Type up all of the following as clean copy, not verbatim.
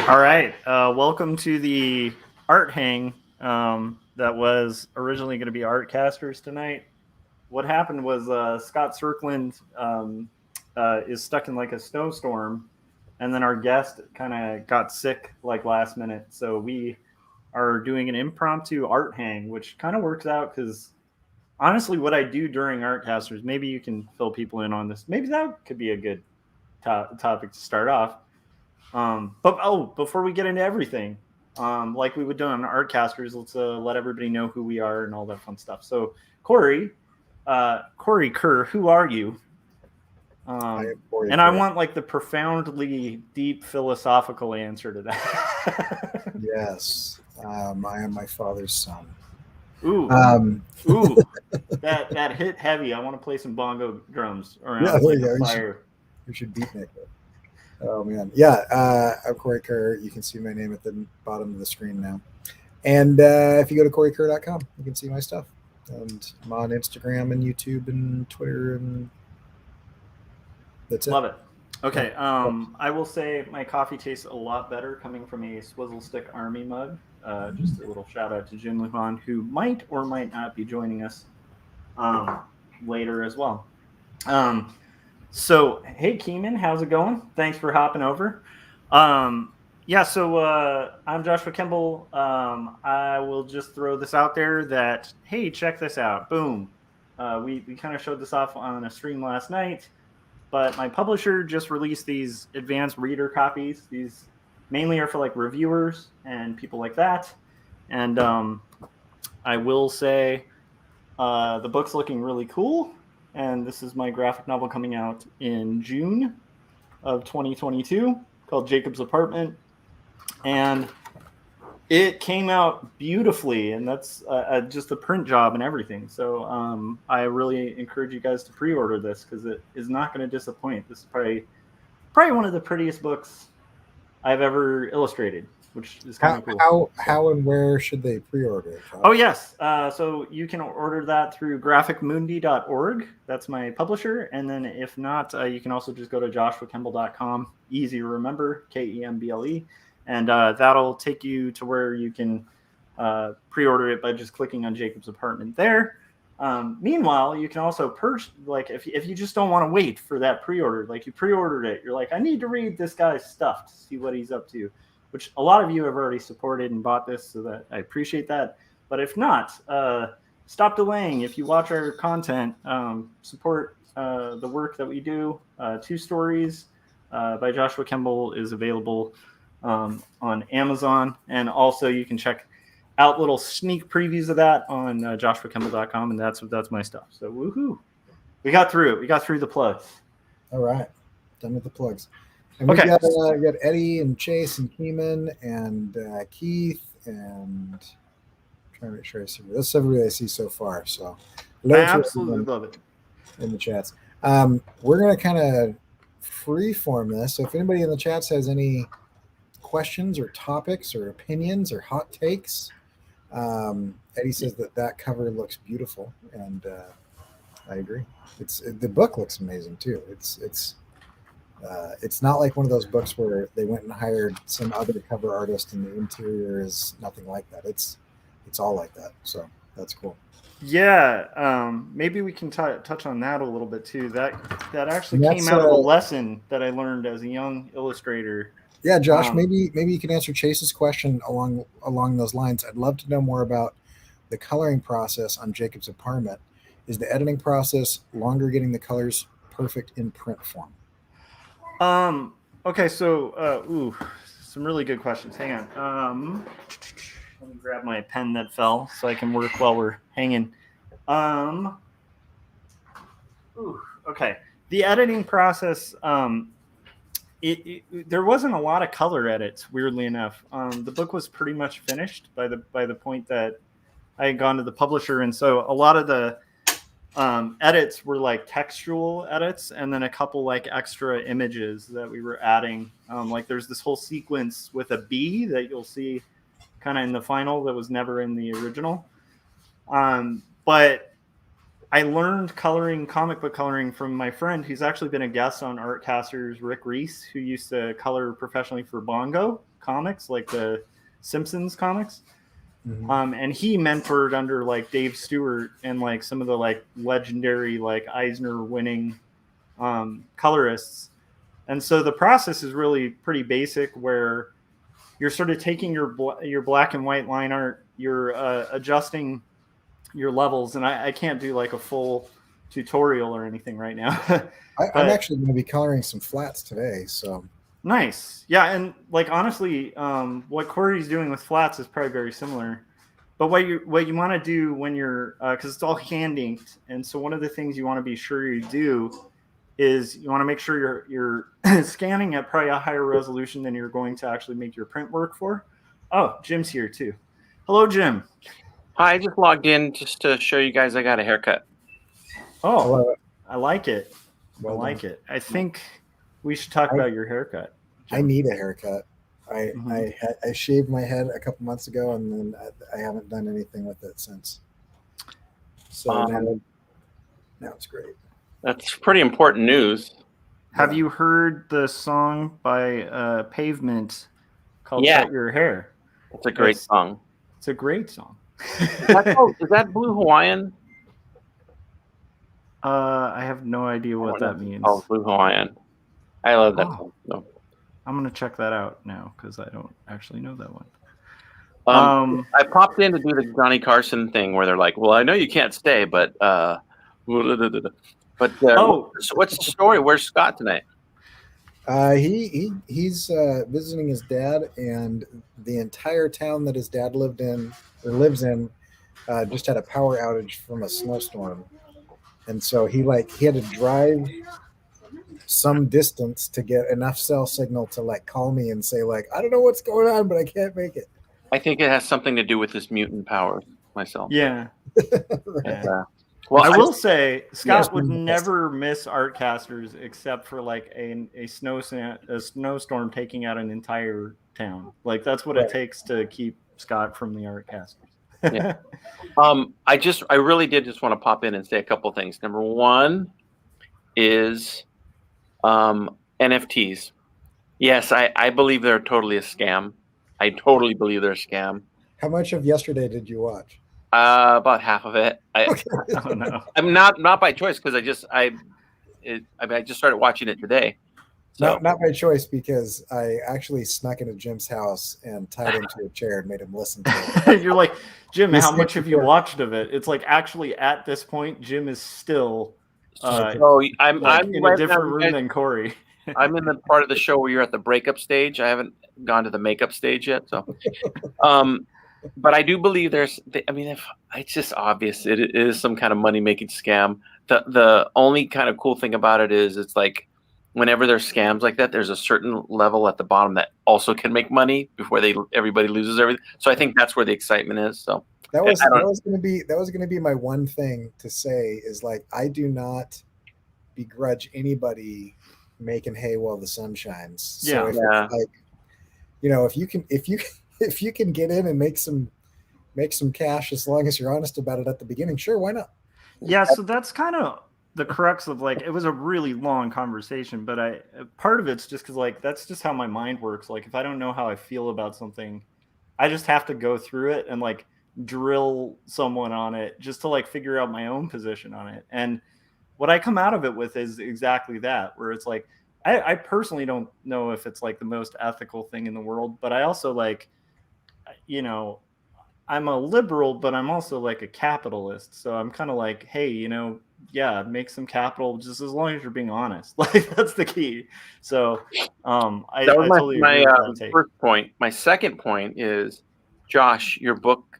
All right. Welcome to the art hang that was originally going to be art casters tonight. What happened was Scott Cirkland is stuck in like a snowstorm, and then our guest kind of got sick like last minute. So we are doing an impromptu art hang, which kind of works out because honestly, what I do during art casters, maybe you can fill people in on this. Maybe that could be a good topic to start off. But before we get into everything, like we would do on Artcasters, let's let everybody know who we are and all that fun stuff. So, Corey Kerr, who are you? And I want like the profoundly deep philosophical answer to that. Yes, I am my father's son. Ooh, that hit heavy. I want to play some bongo drums around the fire. You should beat me. Oh man, yeah. I'm Corey Kerr. You can see my name at the bottom of the screen now. And if you go to CoreyKerr.com, you can see my stuff. And I'm on Instagram and YouTube and Twitter, and that's it. Love it. Okay. I will say my coffee tastes a lot better coming from a Swizzle Stick Army mug. Just a little shout out to Jim Lujan, who might or might not be joining us later as well. So, hey, Keeman, how's it going? Thanks for hopping over. I'm Joshua Kemble. I will just throw this out there that, hey, check this out. Boom. We kind of showed this off on a stream last night, but my publisher just released these advanced reader copies. These mainly are for like reviewers and people like that. And I will say the book's looking really cool. And this is my graphic novel coming out in June of 2022 called Jacob's Apartment. And it came out beautifully, and that's just the print job and everything. So I really encourage you guys to pre-order this because it is not going to disappoint. This is probably one of the prettiest books I've ever illustrated, which is kind of cool. How and where should they pre-order it? Oh, yes. So you can order that through graphicmundi.org. That's my publisher. And then if not, you can also just go to joshuakemble.com. Easy to remember, Kemble. And that'll take you to where you can pre-order it by just clicking on Jacob's Apartment there. Meanwhile, you can also purchase, like if you just don't want to wait for that pre-order, like you pre-ordered it, you're like, I need to read this guy's stuff to see what he's up to, which a lot of you have already supported and bought this, so that I appreciate that. But if not, stop delaying. If you watch our content, support the work that we do. Two Stories by Joshua Kemble is available on Amazon, and also you can check out little sneak previews of that on joshuakemble.com, and that's my stuff. So woohoo! We got through it. We got through the plugs. All right, done with the plugs. And we got Eddie and Chase and Keeman and Keith, and I'm trying to make sure I see this is everybody I see so far. So I absolutely love it in the chats. We're going to kind of freeform this. So if anybody in the chats has any questions or topics or opinions or hot takes, Eddie says that cover looks beautiful, and I agree. The book looks amazing too. It's not like one of those books where they went and hired some other cover artist and the interior is nothing like that. It's all like that. So that's cool. Yeah. Maybe we can touch on that a little bit too. That actually came out of a lesson that I learned as a young illustrator. Yeah, Josh, maybe you can answer Chase's question along those lines. I'd love to know more about the coloring process on Jacob's Apartment. Is the editing process longer getting the colors perfect in print form? Okay, so some really good questions. Hang on. Let me grab my pen that fell so I can work while we're hanging. Okay. The editing process, there wasn't a lot of color edits, weirdly enough. The book was pretty much finished by the point that I had gone to the publisher, and so a lot of the edits were like textual edits, and then a couple like extra images that we were adding. Like there's this whole sequence with a bee that you'll see kind of in the final that was never in the original. But I learned comic book coloring from my friend who's actually been a guest on Artcasters, Rick Reese, who used to color professionally for Bongo comics, like the Simpsons comics. And he mentored under like Dave Stewart and like some of the like legendary like Eisner winning colorists. And so the process is really pretty basic, where you're sort of taking your black and white line art, you're adjusting your levels, and I can't do like a full tutorial or anything right now. I'm actually going to be coloring some flats today, so nice. Yeah, and like honestly, what Corey's doing with flats is probably very similar. But what you want to do when you're because it's all hand inked, and so one of the things you want to be sure you do is you want to make sure you're scanning at probably a higher resolution than you're going to actually make your print work for. Oh, Jim's here too. Hello, Jim. Hi, I just logged in just to show you guys I got a haircut. Oh, I like it. Well I like done. it. I think we should talk about your haircut. I need a haircut. I shaved my head a couple months ago, and then I haven't done anything with it since. So now it's great. That's pretty important news. Have you heard the song by Pavement called Yeah. Cut Your Hair? It's a great song. It's a great song. Is that Blue Hawaiian? I have no idea what that means. Oh, Blue Hawaiian. I love that song. No. I'm going to check that out now because I don't actually know that one. I popped in to do the Johnny Carson thing where they're like, well, I know you can't stay, but what's the story? Where's Scott tonight? He's visiting his dad, and the entire town that his dad lives in just had a power outage from a snowstorm, and so he had to drive some distance to get enough cell signal to like call me and say like, I don't know what's going on, but I can't make it. I think it has something to do with his mutant powers myself. Yeah. Yeah. Well, I will say Scott would never miss Artcasters except for like a snowstorm taking out an entire town. Like that's what it takes to keep Scott from the Artcasters. Yeah. I really did just want to pop in and say a couple things. Number one is NFTs. Yes, I believe they're totally a scam. I totally believe they're a scam. How much of yesterday did you watch? About half of it. Oh, no. I'm not by choice because I just started watching it today. So. Not by choice, because I actually snuck into Jim's house and tied him to a chair and made him listen to it. You're like, Jim, how much have you watched of it? It's like actually at this point, Jim is still I'm in a different room than Corey. I'm in the part of the show where you're at the breakup stage. I haven't gone to the makeup stage yet. So, but I do believe if it's just obvious, it is some kind of money making scam. The only kind of cool thing about it is it's like whenever there's scams like that, there's a certain level at the bottom that also can make money before everybody loses everything. So I think that's where the excitement is. So that was going to be my one thing to say is like, I do not begrudge anybody making hay while the sun shines. So if it's like, if you can get in and make some cash as long as you're honest about it at the beginning, sure, why not? Yeah, so that's kind of the crux of like, it was a really long conversation, but part of it's just because like that's just how my mind works. Like if I don't know how I feel about something, I just have to go through it and like drill someone on it just to like figure out my own position on it. And what I come out of it with is exactly that, where it's like I personally don't know if it's like the most ethical thing in the world, but I also like, I'm a liberal, but I'm also like a capitalist. So I'm kind of like, hey, make some capital just as long as you're being honest. Like that's the key. So I totally agree with that take. First point. My second point is, Josh, your book.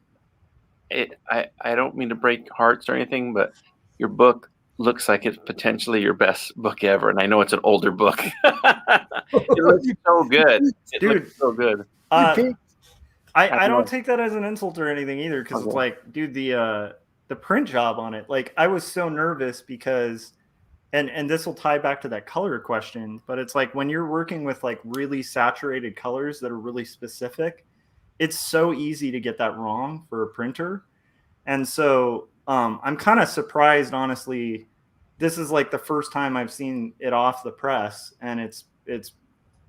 I don't mean to break hearts or anything, but your book looks like it's potentially your best book ever, and I know it's an older book. It looks so good, dude. So good. I don't take that as an insult or anything either, because it's like, dude, the print job on it, like I was so nervous because, and this will tie back to that color question, but it's like when you're working with like really saturated colors that are really specific, it's so easy to get that wrong for a printer. And so I'm kind of surprised, honestly. This is like the first time I've seen it off the press, and it's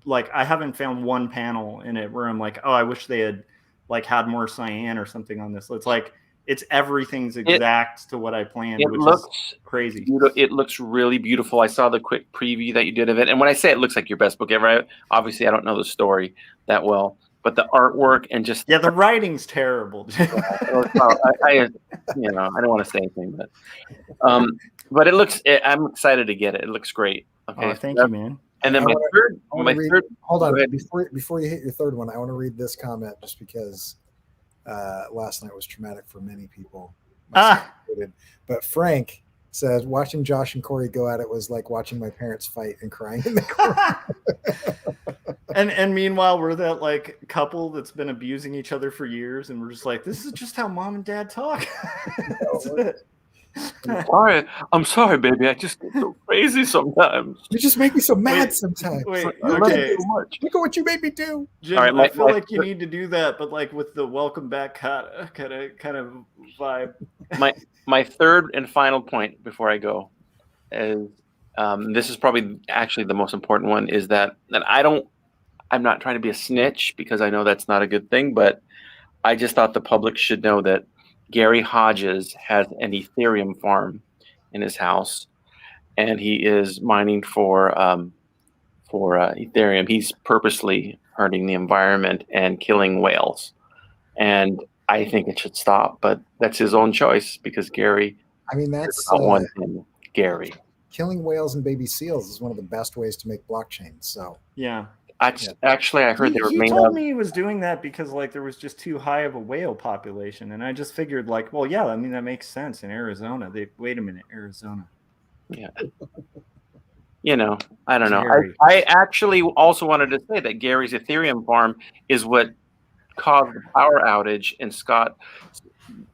like I haven't found one panel in it where I'm like, oh, I wish they had like had more cyan or something on this. It's like everything's exact to what I planned, which is crazy. It looks really beautiful. I saw the quick preview that you did of it, and when I say it looks like your best book ever, obviously I don't know the story that well, but the artwork and just the writing's terrible. I don't want to say anything, but it looks. I'm excited to get it. It looks great. Okay, thank you, man. And then my third. Hold on, before you hit your third one, I want to read this comment just because last night was traumatic for many people. But Frank says watching Josh and Corey go at it was like watching my parents fight and crying in the corner. and meanwhile, we're that like couple that's been abusing each other for years, and we're just like, this is just how mom and dad talk. I'm sorry, baby. I just get so crazy sometimes. You just make me so mad sometimes. Wait, okay. Look at what you made me do. Jim, right, I feel like you need to do that, but like with the welcome back kind of vibe. My third and final point before I go is this is probably actually the most important one, is that I'm not trying to be a snitch because I know that's not a good thing, but I just thought the public should know that Gary Hodges has an Ethereum farm in his house, and he is mining for Ethereum. He's purposely hurting the environment and killing whales, and I think it should stop. But that's his own choice because Gary. I mean, that's one thing. Gary killing whales and baby seals is one of the best ways to make blockchains. So yeah. Actually, I heard they were made. He told me he was doing that because like there was just too high of a whale population, and I just figured like, well, yeah, I mean that makes sense in Arizona. Wait a minute, Arizona. Yeah. I don't know. I actually also wanted to say that Gary's Ethereum farm is what caused the power outage in Scott's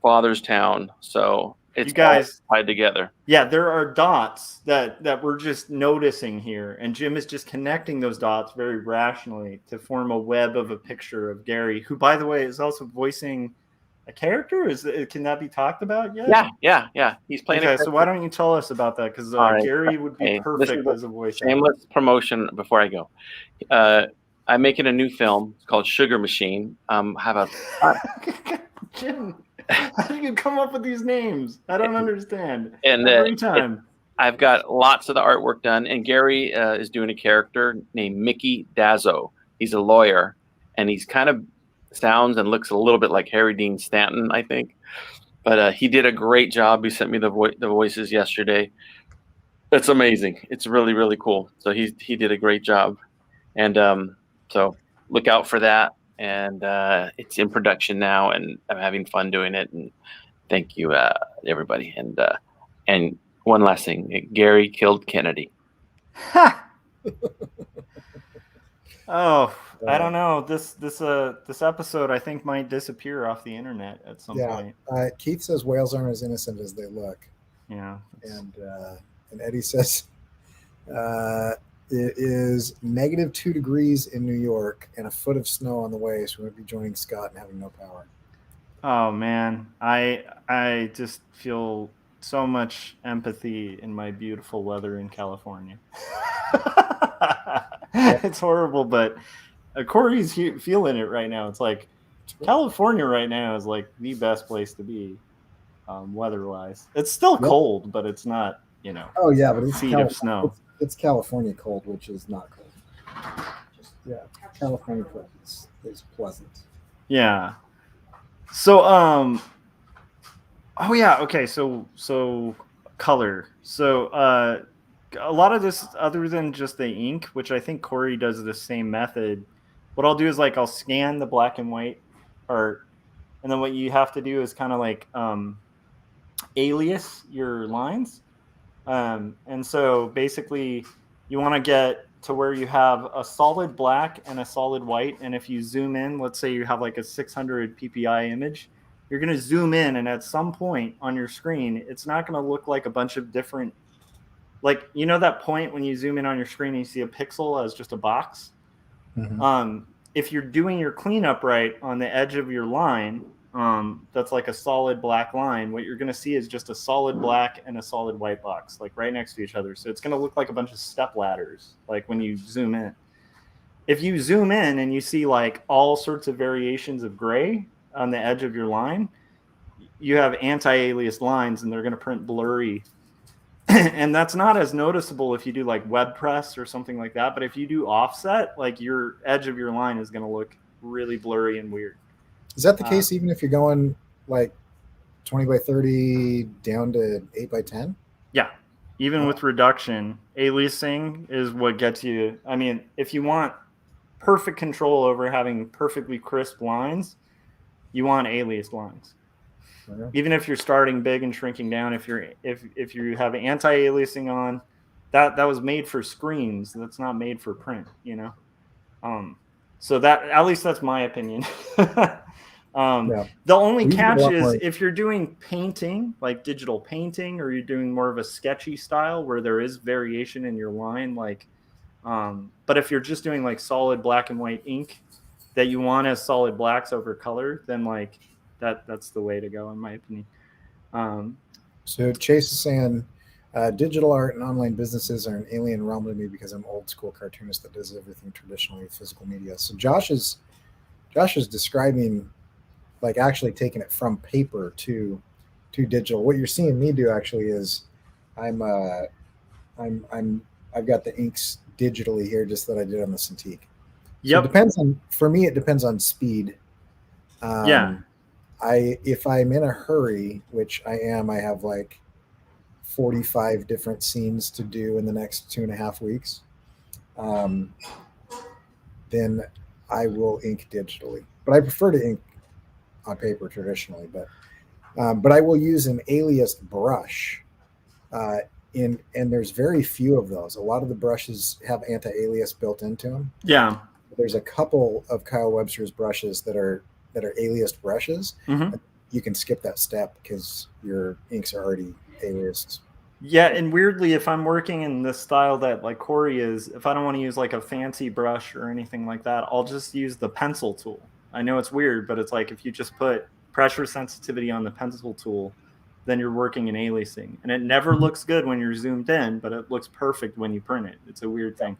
father's town. So it's you guys all tied together. Yeah, there are dots that we're just noticing here, and Jim is just connecting those dots very rationally to form a web of a picture of Gary, who, by the way, is also voicing a character. Can that be talked about yet? Yeah. He's playing. Okay, so why don't you tell us about that? Because Gary would be perfect as a voice. Shameless promotion before I go. I'm making a new film. It's called Sugar Machine. Jim. How do you come up with these names? I don't understand. And every time I've got lots of the artwork done, and Gary is doing a character named Mickey Dazzo. He's a lawyer, and he's kind of sounds and looks a little bit like Harry Dean Stanton, I think. But he did a great job. He sent me the voices yesterday. It's amazing. It's really, really cool. So he did a great job, and so look out for that. And it's in production now, and I'm having fun doing it. And thank you, everybody. And one last thing: Gary killed Kennedy. Oh, I don't know. This episode I think might disappear off the internet at some point. Keith says whales aren't as innocent as they look. Yeah, and Eddie says. It is -2 degrees in New York and a foot of snow on the way, so we might be joining Scott and having no power. Oh man, I just feel so much empathy in my beautiful weather in California. It's horrible, but Corey's feeling it right now. It's like California right now is like the best place to be, weather-wise. It's still cold, but it's not, Oh yeah, but it's feet of snow. It's California cold, which is not cold. California cold is pleasant. Yeah. So okay, so color. So a lot of this, other than just the ink, which I think Corey does the same method, what I'll do is like I'll scan the black and white art, and then what you have to do is kind of like alias your lines. And so basically you want to get to where you have a solid black and a solid white. And if you zoom in, let's say you have like a 600 PPI image, you're going to zoom in. And at some point on your screen, it's not going to look like a bunch of different, like, that point when you zoom in on your screen and you see a pixel as just a box. Mm-hmm. If you're doing your cleanup right on the edge of your line, that's like a solid black line, what you're going to see is just a solid black and a solid white box, like right next to each other. So it's going to look like a bunch of step ladders, like when you zoom in. If you zoom in and you see like all sorts of variations of gray on the edge of your line, you have anti-alias lines, and they're going to print blurry. And that's not as noticeable if you do like web press or something like that. But if you do offset, like your edge of your line is going to look really blurry and weird. Is that the case even if you're going like 20 by 30 down to 8 by 10? Yeah. Even with reduction, aliasing is what gets you. I mean, if you want perfect control over having perfectly crisp lines, you want aliased lines. Even if you're starting big and shrinking down, if you have anti-aliasing on, that was made for screens. That's not made for print, you know. So that, at least that's my opinion. The only catch is if you're doing painting, like digital painting, or you're doing more of a sketchy style where there is variation in your line, like. But if you're just doing like solid black and white ink that you want as solid blacks over color, then like that's the way to go, in my opinion. So Chase is saying digital art and online businesses are an alien realm to me because I'm old school cartoonist that does everything traditionally with physical media. So Josh is describing like actually taking it from paper to digital. What you're seeing me do actually is I've got the inks digitally here, just that I did on the Cintiq. So it depends on, for me, it depends on speed. If I'm in a hurry, which I am, I have like 45 different scenes to do in the next 2.5 weeks. Then I will ink digitally, but I prefer to ink on paper traditionally. But I will use an aliased brush. And there's very few of those. A lot of the brushes have anti-alias built into them. Yeah. There's a couple of Kyle Webster's brushes that are aliased brushes. Mm-hmm. You can skip that step because your inks are already aliased. Yeah, and weirdly, if I'm working in the style that like Corey is, if I don't want to use like a fancy brush or anything like that, I'll just use the pencil tool. I know it's weird, but it's like if you just put pressure sensitivity on the pencil tool, then you're working in aliasing. And it never looks good when you're zoomed in, but it looks perfect when you print it. It's a weird thing.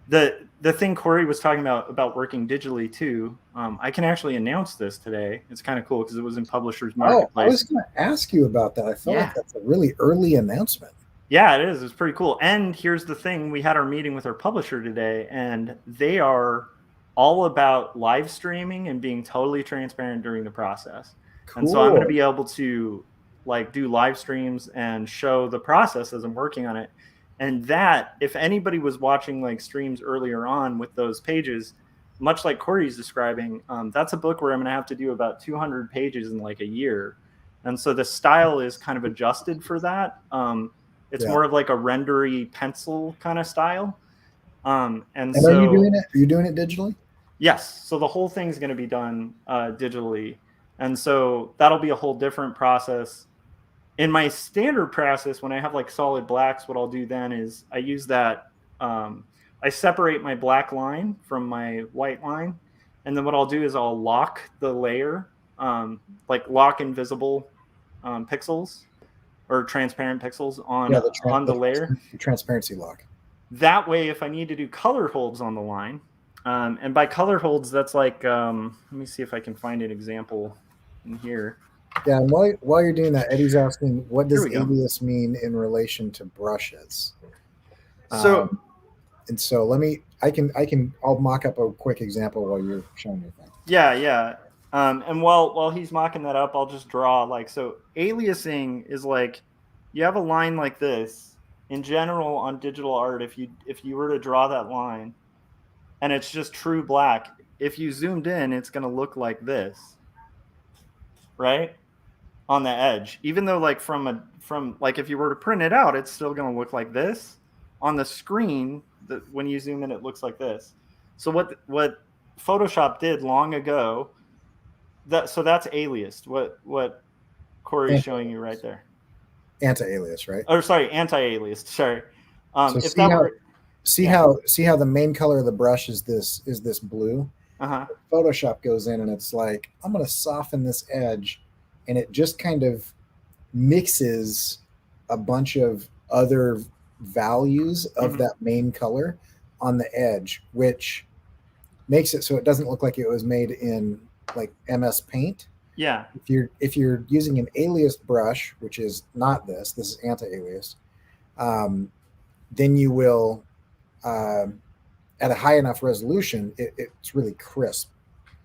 The thing Corey was talking about working digitally too, I can actually announce this today. It's kind of cool because it was in Publishers Marketplace. Oh, I was going to ask you about that. I felt like that's a really early announcement. Yeah, it is. It's pretty cool. And here's the thing. We had our meeting with our publisher today, and they are all about live streaming and being totally transparent during the process. Cool. And so I'm going to be able to like do live streams and show the process as I'm working on it. And that, if anybody was watching like streams earlier on with those pages, much like Corey's describing, that's a book where I'm going to have to do about 200 pages in like a year. And so the style is kind of adjusted for that. It's more of like a rendery pencil kind of style. And so, are you doing it? Are you doing it digitally? Yes. So the whole thing's going to be done digitally. And so that'll be a whole different process. In my standard process, when I have like solid blacks, what I'll do then is I use that. I separate my black line from my white line. And then what I'll do is I'll lock the layer, like lock invisible pixels or transparent pixels on the layer. The transparency lock. That way, if I need to do color holds on the line, and by color holds, that's like, let me see if I can find an example in here. Yeah, and while you're doing that, Eddie's asking, what does alias mean in relation to brushes? So, I'll mock up a quick example while you're showing your thing. Yeah. And while he's mocking that up, I'll just draw like, so aliasing is like, you have a line like this. In general, on digital art, if you were to draw that line, and it's just true black, if you zoomed in, it's going to look like this, right? On the edge, even though like from like if you were to print it out, it's still going to look like this. On the screen, when you zoom in, it looks like this. So what Photoshop did long ago, that's aliased. What Corey's showing you right there. Anti-alias, right? Or sorry, anti-aliased. Sorry. So see how the main color of the brush is this blue, Photoshop goes in and it's like, I'm going to soften this edge, and it just kind of mixes a bunch of other values of that main color on the edge, which makes it so it doesn't look like it was made in like MS Paint. Yeah. If you're using an aliased brush, which is not this is anti-alias, then you will at a high enough resolution, it's really crisp.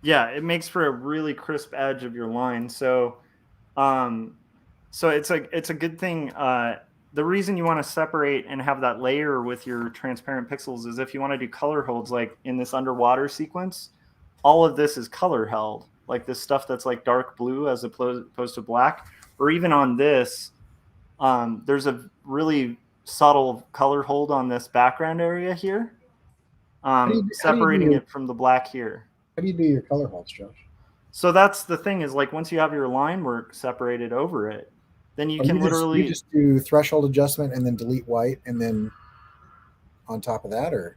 Yeah, it makes for a really crisp edge of your line. So it's a good thing. The reason you want to separate and have that layer with your transparent pixels is if you want to do color holds, like in this underwater sequence, all of this is color held, like this stuff that's like dark blue as opposed to black. Or even on this, there's a really subtle color hold on this background area here, separating it from the black here. How do you do your color holds, Josh? So that's the thing, is like once you have your line work separated over it, then you can literally you just do threshold adjustment and then delete white, and then on top of that, or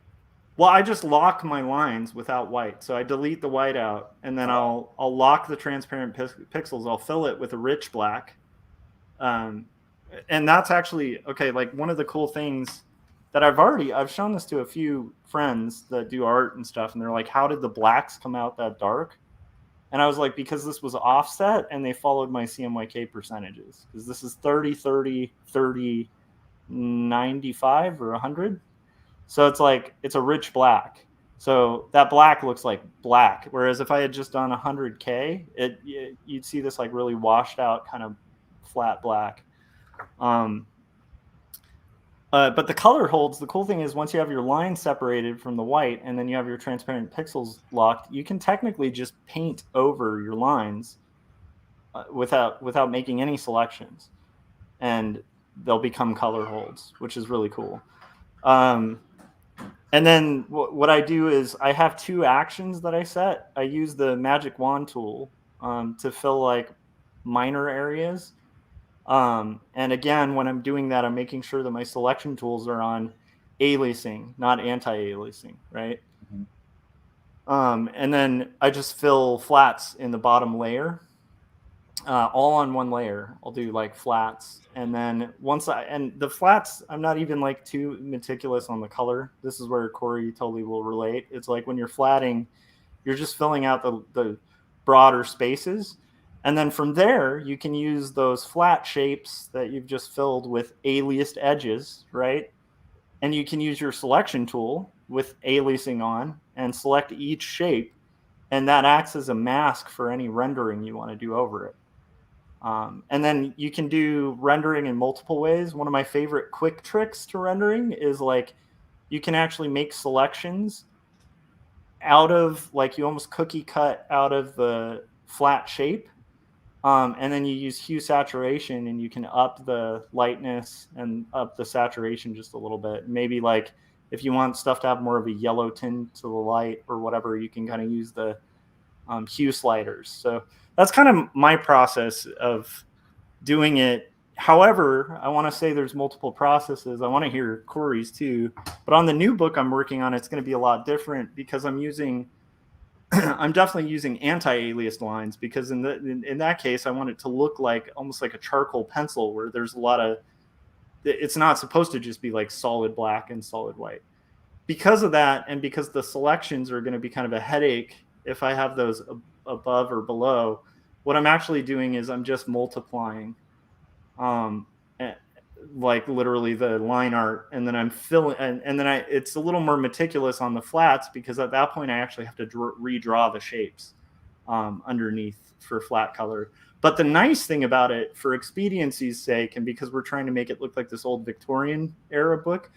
well, I just lock my lines without white. So I delete the white out, and then I'll lock the transparent pixels. I'll fill it with a rich black, and that's actually okay. Like one of the cool things that I've shown this to a few friends that do art and stuff, and they're like, "How did the blacks come out that dark?" And I was like, because this was offset and they followed my CMYK percentages. Because this is 30, 30, 30, 95 or 100. So it's like, it's a rich black. So that black looks like black. Whereas if I had just done 100K, you'd see this like really washed out kind of flat black. But the color holds, the cool thing is once you have your line separated from the white and then you have your transparent pixels locked, you can technically just paint over your lines without making any selections. And they'll become color holds, which is really cool. And then what I do is I have two actions that I set. I use the magic wand tool to fill like minor areas. And again, when I'm doing that, I'm making sure that my selection tools are on aliasing, not anti-aliasing, right? And then I just fill flats in the bottom layer, all on one layer. I'll do like flats. And then and the flats, I'm not even like too meticulous on the color. This is where Corey totally will relate. It's like when you're flatting, you're just filling out the broader spaces. And then from there, you can use those flat shapes that you've just filled with aliased edges, right? And you can use your selection tool with aliasing on and select each shape. And that acts as a mask for any rendering you want to do over it. And then you can do rendering in multiple ways. One of my favorite quick tricks to rendering is like you can actually make selections out of, like you almost cookie cut out of the flat shape. And then you use hue saturation and you can up the lightness and up the saturation just a little bit. Maybe like if you want stuff to have more of a yellow tint to the light or whatever, you can kind of use the hue sliders. So that's kind of my process of doing it. However, I want to say there's multiple processes. I want to hear Corey's too. But on the new book I'm working on, it's going to be a lot different because I'm definitely using anti-aliased lines, because in that case, I want it to look like almost like a charcoal pencil where there's a lot of, it's not supposed to just be like solid black and solid white. Because of that, and because the selections are going to be kind of a headache if I have those above or below, what I'm actually doing is I'm just multiplying like literally the line art, and then I'm filling, and then it's a little more meticulous on the flats, because at that point I actually have to redraw the shapes underneath for flat color. But the nice thing about it, for expediency's sake, and because we're trying to make it look like this old Victorian era book,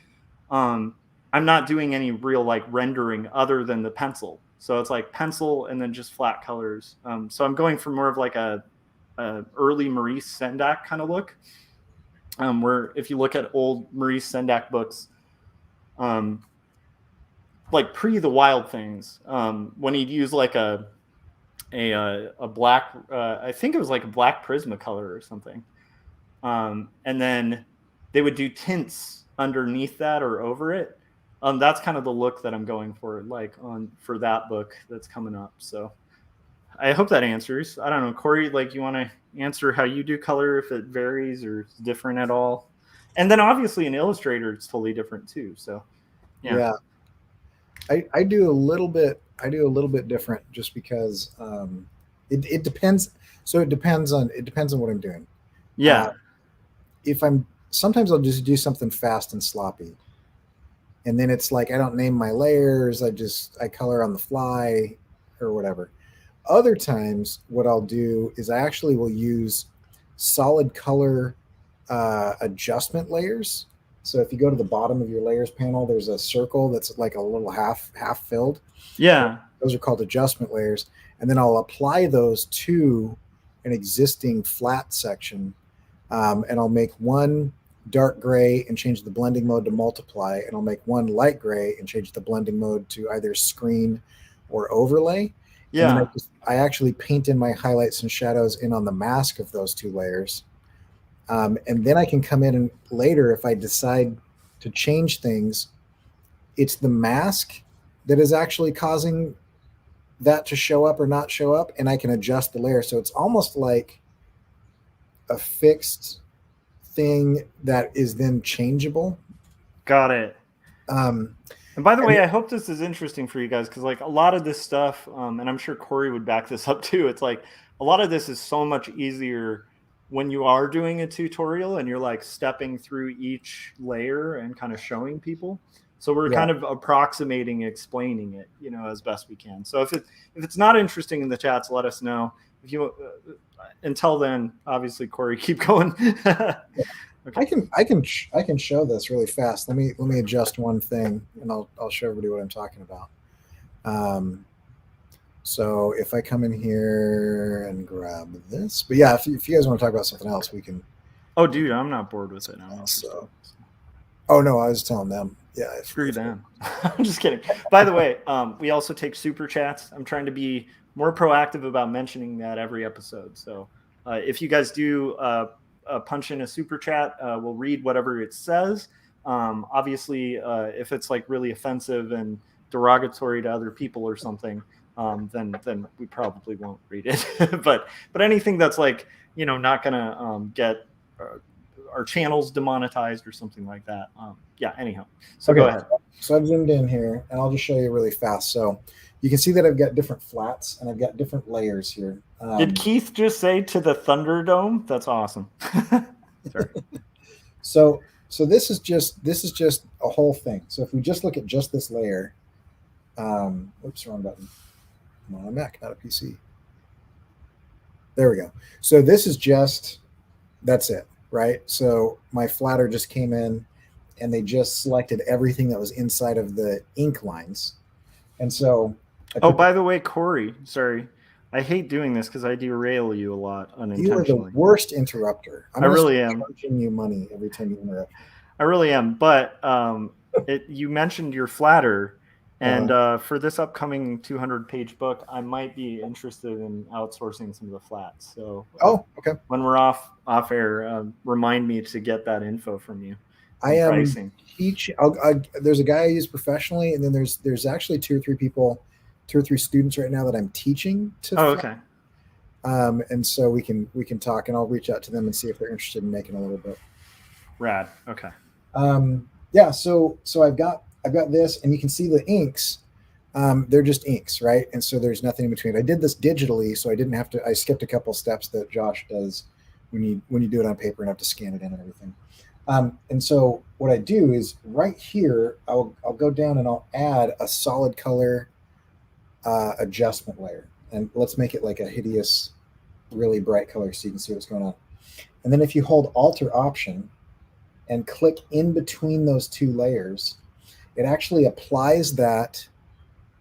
I'm not doing any real like rendering other than the pencil. So it's like pencil and then just flat colors. So I'm going for more of like a early Maurice Sendak kind of look. Where if you look at old Maurice Sendak books, like pre the Wild Things, when he'd use like a black, I think it was like a black Prismacolor or something, and then they would do tints underneath that or over it. that's kind of the look that I'm going for, like for that book that's coming up. So I hope that answers. I don't know, Corey, like you want to answer how you do color, if it varies or is different at all? And then obviously in Illustrator, it's totally different too. So Yeah. I do a little bit different just because it depends. So it depends on what I'm doing. Yeah. If sometimes I'll just do something fast and sloppy. And then it's like I don't name my layers, I color on the fly or whatever. Other times what I'll do is I actually will use solid color adjustment layers. So if you go to the bottom of your layers panel, there's a circle that's like a little half filled. Yeah. Those are called adjustment layers. And then I'll apply those to an existing flat section. And I'll make one dark gray and change the blending mode to multiply. And I'll make one light gray and change the blending mode to either screen or overlay. Yeah. And then I actually paint in my highlights and shadows in on the mask of those two layers. And then I can come in and later, if I decide to change things, it's the mask that is actually causing that to show up or not show up, and I can adjust the layer. So it's almost like a fixed thing that is then changeable. Got it. And by the way, I hope this is interesting for you guys, because like a lot of this stuff, and I'm sure Corey would back this up too, it's like a lot of this is so much easier when you are doing a tutorial and you're like stepping through each layer and kind of showing people. So we're kind of approximating, explaining it, you know, as best we can. So if it's not interesting in the chats, let us know. If you until then, obviously, Corey, keep going. Okay. I can show this really fast. Let me adjust one thing, and I'll show everybody what I'm talking about. So if I come in here and grab this, but yeah, if you guys want to talk about something else, we can. Oh, dude, I'm not bored with it now. So, oh no, I was telling them. Yeah, screw them. I'm just kidding. By the way, we also take super chats. I'm trying to be more proactive about mentioning that every episode. So if you guys do punch in a super chat, we'll read whatever it says. Obviously, if it's like really offensive and derogatory to other people or something, then we probably won't read it. but anything that's like, you know, not gonna get our channels demonetized or something like that. Yeah. Anyhow, so okay. Go ahead. So I've zoomed in here, and I'll just show you really fast. So you can see that I've got different flats and I've got different layers here. Did Keith just say to the Thunderdome? That's awesome. Sorry. So this is just a whole thing. So if we just look at just this layer, oops, wrong button. I'm on a Mac, not a PC. There we go. So this is that's it, right? So my flatter just came in, and they just selected everything that was inside of the ink lines. And so, by the way, Corey, sorry, I hate doing this because I derail you a lot unintentionally. You are the worst interrupter. I really am. Charging you money every time you interrupt. I really am. But you mentioned your flatter, and for this upcoming 200-page book, I might be interested in outsourcing some of the flats. So, okay. When we're off air, remind me to get that info from you. I am there's a guy I use professionally, and then there's actually two or three students right now that I'm teaching to. Okay. And so we can talk, and I'll reach out to them and see if they're interested in making a little bit. Rad. Okay. Yeah. So I've got this, and you can see the inks. They're just inks, right? And so there's nothing in between. I did this digitally, so I didn't have to. I skipped a couple steps that Josh does when you do it on paper and have to scan it in and everything. And so what I do is right here, I'll go down and I'll add a solid color adjustment layer. And let's make it like a hideous, really bright color so you can see what's going on. And then if you hold Alt or Option and click in between those two layers, it actually applies that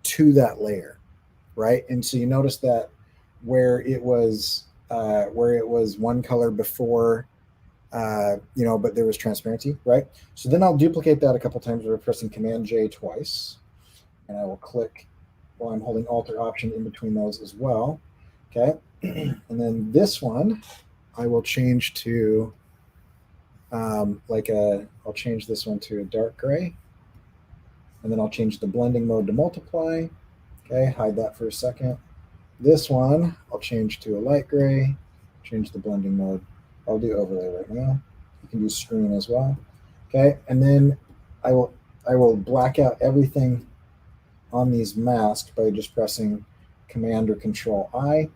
to that layer, right? And so you notice that where it was one color before, but there was transparency, right? So then I'll duplicate that a couple times by pressing Command J twice, and I will click while I'm holding Alt or Option in between those as well. Okay, and then this one I will change to I'll change this one to a dark gray. and then I'll change the blending mode to multiply. Okay, hide that for a second. This one, I'll change to a light gray, change the blending mode. I'll do overlay right now. You can do screen as well. Okay, and then I will black out everything on these masks by just pressing Command or Control I,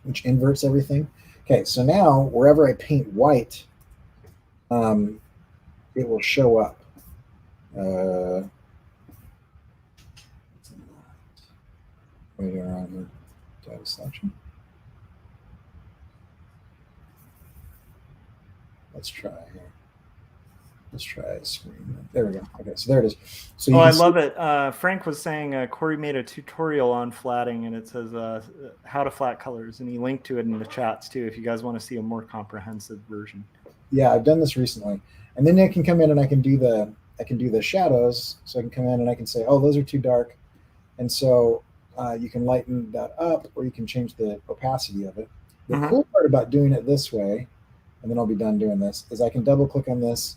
which inverts everything. Okay, so now wherever I paint white, it will show up. Wait around here. Data selection. Let's try here. Let's try a screen. There we go. Okay, so there it is. So I love it. Frank was saying Corey made a tutorial on flatting, and it says how to flat colors, and he linked to it in the chats too if you guys want to see a more comprehensive version. Yeah, I've done this recently, and then I can come in and I can do the shadows. So I can come in and I can say, oh, those are too dark, and so you can lighten that up, or you can change the opacity of it. The cool part about doing it this way, and then I'll be done doing this, is I can double click on this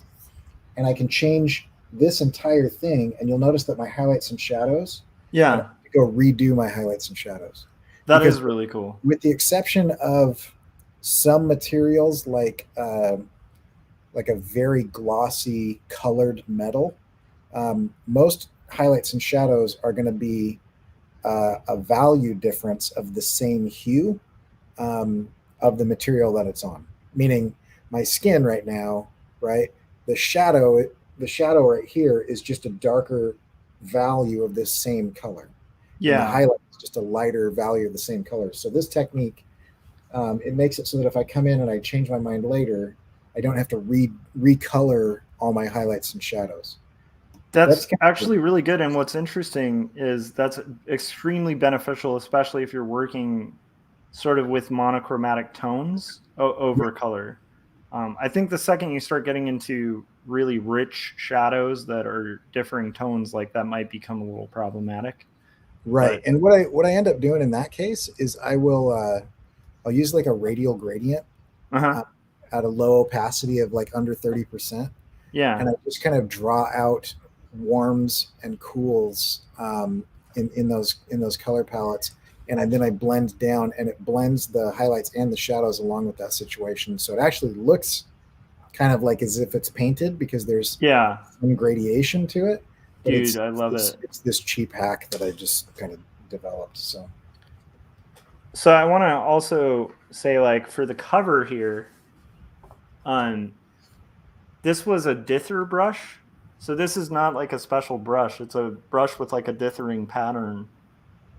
and I can change this entire thing, and you'll notice that my highlights and shadows, yeah, go redo my highlights and shadows. That is really cool. With the exception of some materials like a very glossy colored metal, most highlights and shadows are going to be a value difference of the same hue of the material that it's on. Meaning my skin right now, right? The shadow right here is just a darker value of this same color. Yeah. And the highlight is just a lighter value of the same color. So this technique, it makes it so that if I come in and I change my mind later, I don't have to recolor all my highlights and shadows. That's actually really good. And what's interesting is that's extremely beneficial, especially if you're working sort of with monochromatic tones over color. I think the second you start getting into really rich shadows that are differing tones, like that might become a little problematic. Right. But, and what I end up doing in that case is I'll use like a radial gradient at a low opacity of like under 30%. Yeah. And I just kind of draw out warms and cools in those color palettes. And then I blend down, and it blends the highlights and the shadows along with that situation. So it actually looks kind of like as if it's painted, because there's some gradation to it. But dude, I love it. It's this cheap hack that I just kind of developed. So I want to also say, like, for the cover here, this was a dither brush. So this is not like a special brush. It's a brush with like a dithering pattern,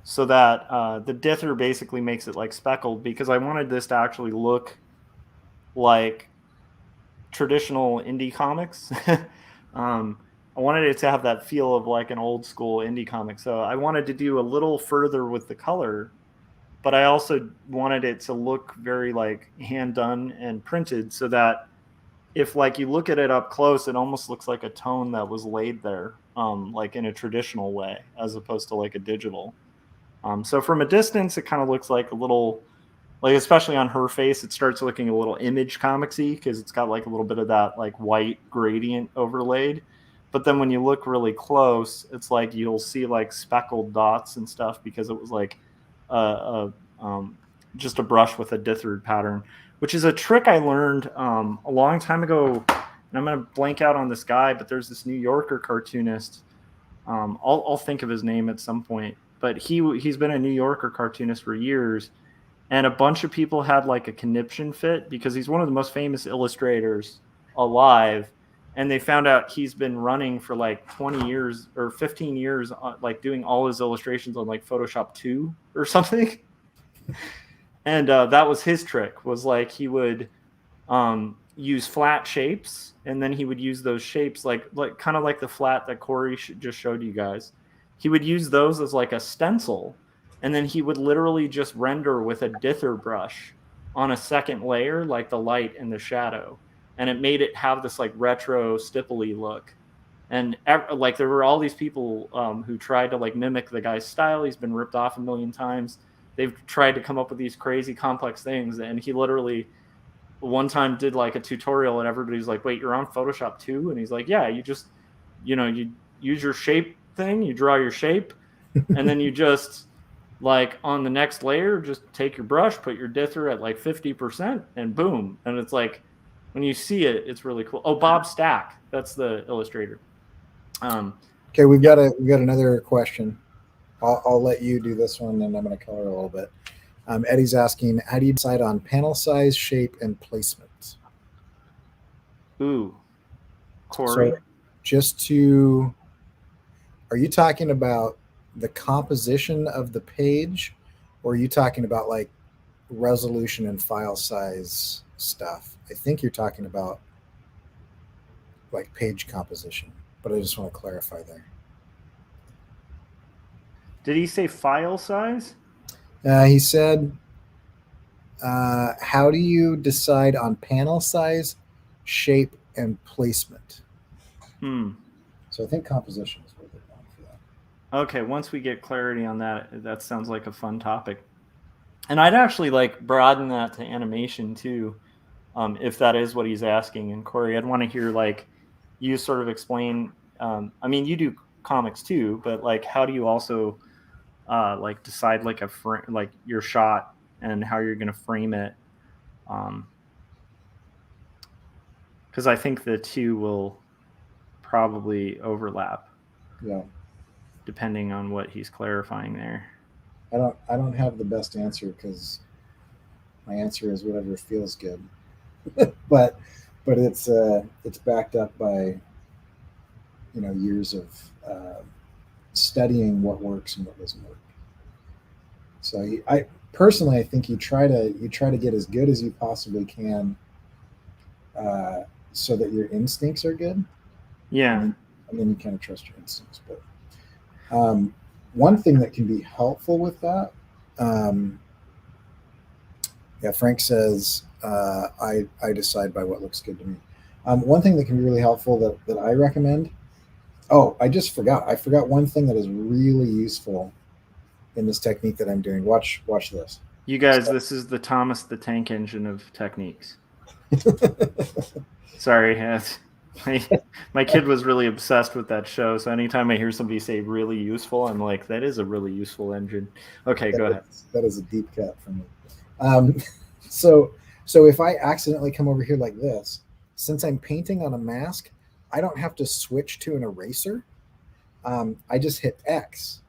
so that the dither basically makes it like speckled, because I wanted this to actually look like traditional indie comics. I wanted it to have that feel of like an old school indie comic. So I wanted to do a little further with the color, but I also wanted it to look very like hand done and printed, so that if like you look at it up close, it almost looks like a tone that was laid there, like in a traditional way, as opposed to like a digital. So from a distance, it kind of looks like a little, like, especially on her face, it starts looking a little image comicsy, because it's got like a little bit of that like white gradient overlaid. But then when you look really close, it's like you'll see like speckled dots and stuff, because it was like just a brush with a dithered pattern, which is a trick I learned a long time ago. And I'm going to blank out on this guy, but there's this New Yorker cartoonist. I'll think of his name at some point. But he's been a New Yorker cartoonist for years, and a bunch of people had like a conniption fit, because he's one of the most famous illustrators alive, and they found out he's been running for like 20 years or 15 years, like doing all his illustrations on like Photoshop 2 or something. And that was his trick, was like he would use flat shapes, and then he would use those shapes like kind of like the flat that Corey just showed you guys. He would use those as like a stencil, and then he would literally just render with a dither brush on a second layer, like the light and the shadow, and it made it have this like retro stipply look. And like there were all these people who tried to like mimic the guy's style. He's been ripped off a million times. They've tried to come up with these crazy complex things, and he literally one time did like a tutorial, and everybody's like, wait, you're on Photoshop 2? And he's like, yeah, you just, you know, you use your shape thing, you draw your shape, and then you just like on the next layer, just take your brush, put your dither at like 50%, and boom. And it's like when you see it, it's really cool. Oh, Bob Stack, that's the illustrator. Okay, we've got another question. I'll let you do this one, and I'm going to color a little bit. Eddie's asking, how do you decide on panel size, shape, and placement? Ooh, Corey. So are you talking about the composition of the page, or are you talking about like resolution and file size stuff? I think you're talking about like page composition, but I just want to clarify there. Did he say file size? He said, how do you decide on panel size, shape, and placement? So I think composition is what they're going for that. Okay, once we get clarity on that, that sounds like a fun topic. And I'd actually like broaden that to animation too, if that is what he's asking. And Corey, I'd want to hear like you sort of explain. I mean, you do comics too, but like, how do you also like decide like like your shot and how you're going to frame it? Because I think the two will probably overlap. Yeah. Depending on what he's clarifying there. I don't have the best answer because my answer is whatever feels good. but it's backed up by years of studying what works and what doesn't work. So I personally think you try to get as good as you possibly can, so that your instincts are good. Yeah. And then you kind of trust your instincts. But one thing that can be helpful with that, Frank says, I decide by what looks good to me. One thing that can be really helpful that I recommend. Oh, I forgot one thing that is really useful in this technique that I'm doing. Watch this. You guys, this is the Thomas the Tank Engine of techniques. Sorry, my kid was really obsessed with that show, so anytime I hear somebody say really useful, I'm like, that is a really useful engine. Okay, go ahead. That is a deep cut for me. So if I accidentally come over here like this, since I'm painting on a mask, I don't have to switch to an eraser. I just hit X.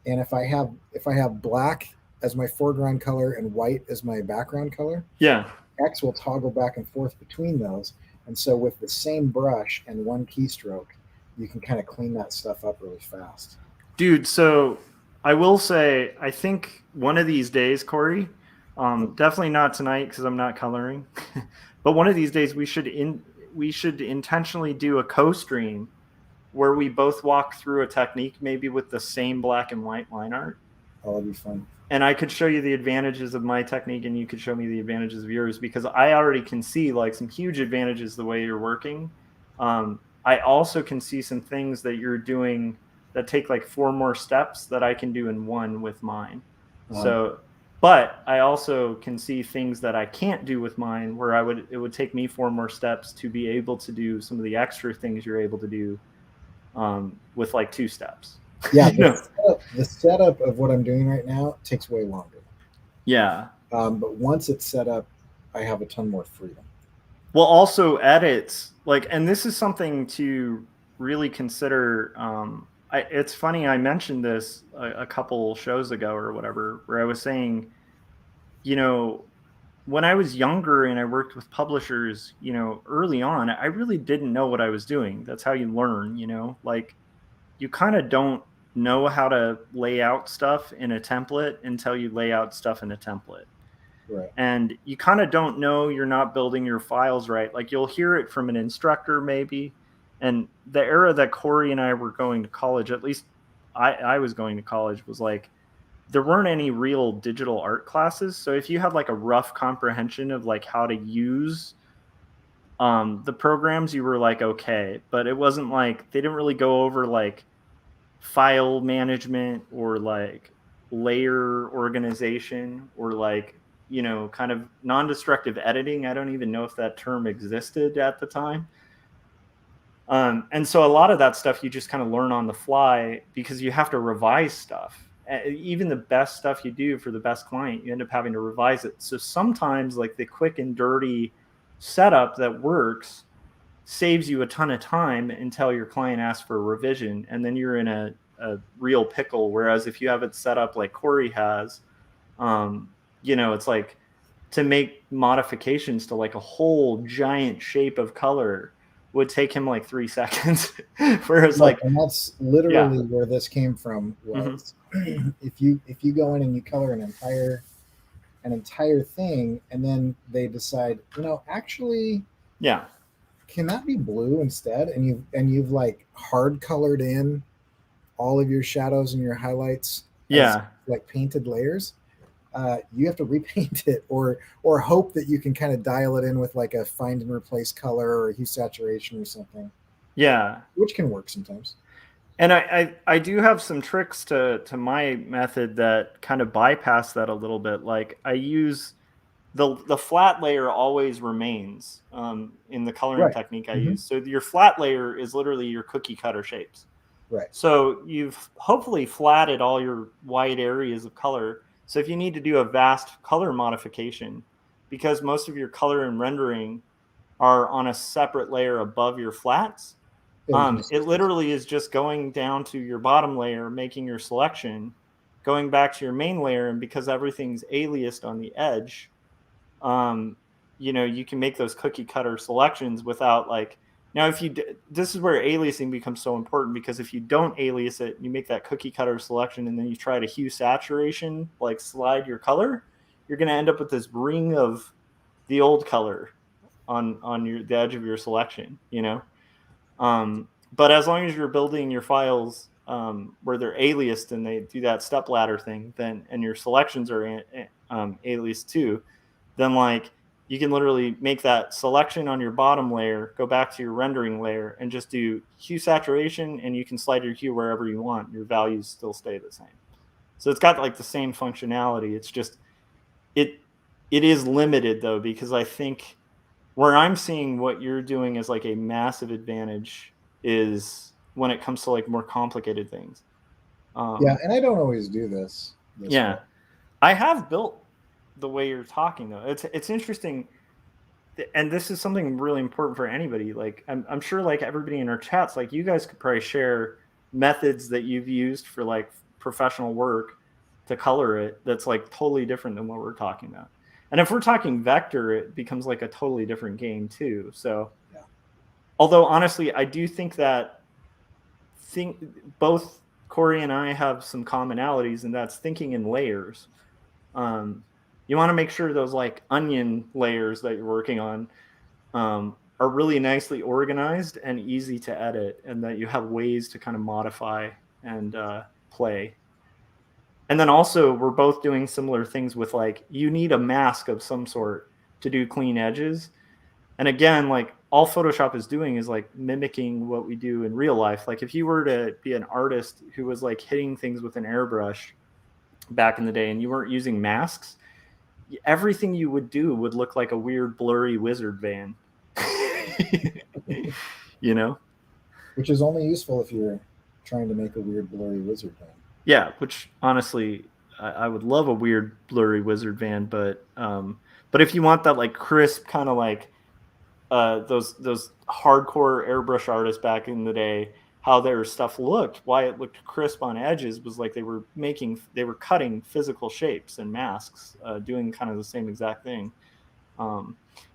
And if I have black as my foreground color and white as my background color, yeah, X will toggle back and forth between those. And so with the same brush and one keystroke, you can kind of clean that stuff up really fast. Dude, so I will say, I think one of these days, Corey, definitely not tonight because I'm not coloring, but one of these days we should intentionally do a co-stream where we both walk through a technique, maybe with the same black and white line art. Oh, that'd be fun. And I could show you the advantages of my technique and you could show me the advantages of yours, because I already can see like some huge advantages the way you're working. I also can see some things that you're doing that take like 4 more steps that I can do in one with mine. So, but I also can see things that I can't do with mine where it would take me 4 more steps to be able to do some of the extra things you're able to do with like 2 steps. Yeah, the setup of what I'm doing right now takes way longer. Yeah. But once it's set up, I have a ton more freedom. Well, also edits, like, and this is something to really consider. It's funny, I mentioned this a couple shows ago or whatever, where I was saying, when I was younger and I worked with publishers, early on, I really didn't know what I was doing. That's how you learn, like you kind of don't know how to lay out stuff in a template until you lay out stuff in a template. Right. And you kind of don't know you're not building your files right. Like you'll hear it from an instructor maybe. And the era that Corey and I were going to college, at least I was going to college, was like, there weren't any real digital art classes. So if you had like a rough comprehension of like how to use the programs, you were like, okay. But it wasn't like, they didn't really go over like file management or like layer organization or like, kind of non-destructive editing. I don't even know if that term existed at the time. And so a lot of that stuff you just kind of learn on the fly because you have to revise stuff. Even the best stuff you do for the best client, you end up having to revise it. So sometimes like the quick and dirty setup that works saves you a ton of time until your client asks for a revision. And then you're in a real pickle. Whereas if you have it set up like Corey has, it's like to make modifications to like a whole giant shape of color would take him like 3 seconds. Whereas like, and that's literally where this came from was if you go in and you color an entire thing and then they decide, actually can that be blue instead? And you've like hard colored in all of your shadows and your highlights as like painted layers. You have to repaint it or hope that you can kind of dial it in with like a find and replace color or hue saturation or something. Yeah. Which can work sometimes. And I do have some tricks to my method that kind of bypass that a little bit. Like I use the flat layer always remains in the coloring technique I use. So your flat layer is literally your cookie cutter shapes. Right. So you've hopefully flatted all your wide areas of color. So if you need to do a vast color modification, because most of your color and rendering are on a separate layer above your flats, it literally is just going down to your bottom layer, making your selection, going back to your main layer, and because everything's aliased on the edge, you can make those cookie cutter selections without like. Now, this is where aliasing becomes so important, because if you don't alias it, you make that cookie cutter selection, and then you try to hue saturation, like slide your color, you're going to end up with this ring of the old color on the edge of your selection, But as long as you're building your files where they're aliased and they do that step ladder thing, and your selections are aliased too, then like you can literally make that selection on your bottom layer, go back to your rendering layer, and just do hue saturation, and you can slide your hue wherever you want. Your values still stay the same. So it's got like the same functionality. It's just it is limited though, because I think where I'm seeing what you're doing is like a massive advantage is when it comes to like more complicated things. And I don't always do this way. I have built the way you're talking though. It's interesting, and this is something really important for anybody. Like I'm sure like everybody in our chats, like you guys could probably share methods that you've used for like professional work to color it that's like totally different than what we're talking about. And if we're talking vector, it becomes like a totally different game too. So although honestly, I do think that both Corey and I have some commonalities, and that's thinking in layers. You want to make sure those like onion layers that you're working on are really nicely organized and easy to edit, and that you have ways to kind of modify and play. And then also we're both doing similar things with like, you need a mask of some sort to do clean edges. And again, like all Photoshop is doing is like mimicking what we do in real life. Like if you were to be an artist who was like hitting things with an airbrush back in the day and you weren't using masks, everything you would do would look like a weird blurry wizard van. Which is only useful if you're trying to make a weird blurry wizard van. Yeah, which honestly I would love a weird blurry wizard van, but if you want that like crisp kind of like those hardcore airbrush artists back in the day, how their stuff looked, why it looked crisp on edges was like they were cutting physical shapes and masks, doing kind of the same exact thing. And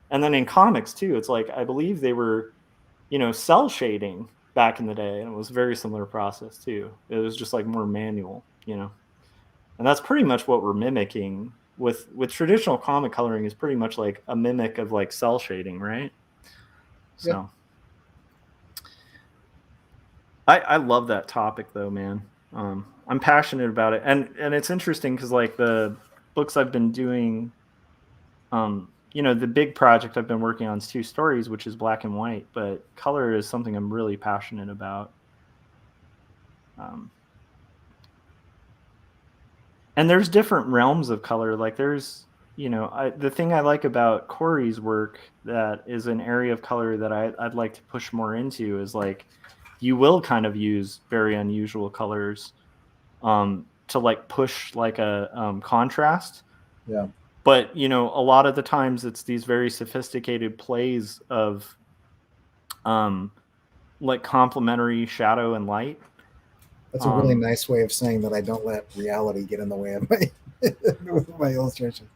then in comics too, it's like I believe they were, cell shading back in the day, and it was a very similar process too. It was just like more manual, and that's pretty much what we're mimicking with traditional comic coloring. Is pretty much like a mimic of like cell shading, right? So I love that topic though, man. I'm passionate about it, and it's interesting because like the books I've been doing, the big project I've been working on is 2 stories, which is black and white, but color is something I'm really passionate about. And there's different realms of color. Like there's, the thing I like about Corey's work that is an area of color that I'd like to push more into is like you will kind of use very unusual colors to like push like a contrast. Yeah. But a lot of the times it's these very sophisticated plays of like complementary shadow and light. That's a really nice way of saying that I don't let reality get in the way of my illustration.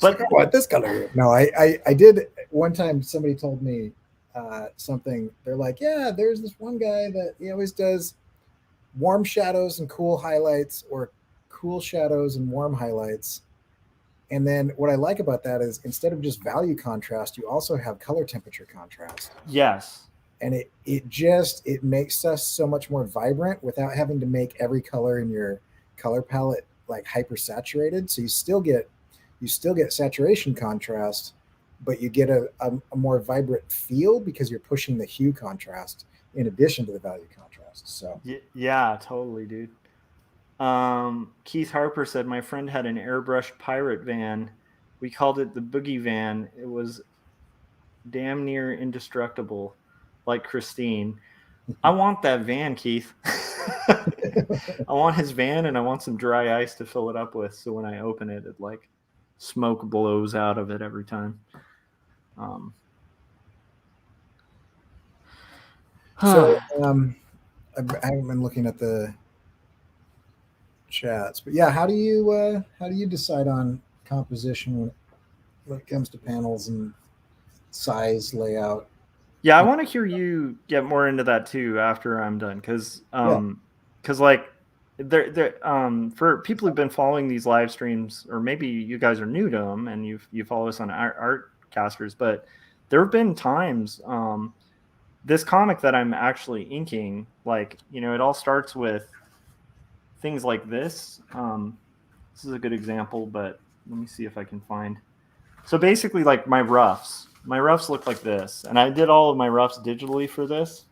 But like, I want this color. No, I did one time. Somebody told me something. They're like, yeah, there's this one guy that he always does warm shadows and cool highlights, or cool shadows and warm highlights. And then what I like about that is instead of just value contrast, you also have color temperature contrast. Yes. And it makes us so much more vibrant without having to make every color in your color palette like hyper saturated. So you still get saturation contrast, but you get a more vibrant feel because you're pushing the hue contrast in addition to the value contrast. So yeah, totally, dude. Keith Harper said, my friend had an airbrushed pirate van. We called it the Boogie Van. It was damn near indestructible, like Christine. I want that van, Keith. I want his van, and I want some dry ice to fill it up with, so when I open it, it like smoke blows out of it every time. So I haven't been looking at the chats, but yeah, how do you decide on composition when it comes to panels and size, layout? Yeah, I want to hear you get more into that too after I'm done, because like there for people who've been following these live streams, or maybe you guys are new to them and you follow us on Artcasters, but there have been times this comic that I'm actually inking, like it all starts with things like this. This is a good example, but let me see if I can find. So basically, like my roughs look like this, and I did all of my roughs digitally for this.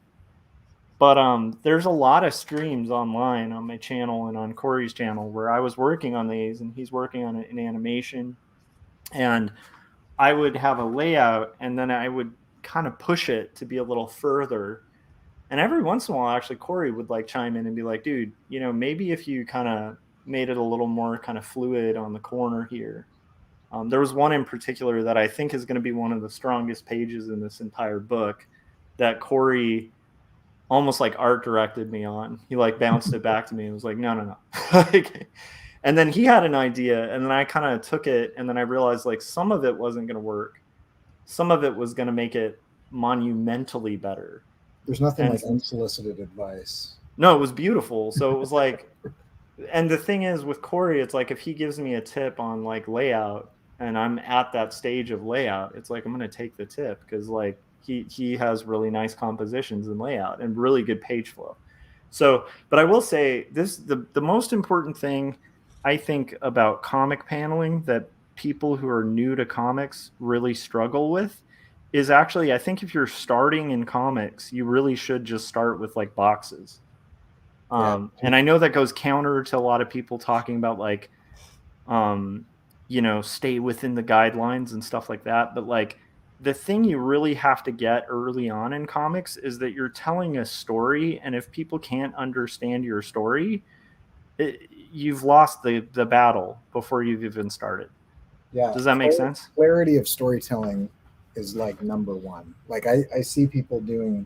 But there's a lot of streams online on my channel and on Corey's channel where I was working on these, and he's working on an animation, and I would have a layout, and then I would kind of push it to be a little further. And every once in a while, actually, Corey would like chime in and be like, dude, maybe if you kind of made it a little more kind of fluid on the corner here. There was one in particular that I think is going to be one of the strongest pages in this entire book that Corey almost like art directed me on. He like bounced it back to me and was like, no. And then he had an idea, and then I kind of took it, and then I realized like some of it wasn't going to work. Some of it was going to make it monumentally better. There's nothing like unsolicited advice. No, it was beautiful. So it was like, and the thing is with Corey, it's like if he gives me a tip on like layout and I'm at that stage of layout, it's like I'm going to take the tip, because like he has really nice compositions and layout and really good page flow. So, but I will say this, the most important thing I think about comic paneling that people who are new to comics really struggle with is actually, I think if you're starting in comics, you really should just start with like boxes. And I know that goes counter to a lot of people talking about like, stay within the guidelines and stuff like that. But like the thing you really have to get early on in comics is that you're telling a story. And if people can't understand your story, you've lost the battle before you've even started. Yeah. Does that make sense? Clarity of storytelling is like number one. Like I see people doing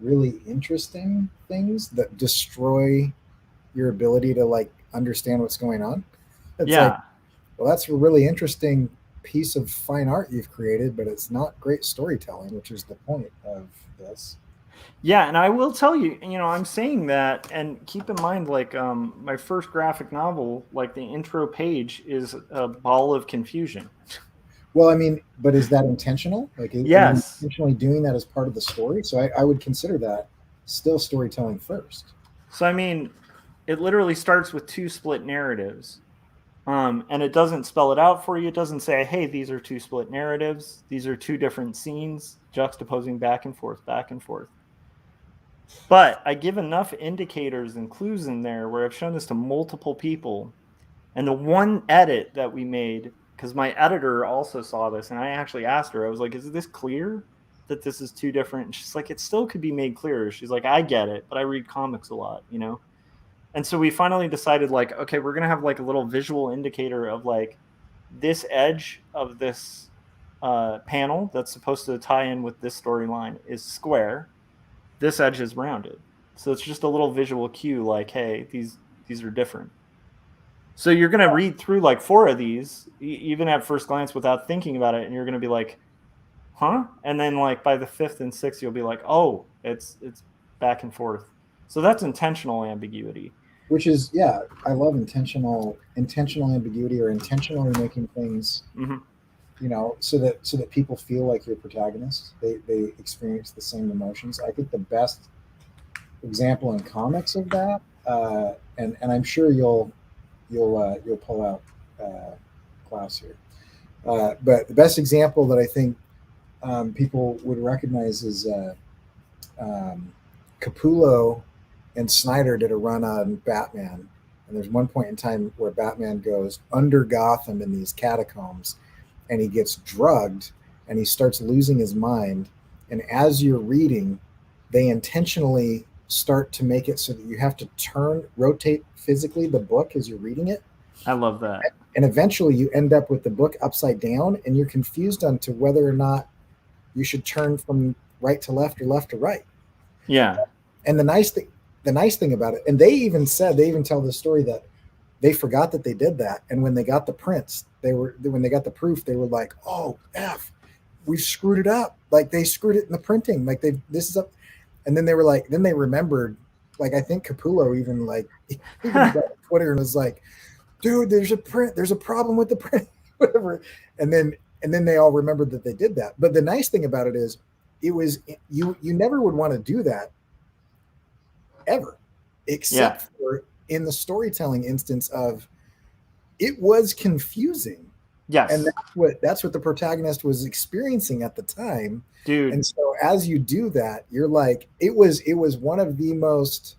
really interesting things that destroy your ability to like understand what's going on. It's like, well, that's a really interesting piece of fine art you've created, but it's not great storytelling, which is the point of this. Yeah, and I will tell you, I'm saying that, and keep in mind, like my first graphic novel, like the intro page is a ball of confusion. Well, I mean, but is that intentional? Like, yes, intentionally doing that as part of the story. So I would consider that still storytelling first. So I mean, it literally starts with two split narratives, and it doesn't spell it out for you. It doesn't say, "Hey, these are two split narratives. These are two different scenes juxtaposing back and forth, back and forth." But I give enough indicators and clues in there where I've shown this to multiple people. And the one edit that we made because my editor also saw this, and I actually asked her, I was like, is this clear that this is two different? And she's like, it still could be made clearer. She's like, I get it, but I read comics a lot, you know? And so we finally decided, like, okay, we're going to have like a little visual indicator of like this edge of this panel that's supposed to tie in with this storyline is square. This edge is rounded. So it's just a little visual cue, like, hey, these are different. So you're going to read through like 4 of these, even at first glance, without thinking about it, and you're going to be like, huh? And then like by the 5th and 6th, you'll be like, oh, it's back and forth. So that's intentional ambiguity. Which is, yeah, I love intentional ambiguity, or intentionally making things, you know, so that people feel like you're protagonists. They experience the same emotions. I think the best example in comics of that, and I'm sure you'll pull out Klaus here, but the best example that I think people would recognize is Capullo and Snyder did a run on Batman, and there's one point in time where Batman goes under Gotham in these catacombs, and he gets drugged, and he starts losing his mind. And as you're reading, they intentionally start to make it so that you have to rotate physically the book as you're reading it. I love that. And eventually you end up with the book upside down, and you're confused on to whether or not you should turn from right to left or left to right. Yeah. And the nice thing about it, and they even tell the story that they forgot that they did that, and when they got the prints, when they got the proof, they were like, "Oh, we've screwed it up! Like they screwed it in the printing. Like this is up." And then they were like, then they remembered. Like I think Capullo even got on Twitter and was like, "Dude, there's a problem with the print, whatever." And then they all remembered that they did that. But the nice thing about it is, it was you never would want to do that ever, except for in the storytelling instance of it was confusing. Yes. And that's what the protagonist was experiencing at the time. Dude. And so as you do that, you're like, it was one of the most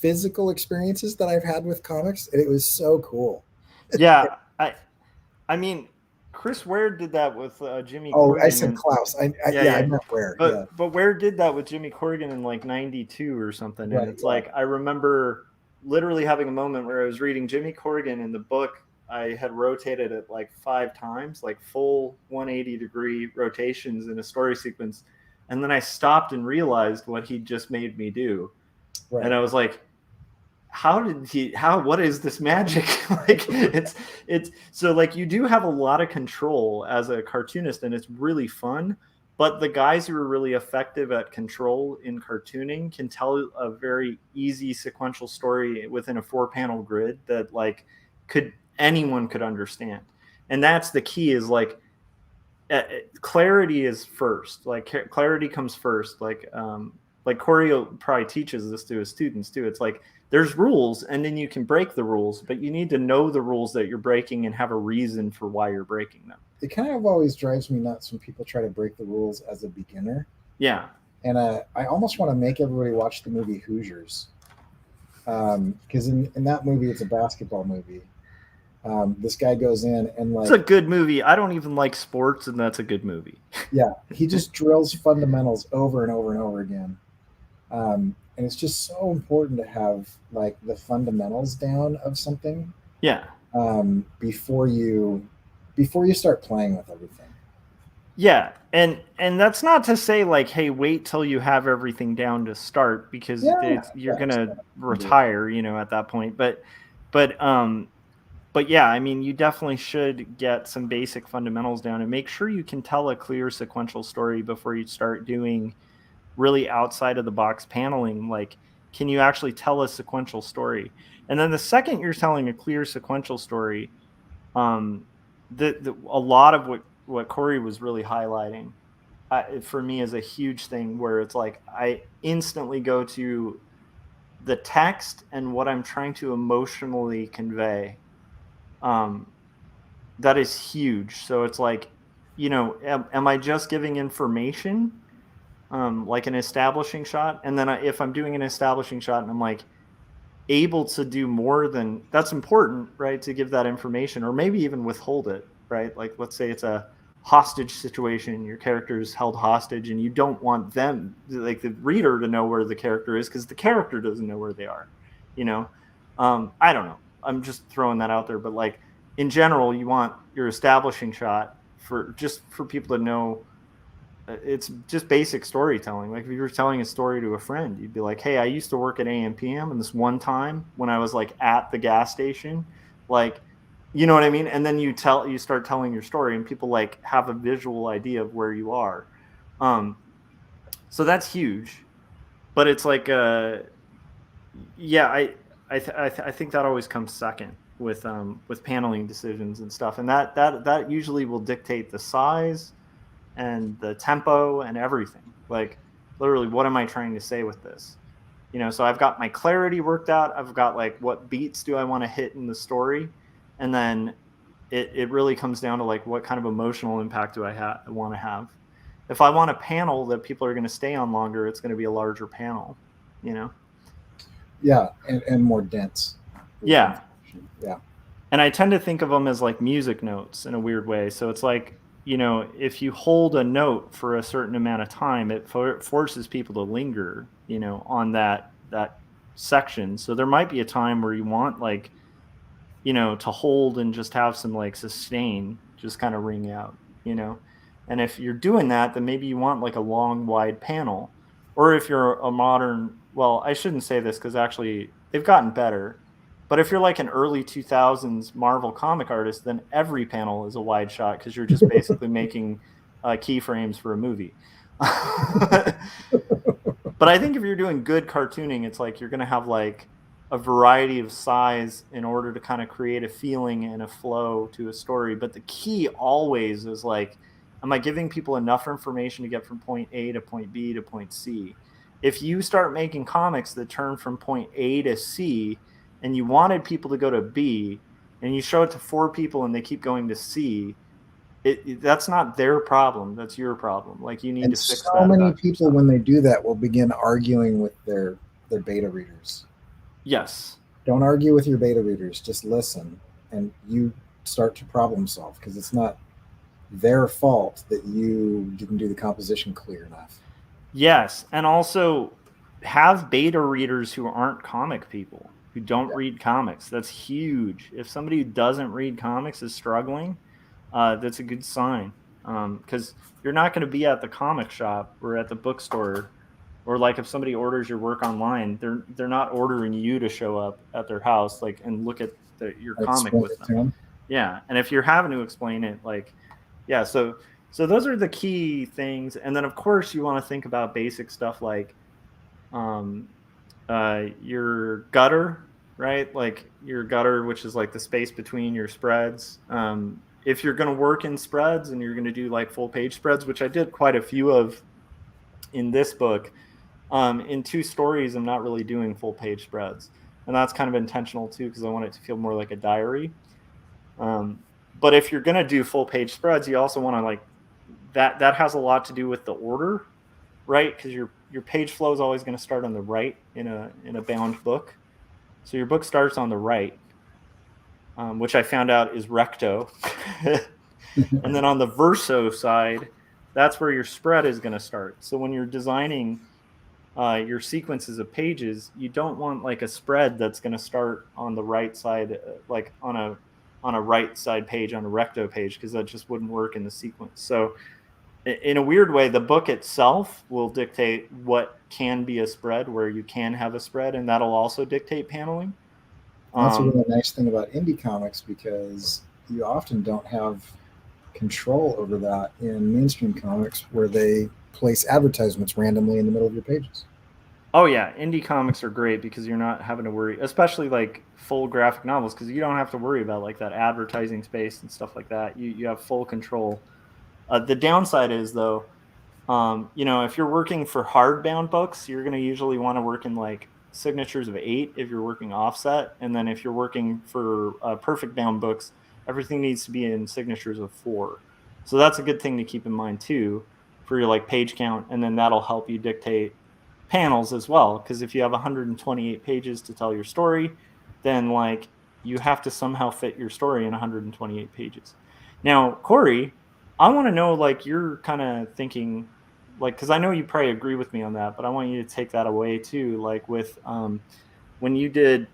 physical experiences that I've had with comics. And it was so cool. Yeah. I mean, Chris Ware did that with Jimmy Corrigan. I said Klaus. I meant Ware. But Ware did that with Jimmy Corrigan in like 92 or something. And it's like, I remember literally having a moment where I was reading Jimmy Corrigan in the book. I had rotated it like 5 times, like full 180-degree rotations in a story sequence. And then I stopped and realized what he just made me do. Right. And I was like, what is this magic? Like it's so like you do have a lot of control as a cartoonist, and it's really fun. But the guys who are really effective at control in cartooning can tell a very easy sequential story within a 4-panel grid that like anyone could understand. And that's the key, is like clarity is first. Like clarity comes first. Like Corey probably teaches this to his students too. It's like, there's rules, and then you can break the rules, but you need to know the rules that you're breaking and have a reason for why you're breaking them. It kind of always drives me nuts when people try to break the rules as a beginner. Yeah. And I almost want to make everybody watch the movie Hoosiers. Because in that movie, it's a basketball movie. This guy goes in and like... It's a good movie. I don't even like sports, and that's a good movie. Yeah. He just drills fundamentals over and over and over again. And it's just so important to have like the fundamentals down of something. Yeah. Before you start playing with everything. Yeah. And that's not to say like, hey, wait till you have everything down to start, because you're going to retire, at that point. But yeah, I mean, you definitely should get some basic fundamentals down and make sure you can tell a clear sequential story before you start doing really outside of the box paneling. Like, can you actually tell a sequential story? And then the second you're telling a clear sequential story, a lot of what Corey was really highlighting for me is a huge thing, where it's like I instantly go to the text and what I'm trying to emotionally convey. That is huge. So it's like, am I just giving information? Like an establishing shot, and then if I'm doing an establishing shot and I'm like, able to do more than that's important, right? To give that information, or maybe even withhold it, right? Like, let's say it's a hostage situation, your character is held hostage, and you don't want them, like the reader, to know where the character is because the character doesn't know where they are, you know. I don't know. I'm just throwing that out there, but like in general, you want your establishing shot for people to know. It's just basic storytelling. Like if you were telling a story to a friend, you'd be like, "Hey, I used to work at AMPM, and this one time when I was like at the gas station, like, you know what I mean?" And then you start telling your story, and people like have a visual idea of where you are. So that's huge. But it's like, yeah, I think that always comes second with paneling decisions and stuff, and that usually will dictate the size and the tempo and everything. Like literally, what am I trying to say with this? You know, so I've got my clarity worked out. I've got like what beats do I want to hit in the story, and then it really comes down to like what kind of emotional impact do I want to have. If I want a panel that people are going to stay on longer, it's going to be a larger panel, you know. Yeah, and more dense. Yeah. Yeah. And I tend to think of them as like music notes in a weird way. So it's like, you know, if you hold a note for a certain amount of time, it forces people to linger, you know, on that section. So there might be a time where you want like, you know, to hold and just have some like sustain just kind of ring out, you know. And if you're doing that, then maybe you want like a long, wide panel. Or if you're a modern, well, I shouldn't say this because actually they've gotten better. But if you're like an early 2000s Marvel comic artist, then every panel is a wide shot because you're just basically making keyframes for a movie. But I think if you're doing good cartooning, it's like you're going to have like a variety of size in order to kind of create a feeling and a flow to a story. But the key always is like, am I giving people enough information to get from point A to point B to point C? If you start making comics that turn from point A to C and you wanted people to go to B and you show it to 4 people and they keep going to C, that's not their problem. That's your problem. Like you need to fix that. So many people, when they do that, will begin arguing with their beta readers. Yes. Don't argue with your beta readers. Just listen, and you start to problem solve because it's not their fault that you didn't do the composition clear enough. Yes, and also have beta readers who aren't comic people, who don't read comics. That's huge. If somebody who doesn't read comics is struggling, that's a good sign. Because you're not going to be at the comic shop or at the bookstore, or like if somebody orders your work online, they're not ordering you to show up at their house like and look at your comic with them. Yeah, and if you're having to explain it, like, yeah, so those are the key things, and then of course you want to think about basic stuff like your gutter, right? Like your gutter, which is like the space between your spreads. If you're going to work in spreads and you're going to do like full page spreads, which I did quite a few of in this book, in 2 stories, I'm not really doing full page spreads. And that's kind of intentional too, because I want it to feel more like a diary. But if you're going to do full page spreads, you also want to like that has a lot to do with the order, right? Because your page flow is always going to start on the right in a bound book. So your book starts on the right, which I found out is recto. And then on the verso side, that's where your spread is going to start. So when you're designing your sequences of pages, you don't want like a spread that's going to start on the right side, like on a right side page on a recto page, because that just wouldn't work in the sequence. So in a weird way, the book itself will dictate what can be a spread, where you can have a spread, and that'll also dictate paneling. That's a really nice thing about indie comics, because you often don't have control over that in mainstream comics, where they place advertisements randomly in the middle of your pages. Oh yeah, indie comics are great because you're not having to worry, especially like full graphic novels, because you don't have to worry about like that advertising space and stuff like that. You have full control. The downside is though, if you're working for hardbound books, you're going to usually want to work in like signatures of 8 if you're working offset, and then if you're working for perfect bound books, everything needs to be in signatures of 4. So that's a good thing to keep in mind too for your like page count, and then that'll help you dictate panels as well, because if you have 128 pages to tell your story, then like you have to somehow fit your story in 128 pages. Now, Corey, I want to know, like, you're kind of thinking, like, because I know you probably agree with me on that, but I want you to take that away too, like with when you did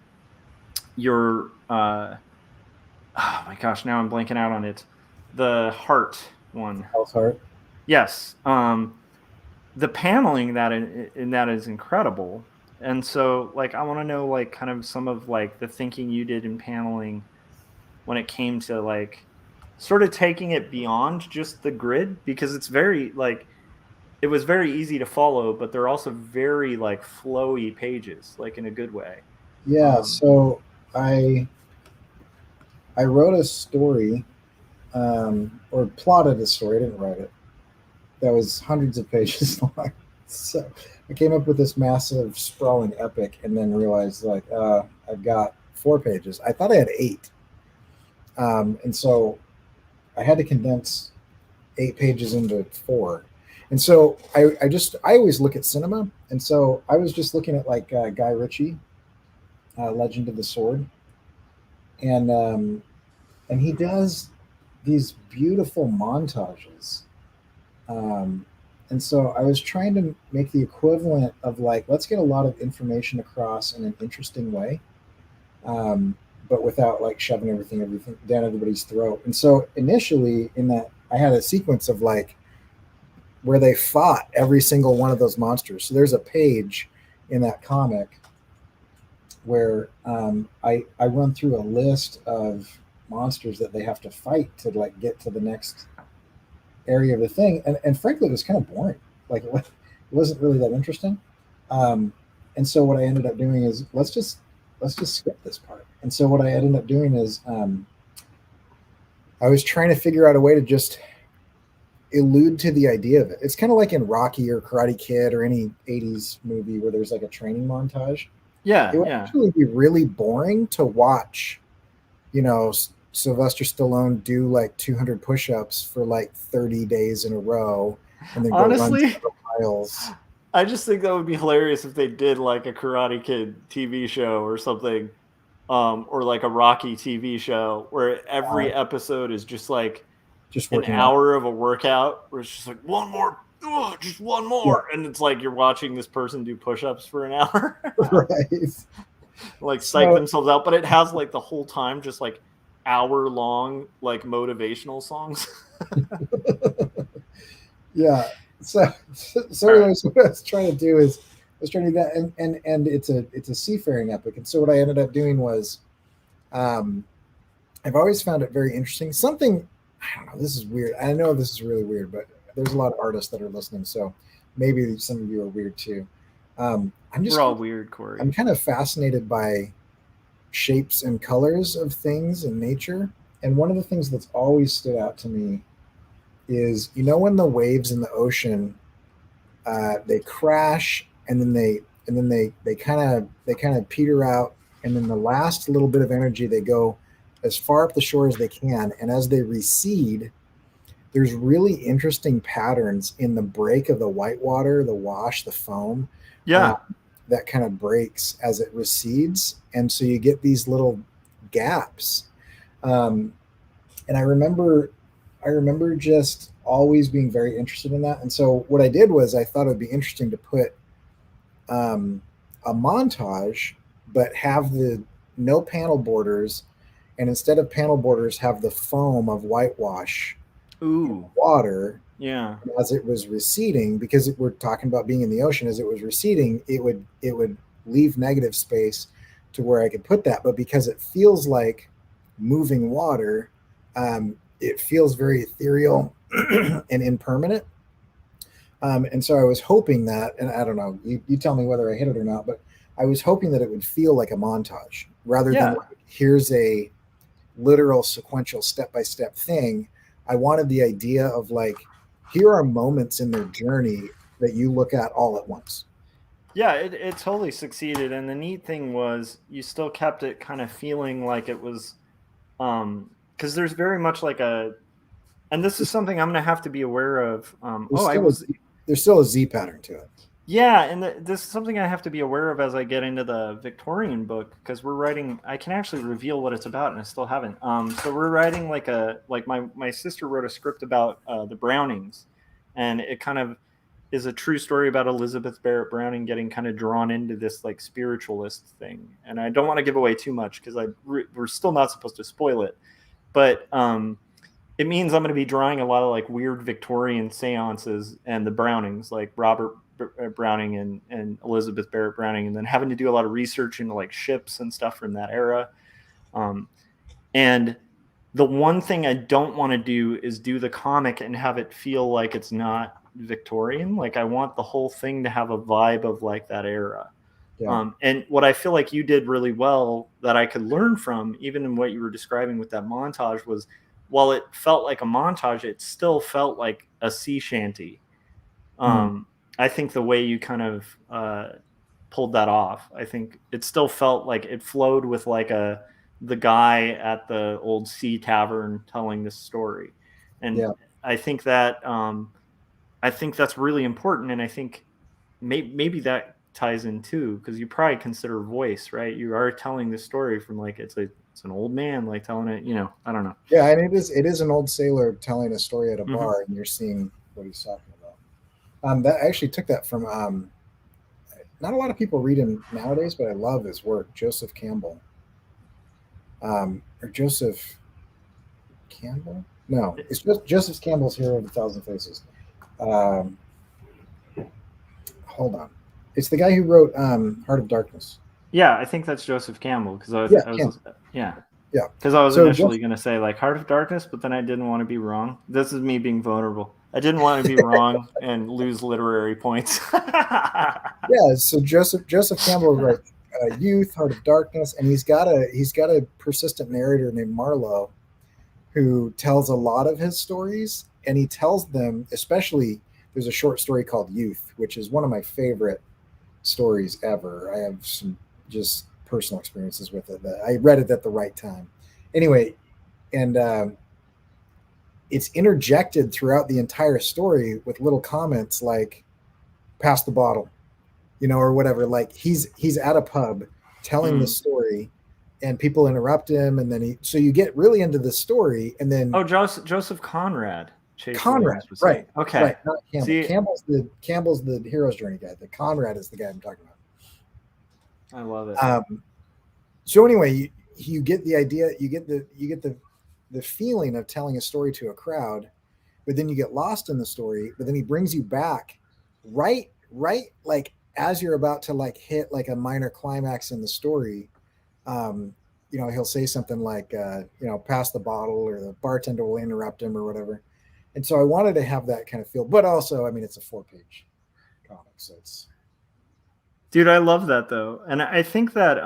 your oh my gosh, now I'm blanking out on it, the heart one. House Heart. Yes. The paneling that in that is incredible. And so like I want to know like kind of some of like the thinking you did in paneling when it came to like sort of taking it beyond just the grid, because it's very like it was very easy to follow, but they're also very like flowy pages, like in a good way. Yeah, so I wrote a story, or plotted a story. I didn't write it. That was hundreds of pages long. So I came up with this massive, sprawling epic, and then realized like I've got 4 pages. I thought I had 8, and so I had to condense 8 pages into 4. And so I always look at cinema, and so I was just looking at like Guy Ritchie, Legend of the Sword, and he does these beautiful montages. And so I was trying to make the equivalent of like, let's get a lot of information across in an interesting way, but without like shoving everything down everybody's throat. And so initially in that, I had a sequence of like where they fought every single one of those monsters. So there's a page in that comic where I run through a list of monsters that they have to fight to like get to the next area of the thing, and frankly it was kind of boring. Like it wasn't really that interesting, and so what I ended up doing is let's just skip this part. And so what I ended up doing is I was trying to figure out a way to just allude to the idea of it. It's kind of like in Rocky or Karate Kid or any 80s movie where there's like a training montage. It would actually be really boring to watch, you know, Sylvester Stallone do like 200 push-ups for like 30 days in a row, and then honestly, go run 7 miles. I just think that would be hilarious if they did like a Karate Kid TV show or something, or like a Rocky TV show where every episode is just like an hour of a workout where it's just like one more, just one more, and it's like you're watching this person do push-ups for an hour, right? Like psych themselves out, but it has like the whole time just like hour-long like motivational songs. Yeah. So anyways, what I was trying to do is I was trying to do that, and it's a seafaring epic. And so what I ended up doing was, I've always found it very interesting. Something, I don't know, this is weird. I know this is really weird, but there's a lot of artists that are listening, so maybe some of you are weird too. We're all weird, Corey. I'm kind of fascinated by shapes and colors of things in nature. And one of the things that's always stood out to me is, you know, when the waves in the ocean, they crash and then they kind of peter out, and then the last little bit of energy, they go as far up the shore as they can, and as they recede, there's really interesting patterns in the break of the whitewater, the wash, the foam. That kind of breaks as it recedes, and so you get these little gaps. And I remember just always being very interested in that. And so what I did was I thought it would be interesting to put a montage, but have the no panel borders, and instead of panel borders, have the foam of whitewash water. Yeah. As it was receding, because we're talking about being in the ocean, as it was receding, it would leave negative space to where I could put that. But because it feels like moving water, it feels very ethereal and impermanent. And so I was hoping that, and I don't know, you tell me whether I hit it or not, but I was hoping that it would feel like a montage rather than like, here's a literal sequential step-by-step thing. I wanted the idea of like, here are moments in their journey that you look at all at once. Yeah, it totally succeeded. And the neat thing was you still kept it kind of feeling like it was, because there's very much like and this is something I'm going to have to be aware of. There's still a Z pattern to it. Yeah, and this is something I have to be aware of as I get into the Victorian book, because we're writing. I can actually reveal what it's about, and I still haven't. So we're writing like my sister wrote a script about the Brownings, and it kind of is a true story about Elizabeth Barrett Browning getting kind of drawn into this like spiritualist thing. And I don't want to give away too much because we're still not supposed to spoil it, but it means I'm going to be drawing a lot of like weird Victorian seances and the Brownings, like Robert Browning and Elizabeth Barrett Browning, and then having to do a lot of research into like ships and stuff from that era. Um, and the one thing I don't want to do is do the comic and have it feel like it's not Victorian. Like I want the whole thing to have a vibe of like that era. Yeah. And what I feel like you did really well that I could learn from, even in what you were describing with that montage, was while it felt like a montage, it still felt like a sea shanty. I think the way you kind of pulled that off, I think it still felt like it flowed with like the guy at the old sea tavern telling this story, and Yeah. I think that's really important, and I think maybe that ties in too, because you probably consider voice, right? You are telling the story from like it's an old man like telling it, I don't know. Yeah, and it is an old sailor telling a story at a Mhm. bar, and you're seeing what he's talking about. That I actually took that from not a lot of people read him nowadays, but I love his work. Joseph Campbell, or Joseph Campbell? No, it's just Joseph Campbell's Hero of a Thousand Faces. Um, hold on, it's the guy who wrote Heart of Darkness. Yeah, I think that's Joseph Campbell, because Yeah, I was Campbell. yeah, Yeah. because I was So initially going to say like Heart of Darkness, but then I didn't want to be wrong. This is me being vulnerable. I didn't want to be wrong and lose literary points. yeah, so Joseph Campbell writes Youth, Heart of Darkness, and he's got a persistent narrator named Marlowe who tells a lot of his stories, and he tells them, especially there's a short story called Youth, which is one of my favorite stories ever. I have some just personal experiences with it. That I read it at the right time. Anyway, and it's interjected throughout the entire story with little comments like "pass the bottle," or whatever. Like he's at a pub telling the story, and people interrupt him, and then so you get really into the story, and then Joseph Conrad. Chase Conrad, Williams was right? Okay. Right, not Campbell. See, Campbell's the hero's journey guy. The Conrad is the guy I'm talking about. I love it. So anyway, you get the idea. You get the feeling of telling a story to a crowd, but then you get lost in the story. But then he brings you back, right, like as you're about to like hit like a minor climax in the story. He'll say something like, pass the bottle, or the bartender will interrupt him or whatever. And so I wanted to have that kind of feel, but also, I mean, it's a 4-page comic, so it's. Dude, I love that though, and I think that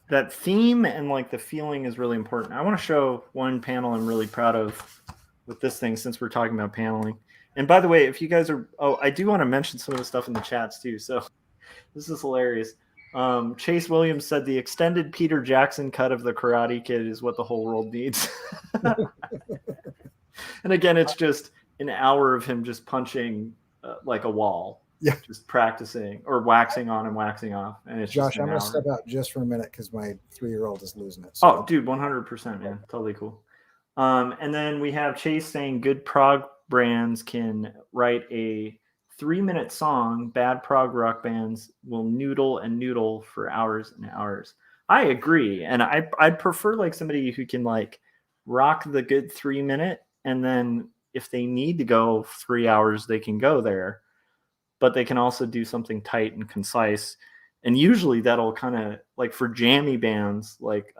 that theme and like the feeling is really important. I want to show one panel I'm really proud of with this thing, since we're talking about paneling. And by the way, if you guys are, I do want to mention some of the stuff in the chats too. So this is hilarious. Chase Williams said the extended Peter Jackson cut of the Karate Kid is what the whole world needs. And again, it's just an hour of him just punching like a wall. Yeah. Just practicing or waxing on and waxing off. And it's Josh, just I'm going to step out just for a minute because my 3-year-old is losing it. So. Oh, dude, 100%, man. Totally cool. And then we have Chase saying good prog brands can write a 3-minute song. Bad prog rock bands will noodle and noodle for hours and hours. I agree. And I'd prefer like somebody who can like rock the good 3-minute, and then if they need to go 3 hours, they can go there. But they can also do something tight and concise. And usually that'll kind of like for jammy bands, like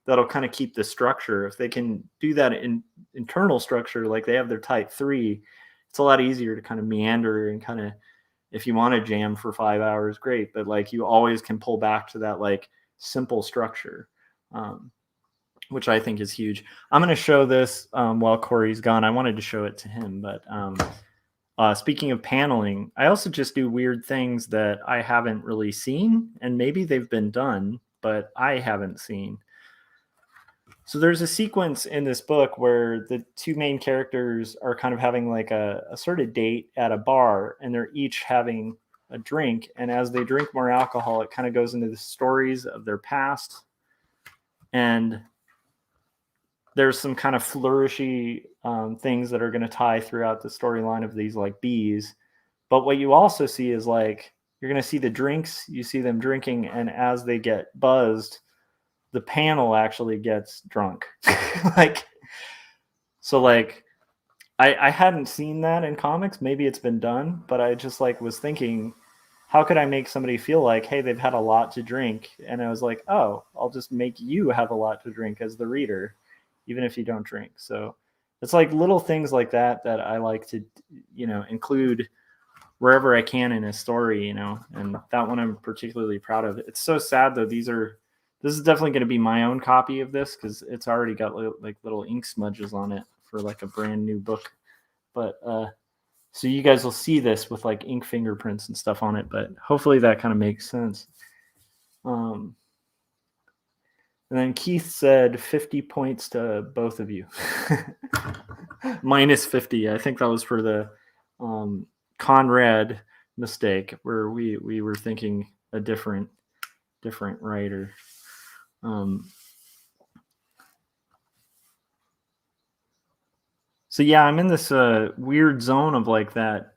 that'll kind of keep the structure. If they can do that in internal structure, like they have their tight 3, it's a lot easier to kind of meander and kind of, if you want to jam for 5 hours, great. But like you always can pull back to that like simple structure, which I think is huge. I'm going to show this while Corey's gone. I wanted to show it to him, but speaking of paneling, I also just do weird things that I haven't really seen, and maybe they've been done, but I haven't seen. So there's a sequence in this book where the 2 main characters are kind of having like a sort of date at a bar, and they're each having a drink, and as they drink more alcohol, it kind of goes into the stories of their past, and there's some kind of flourishy things that are going to tie throughout the storyline of these like bees. But what you also see is like you're going to see the drinks, you see them drinking, and as they get buzzed, the panel actually gets drunk. Like, so like I hadn't seen that in comics. Maybe it's been done, but I just like was thinking, how could I make somebody feel like, hey, they've had a lot to drink? And I was like, oh, I'll just make you have a lot to drink as the reader, even if you don't drink. So it's like little things like that that I like to, include wherever I can in a story, and that one I'm particularly proud of. It's so sad though. This is definitely going to be my own copy of this because it's already got like little ink smudges on it for like a brand new book. But so you guys will see this with like ink fingerprints and stuff on it, but hopefully that kind of makes sense. And then Keith said 50 points to both of you. Minus 50. I think that was for the Conrad mistake where we were thinking a different writer. So yeah, I'm in this weird zone of like that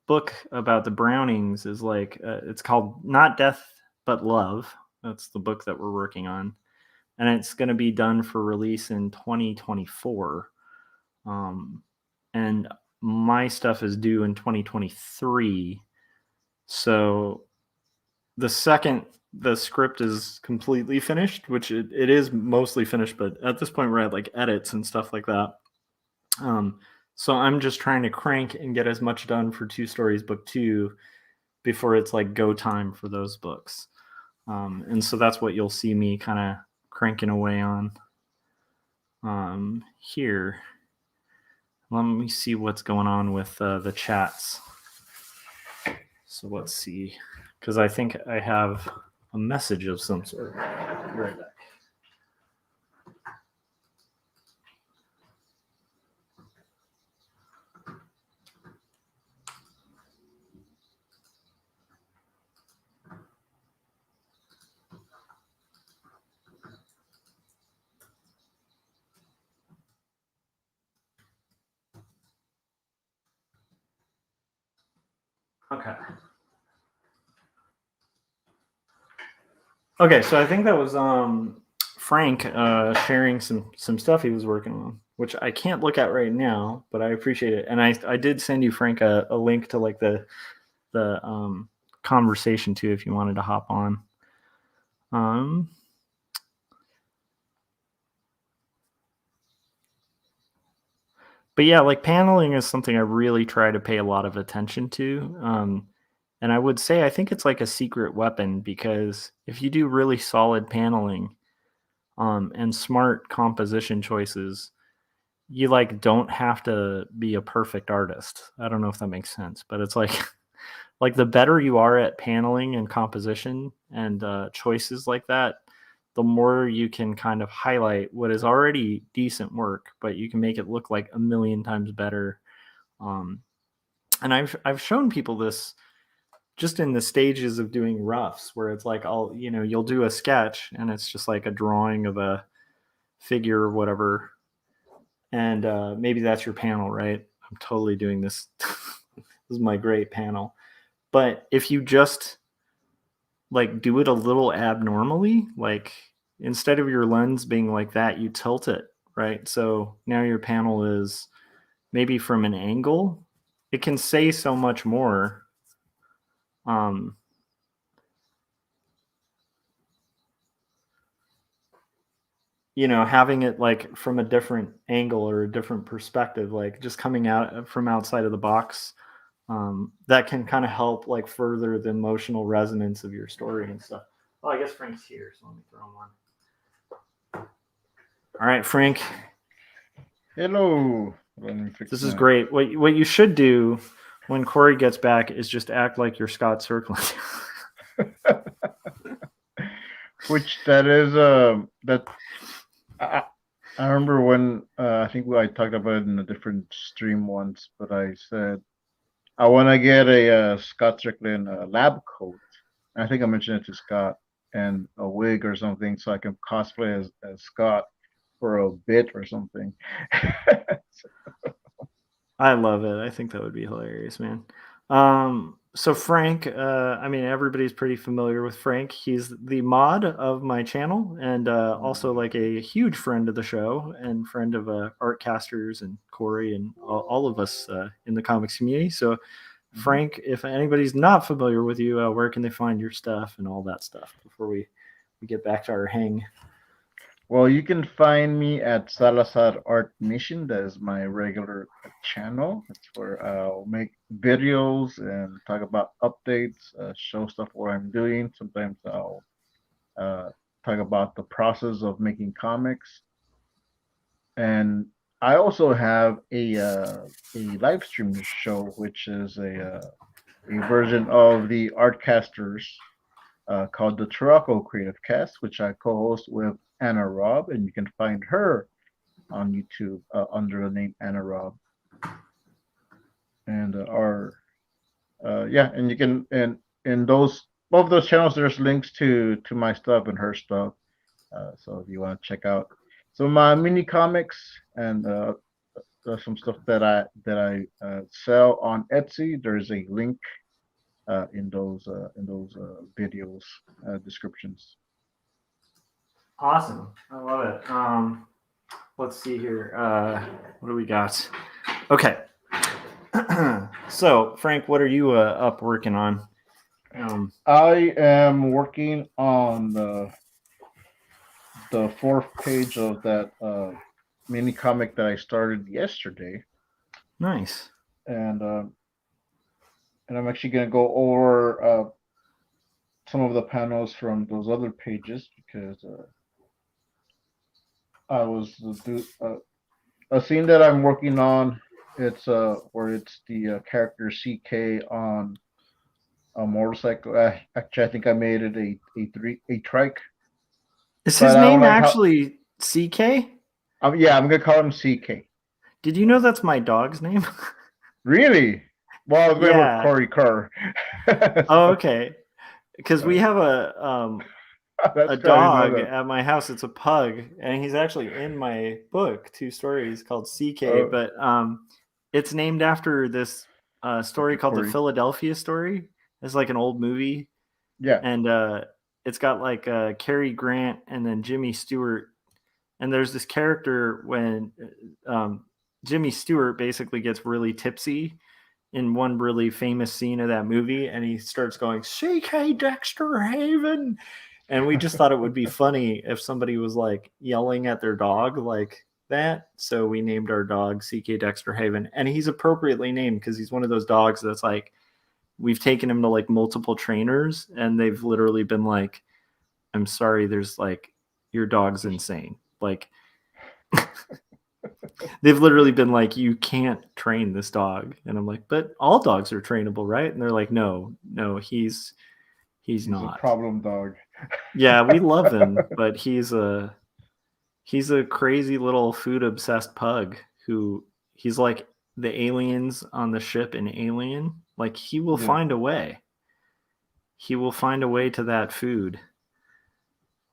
book about the Brownings is like it's called Not Death But Love. That's the book that we're working on, and it's going to be done for release in 2024. And my stuff is due in 2023. So the second the script is completely finished, which it is mostly finished, but at this point we're at like edits and stuff like that. So I'm just trying to crank and get as much done for Two Stories Book 2 before it's like go time for those books. And so that's what you'll see me kind of cranking away on here. Let me see what's going on with the chats. So let's see, because I think I have a message of some sort. Be right back. Okay, so I think that was Frank sharing some stuff he was working on, which I can't look at right now, but I appreciate it. And I did send you, Frank, a link to like the conversation too, if you wanted to hop on. But yeah, like paneling is something I really try to pay a lot of attention to. And I would say I think it's like a secret weapon because if you do really solid paneling and smart composition choices, you like don't have to be a perfect artist. I don't know if that makes sense, but it's like like the better you are at paneling and composition and choices like that, the more you can kind of highlight what is already decent work, but you can make it look like a million times better. And I've shown people this just in the stages of doing roughs where it's like you'll do a sketch and it's just like a drawing of a figure or whatever. And maybe that's your panel, right? I'm totally doing this. This is my great panel. But if you just like do it a little abnormally, like instead of your lens being like that, you tilt it, right? So now your panel is maybe from an angle. It can say so much more. Having it like from a different angle or a different perspective, like just coming out from outside of the box, that can kind of help like further the emotional resonance of your story and stuff. Well, I guess Frank's here, so let me throw him on. All right, Frank. Hello. This is great. What you should do when Corey gets back is just act like you're Scott Circland. Which that is that I remember when I think I talked about it in a different stream once, but I said I want to get a Scott Strickland lab coat. I think I mentioned it to Scott, and a wig or something, so I can cosplay as Scott for a bit or something. I love it. I think that would be hilarious, man. So Frank, I mean, everybody's pretty familiar with Frank. He's the mod of my channel and also like a huge friend of the show and friend of Artcasters and Corey and all of us in the comics community. So Frank, if anybody's not familiar with you, where can they find your stuff and all that stuff before we get back to our hang? Well, you can find me at Salazar Art Mission. That is my regular channel. It's where I'll make videos and talk about updates, show stuff what I'm doing. Sometimes I'll uh, talk about the process of making comics. And I also have a live stream show, which is a version of the Artcasters called the Turaco Creative Cast, which I co-host with Anna Robb, and you can find her on YouTube under the name Anna Robb. And and you can and in those both of those channels, there's links to my stuff and her stuff. So if you want to check out some of my mini comics and some stuff that I sell on Etsy, there's a link in those videos descriptions. Awesome. I love it. Let's see here. What do we got? Okay. So, Frank, what are you up working on? I am working on the fourth page of that mini comic that I started yesterday. Nice. And I'm actually going to go over some of the panels from those other pages because I was a scene that I'm working on. It's where it's the character CK on a motorcycle. Actually, I think I made it a trike. Is his name actually CK? Yeah, I'm gonna call him CK. Did you know that's my dog's name? Really? Well, I was going with Corey Kerr. Oh, okay. Because we have a dog at my house. It's a pug, and he's actually in my book, 2 stories called CK. But it's named after this story called the Philadelphia Story. It's like an old movie. Yeah. And it's got like Cary Grant and then Jimmy Stewart. And there's this character when Jimmy Stewart basically gets really tipsy in one really famous scene of that movie, and he starts going, CK Dexter Haven. And we just thought it would be funny if somebody was like yelling at their dog like that. So we named our dog CK Dexter Haven. And he's appropriately named because he's one of those dogs that's like, we've taken him to like multiple trainers and they've literally been like, I'm sorry, there's like, your dog's insane. Like, they've literally been like, you can't train this dog. And I'm like, but all dogs are trainable, right? And they're like, no, he's not a problem dog. Yeah, we love him, but he's a crazy little food obsessed pug who he's like the aliens on the ship in Alien. Like he will find a way. He will find a way to that food.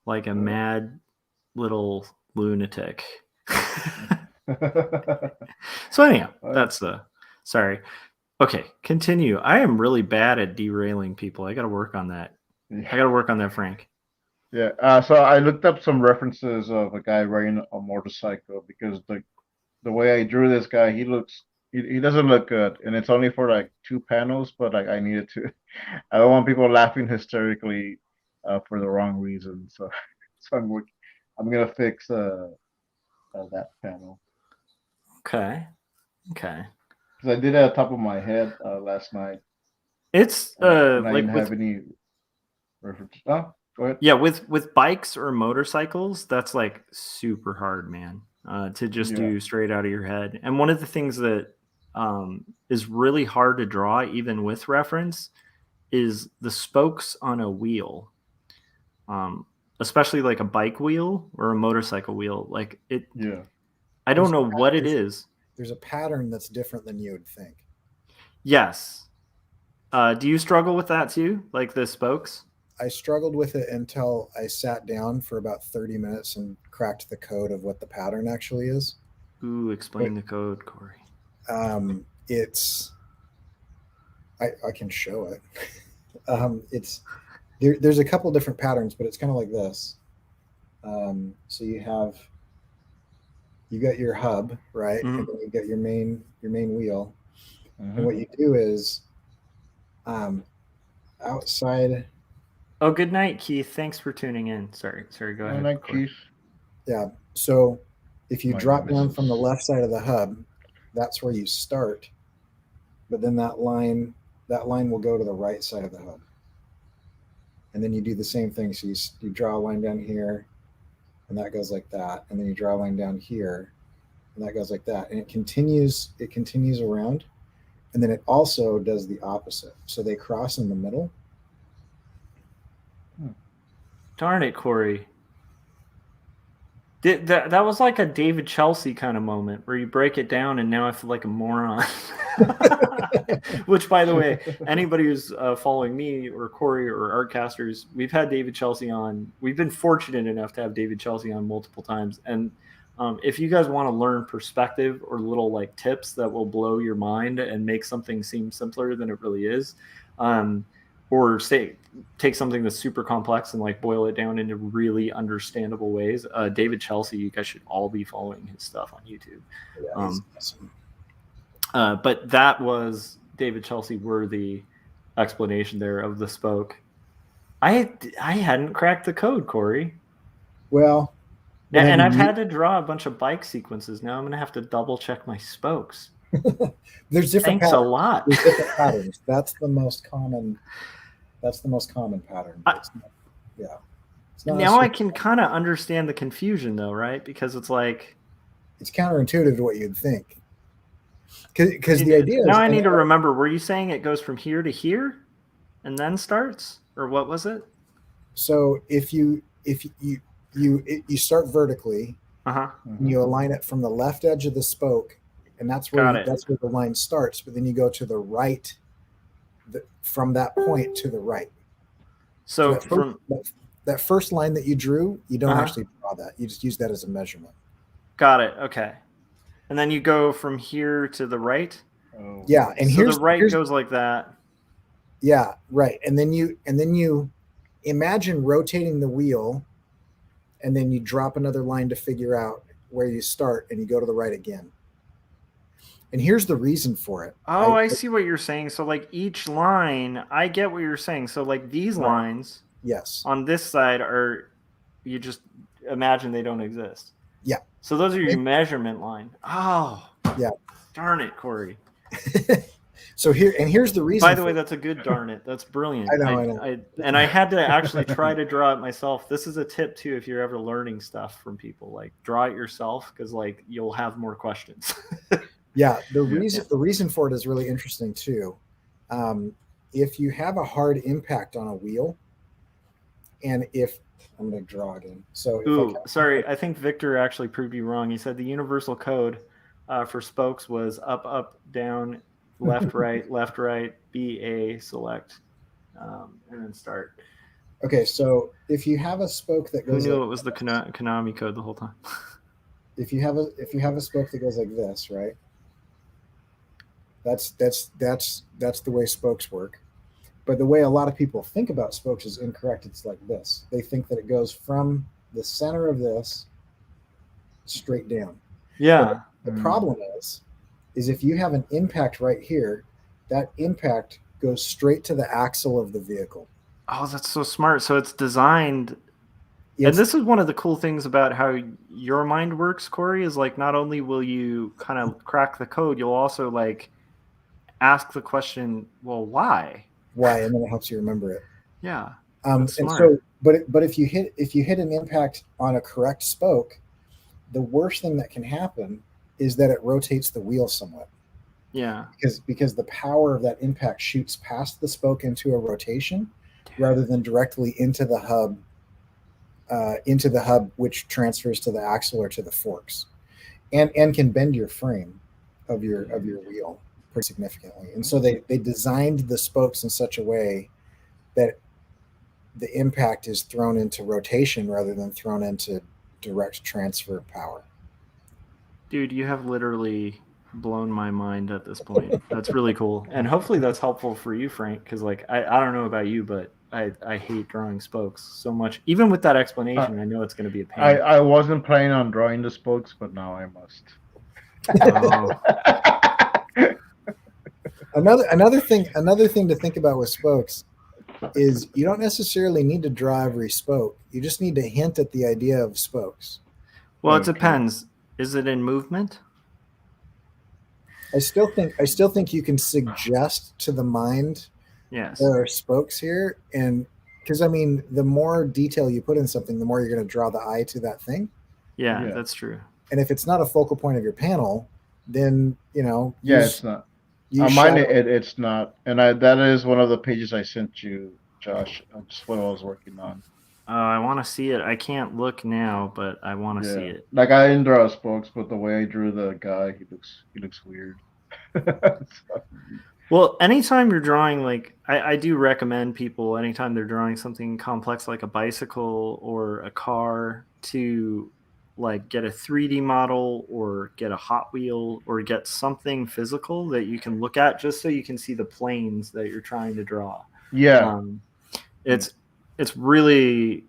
Like a mad little lunatic. So anyhow, that's sorry. Okay, continue. I am really bad at derailing people. I got to work on that. I got to work on that, Frank. Yeah. So I looked up some references of a guy riding a motorcycle because the way I drew this guy, he doesn't look good, and it's only for like 2 panels. But like I needed to. I don't want people laughing hysterically for the wrong reason. So I'm gonna fix that panel. Okay. Because I did it at the top of my head last night. It's and I didn't have any reference. Oh, go ahead. Yeah, with bikes or motorcycles, that's like super hard, man. To just do straight out of your head. And one of the things that is really hard to draw, even with reference, is the spokes on a wheel. Especially like a bike wheel or a motorcycle wheel. Like it. Yeah. I don't know what it is. There's a pattern that's different than you would think. Yes. Do you struggle with that too, like the spokes? I struggled with it until I sat down for about 30 minutes and cracked the code of what the pattern actually is. Ooh, explain the code, Corey. It's I can show it. It's there's a couple different patterns, but it's kind of like this. So you got your hub, right? Mhm. And then you got your main wheel. Mhm. And what you do is outside. Oh, good night, Keith. Thanks for tuning in. Sorry, go ahead. Like Corey. Keith. Yeah. So if you My drop down nemesis. from the left side of the hub, that's where you start. But then that line will go to the right side of the hub. And then you do the same thing. So you draw a line down here, and that goes like that. And then you draw a line down here, and that goes like that. And it continues around. And then it also does the opposite. So they cross in the middle. Darn it, Corey. That was like a David Chelsea kind of moment where you break it down and now I feel like a moron. Which, by the way, anybody who's following me or Corey or Artcasters, we've had David Chelsea on. We've been fortunate enough to have David Chelsea on multiple times. And if you guys want to learn perspective or little like tips that will blow your mind and make something seem simpler than it really is, or say take something that's super complex and like boil it down into really understandable ways. David Chelsea, you guys should all be following his stuff on YouTube. Yeah, he's awesome. But that was David Chelsea worthy explanation there of the spoke. I hadn't cracked the code, Corey. Well, and I've had to draw a bunch of bike sequences. Now I'm going to have to double check my spokes. There's different Thanks patterns. a lot. There's different patterns. That's the most common pattern. It's not now I can kind of understand the confusion though, right? Because it's like it's counterintuitive to what you'd think. Because the idea now is, I need to remember, were you saying it goes from here to here and then starts? Or what was it? So if you start vertically, and you align it from the left edge of the spoke, and that's where the line starts. But then you go to the right, from that point to the right. So that first line that you drew, you don't actually draw that. You just use that as a measurement. Got it. Okay. And then you go from here to the right. Oh. Yeah, and so the right goes like that. Yeah, right. And then you imagine rotating the wheel, and then you drop another line to figure out where you start, and you go to the right again. And here's the reason for it. Oh, I see what you're saying. So like each line, I get what you're saying. So like these lines, yes, on this side are, you just imagine they don't exist. Yeah. So those are your measurement line. Oh, yeah. Darn it, Corey. So here's the reason. By the way, that's a good darn it. That's brilliant. I know. And I had to actually try to draw it myself. This is a tip too if you're ever learning stuff from people. Like draw it yourself because like you'll have more questions. Yeah, the reason for it is really interesting too. If you have a hard impact on a wheel, and if I'm going to draw again. So sorry, I think Victor actually proved you wrong. He said the universal code for spokes was up, up, down, left, right, left, right, B, A, select, and then start. Okay, so if you have a spoke that goes, who knew it was the Konami code the whole time? If you have a spoke that goes like this, right? That's the way spokes work. But the way a lot of people think about spokes is incorrect. It's like this. They think that it goes from the center of this straight down. Yeah. But the problem is if you have an impact right here, that impact goes straight to the axle of the vehicle. Oh, that's so smart. So it's designed. And this is one of the cool things about how your mind works, Corey, is like not only will you kind of crack the code, you'll also like ask the question, well, why? Why? And then it helps you remember it. Yeah. And so, but if you hit an impact on a correct spoke, the worst thing that can happen is that it rotates the wheel somewhat. Yeah. Because the power of that impact shoots past the spoke into a rotation rather than directly into the hub, which transfers to the axle or to the forks, and can bend your frame of your wheel. pretty significantly. And so they designed the spokes in such a way that the impact is thrown into rotation rather than thrown into direct transfer of power. Dude, you have literally blown my mind at this point. That's really cool. And hopefully that's helpful for you, Frank, because like I don't know about you, but I hate drawing spokes so much. Even with that explanation, I know it's going to be a pain. I wasn't planning on drawing the spokes, but now I must. Oh. Another thing to think about with spokes is you don't necessarily need to draw every spoke. You just need to hint at the idea of spokes. Well, it depends. Is it in movement? I still think you can suggest to the mind, yes, there are spokes here, and because I mean, the more detail you put in something, the more you're going to draw the eye to that thing. Yeah, that's true. And if it's not a focal point of your panel, then it's not. On mine, it's not, and that is one of the pages I sent you, Josh. Just what I was working on. I want to see it. I can't look now, but I want to see it. Like I didn't draw spokes, but the way I drew the guy, he looks weird. So. Well, anytime you're drawing, like I do recommend people, anytime they're drawing something complex like a bicycle or a car, to like get a 3D model or get a Hot Wheel or get something physical that you can look at, just so you can see the planes that you're trying to draw. Yeah, it's really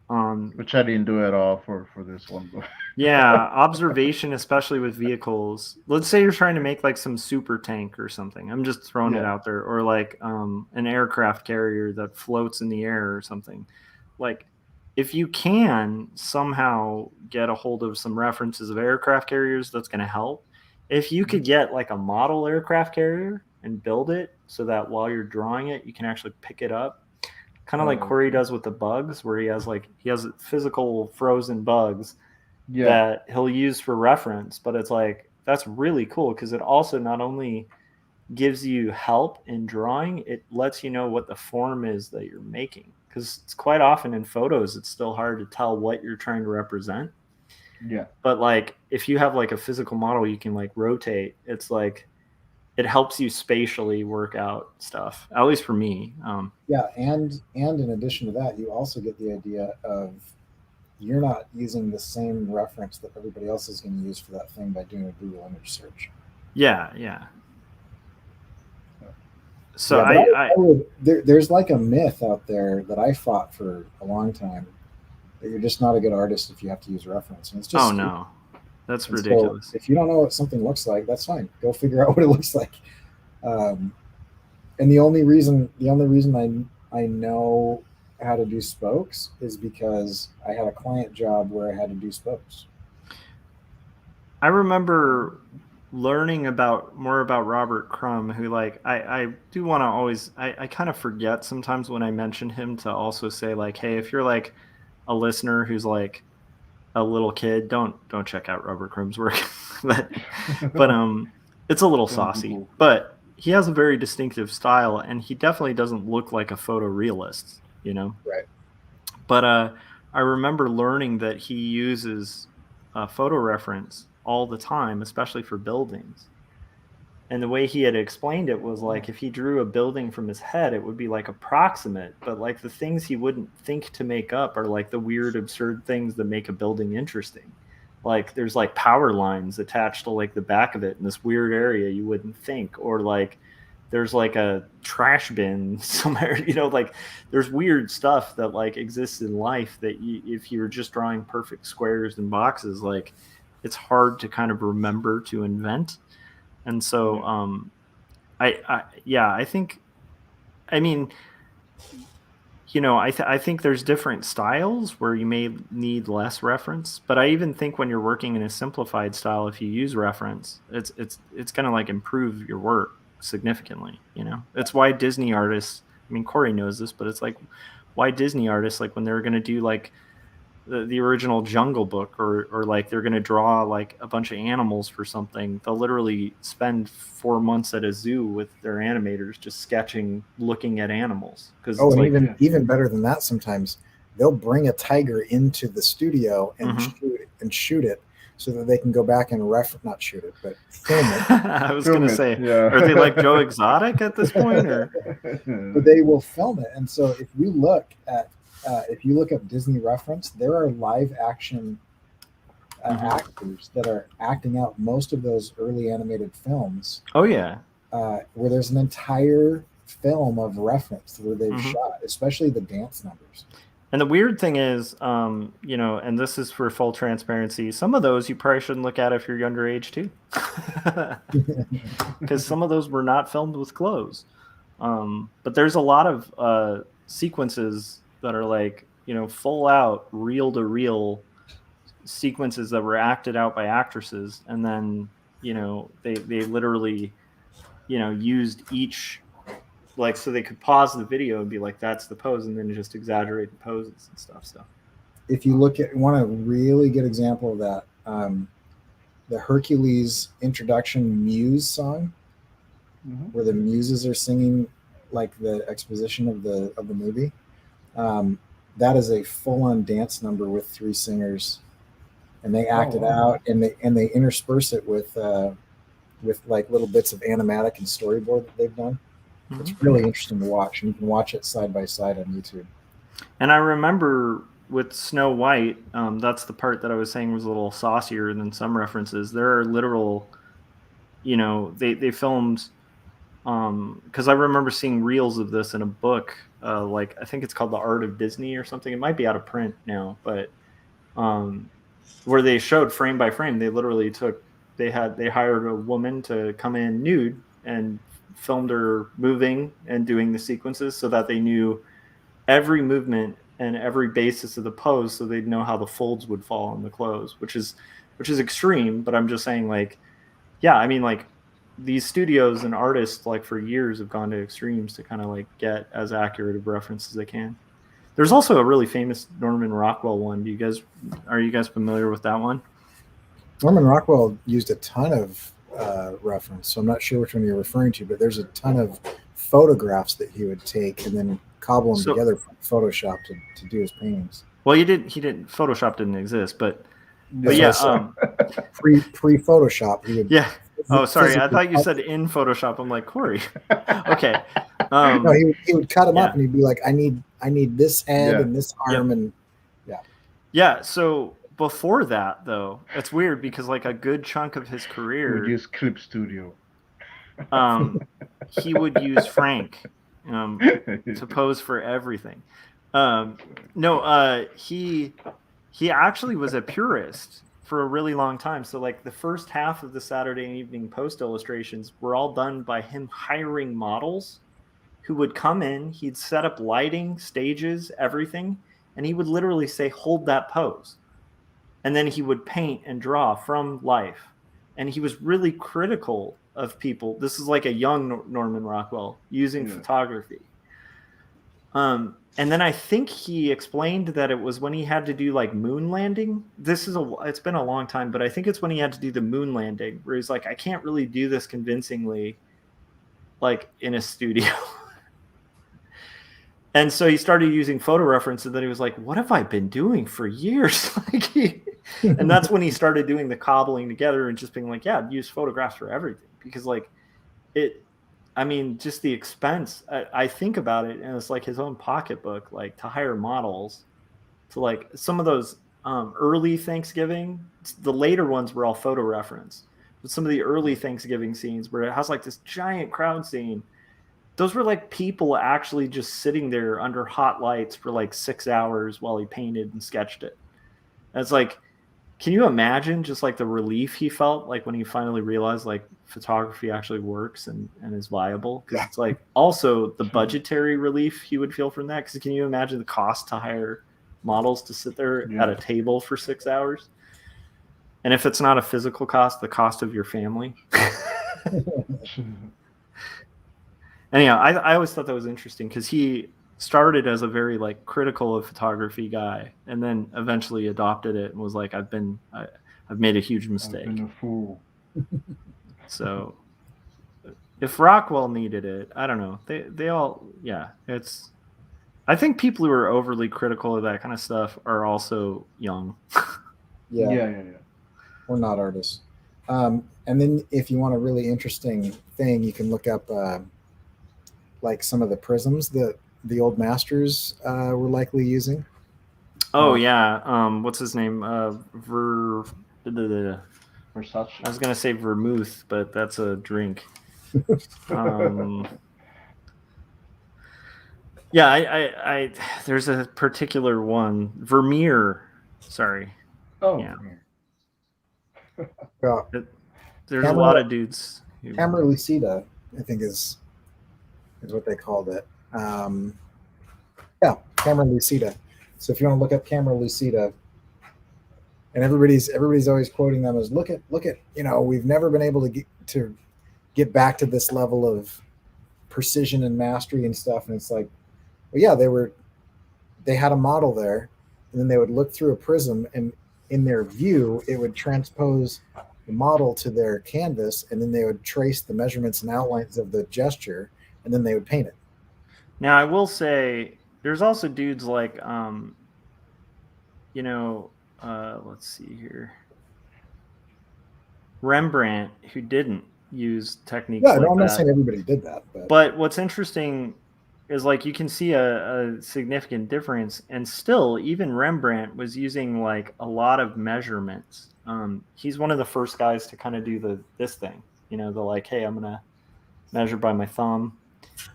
which I didn't do at all for this one. Yeah, observation, especially with vehicles. Let's say you're trying to make like some super tank or something. I'm just throwing it out there, or like an aircraft carrier that floats in the air or something. Like, if you can somehow get a hold of some references of aircraft carriers, that's going to help. If you could get like a model aircraft carrier and build it so that while you're drawing it, you can actually pick it up. Kind of like Corey does with the bugs, where he has physical frozen bugs that he'll use for reference. But it's like, that's really cool, because it also not only gives you help in drawing, it lets you know what the form is that you're making. Because it's quite often in photos, it's still hard to tell what you're trying to represent. Yeah. But like, if you have like a physical model you can like rotate, it's like, it helps you spatially work out stuff, at least for me. And in addition to that, you also get the idea of you're not using the same reference that everybody else is going to use for that thing by doing a Google image search. Yeah. So there's like a myth out there that I fought for a long time, that you're just not a good artist if you have to use reference. And it's just no. That's ridiculous. So if you don't know what something looks like, that's fine. Go figure out what it looks like. And the only reason I know how to do spokes is because I had a client job where I had to do spokes. I remember learning more about Robert Crumb, who like I do want to always I kind of forget sometimes when I mention him to also say like, hey, if you're like a listener who's like a little kid, don't check out Robert Crumb's work. but it's a little saucy. But he has a very distinctive style, and he definitely doesn't look like a photorealist, Right. But I remember learning that he uses photo reference all the time, especially for buildings. And the way he had explained it was like, if he drew a building from his head, it would be like approximate, but like the things he wouldn't think to make up are like the weird, absurd things that make a building interesting. Like there's like power lines attached to like the back of it in this weird area you wouldn't think, or like there's like a trash bin somewhere, like there's weird stuff that like exists in life that if you're just drawing perfect squares and boxes, like it's hard to kind of remember to invent. And so, I think, I mean, I think there's different styles where you may need less reference, but I even think when you're working in a simplified style, if you use reference, it's going to like improve your work significantly. It's why Disney artists, I mean, Corey knows this, but it's like why Disney artists, like when they're going to do like the original Jungle Book, or like they're going to draw like a bunch of animals for something, they'll literally spend 4 months at a zoo with their animators just sketching, looking at animals. Even better than that, sometimes they'll bring a tiger into the studio and shoot it so that they can go back and not shoot it, but film it. I was going to say, yeah. are they like Joe Exotic at this point, or? But they will film it. And so if you look up Disney reference, there are live action actors that are acting out most of those early animated films. Oh yeah, where there's an entire film of reference where they've shot, especially the dance numbers. And the weird thing is, you know, and this is for full transparency, some of those you probably shouldn't look at if you're younger age too, because some of those were not filmed with clothes. But there's a lot of sequences that are like, you know, full out reel to reel sequences that were acted out by actresses, and then, you know, they literally, you know, used each, like, so they could pause the video and be like, that's the pose, and then just exaggerate the poses and stuff. So if you want a really good example of that, the Hercules introduction Muse song, where the muses are singing like the exposition of the movie, that is a full-on dance number with 3 singers, and they act it out, and they intersperse it with like little bits of animatic and storyboard that they've done. It's really interesting to watch, and you can watch it side by side on YouTube. And I remember with Snow White, that's the part that I was saying was a little saucier than some references. There are literal, you know, they filmed, because I remember seeing reels of this in a book, like I think it's called The Art of Disney or something. It might be out of print now, but where they showed frame by frame. They literally they hired a woman to come in nude and filmed her moving and doing the sequences so that they knew every movement and every basis of the pose, so they'd know how the folds would fall on the clothes, which is extreme. But I'm just saying, like, yeah, I mean, like, these studios and artists, like, for years have gone to extremes to kind of like get as accurate of reference as they can. There's also a really famous Norman Rockwell one. Are you guys familiar with that one? Norman Rockwell used a ton of reference, so I'm not sure which one you're referring to, but there's a ton of photographs that he would take and then cobble them together from Photoshop to do his paintings. Well, he didn't. Photoshop didn't exist, but yeah, pre Photoshop. Yeah. Oh, sorry. I thought you said in Photoshop. I'm like, Corey. Okay. No, he would cut them up, and he'd be like, I need this head and this arm, and yeah. So before that, though, it's weird because like a good chunk of his career, he would use Clip Studio. He would use Frank to pose for everything. He actually was a purist for a really long time. So like the first half of the Saturday Evening Post illustrations were all done by him hiring models who would come in. He'd set up lighting, stages, everything, and he would literally say, hold that pose. And then he would paint and draw from life. And he was really critical of people. This is like a young Norman Rockwell using photography. And then I think he explained that it was when he had to do like moon landing. It's been a long time, but I think it's when he had to do the moon landing where he's like, I can't really do this convincingly, like in a studio. And so he started using photo reference, and then he was like, what have I been doing for years? And that's when he started doing the cobbling together and just being like, yeah, use photographs for everything. Because like just the expense, I think about it, and it's like his own pocketbook, like to hire models to like some of those early Thanksgiving, the later ones were all photo reference. But some of the early Thanksgiving scenes where it has like this giant crowd scene, those were like people actually just sitting there under hot lights for like 6 hours while he painted and sketched it. And it's like, can you imagine just like the relief he felt like when he finally realized like photography actually works and is viable? Because it's like also the budgetary relief he would feel from that. Because can you imagine the cost to hire models to sit there at a table for 6 hours? And if it's not a physical cost, the cost of your family. Anyhow, I always thought that was interesting because he started as a very like critical of photography guy, and then eventually adopted it and was like, I've made a huge mistake. I've been a fool. So if Rockwell needed it, I don't know. They all, it's. I think people who are overly critical of that kind of stuff are also young. Yeah. We're not artists. And then if you want a really interesting thing, you can look up like some of the prisms that the old masters were likely using. Oh yeah. What's his name? Versace. I was gonna say vermouth, but that's a drink. Yeah, I there's a particular one, Vermeer. Sorry. Oh, Yeah. Well, There's a Camera- lot of dudes. Camera Lucida, I think is what they called it. Yeah, Camera Lucida. So if you want to look up Camera Lucida, and everybody's always quoting them as look at we've never been able to get back to this level of precision and mastery and stuff. And it's like, well, yeah, they had a model there, and then they would look through a prism, and in their view, it would transpose the model to their canvas, and then they would trace the measurements and outlines of the gesture, and then they would paint it. Now, I will say there's also dudes like, let's see here, Rembrandt, who didn't use techniques Yeah, like no, I'm not that. saying everybody did that, But what's interesting is like you can see a significant difference, and still even Rembrandt was using like a lot of measurements. He's one of the first guys to kind of do this thing, the like, hey, I'm gonna measure by my thumb,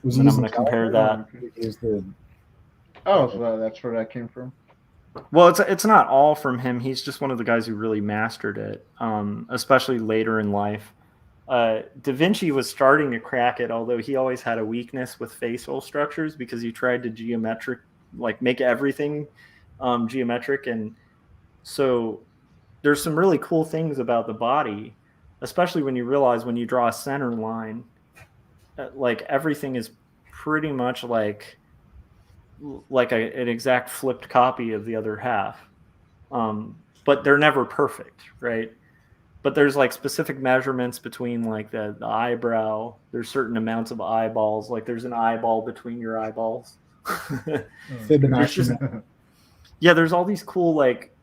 was and I'm using gonna compare that. so that's where that came from. Well, it's not all from him. He's just one of the guys who really mastered it, especially later in life. Da Vinci was starting to crack it, although he always had a weakness with facial structures because he tried to make everything geometric. And so there's some really cool things about the body, especially when you realize when you draw a center line, like everything is pretty much like an exact flipped copy of the other half. But they're never perfect, right? But there's like specific measurements between like the eyebrow. There's certain amounts of eyeballs. Like there's an eyeball between your eyeballs. Fibonacci. There's all these cool like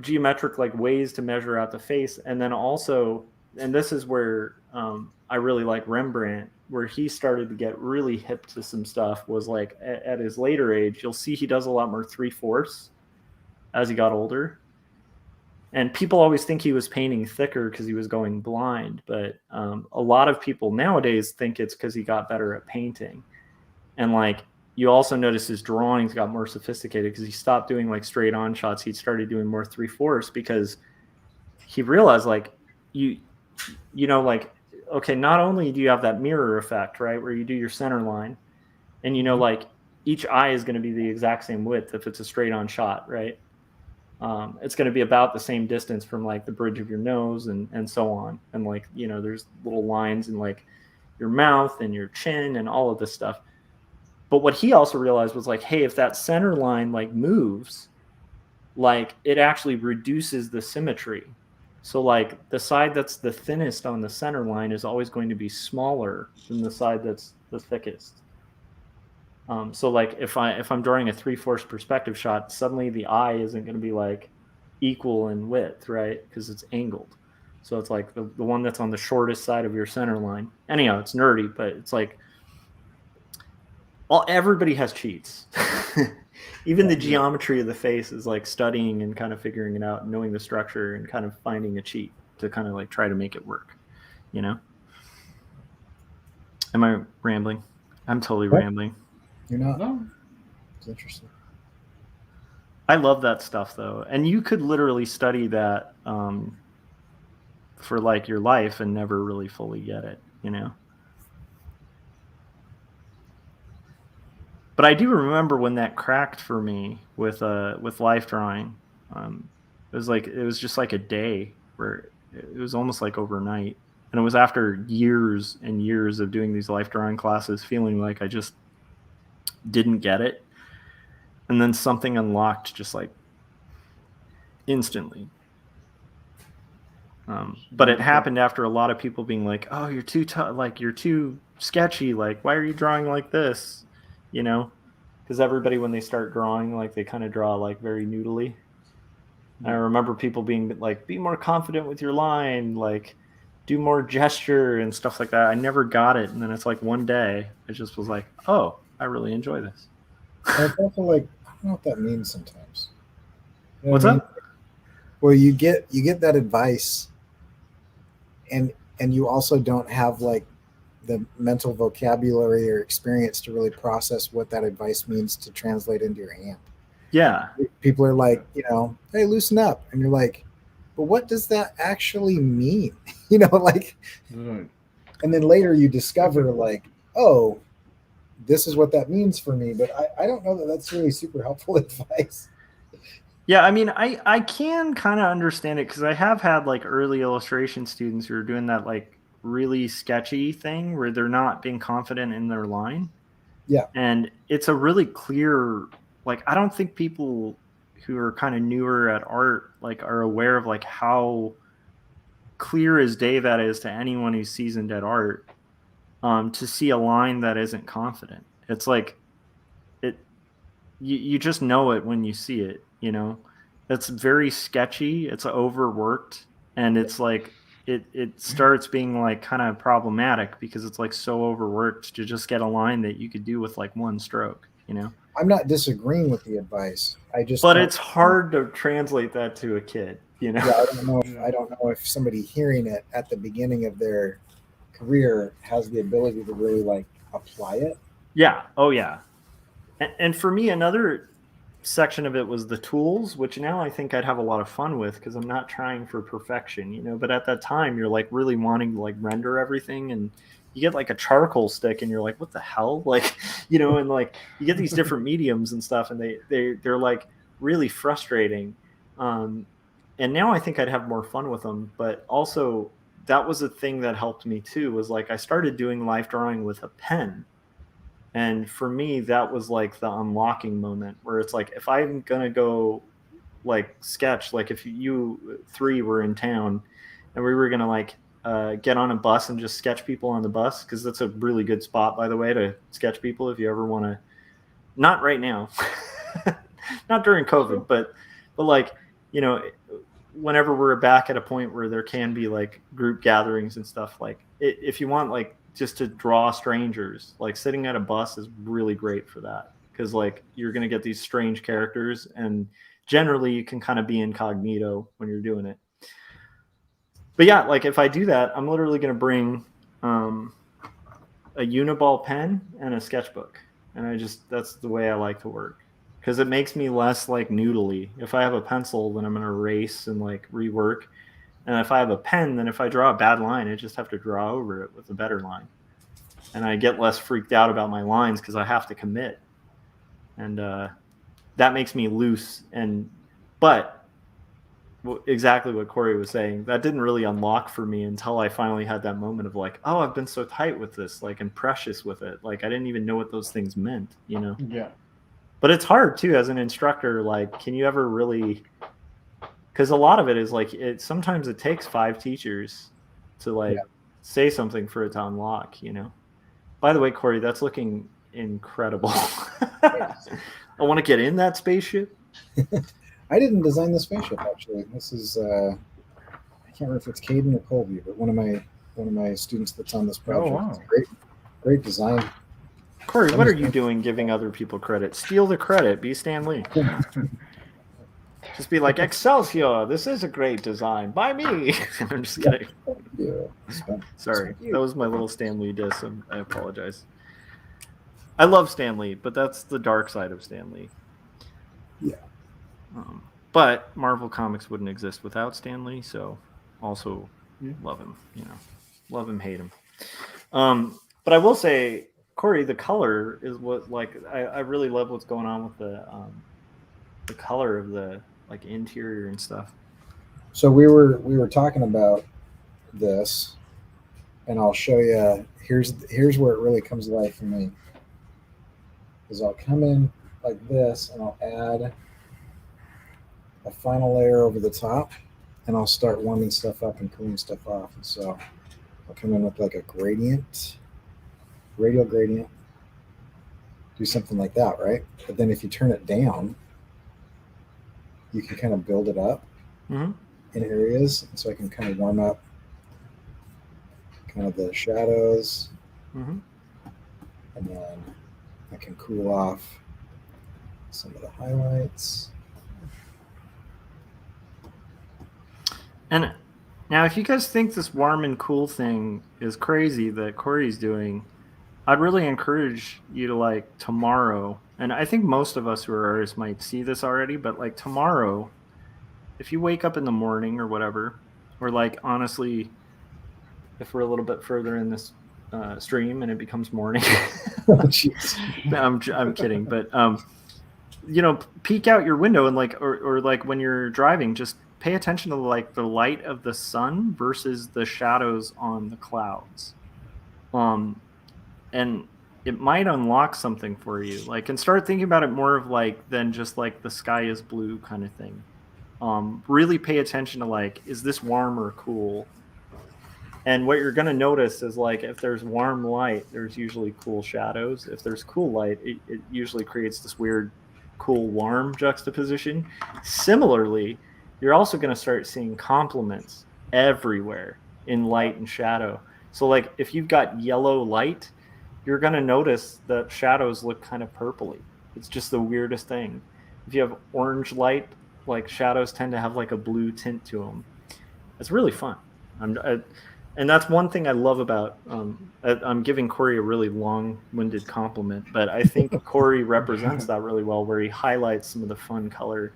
geometric like ways to measure out the face. And then also, and this is where I really like Rembrandt, where he started to get really hip to some stuff, was like at his later age, you'll see he does a lot more 3/4 as he got older. And people always think he was painting thicker because he was going blind. But a lot of people nowadays think it's because he got better at painting. And like, you also notice his drawings got more sophisticated because he stopped doing like straight on shots. He started doing more 3/4 because he realized like, okay, not only do you have that mirror effect, right, where you do your center line, and like each eye is going to be the exact same width if it's a straight on shot, right? It's going to be about the same distance from like the bridge of your nose and so on. And like, there's little lines in like your mouth and your chin and all of this stuff. But what he also realized was like, hey, if that center line like moves, like it actually reduces the symmetry. So like the side that's the thinnest on the center line is always going to be smaller than the side that's the thickest. So like if I'm drawing a 3/4 perspective shot, suddenly the eye isn't going to be like equal in width, right? Because it's angled. So it's like the one that's on the shortest side of your center line. Anyhow, it's nerdy, but it's like everybody has cheats. Even the geometry of the face is like studying and kind of figuring it out, and knowing the structure and kind of finding a cheat to kind of like try to make it work. Am I rambling? I'm totally rambling. You're not. No. It's interesting. I love that stuff though. And you could literally study that for like your life and never really fully get it, But I do remember when that cracked for me with life drawing. It was just like a day where it was almost like overnight. And it was after years and years of doing these life drawing classes, feeling like I just didn't get it. And then something unlocked just like instantly. But it happened after a lot of people being like, oh, you're too sketchy. Like, why are you drawing like this? Because everybody, when they start drawing, like they kind of draw like very noodly. And I remember people being like, be more confident with your line, like do more gesture and stuff like that. I never got it. And then it's like one day I just was like, oh, I really enjoy this. And it's also like, I don't know what that means sometimes. You know What's what I mean? up? Well, you get that advice, and you also don't have like the mental vocabulary or experience to really process what that advice means to translate into your amp. Yeah. People are like, hey, loosen up, and you're like, but what does that actually mean? Like, Right. and then later you discover like, oh, this is what that means for me, but I don't know that that's really super helpful advice. Yeah, I mean, I can kind of understand it because I have had like early illustration students who are doing that like really sketchy thing where they're not being confident in their line. Yeah. And it's a really clear, like, I don't think people who are kind of newer at art like are aware of like how clear as day that is to anyone who's seasoned at art, to see a line that isn't confident. It's like you just know it when you see it, It's very sketchy, it's overworked, and it's like it starts being like kind of problematic because it's like so overworked to just get a line that you could do with like one stroke. I'm not disagreeing with the advice. But it's hard to translate that to a kid. Yeah, I don't know if somebody hearing it at the beginning of their career has the ability to really like apply it. Yeah. Oh yeah. And for me, another section of it was the tools, which now I think I'd have a lot of fun with because I'm not trying for perfection, but at that time you're like really wanting to like render everything, and you get like a charcoal stick and you're like, what the hell? Like, and like you get these different mediums and stuff, and they're like really frustrating. And now I think I'd have more fun with them, but also that was a thing that helped me too, was like I started doing life drawing with a pen. And for me, that was like the unlocking moment where it's like, if I'm going to go like sketch, like if you three were in town and we were going to like get on a bus and just sketch people on the bus, because that's a really good spot, by the way, to sketch people if you ever want to. Not right now, not during COVID, but like, whenever we're back at a point where there can be like group gatherings and stuff, like if you want like just to draw strangers, like sitting at a bus is really great for that, because like you're going to get these strange characters, and generally you can kind of be incognito when you're doing it. But yeah, like if I do that, I'm literally going to bring a Uniball pen and a sketchbook, and that's the way I like to work, because it makes me less like noodly. If I have a pencil, then I'm going to erase and like rework. And if I have a pen, then if I draw a bad line, I just have to draw over it with a better line. And I get less freaked out about my lines because I have to commit. And that makes me loose. But exactly what Corey was saying, that didn't really unlock for me until I finally had that moment of like, oh, I've been so tight with this, like, and precious with it. Like, I didn't even know what those things meant, Yeah. But it's hard too as an instructor. Like, can you ever really... Because a lot of it is like sometimes it takes 5 teachers to like say something for it to unlock, By the way, Corey, that's looking incredible. I want to get in that spaceship. I didn't design the spaceship actually. This is I can't remember if it's Caden or Colby, but one of my students that's on this project. Oh, wow. It's great design. Corey, what are you doing giving other people credit? Steal the credit. Be Stan Lee. Just be like, Excelsior, this is a great design. By me. I'm just kidding. Yeah. Sorry. That was my little Stan Lee diss. I apologize. I love Stan Lee, but that's the dark side of Stan Lee. Yeah. But Marvel Comics wouldn't exist without Stan Lee, so also love him. Love him, hate him. But I will say, Corey, the color is what, like, I really love what's going on with the color of the like interior and stuff. So we were talking about this, and I'll show you. Here's where it really comes to life for me. Is I'll come in like this, and I'll add a final layer over the top, and I'll start warming stuff up and cooling stuff off. And so I'll come in with like a gradient, radial gradient, do something like that, right? But then if you turn it down, you can kind of build it up Mm-hmm. in areas. So I can kind of warm up kind of the shadows, Mm-hmm. and then I can cool off some of the highlights. And now, if you guys think this warm and cool thing is crazy that Corey's doing, I'd really encourage you to, like, tomorrow, and I think most of us who are artists might see this already, but like tomorrow, if you wake up in the morning or whatever, or like honestly, if we're a little bit further in this stream and it becomes morning, Jeez. I'm kidding, but you know, peek out your window and like, or like when you're driving, just pay attention to like the light of the sun versus the shadows on the clouds. And it might unlock something for you, like, and start thinking about it more of like than just like the sky is blue kind of thing. Really pay attention to like, is this warm or cool? And what you're going to notice is like, if there's warm light, there's usually cool shadows. If there's cool light, it usually creates this weird cool warm juxtaposition. Similarly, you're also going to start seeing complements everywhere in light and shadow. So like if you've got yellow light, you're going to notice that shadows look kind of purpley. It's just the weirdest thing. If you have orange light, like shadows tend to have like a blue tint to them. It's really fun. And that's one thing I love about, I'm giving Corey a really long-winded compliment, but I think Corey represents that really well, where he highlights some of the fun color.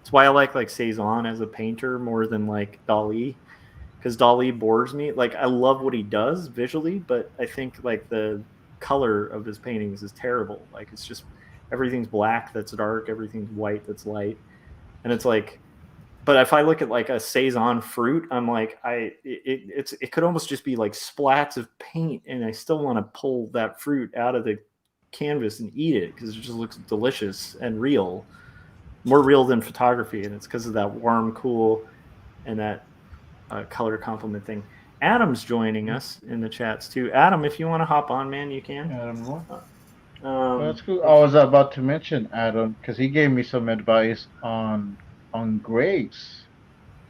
It's why I like Cezanne as a painter more than like Dali, because Dali bores me. Like, I love what he does visually, but I think like the color of his paintings is terrible. Like, it's just everything's black that's dark, everything's white that's light, and it's like. But if I look at like a Cezanne fruit, I'm like, it could almost just be like splats of paint, and I still want to pull that fruit out of the canvas and eat it because it just looks delicious and real, more real than photography, and it's because of that warm, cool, and that color complement thing. Adam's joining us in the chats too. Adam, if you want to hop on, man, you can. Adam, that's cool. I was about to mention Adam because he gave me some advice on grays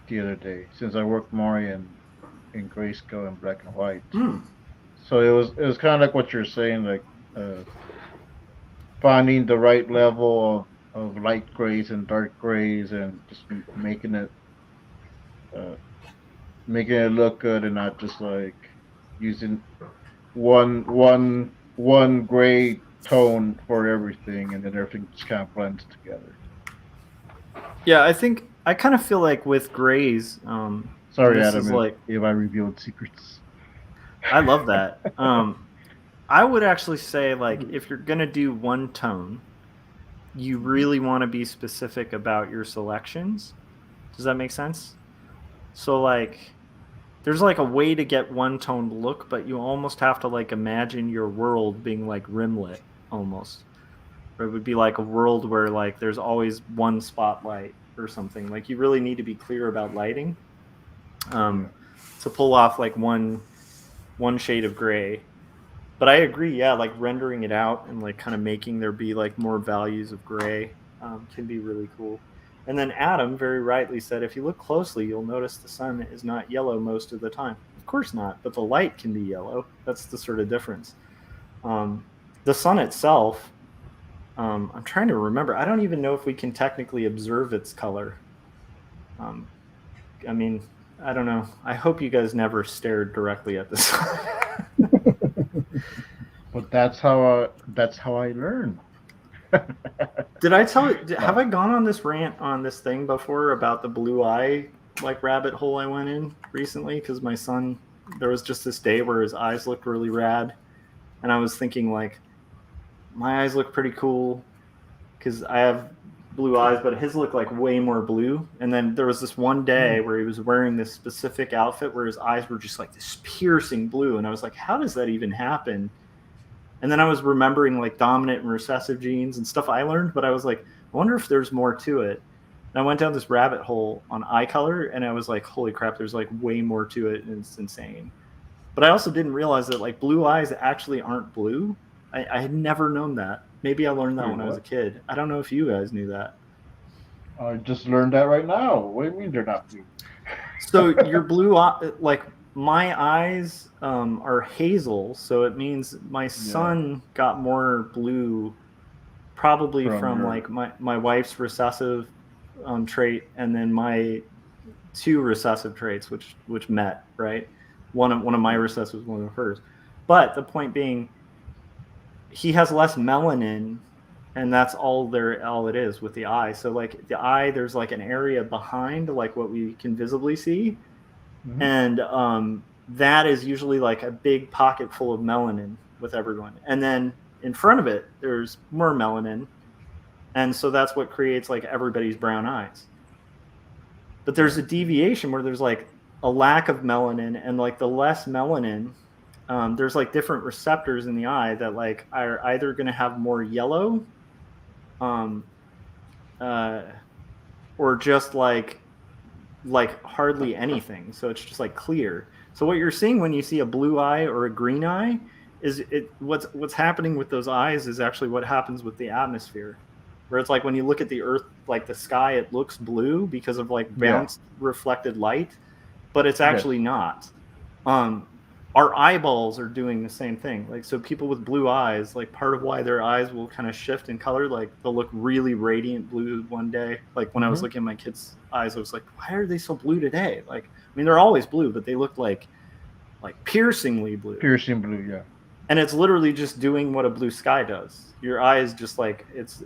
the other day, since I work more in grayscale and black and white. So it was kind of like what you're saying, like finding the right level of light grays and dark grays, and just making it look good, and not just like using one gray tone for everything, and then everything just kind of blends together. Yeah, I think I kind of feel like with grays. Sorry, Adam, if I revealed secrets. I love that. I would actually say, like, if you're gonna do one tone, you really want to be specific about your selections. Does that make sense? So, like, there's like a way to get one tone look, but you almost have to like imagine your world being like rimlit almost. Or it would be like a world where like there's always one spotlight or something. Like, you really need to be clear about lighting to pull off like one shade of gray. But I agree, yeah, like rendering it out and like kind of making there be like more values of gray can be really cool. And then Adam very rightly said, if you look closely, you'll notice the sun is not yellow most of the time. Of course not, but the light can be yellow. That's the sort of difference. The sun itself, I'm trying to remember. I don't even know if we can technically observe its color. I mean, I don't know. I hope you guys never stared directly at the sun. But that's how I learn. Did I tell you? Have I gone on this rant on this thing before about the blue eye like rabbit hole I went in recently? Because my son, there was just this day where his eyes looked really rad, and I was thinking like, my eyes look pretty cool because I have blue eyes, but his look like way more blue. And then there was this one day where he was wearing this specific outfit where his eyes were just like this piercing blue, and I was like, how does that even happen? And then I was remembering like dominant and recessive genes and stuff I learned, but I was like, I wonder if there's more to it. And I went down this rabbit hole on eye color, and I was like, holy crap, there's like way more to it, and it's insane. But I also didn't realize that like blue eyes actually aren't blue. I had never known that. Maybe I learned that when I was a kid. I don't know if you guys knew that. I just learned that right now. What do you mean they're not blue? So your blue eye, like my eyes are hazel, so it means my son got more blue, probably from your like my wife's recessive trait, and then my two recessive traits, which met, right. One of my recessives, one of hers. But the point being, he has less melanin, and that's all it is with the eye. So like the eye, there's like an area behind like what we can visibly see, and that is usually like a big pocket full of melanin with everyone. And then in front of it, there's more melanin, and so that's what creates like everybody's brown eyes. But there's a deviation where there's like a lack of melanin, and like the less melanin, there's like different receptors in the eye that like are either going to have more yellow, or just like hardly anything. So it's just like clear. So what you're seeing when you see a blue eye or a green eye is what's happening with those eyes is actually what happens with the atmosphere, where it's like when you look at the earth, like the sky, it looks blue because of like bounced reflected light, but it's actually not. Our eyeballs are doing the same thing. Like, so people with blue eyes, like part of why their eyes will kind of shift in color, like they'll look really radiant blue one day. Like when I was looking at my kids' eyes, I was like, why are they so blue today? Like, I mean, they're always blue, but they look like piercingly blue. Piercing blue, yeah. And it's literally just doing what a blue sky does. Your eye is just like, it's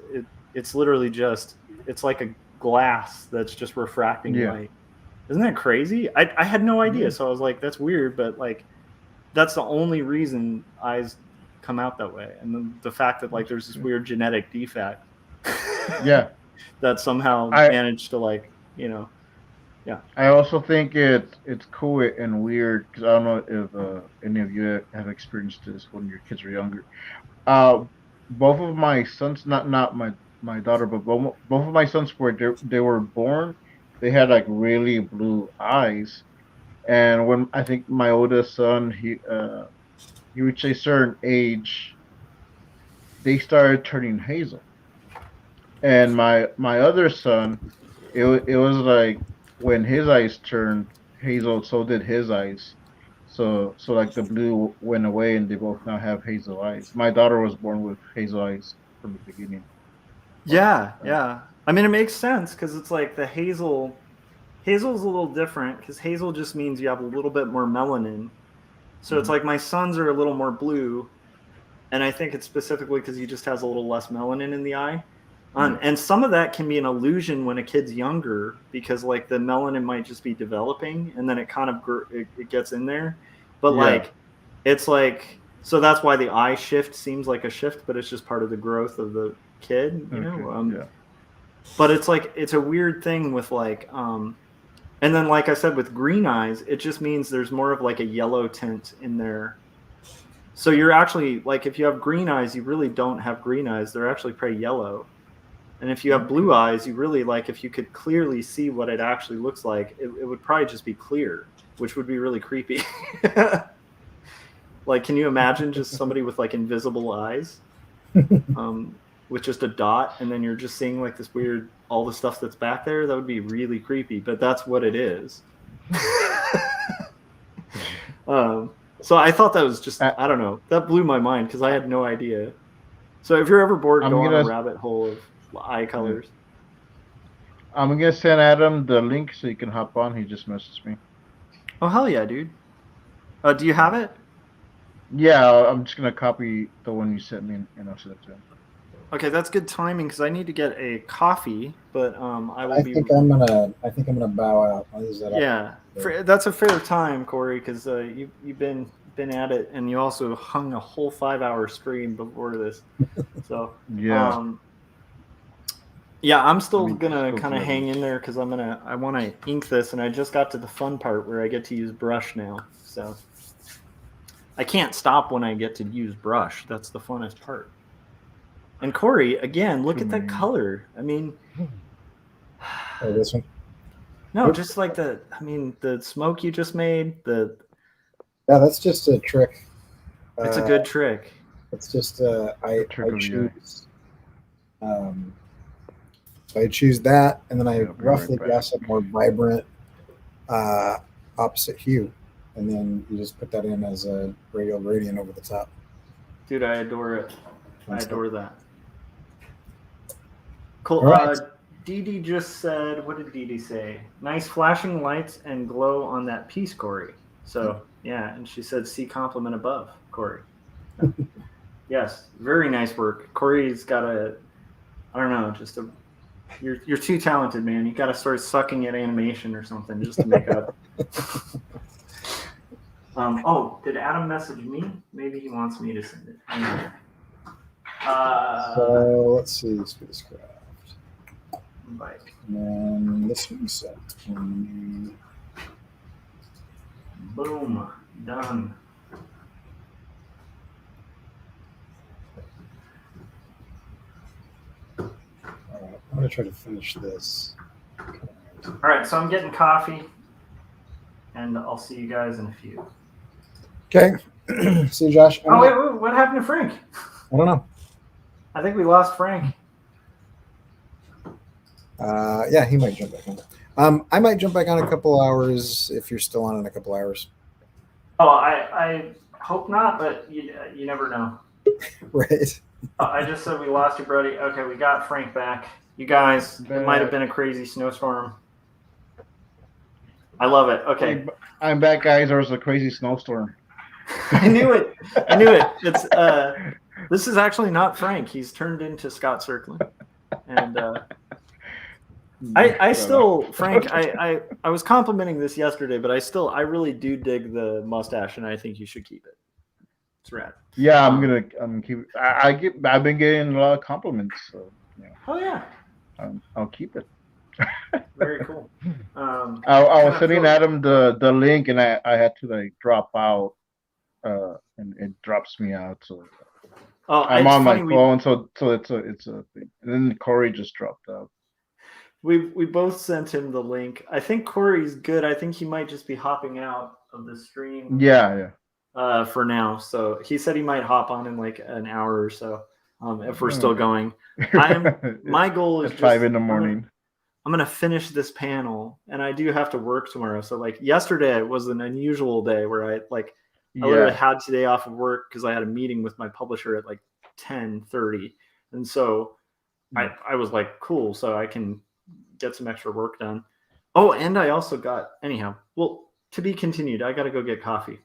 literally just, it's like a glass that's just refracting light. Isn't that crazy? I had no idea. So I was like, that's weird, but like, that's the only reason eyes come out that way. And then the fact that like there's this weird genetic defect that somehow managed to like, you know, I also think it's cool and weird because I don't know if any of you have experienced this when your kids were younger. Both of my sons, not my daughter, but both of my sons, were they were born, they had like really blue eyes. And when I think my oldest son, he reached a certain age, they started turning hazel. And my other son, it was like when his eyes turned hazel, so did his eyes. So like the blue went away, and they both now have hazel eyes. My daughter was born with hazel eyes from the beginning. Yeah. I mean, it makes sense because it's like the hazel's a little different because hazel just means you have a little bit more melanin. So it's like my sons are a little more blue, and I think it's specifically because he just has a little less melanin in the eye. And some of that can be an illusion when a kid's younger because like the melanin might just be developing, and then it kind of it gets in there. But like it's like, so that's why the eye shift seems like a shift, but it's just part of the growth of the kid, you know. But it's like it's a weird thing with like and then like I said with green eyes, it just means there's more of like a yellow tint in there. So you're actually like, if you have green eyes, you really don't have green eyes. They're actually pretty yellow. And if you have blue eyes, you really like, if you could clearly see what it actually looks like, it would probably just be clear, which would be really creepy. Like, can you imagine just somebody with like invisible eyes? With just a dot, and then you're just seeing like this weird, all the stuff that's back there? That would be really creepy, but that's what it is. So I thought that was just, I don't know, that blew my mind because I had no idea. So if you're ever bored, go on a rabbit hole of eye colors. I'm gonna send Adam the link so you can hop on. He just messaged me. Oh, hell yeah, dude. Do you have it? Yeah, I'm just gonna copy the one you sent me and I'll send it to him. Okay, that's good timing because I need to get a coffee, but I think I'm gonna bow out. I'll use that up. That's a fair time, Corey, because you've been at it, and you also hung a whole 5-hour stream before this. So I'm still gonna kind of hang in there because I want to ink this, and I just got to the fun part where I get to use brush now. So I can't stop when I get to use brush. That's the funnest part. And Corey, again, look at that color. I mean, this one? No, just like the smoke you just made. Yeah, that's just a trick. It's a good trick. It's just I choose So I choose that, and then I Yeah, I'll be roughly right back. guess a more vibrant opposite hue, and then you just put that in as a radial gradient over the top. Dude, I adore it. I That's adore that. Cool. All right. Dee Dee just said, what did Dee Dee say? Nice flashing lights and glow on that piece, Corey. So, yeah, and she said, see compliment above, Corey. Yes, very nice work. Corey's got I don't know, you're too talented, man. You got to start sucking at animation or something just to make up. Did Adam message me? Maybe he wants me to send it. So let's see, Spacecraft. Invite. And then this one set. Boom. Done. All right, I'm going to try to finish this. All right, so I'm getting coffee, and I'll see you guys in a few. Okay. See you, Josh. Oh, wait, what happened to Frank? I don't know. I think we lost Frank. Yeah, he might jump back on. I might jump back on a couple hours if you're still on in a couple hours. Oh, I hope not, but you never know. Right. I just said we lost you, Brody. Okay, we got Frank back. You guys, it might have been a crazy snowstorm. I love it. Okay. I'm back, guys. There was a crazy snowstorm. I knew it. It's this is actually not Frank. He's turned into Scott Circlin. And I still, Frank, I was complimenting this yesterday, but I really do dig the mustache, and I think you should keep it. It's rad. Yeah, I'm keep. I've been getting a lot of compliments. So yeah. Oh yeah. I'll keep it. Very cool. I was sending Adam the link, and I had to like drop out, and it drops me out. So I'm on my phone, so it's a thing. And then Corey just dropped out. We both sent him the link. I think Corey's good. I think he might just be hopping out of the stream. Yeah. For now, so he said he might hop on in like an hour or so. If we're still going, my goal is at 5 in the morning. I'm gonna finish this panel, and I do have to work tomorrow. So like yesterday was an unusual day where I literally had today off of work because I had a meeting with my publisher at like 10:30, and so I was like, cool, so I can get some extra work done. Oh, and I also got well, to be continued. I got to go get coffee.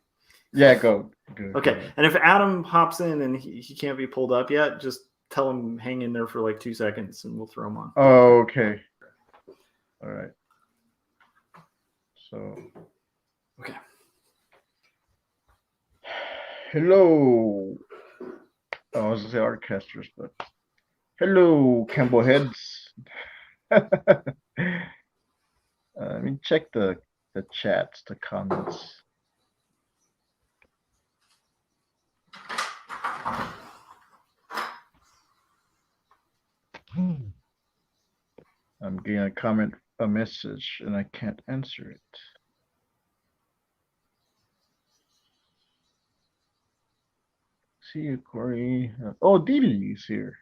Yeah, go. Okay, and if Adam hops in and he can't be pulled up yet, just tell him hang in there for like 2 seconds, and we'll throw him on. Oh, okay. All right. So. Okay. Hello. I was gonna say orchestras, but hello, Kemble heads. Let me check the chats, the comments. I'm getting a message, and I can't answer it. See you, Corey. Oh, Dee Dee's here.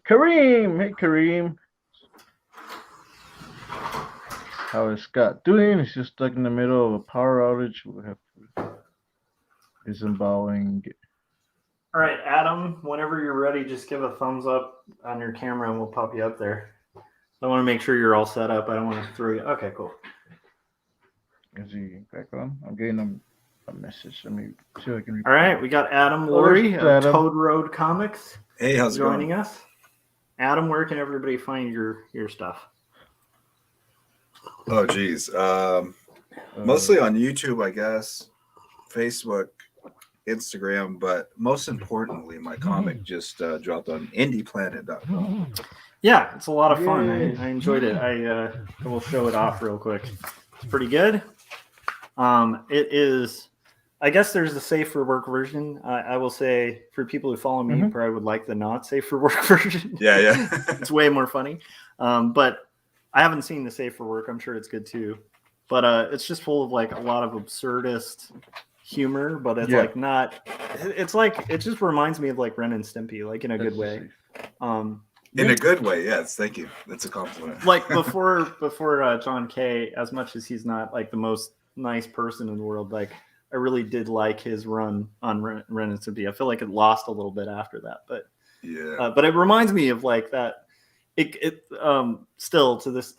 Kareem! Hey, Kareem. How is Scott doing? He's just stuck in the middle of a power outage. We'll have to disemboweling. All right, Adam, whenever you're ready, just give a thumbs up on your camera and we'll pop you up there. I want to make sure you're all set up. I don't want to throw you. Okay, cool. Is he back on? I'm getting a message. Let me see if I can. All right, we got Adam Laurie of Toad Road Comics. Hey, how's it joining going? us? Adam, where can everybody find your stuff? Oh, geez. Mostly on YouTube, I guess, Facebook, Instagram, but most importantly, my comic just dropped on indieplanet.com. Yeah, it's a lot of fun. I enjoyed it. I will show it off real quick. It's pretty good. It is, I guess there's the safe for work version. I will say for people who follow me, probably would like the not safe for work version. Yeah. It's way more funny. But I haven't seen the safe for work. I'm sure it's good too. But it's just full of like a lot of absurdist humor, but it's like not, it's like, it just reminds me of like Ren and Stimpy, like in a good way. In a good way, yes. Thank you. That's a compliment. Like before John K, as much as he's not like the most nice person in the world, like I really did like his run on Ren and Stimpy. I feel like it lost a little bit after that, but Yeah. but it reminds me of like that. It still to this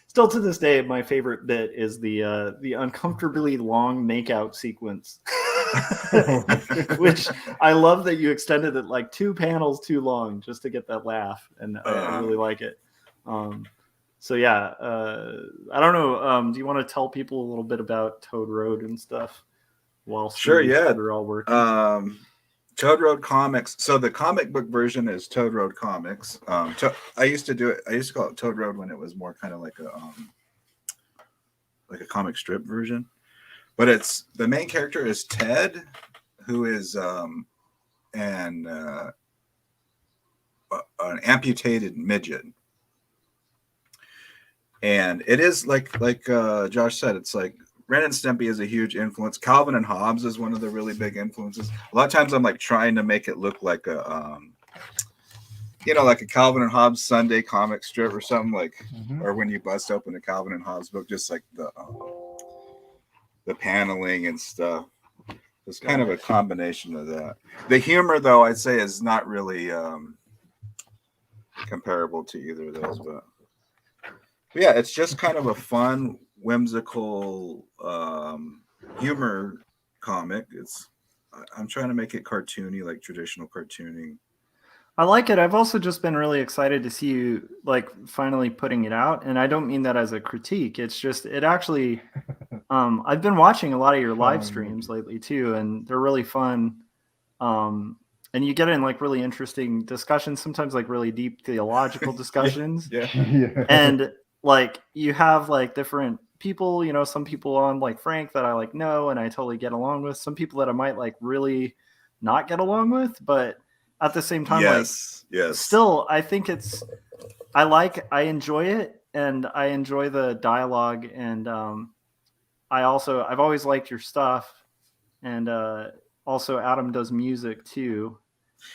still to this day, my favorite bit is the uncomfortably long makeout sequence. Which I love that you extended it like 2 panels too long just to get that laugh, and I really like it. So yeah, I don't know. Do you want to tell people a little bit about Toad Road and stuff? Sure, yeah. We're all working. Toad Road Comics. So the comic book version is Toad Road Comics. I used to do it. I used to call it Toad Road when it was more kind of like a comic strip version. But it's the main character is Ted, who is an amputated midget, and it is like Josh said, it's like Ren and Stimpy is a huge influence. Calvin and Hobbes is one of the really big influences. A lot of times I'm like trying to make it look like a like a Calvin and Hobbes Sunday comic strip or something like, or when you bust open a Calvin and Hobbes book, just like the paneling and stuff. It's kind of a combination of that. The humor, though, I'd say is not really comparable to either of those. But yeah, it's just kind of a fun, whimsical humor comic. I'm trying to make it cartoony, like traditional cartooning. I like it. I've also just been really excited to see you like finally putting it out, and I don't mean that as a critique. It's just it actually. I've been watching a lot of your live streams lately too, and they're really fun. And you get in like really interesting discussions, sometimes like really deep theological discussions. Yeah. And like you have like different people, some people on like Frank that I like know and I totally get along with. Some people that I might like really not get along with, but at the same time, yes. Still, I think I enjoy it, and I enjoy the dialogue, and I've always liked your stuff, and also Adam does music too,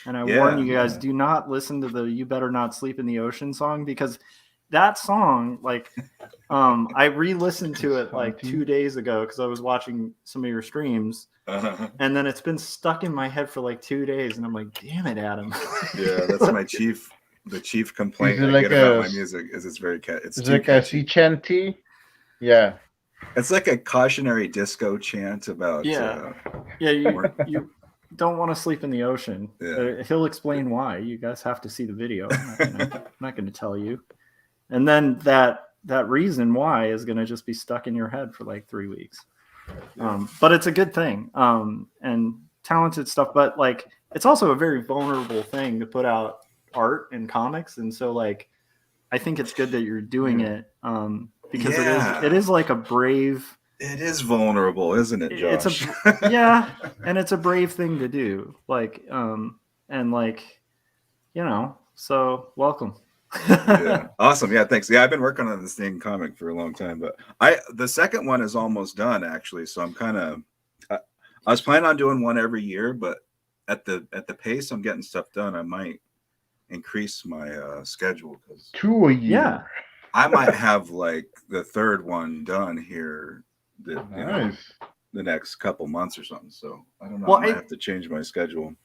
and I warn you guys, do not listen to the "You Better Not Sleep in the Ocean" song, because that song, like, I re-listened to it like 2 days ago because I was watching some of your streams, and then it's been stuck in my head for like 2 days, and I'm like, damn it, Adam. Yeah, that's the chief complaint I like get about my music is it's very it's like catchy. A sea chanty. Yeah. It's like a cautionary disco chant about you don't want to sleep in the ocean. Yeah. He'll explain why. You guys have to see the video. I'm not going to tell you. And then that reason why is going to just be stuck in your head for like 3 weeks. But it's a good thing. And talented stuff, but like it's also a very vulnerable thing to put out art and comics, and so like I think it's good that you're doing it. Because it is like a brave. It is vulnerable, isn't it, Josh? And it's a brave thing to do. Like, and like, so welcome. Yeah, awesome. Yeah, thanks. Yeah, I've been working on this thing comic for a long time, but the second one is almost done actually. So I'm kind of, I was planning on doing one every year, but at the pace I'm getting stuff done, I might increase my schedule because 2 a year. Yeah. I might have like the third one done here the next couple months or something. So I don't know. Well, I might have to change my schedule.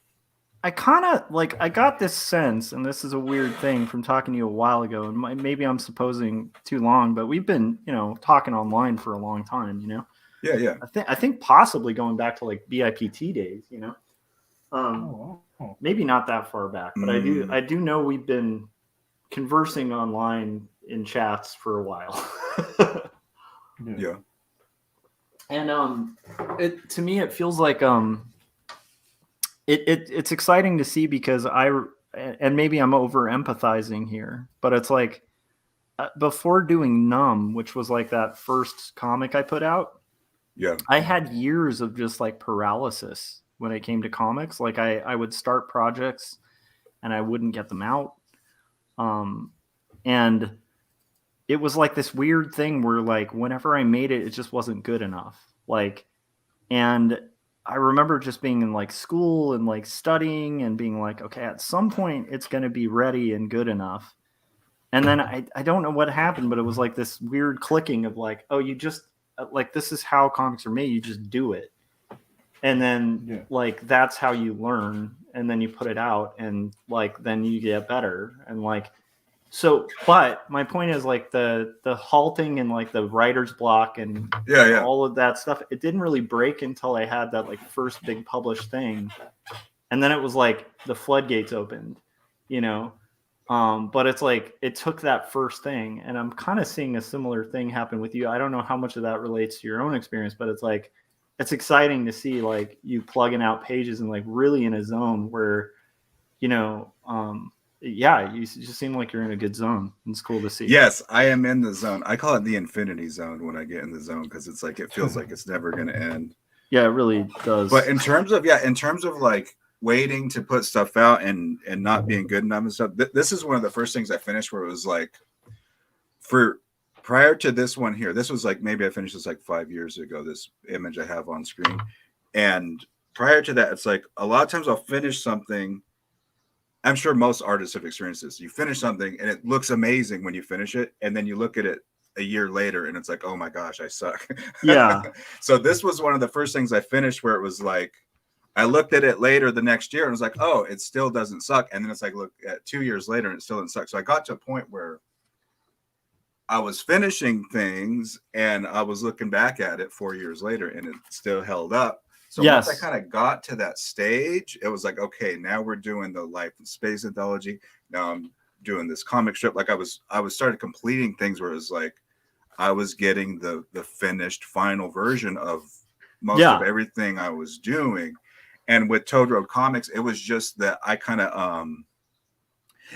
I kind of like, I got this sense, and this is a weird thing from talking to you a while ago, and maybe I'm supposing too long, but we've been, talking online for a long time, Yeah. I think possibly going back to like BIPT days, maybe not that far back, but I do know we've been conversing online in chats for a while. Yeah. And to me it feels like it's exciting to see, because and maybe I'm over empathizing here, but it's like before doing Numb, which was like that first comic I put out, I had years of just like paralysis when it came to comics. Like I would start projects and I wouldn't get them out. And it was like this weird thing where like whenever I made it, it just wasn't good enough. Like, and I remember just being in like school and like studying and being like, okay, at some point it's going to be ready and good enough. And then I don't know what happened, but it was like this weird clicking of like, oh, you just like, this is how comics are made. You just do it. And then like, that's how you learn. And then you put it out and like, then you get better. And like, so, but my point is like the halting and like the writer's block and all of that stuff, it didn't really break until I had that like first big published thing. And then it was like the floodgates opened, you know? But it's like, it took that first thing, and I'm kind of seeing a similar thing happen with you. I don't know how much of that relates to your own experience, but it's like, it's exciting to see like you plugging out pages and like really in a zone where, you know, you just seem like you're in a good zone. It's cool to see. Yes, I am in the zone. I call it the infinity zone when I get in the zone, because it's like, it feels like it's never going to end. Yeah, it really does. But in terms of like waiting to put stuff out and not being good enough and stuff, this is one of the first things I finished where it was like, for prior to this one here, this was like, maybe I finished this like 5 years ago, this image I have on screen. And prior to that, it's like a lot of times I'll finish something. I'm sure most artists have experienced this. You finish something and it looks amazing when you finish it, and then you look at it a year later and it's like, oh my gosh, I suck. Yeah. So this was one of the first things I finished where it was like, I looked at it later the next year and was like, oh, it still doesn't suck. And then it's like, look at 2 years later and it still didn't suck. So I got to a point where I was finishing things and I was looking back at it 4 years later and it still held up. So once I kind of got to that stage, it was like, okay, now we're doing the life and space anthology. Now I'm doing this comic strip. Like I was started completing things where it was like, I was getting the finished final version of most of everything I was doing. And with Toad Road Comics, it was just that I kind of,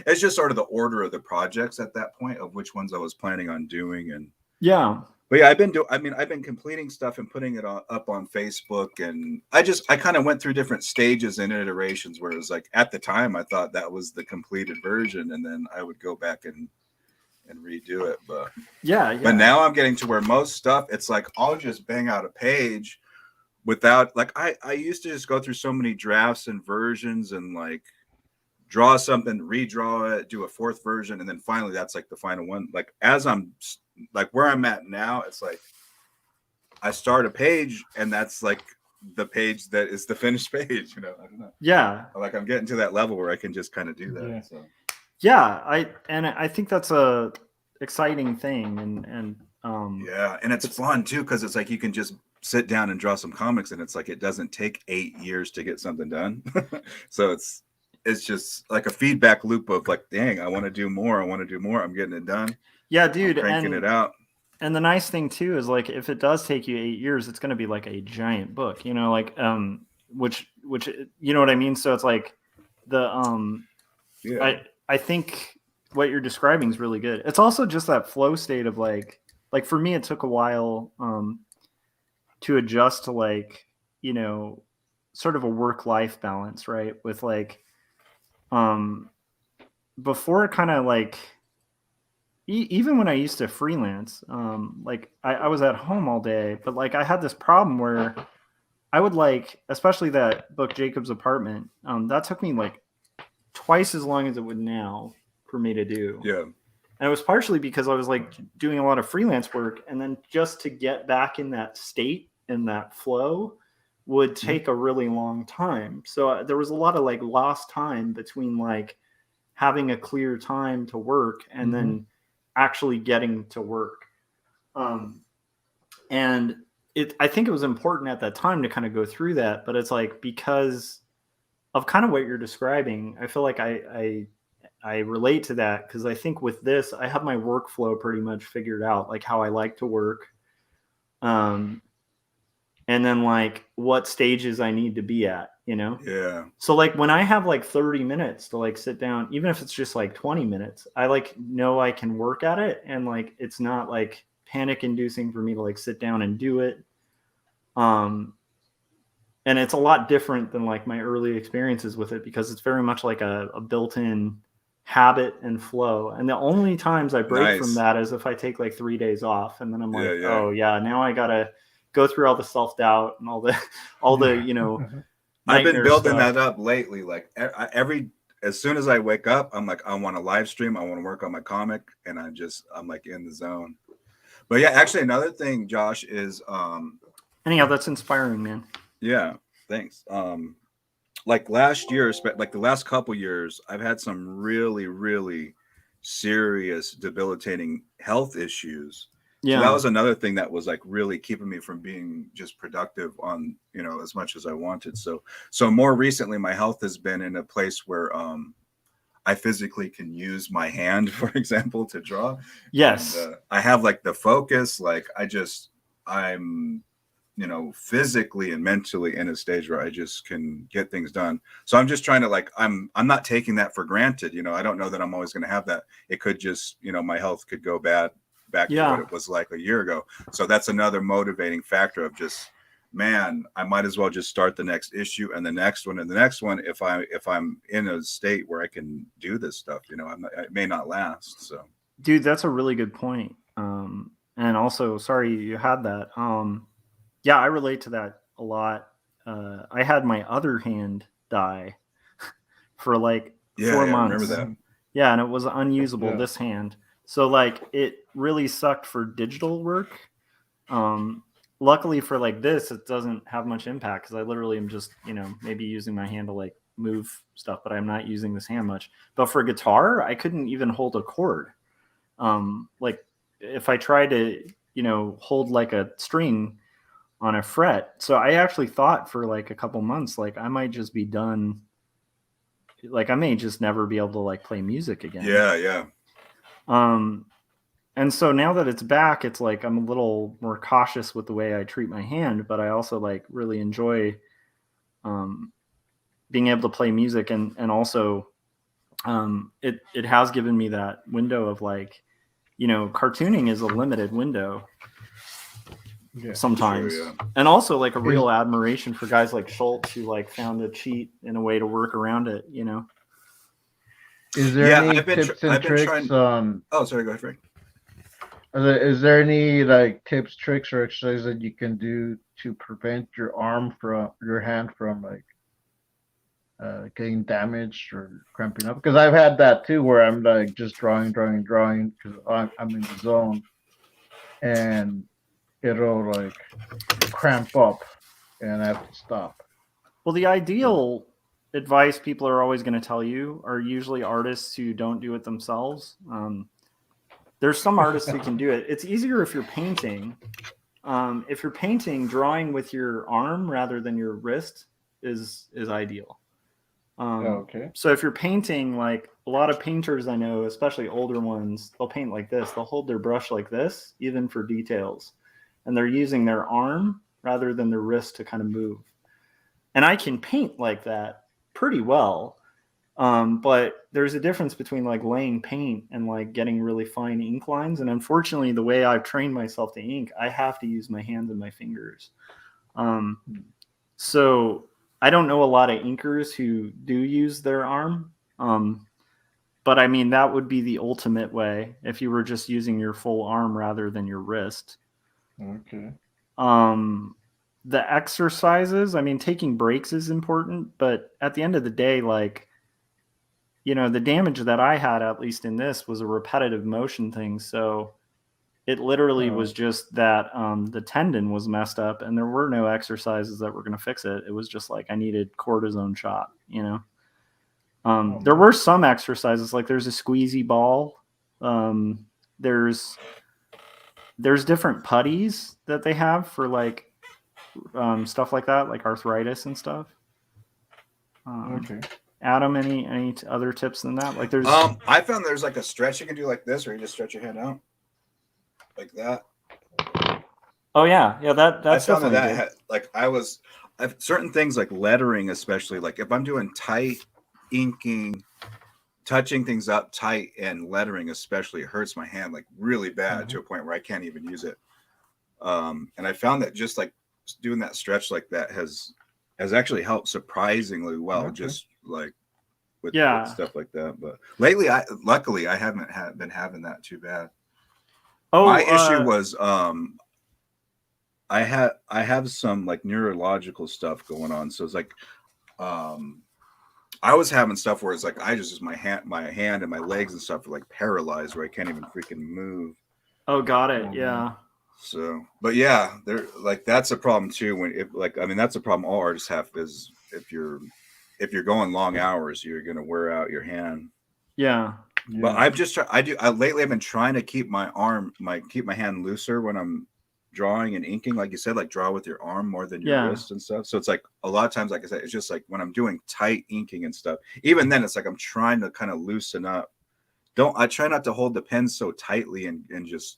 it's just sort of the order of the projects at that point of which ones I was planning on doing. And but yeah, I've been completing stuff and putting it up on Facebook. And I kind of went through different stages and iterations where it was like, at the time, I thought that was the completed version. And then I would go back and redo it. But now I'm getting to where most stuff, it's like, I'll just bang out a page without, like, I used to just go through so many drafts and versions and like draw something, redraw it, do a fourth version, and then finally that's like the final one. Like, as I'm like where I'm at now, it's like I start a page and that's like the page that is the finished page, you know. I don't know. Yeah. Like, I'm getting to that level where I can just kind of do that. Yeah. So I think that's a exciting thing, and and it's fun too, because it's like you can just sit down and draw some comics, and it's like it doesn't take 8 years to get something done. So it's just like a feedback loop of like, dang, I want to do more. I'm getting it done. Yeah, dude. I'm cranking it out. And the nice thing too is like, if it does take you 8 years, it's going to be like a giant book, you know, like, which, you know what I mean? So it's like I think what you're describing is really good. It's also just that flow state of like for me, it took a while, to adjust to like, you know, sort of a work-life balance, right? With like, before kind of like, even when I used to freelance, like I was at home all day, but like I had this problem where I would like, especially that book, Jacob's Apartment, that took me like twice as long as it would now for me to do. Yeah. And it was partially because I was like doing a lot of freelance work, and then just to get back in that state and that flow would take a really long time. So there was a lot of like lost time between like having a clear time to work and then actually getting to work. And I think it was important at that time to kind of go through that, but it's like, because of kind of what you're describing, I feel like I relate to that, because I think with this, I have my workflow pretty much figured out, like how I like to work. And then like what stages I need to be at, you know? Yeah. So like when I have like 30 minutes to like sit down, even if it's just like 20 minutes, I like know I can work at it. And like, it's not like panic inducing for me to like sit down and do it. And it's a lot different than like my early experiences with it, because it's very much like a built-in habit and flow. And the only times I break from that is if I take like 3 days off, and then I'm like, oh yeah, now I gotta go through all the self-doubt and all the you know, I've been nightmare building stuff. that up lately. Like as soon as I wake up, I'm like, I want to live stream. I want to work on my comic, and I'm like in the zone. But yeah, actually, another thing, Josh, is anyhow, that's inspiring, man. yeah, thanks. Like last year, like the last couple years, I've had some really, really serious, debilitating health issues. Yeah. So that was another thing that was like really keeping me from being just productive on, you know, as much as I wanted. So more recently, my health has been in a place where I physically can use my hand, for example, to draw. Yes. And, I have like the focus, like I'm, you know, physically and mentally in a stage where I just can get things done. So I'm just trying to like, I'm not taking that for granted. You know, I don't know that I'm always going to have that. It could just, you know, my health could go back to what it was like a year ago. So that's another motivating factor of just, man, I might as well just start the next issue and the next one and the next one if I'm in a state where I can do this stuff. You know, it may not last. So, dude, that's a really good point. And also, sorry you had that. Yeah, I relate to that a lot. I had my other hand die for like 4 months. I remember that. Yeah, and it was unusable, this hand. So like it really sucked for digital work. Luckily for like this, it doesn't have much impact because I literally am just, you know, maybe using my hand to like move stuff, but I'm not using this hand much. But for guitar, I couldn't even hold a chord. Like if I tried to, you know, hold like a string on a fret. So I actually thought for like a couple months, like I might just be done. Like I may just never be able to like play music again. Yeah. And so now that it's back, it's like I'm a little more cautious with the way I treat my hand, but I also like really enjoy being able to play music, and also it has given me that window of like, you know, cartooning is a limited window. Yeah, sometimes, sure, yeah. And also like a real admiration for guys like Schultz who like found a cheat in a way to work around it, you know. Is there any tips and tricks on? Oh, sorry, go ahead, Frank. Is there any like tips, tricks, or exercises that you can do to prevent your hand from like getting damaged or cramping up? Because I've had that too, where I'm like just drawing because I'm in the zone, and it'll like cramp up and I have to stop. Well, the ideal advice people are always going to tell you are usually artists who don't do it themselves. There's some artists who can do it. It's easier if you're painting. If you're painting, drawing with your arm rather than your wrist is ideal. Okay. So if you're painting, like a lot of painters I know, especially older ones, they'll paint like this. They'll hold their brush like this, even for details. And they're using their arm rather than their wrist to kind of move. And I can paint like that pretty well. But there's a difference between like laying paint and like getting really fine ink lines. And unfortunately, the way I've trained myself to ink, I have to use my hands and my fingers. So I don't know a lot of inkers who do use their arm. But I mean, that would be the ultimate way if you were just using your full arm rather than your wrist. Okay. The exercises, I mean, taking breaks is important, but at the end of the day, like, you know, the damage that I had, at least in this, was a repetitive motion thing. So it literally was just that the tendon was messed up and there were no exercises that were going to fix it. It was just like I needed cortisone shot, you know. There were some exercises, like there's a squeezy ball. There's different putties that they have for like stuff like that, like arthritis and stuff. Okay. Adam, any other tips than that? Like there's I found there's like a stretch you can do like this, where you just stretch your hand out like that. Oh yeah, that's I found definitely that I've certain things like lettering, especially like if I'm doing tight inking, touching things up tight and lettering especially, it hurts my hand like really bad to a point where I can't even use it. And I found that just like doing that stretch like that has actually helped surprisingly well, just like with stuff like that. But lately, luckily I haven't been having that too bad. My issue was I have some like neurological stuff going on. So it's like I was having stuff where it's like I just my hand and my legs and stuff are like paralyzed where I can't even freaking move. Oh, got it. Yeah. So, but yeah, there like that's a problem too. When if like I mean that's a problem all artists have is if you're going long hours, you're gonna wear out your hand. Yeah. But I've just lately I've been trying to keep my hand looser when I'm drawing and inking, like you said, like draw with your arm more than your wrist and stuff. So it's like a lot of times, like I said, it's just like when I'm doing tight inking and stuff, even then it's like I'm trying to kind of loosen up. I try not to hold the pen so tightly and just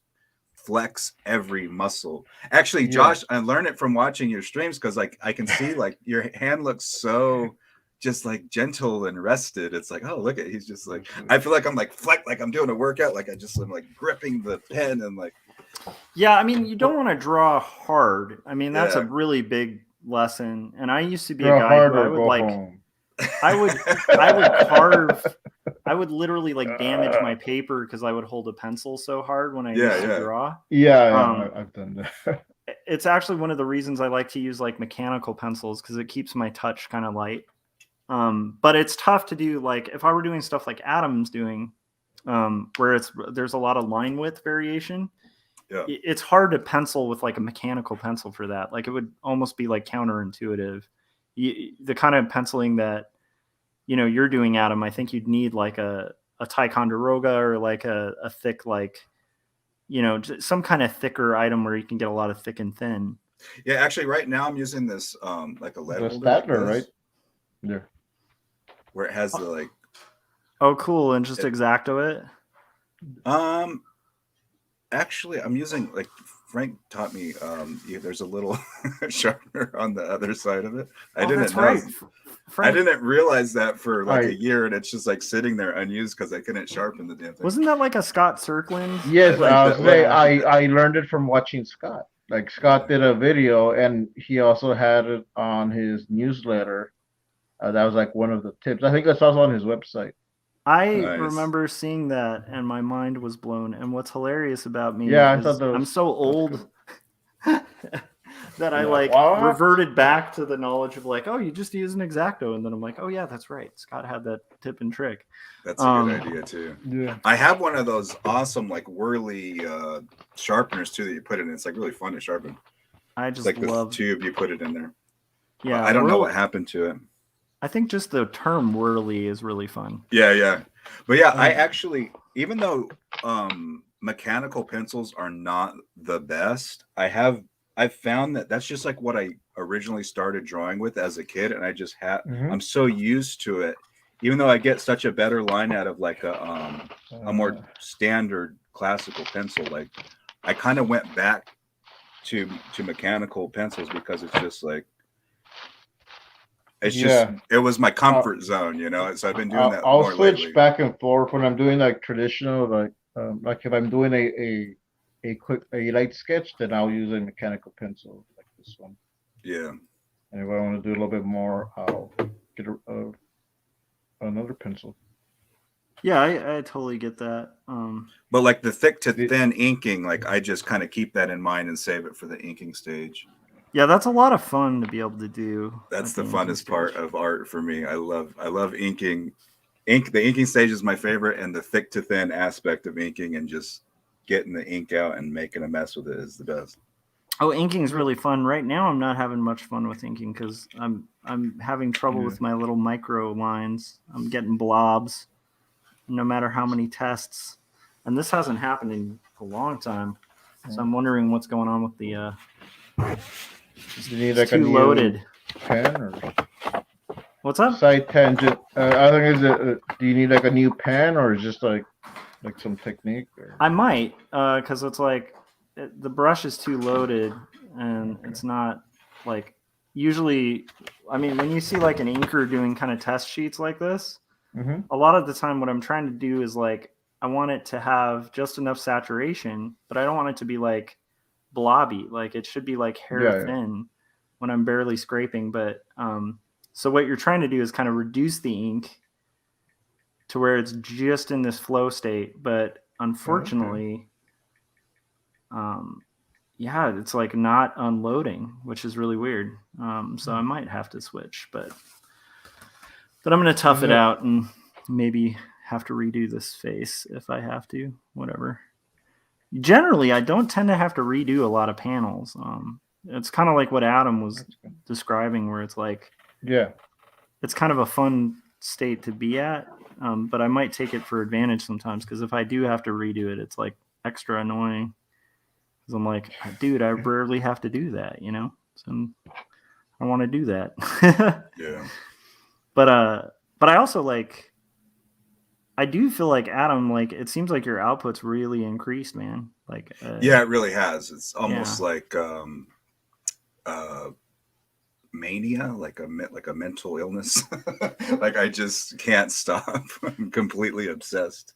flex every muscle. Actually, Josh, I learned it from watching your streams because like I can see like your hand looks so just like gentle and rested. It's like, oh, look at he's just like I feel like I'm like like I'm doing a workout, like I just am like gripping the pen and like yeah. I mean, you don't want to draw hard. I mean, that's a really big lesson. And I used to be a guy who I would like home. I would carve. I would literally like damage my paper because I would hold a pencil so hard when I used to draw. Yeah, I've done that. It's actually one of the reasons I like to use like mechanical pencils because it keeps my touch kind of light. But it's tough to do. Like if I were doing stuff like Adam's doing, where there's a lot of line width variation. Yeah. It's hard to pencil with like a mechanical pencil for that. Like it would almost be like counterintuitive. The kind of penciling that you're doing, Adam, I think you'd need like a Ticonderoga or like a thick like some kind of thicker item where you can get a lot of thick and thin. Yeah, actually, right now I'm using this like a lead holder, Statler, right? Yeah, where it has the like. Oh, cool! And just X-Acto it. Actually, I'm using like Frank taught me. There's a little sharpener on the other side of it. I didn't know. Right. I didn't realize that for like a year, and it's just like sitting there unused because I couldn't sharpen the damn thing. Wasn't that like a Scott Circland? Yes, I learned it from watching Scott. Like Scott did a video, and he also had it on his newsletter. That was like one of the tips. I think that's also on his website. I remember seeing that, and my mind was blown. And what's hilarious about me is I'm so old that I reverted back to the knowledge of like, oh, you just use an X-Acto, and then I'm like, oh yeah, that's right. Scott had that tip and trick. That's a good idea too. Yeah, I have one of those awesome like whirly sharpeners too that you put in. It's like really fun to sharpen. I just like love the tube you put it in there. Yeah, but I don't know what happened to it. I think just the term whirly is really fun. Yeah. But yeah, I actually, even though mechanical pencils are not the best, I've found that that's just like what I originally started drawing with as a kid. And I just I'm so used to it, even though I get such a better line out of like a more standard classical pencil. Like I kind of went back to mechanical pencils because it's just like, it was my comfort zone, so I've been doing that. I'll more switch lately. Back and forth when I'm doing like traditional, like if I'm doing a light sketch, then I'll use a mechanical pencil like this one. Yeah. And if I want to do a little bit more, I'll get another pencil. Yeah, I totally get that. But like the thick to thin inking, like I just kind of keep that in mind and save it for the inking stage. Yeah, that's a lot of fun to be able to do. That's the funnest part of art for me. I love inking. The inking stage is my favorite, and the thick to thin aspect of inking and just getting the ink out and making a mess with it is the best. Oh, inking is really fun. Right now, I'm not having much fun with inking because I'm having trouble with my little micro lines. I'm getting blobs, no matter how many tests. And this hasn't happened in a long time, so I'm wondering what's going on with the. Do you need like too a new loaded pen or what's up? Side tangent. I think do you need like a new pen or just like some technique? Or? I might, because it's like the brush is too loaded, and it's not like usually. I mean, when you see like an inker doing kind of test sheets like this, a lot of the time what I'm trying to do is like I want it to have just enough saturation, but I don't want it to be like blobby. Like it should be like hair thin when I'm barely scraping. But so what you're trying to do is kind of reduce the ink to where it's just in this flow state. But unfortunately, yeah, it's like not unloading, which is really weird. So I might have to switch, but I'm gonna tough it out and maybe have to redo this face if I have to. Whatever. Generally, I don't tend to have to redo a lot of panels. It's kind of like what Adam was describing, where it's like, Yeah. it's kind of a fun state to be at, but I might take it for advantage sometimes, because if I do have to redo it, it's like extra annoying. Because I'm like, dude, I rarely have to do that, you know? So I want to do that. Yeah. But I also like, I do feel like, Adam, like, it seems like your output's really increased, man. Like, Yeah, it really has. It's almost Yeah. like mania, like a mental illness. Like I just can't stop. I'm completely obsessed.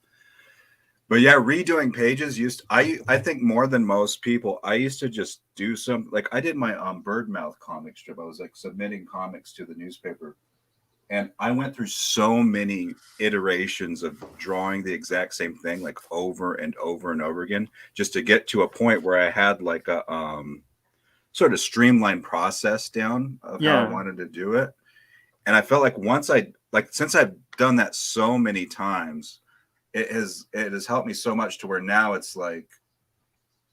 But yeah, redoing pages I think more than most people, I used to just do some, like I did my Birdmouth comic strip. I was like submitting comics to the newspaper. And I went through so many iterations of drawing the exact same thing, like over and over and over again, just to get to a point where I had like a sort of streamlined process down of how I Yeah. wanted to do it. And I felt like since I've done that so many times, it has helped me so much to where now it's like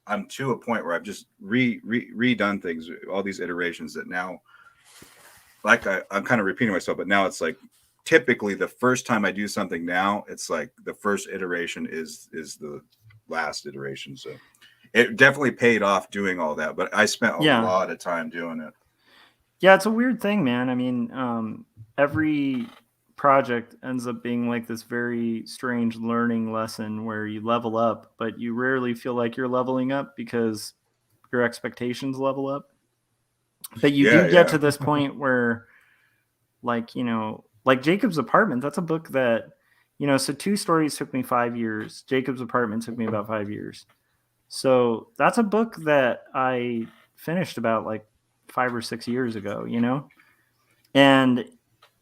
I'm to a point where I've just redone things, all these iterations that now, like I'm kind of repeating myself, but now it's like typically the first time I do something now, it's like the first iteration is the last iteration. So it definitely paid off doing all that, but I spent a lot of time doing it. Yeah, it's a weird thing, man. I mean, every project ends up being like this very strange learning lesson where you level up, but you rarely feel like you're leveling up because your expectations level up. But you do get to this point where, like, you know, like Jacob's Apartment, that's a book that, you know, so 2 stories took me 5 years. Jacob's Apartment took me about 5 years. So that's a book that I finished about like 5 or 6 years ago, you know? And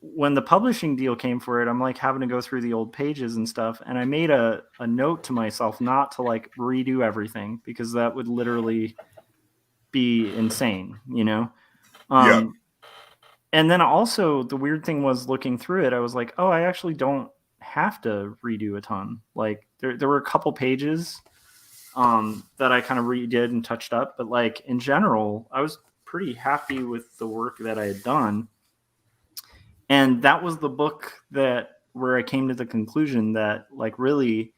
when the publishing deal came for it, I'm like having to go through the old pages and stuff. And I made a note to myself not to like redo everything, because that would literally be insane, you know? And then also the weird thing was, looking through it, I was like, oh, I actually don't have to redo a ton. Like there were a couple pages that I kind of redid and touched up, but like in general, I was pretty happy with the work that I had done. And that was the book where I came to the conclusion that, like, really,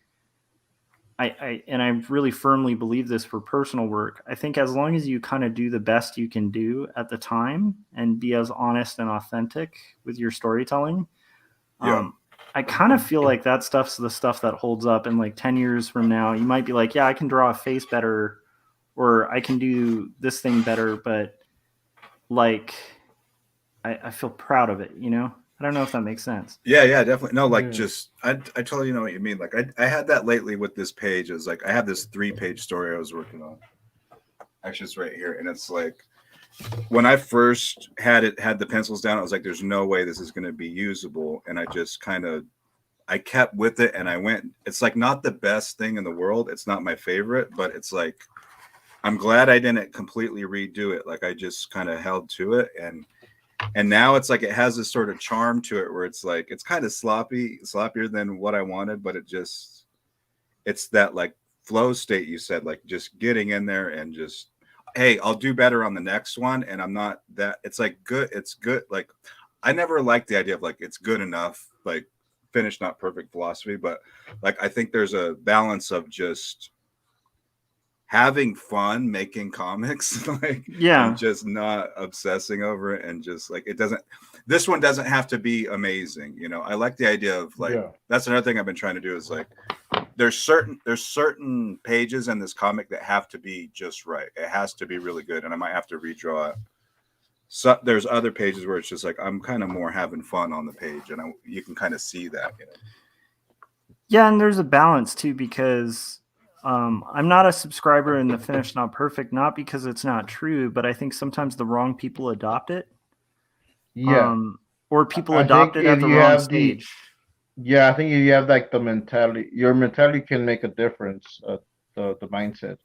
I really firmly believe this for personal work. I think as long as you kind of do the best you can do at the time and be as honest and authentic with your storytelling, I kind of feel like that stuff's the stuff that holds up. And like 10 years from now, you might be like, yeah, I can draw a face better, or I can do this thing better, but like, I feel proud of it, you know? I don't know if that makes sense. Yeah, definitely. No, like just I totally know what you mean. Like I had that lately with this page. It was like I have this 3-page story I was working on. Actually, it's right here, and it's like when I first had the pencils down, I was like, "There's no way this is going to be usable," and I just I kept with it, and I went. It's like not the best thing in the world. It's not my favorite, but it's like I'm glad I didn't completely redo it. Like I just kind of held to it, and now it's like it has this sort of charm to it where it's like it's kind of sloppier than what I wanted, but it's that like flow state you said, like just getting in there and just, hey, I'll do better on the next one. And I'm not that, it's like good, it's good. Like I never liked the idea of like it's good enough, like finished not perfect philosophy, but like I think there's a balance of just having fun making comics, like, and just not obsessing over it, and just like this one doesn't have to be amazing, you know. I like the idea of like that's another thing I've been trying to do is like there's certain pages in this comic that have to be just right. It has to be really good, and I might have to redraw it. So there's other pages where it's just like I'm kind of more having fun on the page, and you can kind of see that, you know. Yeah, and there's a balance too, because I'm not a subscriber in the finished not perfect, not because it's not true, but I think sometimes the wrong people adopt it. Or people adopt it at the wrong stage. I think if you have like the mentality, your mentality can make a difference. The mindset.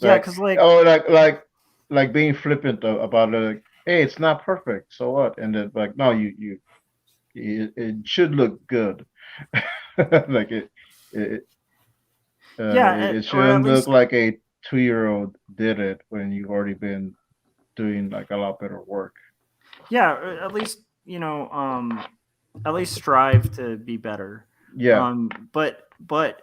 Yeah, because like like being flippant about it. Like, hey, it's not perfect. So what? And then like, no, it should look good. Like it it or at shouldn't look least like a 2-year-old did it when you've already been doing like a lot better work. yeah, or at least at least strive to be better. Yeah, But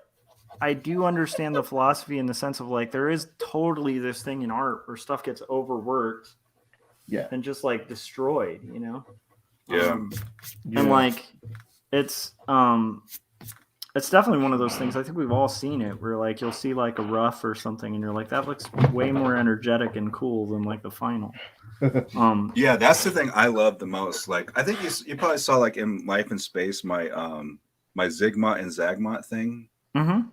I do understand the philosophy in the sense of like there is totally this thing in art where stuff gets overworked yeah, and just like destroyed, Yeah. And yeah. like it's definitely one of those things. I think we've all seen it where like you'll see like a rough or something and you're like, that looks way more energetic and cool than like the final. Yeah, that's the thing I love the most. Like, I think you probably saw like in Life in Space my my Zigmont and Zagmont thing. Mm-hmm.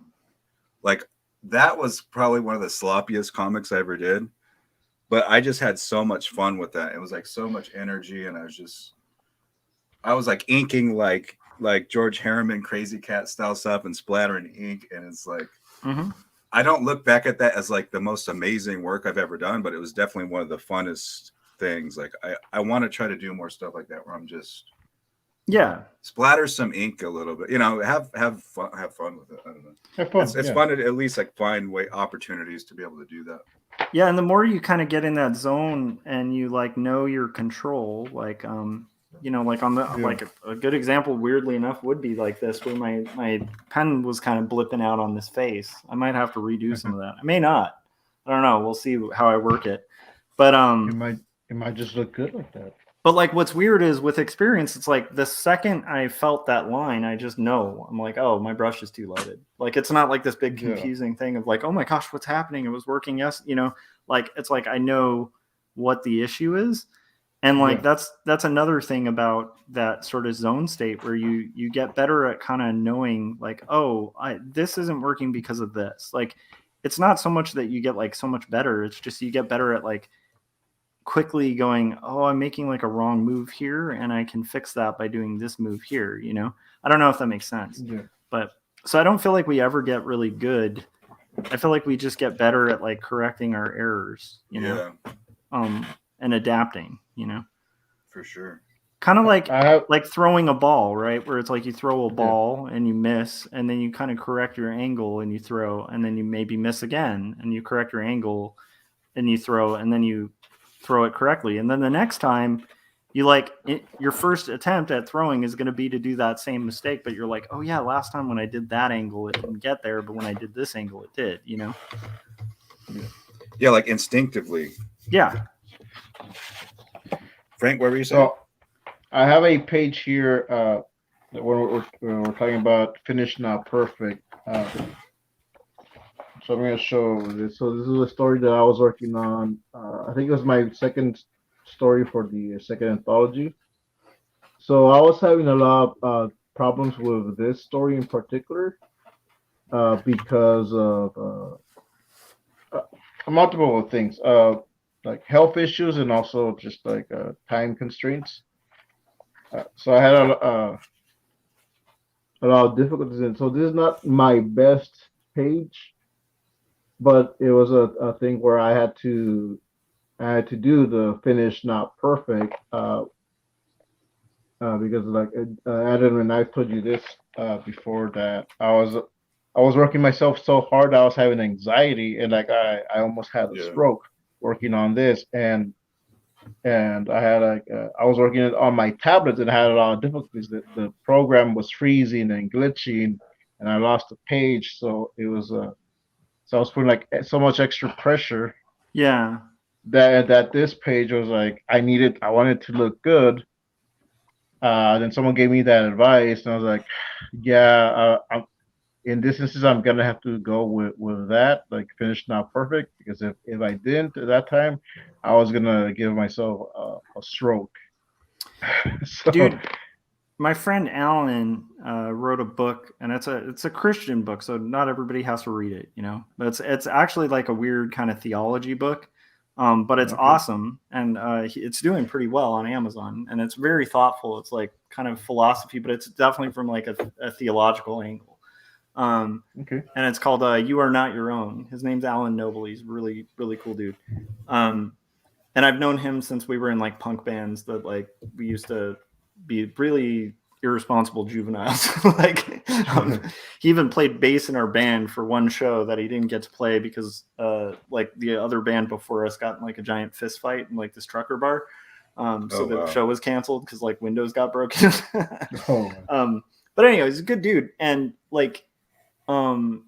Like, that was probably one of the sloppiest comics I ever did, but I just had so much fun with that. It was like so much energy, and I was like inking like George Harriman Crazy Cat style stuff and splattering ink, and it's like I don't look back at that as like the most amazing work I've ever done, but it was definitely one of the funnest things. Like I want to try to do more stuff like that where I'm just splatter some ink a little bit, have fun with it. I don't know. Have fun. It's fun to at least like find opportunities to be able to do that. Yeah, and the more you kind of get in that zone and you like know your control, like like on the like a good example, weirdly enough, would be like this, where my pen was kind of blipping out on this face. I might have to redo some of that. I may not. I don't know. We'll see how I work it. But it might just look good like that. But like what's weird is with experience, it's like the second I felt that line, I just know. I'm like, oh, my brush is too lighted. Like it's not like this big confusing thing of like, oh my gosh, what's happening? It was working. Yes, like it's like I know what the issue is. And like that's another thing about that sort of zone state where you get better at kind of knowing like, oh, this isn't working because of this. Like it's not so much that you get like so much better. It's just you get better at like quickly going, oh, I'm making like a wrong move here and I can fix that by doing this move here. I don't know if that makes sense. But so I don't feel like we ever get really good. I feel like we just get better at like correcting our errors, and adapting, For sure. Kind of like throwing a ball, right? Where it's like you throw a ball and you miss, and then you kind of correct your angle and you throw, and then you maybe miss again, and you correct your angle and you throw, and then you throw it correctly. And then the next time you your first attempt at throwing is going to be to do that same mistake, but you're like, oh yeah, last time when I did that angle, it didn't get there, but when I did this angle, it did, Yeah, like instinctively. Yeah. Frank, what were you saying? So I have a page here when we're talking about finished not perfect. So I'm going to show this. So this is a story that I was working on. I think it was my second story for the second anthology. So I was having a lot of problems with this story in particular because of multiple things, like health issues and also just like time constraints. So I had a lot of difficulties in. So this is not my best page, but it was a thing where I had to do the finish not perfect because like Adam and I told you this before, that I was working myself so hard I was having anxiety, and like I almost had a stroke working on this, and I had I was working on my tablets and I had a lot of difficulties. The program was freezing and glitching, and I lost a page, so it was so I was putting like so much extra pressure. Yeah. That this page was like I wanted to look good. Then someone gave me that advice, and I was like, I'm in this instance I'm gonna have to go with that, like finish not perfect, because if I didn't at that time, I was gonna give myself a stroke. So, dude, my friend Alan wrote a book, and it's a Christian book, so not everybody has to read it, but it's actually like a weird kind of theology book, but it's awesome, and it's doing pretty well on Amazon, and it's very thoughtful. It's like kind of philosophy, but it's definitely from like a theological angle. Okay. And it's called "You Are Not Your Own." His name's Alan Noble. He's really really cool dude. And I've known him since we were in like punk bands that like we used to be really irresponsible juveniles. Like he even played bass in our band for one show that he didn't get to play because like the other band before us got in like a giant fist fight in like this trucker bar. So the show was canceled because like windows got broken. But anyway, he's a good dude. And like one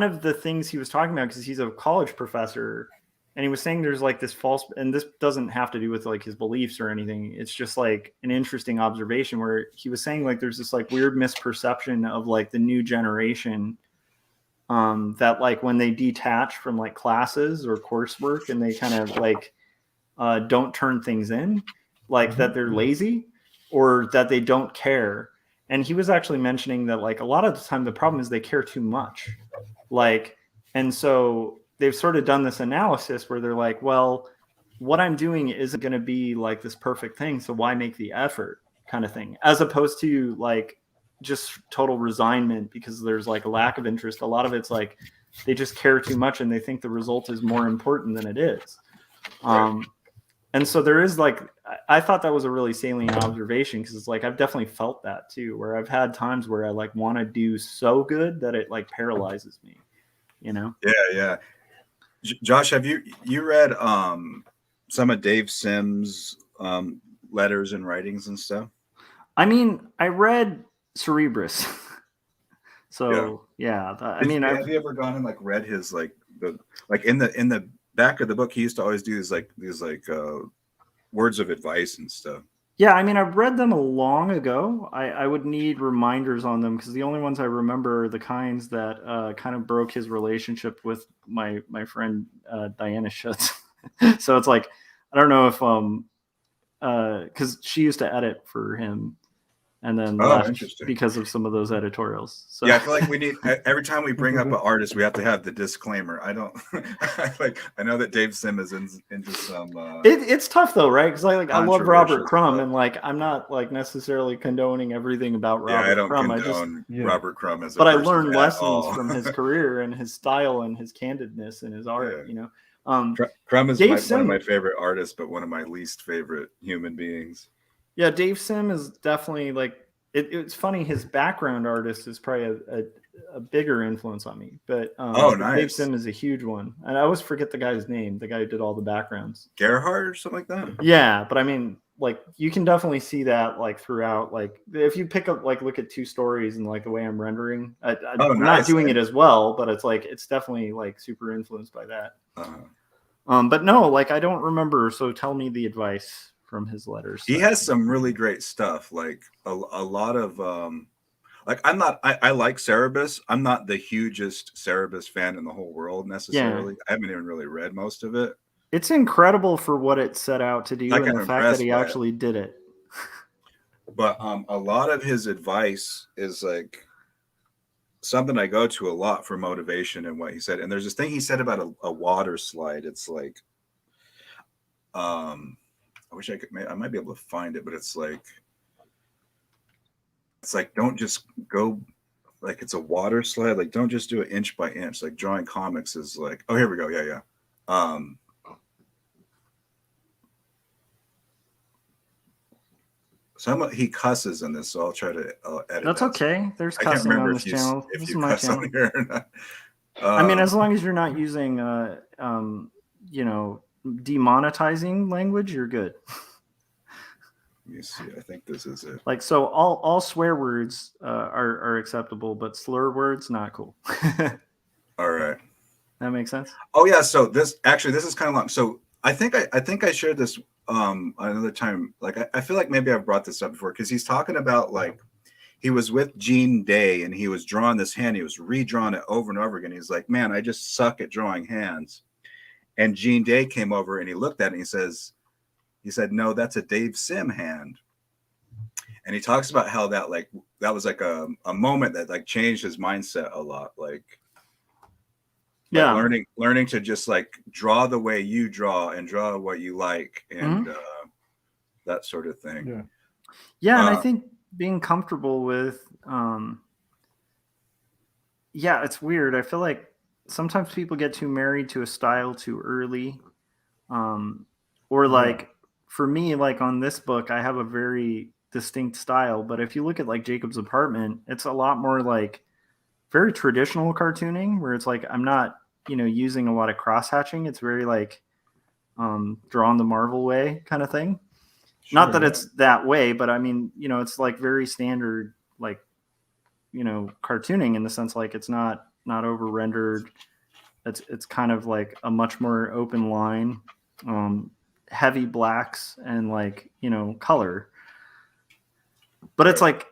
of the things he was talking about, because he's a college professor, and he was saying there's like this false, and this doesn't have to do with like his beliefs or anything. It's just like an interesting observation where he was saying like there's this like weird misperception of like the new generation that like when they detach from like classes or coursework and they kind of like don't turn things in, like that they're lazy or that they don't care. And he was actually mentioning that like a lot of the time the problem is they care too much. Like, and so they've sort of done this analysis where they're like, well, what I'm doing isn't going to be like this perfect thing, so why make the effort, kind of thing, as opposed to like just total resignment because there's like a lack of interest. A lot of it's like they just care too much and they think the result is more important than it is. And so there is like, I thought that was a really salient observation because it's like I've definitely felt that too, where I've had times where I like want to do so good that it like paralyzes me, you know? Yeah. Josh, have you read some of Dave Sims' letters and writings and stuff? I mean, I read Cerebrus. So yeah, have you ever gone and like read his like in the back of the book he used to always do these words of advice and stuff? Yeah, I mean, I've read them long ago. I would need reminders on them because the only ones I remember are the kinds that kind of broke his relationship with my friend Diana Schutz. So it's like, I don't know if because she used to edit for him and then left because of some of those editorials. So yeah, I feel like we need every time we bring up an artist, we have to have the disclaimer. I know that Dave Sim is into some. It's tough though, right? Because I love Robert Crumb, and like I'm not like necessarily condoning everything about Robert Crumb. Robert Crumb as a but I person learned at lessons all. from his career and his style and his candidness and his art. You know, Crumb is one of my favorite artists, but one of my least favorite human beings. Yeah, Dave Sim is definitely like it's funny. His background artist is probably a bigger influence on me, but nice. Dave Sim is a huge one, and I always forget the guy's name. The guy who did all the backgrounds, Gerhard or something like that. Yeah, but I mean, like you can definitely see that like throughout. Like if you pick up like look at two stories and like the way I'm rendering, I'm not doing it as well, but it's like it's definitely like super influenced by that. But no, like I don't remember. So tell me the advice from his letters. He has some really great stuff, like a lot of like I like Cerebus. I'm not the hugest Cerebus fan in the whole world necessarily. I haven't even really read most of it. It's incredible for what it set out to do and the fact that he actually did it. But a lot of his advice is like something I go to a lot for motivation and what he said. And there's this thing he said about a water slide. It's like I wish I might be able to find it, but it's like don't just go like it's a water slide. Like don't just do it inch by inch. Like drawing comics is like, oh, here we go. Yeah. He cusses in this, so I'll try to edit. That's okay. There's cussing on this channel. This is my channel. I mean, as long as you're not using, demonetizing language, you're good. Let me see. I think this is it. Like, so all swear words are acceptable, but slur words not cool. All right. That makes sense. Oh yeah. So this is kind of long. So I think I shared this another time. Like I feel like maybe I've brought this up before because he's talking about like he was with Gene Day and he was drawing this hand. He was redrawing it over and over again. He's like, man, I just suck at drawing hands. And Gene Day came over and he looked at it and he said, no, that's a Dave Sim hand. And he talks about how that was like a moment that like changed his mindset a lot. Like learning to just like draw the way you draw and draw what you like and that sort of thing. Yeah. And I think being comfortable with yeah, it's weird. I feel like sometimes people get too married to a style too early. Or like for me, like on this book, I have a very distinct style. But if you look at like Jacob's Apartment, it's a lot more like very traditional cartooning, where it's like I'm not, using a lot of cross hatching. It's very like drawn the Marvel way kind of thing. Not that it's that way, but I mean, it's like very standard, like, cartooning in the sense like it's not over rendered. It's kind of like a much more open line, heavy blacks and like, color. But it's like,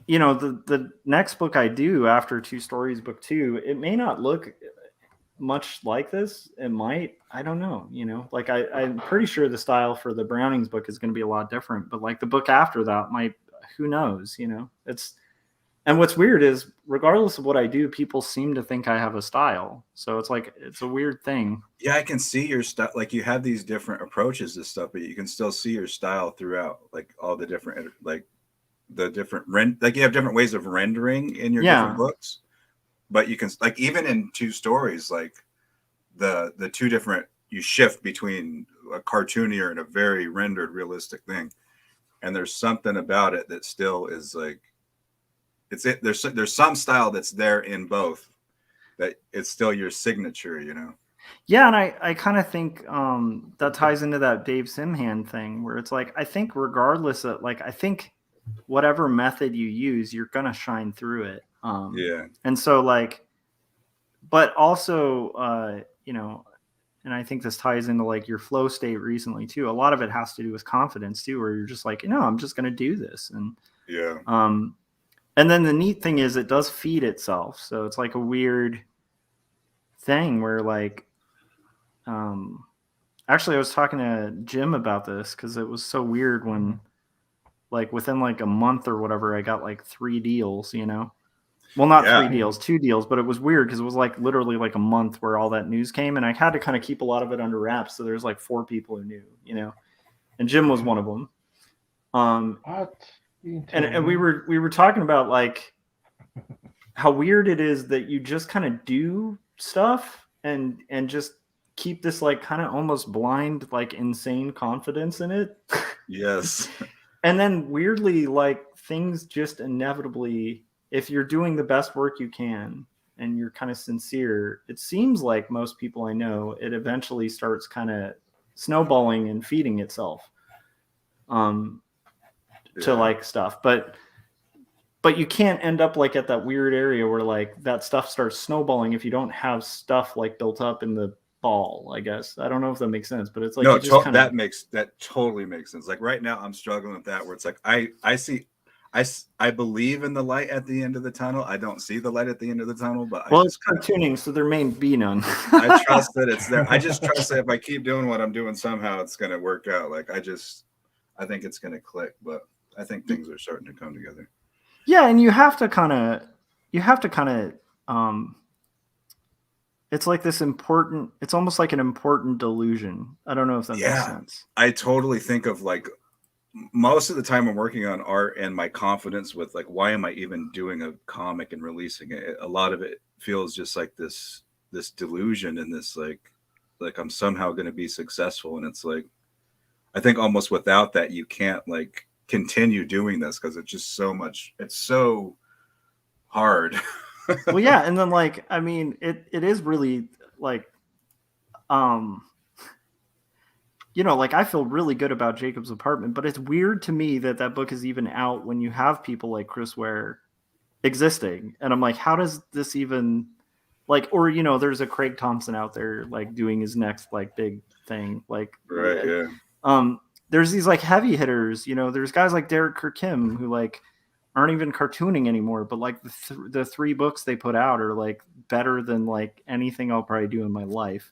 the next book I do after Two Stories book 2, it may not look much like this. It might, I don't know, like I'm pretty sure the style for the Brownings book is going to be a lot different, but like the book after that might, who knows, and what's weird is regardless of what I do, people seem to think I have a style. So it's like, it's a weird thing. Yeah, I can see your style. Like you have these different approaches to stuff, but you can still see your style throughout, like all the different, like the different like you have different ways of rendering in your different books. But you can, like, even in Two Stories, like the two different, you shift between a cartoonier and a very rendered realistic thing. And there's something about it that still is like, there's some style that's there in both, that it's still your signature, Yeah, and I kind of think that ties into that Dave Simhan thing, where it's like, I think regardless of, like, I think whatever method you use, you're gonna shine through it. And so like, but also and I think this ties into like your flow state recently too. A lot of it has to do with confidence too, where you're just like, I'm just gonna do this. And and then the neat thing is it does feed itself. So it's like a weird thing where like, actually I was talking to Jim about this because it was so weird when like within like a month or whatever, I got like 3 deals, well, not 3 deals, 2 deals, but it was weird because it was like literally like a month where all that news came, and I had to kind of keep a lot of it under wraps. So there's like 4 people who knew, and Jim was one of them. And we were talking about like how weird it is that you just kind of do stuff and just keep this like kind of almost blind, like insane confidence in it. Yes. And then weirdly, like things just inevitably, if you're doing the best work you can and you're kind of sincere, it seems like most people I know, it eventually starts kind of snowballing and feeding itself to like stuff. But you can't end up like at that weird area where like that stuff starts snowballing if you don't have stuff like built up in the ball, I guess. I don't know if that makes sense, but it's like, no, that totally makes sense. Like right now I'm struggling with that, where it's like I believe in the light at the end of the tunnel. I don't see the light at the end of the tunnel, but it's cartooning, so there may be none. I trust that it's there. I just trust that if I keep doing what I'm doing, somehow it's going to work out. Like I think it's going to click, but I think things are starting to come together. Yeah, and you have to kind of it's like this important, it's almost like an important delusion. I don't know if that makes sense. I totally think of like most of the time I'm working on art and my confidence with like, why am I even doing a comic and releasing it? A lot of it feels just like this delusion and this like I'm somehow going to be successful. And it's like, I think almost without that, you can't like continue doing this because it's just so much, it's so hard. Well, yeah. And then like, I mean, it is really like, like I feel really good about Jacob's Apartment, but it's weird to me that book is even out when you have people like Chris Ware existing. And I'm like, how does this even like, or, there's a Craig Thompson out there, like doing his next like big thing. Like, right. Yeah. There's these like heavy hitters, there's guys like Derek Kirkham who like aren't even cartooning anymore, but like the 3 books they put out are like better than like anything I'll probably do in my life.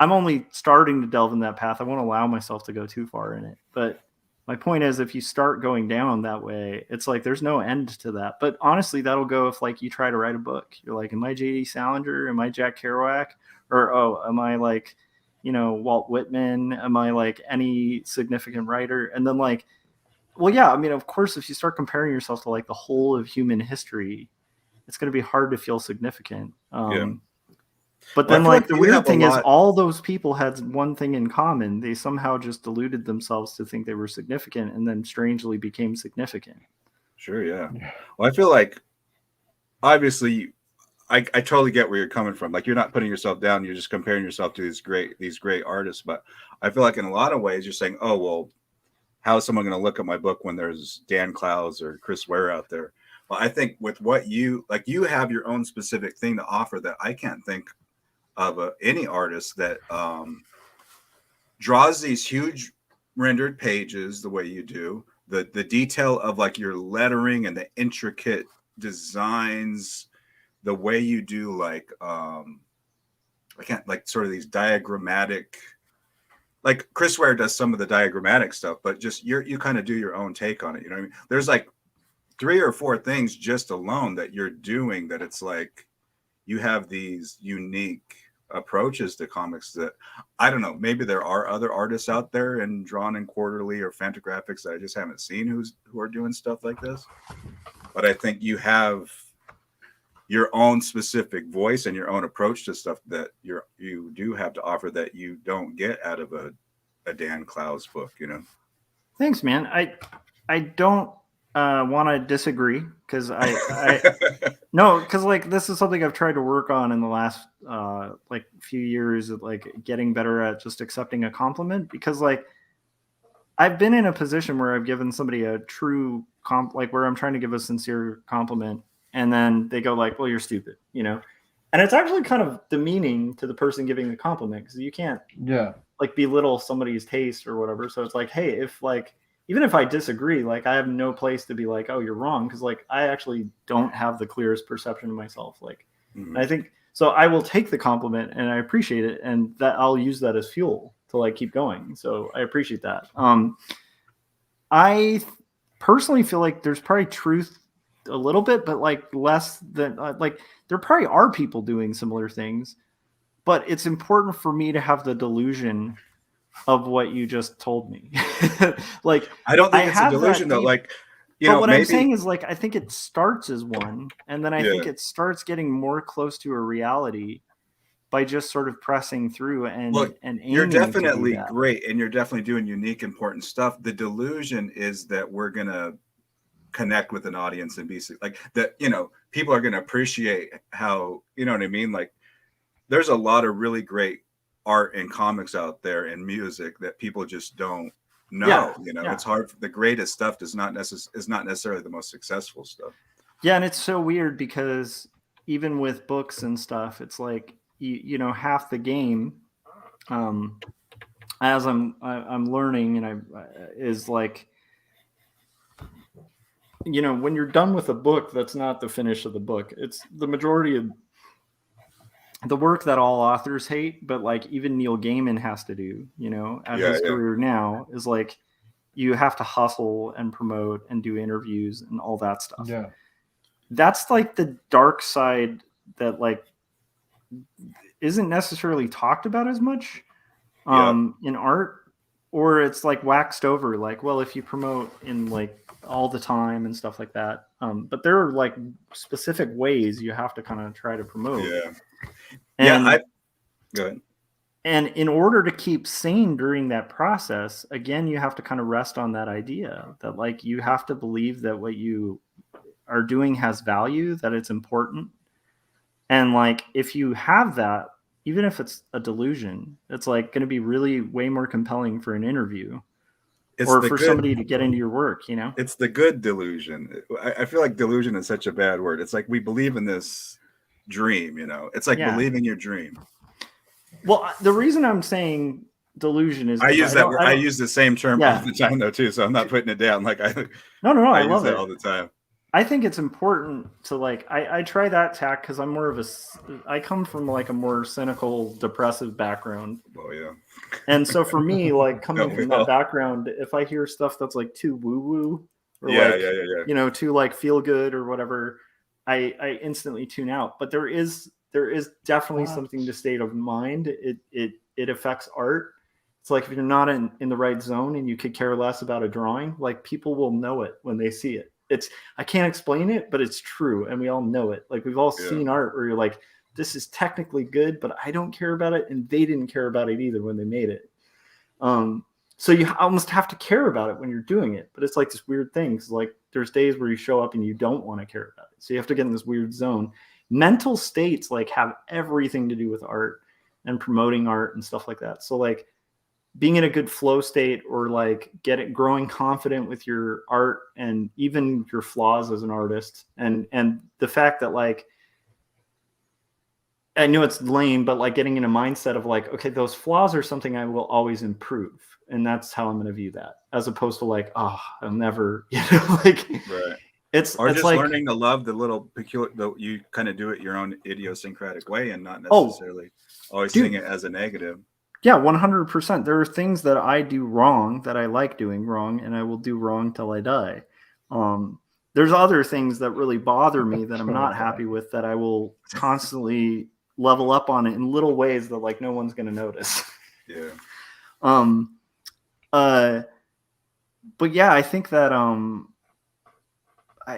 I'm only starting to delve in that path. I won't allow myself to go too far in it. But my point is, if you start going down that way, it's like there's no end to that. But honestly, that'll go if like you try to write a book. You're like, am I J.D. Salinger? Am I Jack Kerouac? Or, am I like, Walt Whitman? Am I like any significant writer? And then like, well, yeah, I mean, of course, if you start comparing yourself to like the whole of human history, it's going to be hard to feel significant. Yeah. But Well, then, I feel like, like the you weird have a thing is lot- all those people had one thing in common. They somehow just deluded themselves to think they were significant and then strangely became significant. Sure, yeah. Well, I feel like obviously I totally get where you're coming from. Like, you're not putting yourself down, you're just comparing yourself to these great artists. But I feel like in a lot of ways you're saying, oh, well, how is someone going to look at my book when there's Dan Clowes or Chris Ware out there? Well, I think with what you like, you have your own specific thing to offer that I can't think of any artist that draws these huge rendered pages the way you do. The detail of like your lettering and the intricate designs, the way you do like I can't like sort of these diagrammatic, like Chris Ware does some of the diagrammatic stuff, but just you kind of do your own take on it. You know what I mean? There's like 3 or 4 things just alone that you're doing that it's like you have these unique approaches to comics that I don't know, maybe there are other artists out there in Drawn and Quarterly or Fantagraphics that I just haven't seen who are doing stuff like this. But I think you have your own specific voice and your own approach to stuff that you do have to offer that you don't get out of a Dan Clowes book, you know. Thanks, man. I don't want to disagree because no, because like this is something I've tried to work on in the last like few years of like getting better at just accepting a compliment, because like I've been in a position where I've given somebody a true like where I'm trying to give a sincere compliment and then they go like, well, you're stupid, you know? And it's actually kind of demeaning to the person giving the compliment because you can't like belittle somebody's taste or whatever. So it's like, hey, if like, even if I disagree, like I have no place to be like, oh, you're wrong. Cause like, I actually don't have the clearest perception of myself. Like, I think, so I will take the compliment and I appreciate it. And that I'll use that as fuel to like keep going. So I appreciate that. I personally feel like there's probably truth a little bit, but like less than like there probably are people doing similar things, but it's important for me to have the delusion of what you just told me. Like I don't think it's a delusion though. Like, you know, what maybe... I'm saying is like I think it starts as one, and then I think it starts getting more close to a reality by just sort of pressing through and aiming. You're definitely great, and you're definitely doing unique, important stuff. The delusion is that we're gonna connect with an audience and be like that, you know, people are going to appreciate how, you know what I mean? Like there's a lot of really great art and comics out there and music that people just don't know. It's hard. The greatest stuff is not necessarily the most successful stuff. Yeah. And it's so weird because even with books and stuff, it's like, you know, half the game, as I'm learning and is like, you know, when you're done with a book, that's not the finish of the book. It's the majority of the work that all authors hate, but like even Neil Gaiman has to do, you know, at his career now is like, you have to hustle and promote and do interviews and all that stuff. Yeah. That's like the dark side that like isn't necessarily talked about as much in art, or it's like waxed over. Like, well, if you promote in like all the time and stuff like that. But there are like specific ways you have to kind of try to promote. Yeah. Go ahead. And in order to keep sane during that process, again, you have to kind of rest on that idea that like you have to believe that what you are doing has value, that it's important. And like if you have that, even if it's a delusion, it's like going to be really way more compelling for an interview. Or for somebody to get into your work, you know? It's the good delusion. I feel like delusion is such a bad word. It's like we believe in this dream, you know? It's like believing your dream. Well, the reason I'm saying delusion is... I use the same term all the time, though, too, so I'm not putting it down. Like No, I love it all the time. I think it's important to like, I try that tack because I'm more of I come from like a more cynical, depressive background. Oh yeah. And so for me, like coming from that background, if I hear stuff that's like too woo-woo or you know, too like feel good or whatever, I instantly tune out. But there is definitely something to state of mind. It affects art. It's like if you're not in the right zone and you could care less about a drawing, like people will know it when they see it. I can't explain it, but it's true, and we all know it. Like we've all seen art where you're like, this is technically good, but I don't care about it, and they didn't care about it either when they made it. So you almost have to care about it when you're doing it, but it's like this weird thing. Cause like there's days where you show up and you don't want to care about it, so you have to get in this weird zone. Mental states like have everything to do with art and promoting art and stuff like that. So like being in a good flow state, or like growing confident with your art and even your flaws as an artist, and the fact that like, I know it's lame, but like getting in a mindset of like, okay, those flaws are something I will always improve, and that's how I'm going to view that, as opposed to like, oh, I'll never, like, right. It's just like learning to love the little peculiar, you kind of do it your own idiosyncratic way, and not necessarily always seeing it as a negative. Yeah, 100%. There are things that I do wrong that I like doing wrong, and I will do wrong till I die. There's other things that really bother me that I'm not happy with, that I will constantly level up on it in little ways that like no one's going to notice. Yeah. But yeah, I think that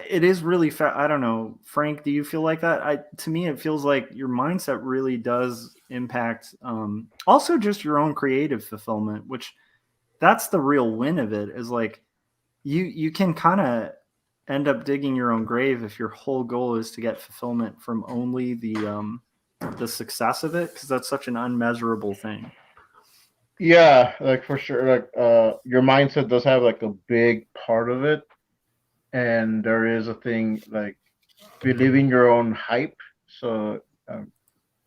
it is really I don't know, Frank, do you feel like that? To me, it feels like your mindset really does impact also just your own creative fulfillment, which that's the real win of it, is like you can kind of end up digging your own grave if your whole goal is to get fulfillment from only the success of it, because that's such an unmeasurable thing. Yeah, like for sure. Like your mindset does have like a big part of it. And there is a thing like believing your own hype. So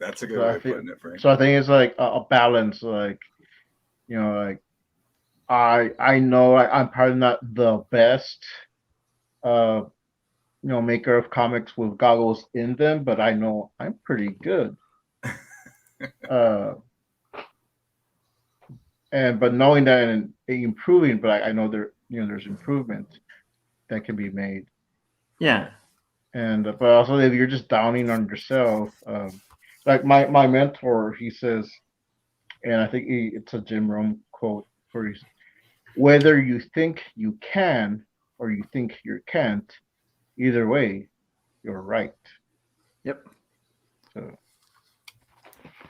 that's a good way of putting it, Frank. So I think it's like a balance. Like, you know, like I know I'm probably not the best, maker of comics with goggles in them, but I know I'm pretty good. But knowing that and improving, but I know there's improvement that can be made. Yeah. And but also if you're just downing on yourself, like my mentor, he says, and I think it's a Jim Rome quote, where he's, whether you think you can or you think you can't, either way, you're right. Yep. So.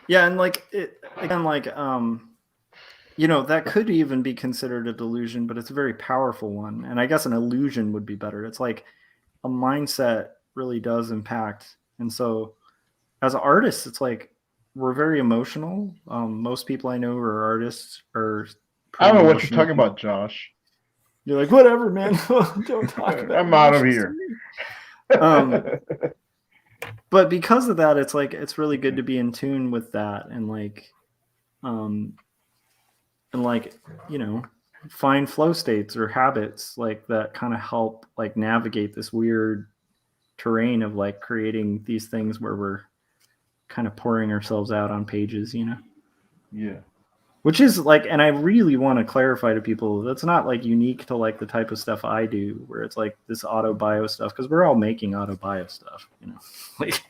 Yeah, and like it again, like that could even be considered a delusion, but it's a very powerful one. And I guess an illusion would be better. It's like a mindset really does impact. And so as artists, it's like we're very emotional. Most people I know who are artists are. I don't know what you're talking about, Josh. You're like, whatever, man. Don't talk about I'm out of here. But because of that, it's like it's really good to be in tune with that, and find flow states or habits like that kind of help like navigate this weird terrain of like creating these things where we're kind of pouring ourselves out on pages, Yeah. Which is like, and I really want to clarify to people, that's not like unique to like the type of stuff I do, where it's like this auto bio stuff, because we're all making auto bio stuff, like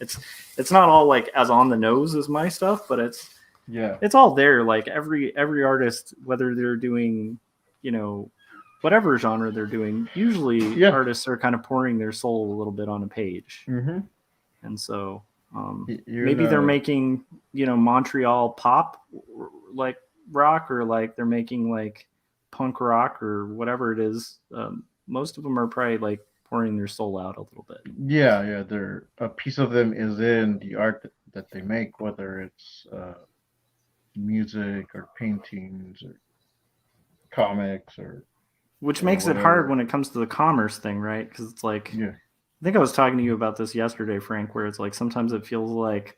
it's not all like as on the nose as my stuff, but it's all there. Like every artist, whether they're doing, whatever genre they're doing, usually artists are kind of pouring their soul a little bit on a page. Mm-hmm. And so maybe they're making, Montreal pop like rock, or like they're making like punk rock or whatever it is. Most of them are probably like pouring their soul out a little bit. Yeah. A piece of them is in the art that they make, whether it's music or paintings or comics which makes it hard when it comes to the commerce thing, right? Because it's like, I think I was talking to you about this yesterday, Frank, where it's like sometimes it feels like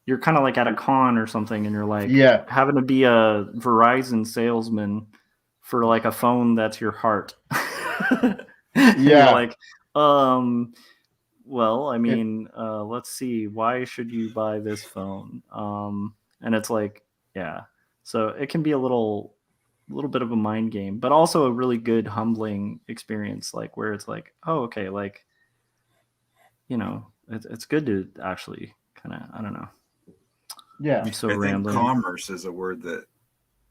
you're kind of like at a con or something, and you're like having to be a Verizon salesman for like a phone that's your heart. You're like, well, I mean, let's see, why should you buy this phone? And it's like, so it can be a little bit of a mind game, but also a really good humbling experience, like where it's like, oh, okay, like, it's good to actually kind of, I don't know. Yeah. I'm so I rambling. think commerce is a word that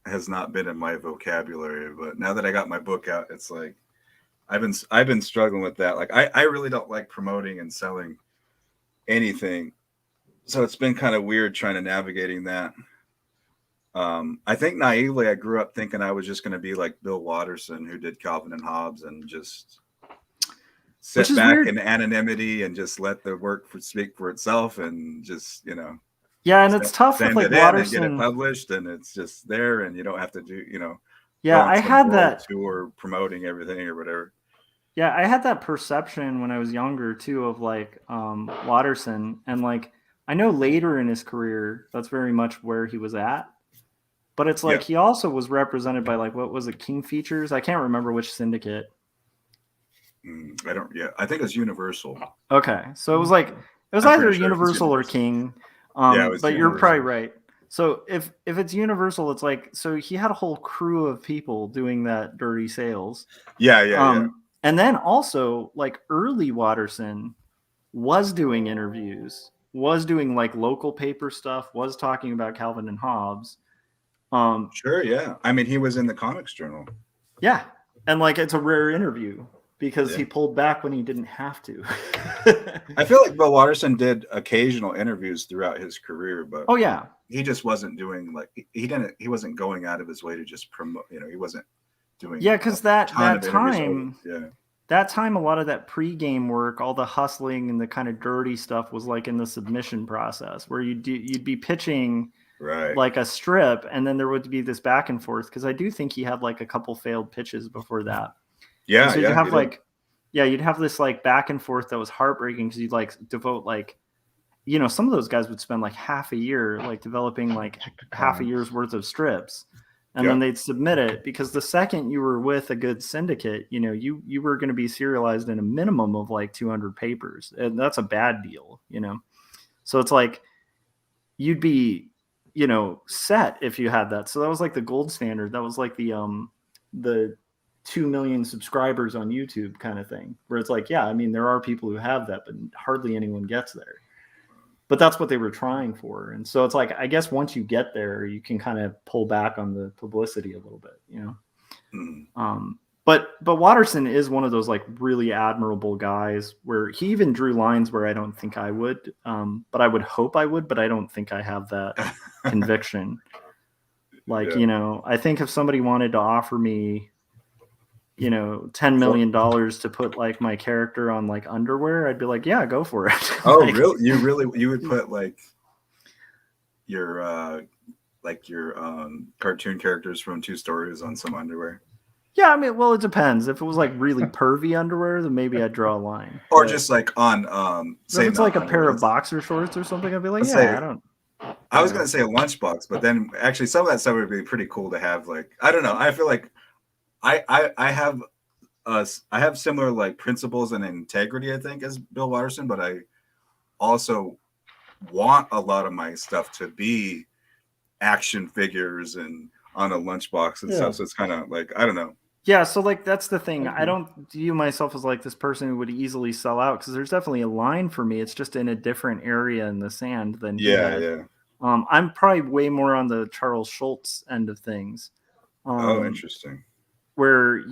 has not been in my vocabulary, but now that I got my book out, it's like I've been struggling with that. Like I really don't like promoting and selling anything, so it's been kind of weird trying to navigating that. I think naively I grew up thinking I was just going to be like Bill Watterson, who did Calvin and Hobbes, and just sit back weird. in anonymity and just let the work speak for itself, and just Yeah, and it's tough with send like it in and get it Watterson. published, and it's just there, and you don't have to do Yeah, go on I some had world that. tour promoting everything or whatever. Yeah, I had that perception when I was younger too of like Watterson, and like I know later in his career that's very much where he was at. But it's like he also was represented by like what was it, King Features? I can't remember which syndicate. I don't. Yeah, I think it's Universal. Okay, so it was like it was I'm either pretty sure it was Universal or Universal. King. Yeah, it was but you're Universal. probably right. So if it's Universal, it's like so he had a whole crew of people doing that dirty sales. Yeah. And then also like early Watterson was doing interviews, was doing like local paper stuff, was talking about Calvin and Hobbes. Sure, yeah. I mean, he was in the Comics Journal. Yeah, and like it's a rare interview because he pulled back when he didn't have to. I feel like Bill Watterson did occasional interviews throughout his career, but oh yeah, he just wasn't doing like he wasn't going out of his way to just promote. He wasn't doing because that time yeah. That time, a lot of that pre-game work, all the hustling and the kind of dirty stuff was like in the submission process where you'd be pitching like a strip, and then there would be this back and forth because I do think he had like a couple failed pitches before that. Yeah, so you'd have like, you'd have this like back and forth that was heartbreaking because you'd like devote like, some of those guys would spend like half a year like developing like half a year's worth of strips. And then they'd submit it because the second you were with a good syndicate, you were going to be serialized in a minimum of like 200 papers. And that's a bad deal, So it's like you'd be, set if you had that. So that was like the gold standard. That was like the 2 million subscribers on YouTube kind of thing, where it's like, yeah, I mean, there are people who have that, but hardly anyone gets there. But that's what they were trying for. And so it's like, I guess once you get there, you can kind of pull back on the publicity a little bit, But Watterson is one of those like really admirable guys where he even drew lines where I don't think I would, but I would hope I would, but I don't think I have that conviction. Like, I think if somebody wanted to offer me, $10 million to put like my character on like underwear, I'd be like, yeah, go for it. Oh, really? You would put like your cartoon characters from 2 Stories on some underwear? Yeah, I mean, well, it depends. If it was like really pervy underwear, then maybe I'd draw a line. Or just like on say if it's like a pair of boxer shorts or something, I'd be like, I was gonna say a lunchbox, but then actually some of that stuff would be pretty cool to have. Like, I don't know. I feel like I have similar like principles and integrity, I think, as Bill Watterson, but I also want a lot of my stuff to be action figures and on a lunchbox and stuff. So it's kind of like, I don't know. Yeah, so like that's the thing. I don't view myself as like this person who would easily sell out because there's definitely a line for me. It's just in a different area in the sand than I'm probably way more on the Charles Schultz end of things. Interesting. Where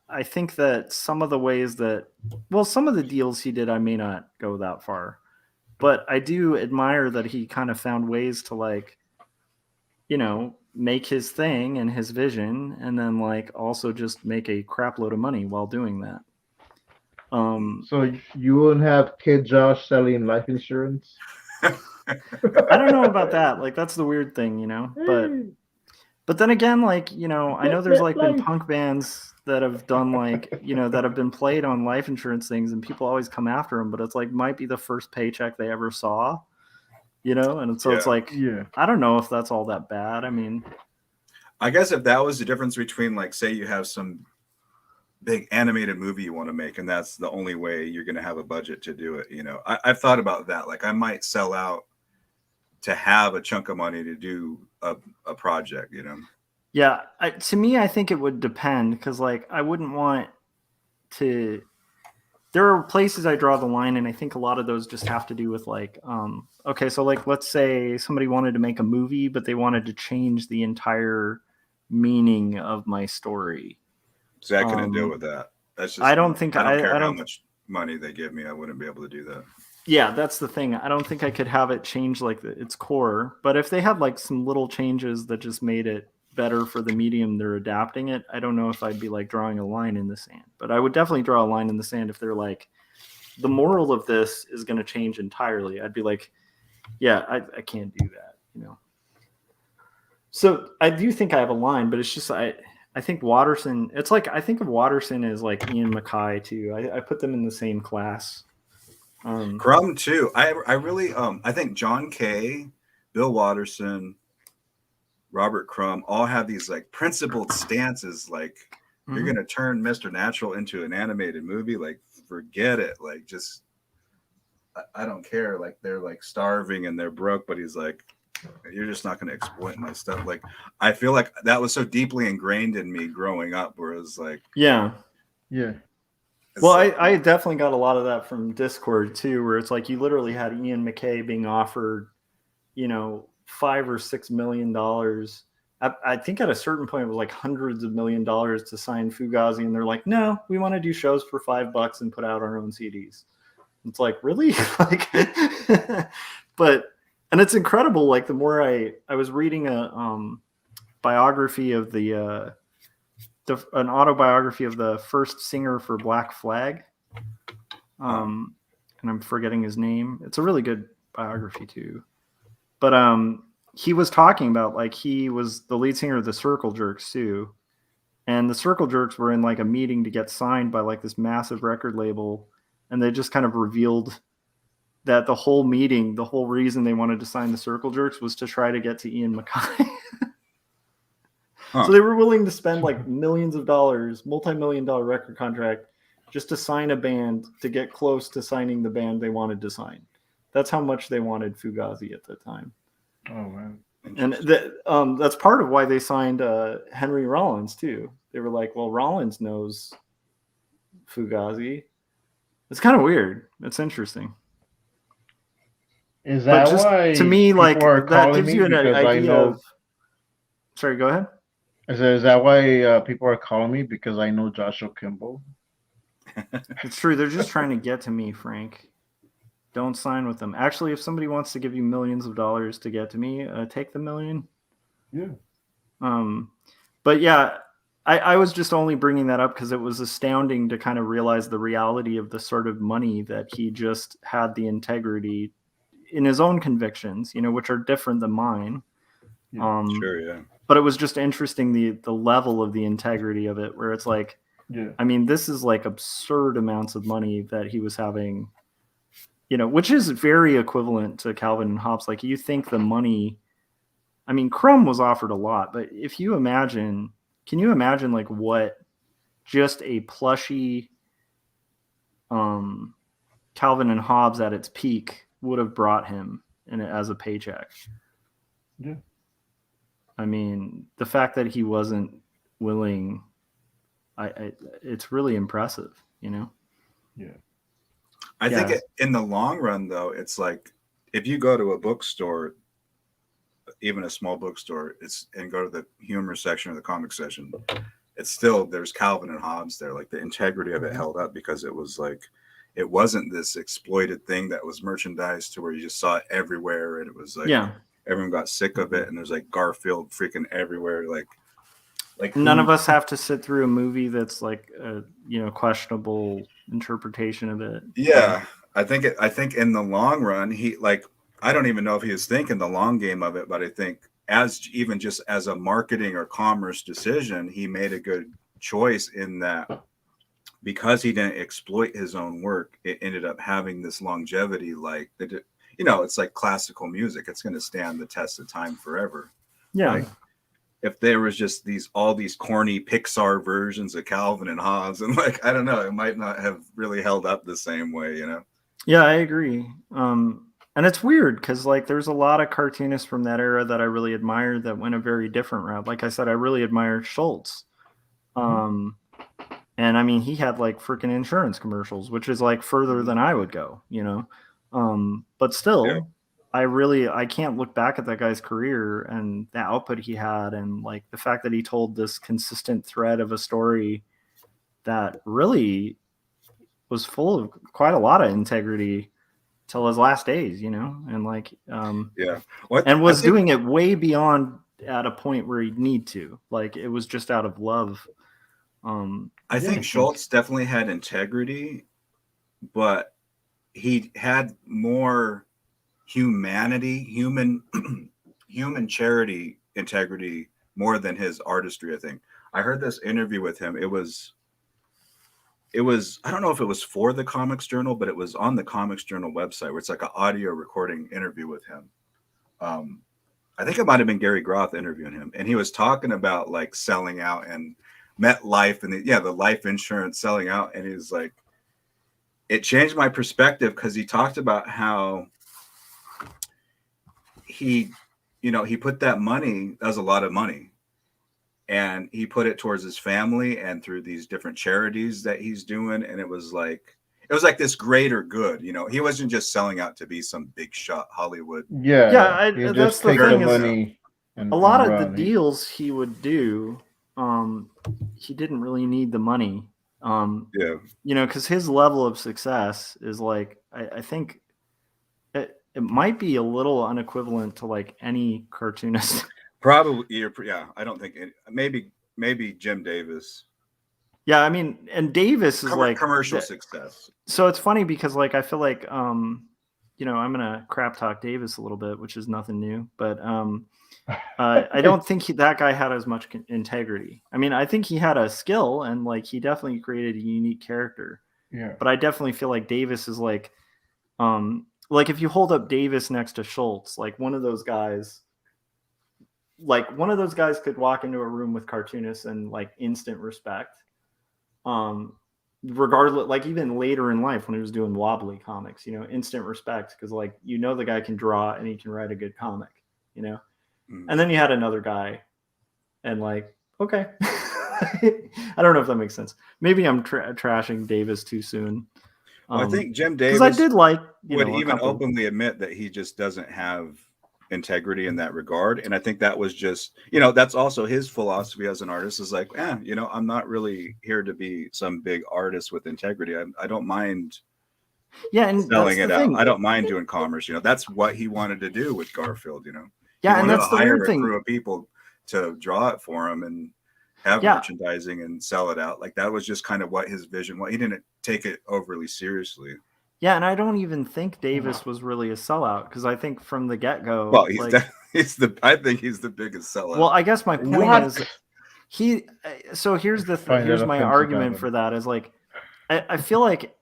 I think that some of the ways that, some of the deals he did, I may not go that far, but I do admire that he kind of found ways to like, make his thing and his vision, and then like also just make a crap load of money while doing that. So you wouldn't have Kid Josh selling life insurance? I don't know about that. Like that's the weird thing, But then again, like, I know there's like been punk bands that have done like, that have been played on life insurance things and people always come after them, but it's like might be the first paycheck they ever saw, and so it's like, I don't know if that's all that bad. I mean, I guess if that was the difference between like, say you have some big animated movie you want to make and that's the only way you're going to have a budget to do it, I've thought about that. Like I might sell out to have a chunk of money to do a project, Yeah, to me, I think it would depend because, like, I wouldn't want to. There are places I draw the line, and I think a lot of those just have to do with like, okay, so like, let's say somebody wanted to make a movie, but they wanted to change the entire meaning of my story. So I couldn't deal with that. That's just I don't think I don't care I how don't. much money they give me. I wouldn't be able to do that. Yeah, that's the thing. I don't think I could have it change like its core. But if they had like some little changes that just made it better for the medium they're adapting it, I don't know if I'd be like drawing a line in the sand. But I would definitely draw a line in the sand if they're like, the moral of this is going to change entirely. I'd be like, yeah, I can't do that, you know. So I do think I have a line, but it's just I think Watterson. It's like I think of Watterson as like Ian Mackay too. I put them in the same class. Crumb too. I really I think John Kay, Bill Watterson, Robert Crumb all have these like principled stances. Like you're gonna turn Mr. Natural into an animated movie. Like forget it. Like just I don't care. Like they're like starving and they're broke, but he's like, you're just not gonna exploit my stuff. Like I feel like that was so deeply ingrained in me growing up, where it was like, yeah. Well, I definitely got a lot of that from Discord too, where it's like you literally had Ian McKay being offered, you know, $5 or $6 million. I think at a certain point it was like hundreds of $1 million to sign Fugazi, and they're like, no, we want to do shows for $5 and put out our own CDs. It's like, really? Like, but and it's incredible. Like the more I was reading a biography of an autobiography of the first singer for Black Flag, and I'm forgetting his name. It's a really good biography too. But he was talking about like he was the lead singer of the Circle Jerks too, and the Circle Jerks were in like a meeting to get signed by like this massive record label, and they just kind of revealed that the whole meeting, the whole reason they wanted to sign the Circle Jerks was to try to get to Ian Mackay. So they were willing to spend like millions of dollars, multi-million-dollar record contract just to sign a band to get close to signing the band they wanted to sign. That's how much they wanted Fugazi at the time. Oh man! And that's part of why they signed Henry Rollins too. They were like, well, Rollins knows Fugazi. It's kind of weird. It's interesting. Is that why to me, like that gives you an idea I know... of. Sorry, go ahead. Is that why people are calling me because I know Joshua Kemble? It's true. They're just trying to get to me, Frank. Don't sign with them. Actually, if somebody wants to give you millions of dollars to get to me, take the million. Yeah. But yeah, I was just only bringing that up because it was astounding to kind of realize the reality of the sort of money that he just had the integrity in his own convictions, you know, which are different than mine. Sure, yeah. But it was just interesting the level of the integrity of it, where it's like, I mean, this is like absurd amounts of money that he was having, you know, which is very equivalent to Calvin and Hobbes. Like you think the money, I mean, Crumb was offered a lot, but if you imagine, can you imagine like what just a plushy Calvin and Hobbes at its peak would have brought him as a paycheck? Yeah. I mean, the fact that he wasn't willing, it's really impressive, you know? Yeah. I think in the long run, though, it's like if you go to a bookstore, even a small bookstore, and go to the humor section or the comic section, it's still, there's Calvin and Hobbes there. Like the integrity of it held up because it was like, it wasn't this exploited thing that was merchandised to where you just saw it everywhere. And it was like, everyone got sick of it. And there's like Garfield freaking everywhere. Like none of us have to sit through a movie that's like a, you know, questionable interpretation of it. Yeah. I think in the long run, he like, I don't even know if he was thinking the long game of it, but I think even just as a marketing or commerce decision, he made a good choice in that because he didn't exploit his own work, it ended up having this longevity. Like you know, it's like classical music. It's going to stand the test of time forever. Yeah. Like, if there was just all these corny Pixar versions of Calvin and Hobbes, and like, I don't know, it might not have really held up the same way, you know? Yeah, I agree. And it's weird because like there's a lot of cartoonists from that era that I really admire that went a very different route. Like I said, I really admire Schultz. And I mean, he had like freaking insurance commercials, which is like further than I would go, you know? But still, I can't look back at that guy's career and the output he had. And like the fact that he told this consistent thread of a story that really was full of quite a lot of integrity till his last days, you know, and like Yeah. and was doing it way beyond at a point where he'd need to. Like it was just out of love. I think Schultz definitely had integrity, but he had more humanity, human charity integrity more than his artistry, I think. I heard this interview with him. It was I don't know if it was for the Comics Journal, but it was on the Comics Journal website where it's like an audio recording interview with him. I think it might have been Gary Groth interviewing him, and he was talking about like selling out and MetLife and the life insurance selling out, and he was like, it changed my perspective because he talked about how he put that money, that was a lot of money, and he put it towards his family and through these different charities that he's doing, and it was like this greater good. You know, he wasn't just selling out to be some big shot Hollywood. That's the thing. Money a lot of the deals he would do, he didn't really need the money. You know, because his level of success is like, I think it might be a little unequivalent to like any cartoonist. Probably, yeah. I don't think maybe Jim Davis. Yeah, I mean, and Davis is like commercial success. So it's funny because like I feel like you know, I'm gonna crap talk Davis a little bit, which is nothing new, but I don't think that guy had as much integrity. I mean, I think he had a skill and like he definitely created a unique character. Yeah. But I definitely feel like Davis is like if you hold up Davis next to Schultz, like one of those guys could walk into a room with cartoonists and like instant respect. Regardless, like even later in life when he was doing wobbly comics, you know, instant respect because like, you know, the guy can draw and he can write a good comic, you know. And then you had another guy and like, okay. I don't know if that makes sense. Maybe I'm trashing Davis too soon. I think Jim Davis I did like, would even openly admit that he just doesn't have integrity in that regard. And I think that was just, you know, that's also his philosophy as an artist is like, you know, I'm not really here to be some big artist with integrity. I don't mind and selling it out. I don't mind doing commerce. You know, that's what he wanted to do with Garfield, you know. Yeah, and that's the weird thing. A crew of people to draw it for him and have merchandising and sell it out. Like that was just kind of what his vision was. He didn't take it overly seriously. Yeah, and I don't even think Davis was really a sellout because I think from the get-go. Well, I think he's the biggest sellout. Well, I guess my point is so here's my argument for that is like I feel like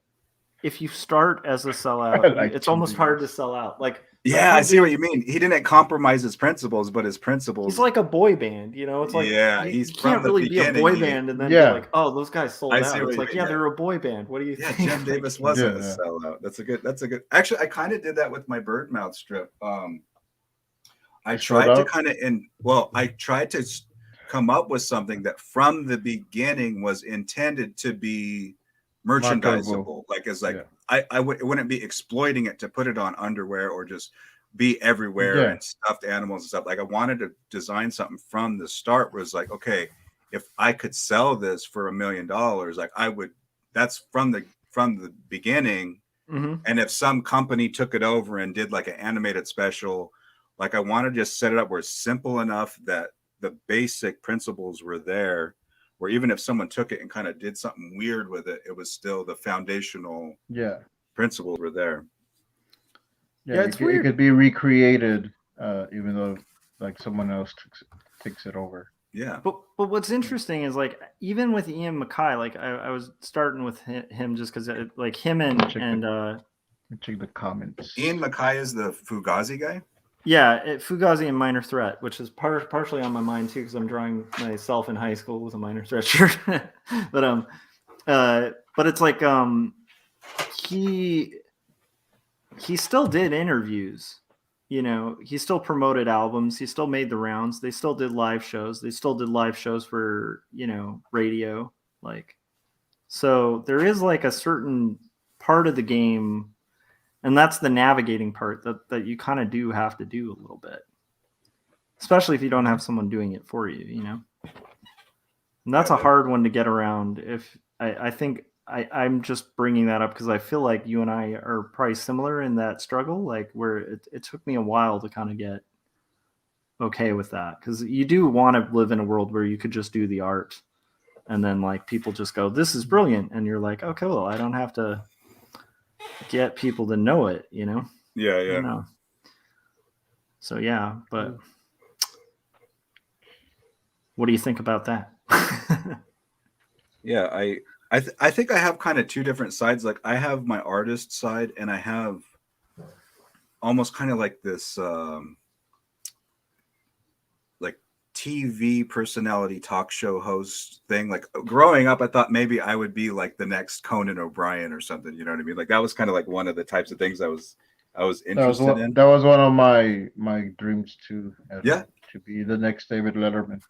if you start as a sellout, it's almost hard to sell out. Like I see what you mean. He didn't compromise his principles, but his principles. He's like a boy band, you know. It's like he's can't really be a boy band and then be like, oh, those guys sold out. It's like, they're a boy band. What do you think? Jim Davis wasn't a sellout. That's a good. Actually, I kind of did that with my Birdmouth strip. I tried to come up with something that from the beginning was intended to be merchandisable. Like it's like it wouldn't be exploiting it to put it on underwear or just be everywhere and stuffed animals and stuff. Like I wanted to design something from the start where it's like, okay, if I could sell this for $1 million, like I would. That's from the beginning. Mm-hmm. And if some company took it over and did like an animated special, like I want to just set it up where it's simple enough that the basic principles were there. Where even if someone took it and kind of did something weird with it, it was still the foundational principles were there. Yeah, it could be recreated, even though like someone else takes it over. Yeah. But what's interesting is like even with Ian MacKay, like I was starting with him just because like him and check the comments. Ian MacKay is the Fugazi guy. Yeah, Fugazi and Minor Threat, which is partially on my mind too, because I'm drawing myself in high school with a Minor Threat shirt. but it's like he still did interviews, you know. He still promoted albums. He still made the rounds. They still did live shows. They still did live shows for, you know, radio. Like, so there is like a certain part of the game. And that's the navigating part that you kind of do have to do a little bit, especially if you don't have someone doing it for you, you know. And that's a hard one to get around. I think I'm just bringing that up because I feel like you and I are probably similar in that struggle, like where it took me a while to kind of get okay with that, because you do want to live in a world where you could just do the art and then like people just go, this is brilliant, and you're like, okay, well, I don't have to get people to know it, you know. Yeah, yeah. You know? So yeah, but what do you think about that? Yeah, I think I have kind of two different sides. Like I have my artist side, and I have almost kind of like this like TV personality talk show host thing. Like growing up, I thought maybe I would be like the next Conan O'Brien or something. You know what I mean? Like that was kind of like one of the types of things I was interested in. That was one of my dreams too. Yeah, to be the next David Letterman.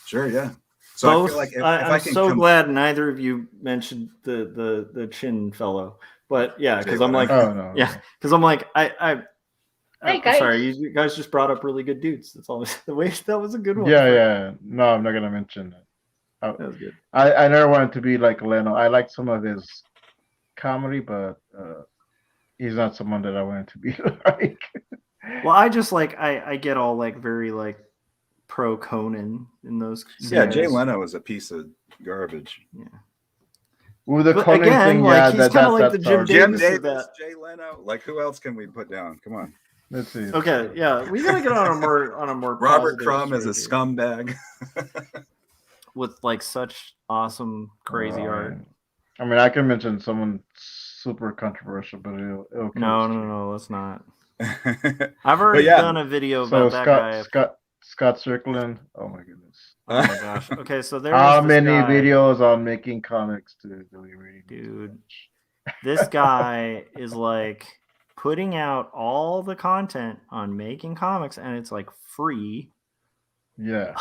Sure, yeah. So Both, I feel like if I'm I can so glad neither of you mentioned the chin fellow, but yeah, because I'm like, oh no, yeah, because I'm like, I'm Hey, guys. sorry, you guys just brought up really good dudes. That's all. The way that was a good one. Yeah. No, I'm not gonna mention it. That was good. I never wanted to be like Leno. I like some of his comedy, but he's not someone that I wanted to be like. Well, I just like I get all like very like pro Conan in those. Yeah, Jay scenarios. Leno is a piece of garbage. Yeah. With the But Conan again, thing, like, yeah, he's kinda like the that's Jim hard. Jim Davis of Davis, that. Jay Leno. Like who else can we put down? Come on. Let's see. Okay, yeah, we gotta get on a more Robert positive Crumb is a straight here. scumbag. With like such awesome crazy art. I mean, I can mention someone super controversial, but it'll kill the stream. No, let's not. I've already yeah. done a video So about that guy. Scott Strickland. Oh my goodness. Oh my gosh. Okay, so there's How this many guy, videos on making comics do we really need? dude? This guy is like putting out all the content on making comics, and it's like free. Yeah.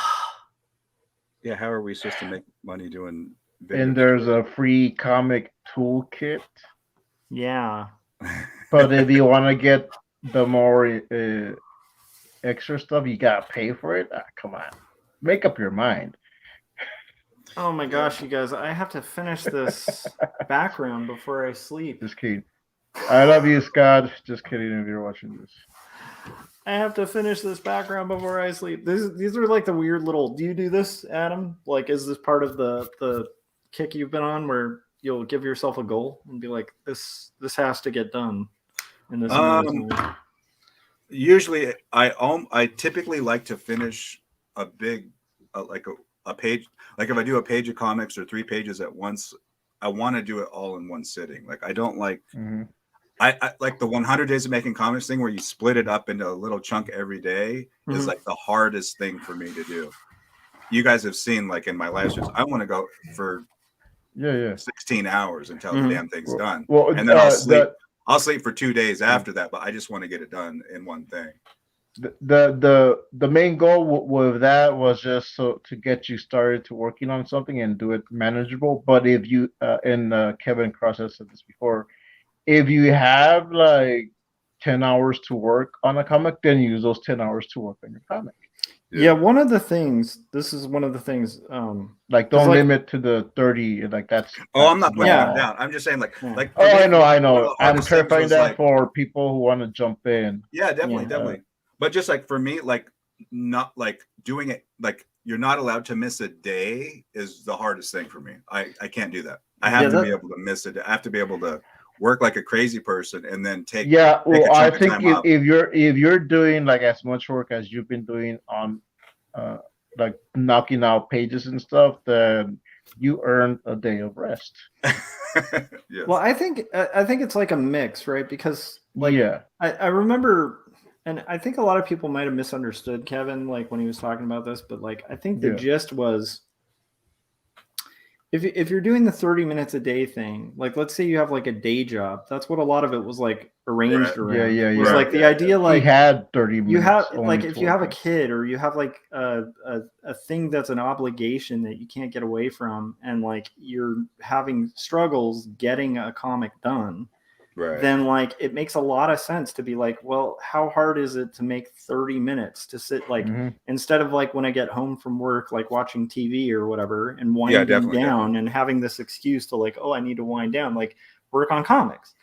Yeah, how are we supposed to make money doing videos? And there's a free comic toolkit. Yeah. But if you want to get the more extra stuff, you gotta pay for it. Come on, make up your mind. Oh my gosh, you guys! I have to finish this background before I sleep. Just kidding. I love you, Scott. Just kidding if you're watching this. I have to finish this background before I sleep. These are like the weird little. Do you do this, Adam? Like, is this part of the kick you've been on, where you'll give yourself a goal and be like, this has to get done in this amount of time? Usually, I typically like to finish a big like a page. Like if I do a page of comics or 3 pages at once, I want to do it all in one sitting. Like I don't like. Mm-hmm. I like the 100 days of making comics thing where you split it up into a little chunk every day is like the hardest thing for me to do. You guys have seen like in my live streams, I want to go for 16 hours until the damn thing's done. Well, and then I'll sleep for 2 days after that, but I just want to get it done in one thing. The main goal with that was just to get you started to working on something and do it manageable. But if you Kevin Cross has said this before, if you have like 10 hours to work on a comic, then use those 10 hours to work on your comic. Yeah, one of the things. Like don't limit to the 30. Like that's. I'm not putting them down. I'm just saying like. I know. I'm clarifying that for people who want to jump in. Yeah, definitely. But just like for me, like not like doing it like you're not allowed to miss a day is the hardest thing for me. I can't do that. I have to be able to miss it. I have to be able to work like a crazy person and then take. Yeah, well, I think if you're doing like as much work as you've been doing on like knocking out pages and stuff, then you earned a day of rest. Yes. Well, I think it's like a mix, right? Because like I remember. And I think a lot of people might have misunderstood Kevin, like when he was talking about this, but like I think the gist was, if you're doing the 30 minutes a day thing, like let's say you have like a day job, that's what a lot of it was like arranged around. Yeah. It was like the idea, like he had 30 minutes. You have like if you have a kid or you have like a thing that's an obligation that you can't get away from, and like you're having struggles getting a comic done. Right. then like it makes a lot of sense to be like, well, how hard is it to make 30 minutes to sit like instead of like when I get home from work, like watching TV or whatever and winding down and having this excuse to like, oh, I need to wind down, like work on comics.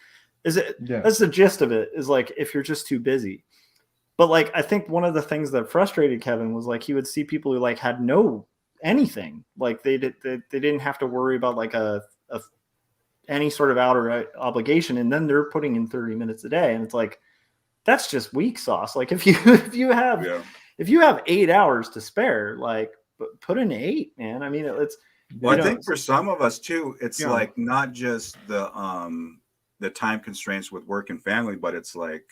That's the gist of it, is like if you're just too busy. But like I think one of the things that frustrated Kevin was like he would see people who like had no anything, like they didn't have to worry about like a any sort of outer obligation, and then they're putting in 30 minutes a day, and it's like that's just weak sauce. Like if you have 8 hours to spare, like put in 8, man. I mean it's well, I think for some of us too, it's like not just the time constraints with work and family, but it's like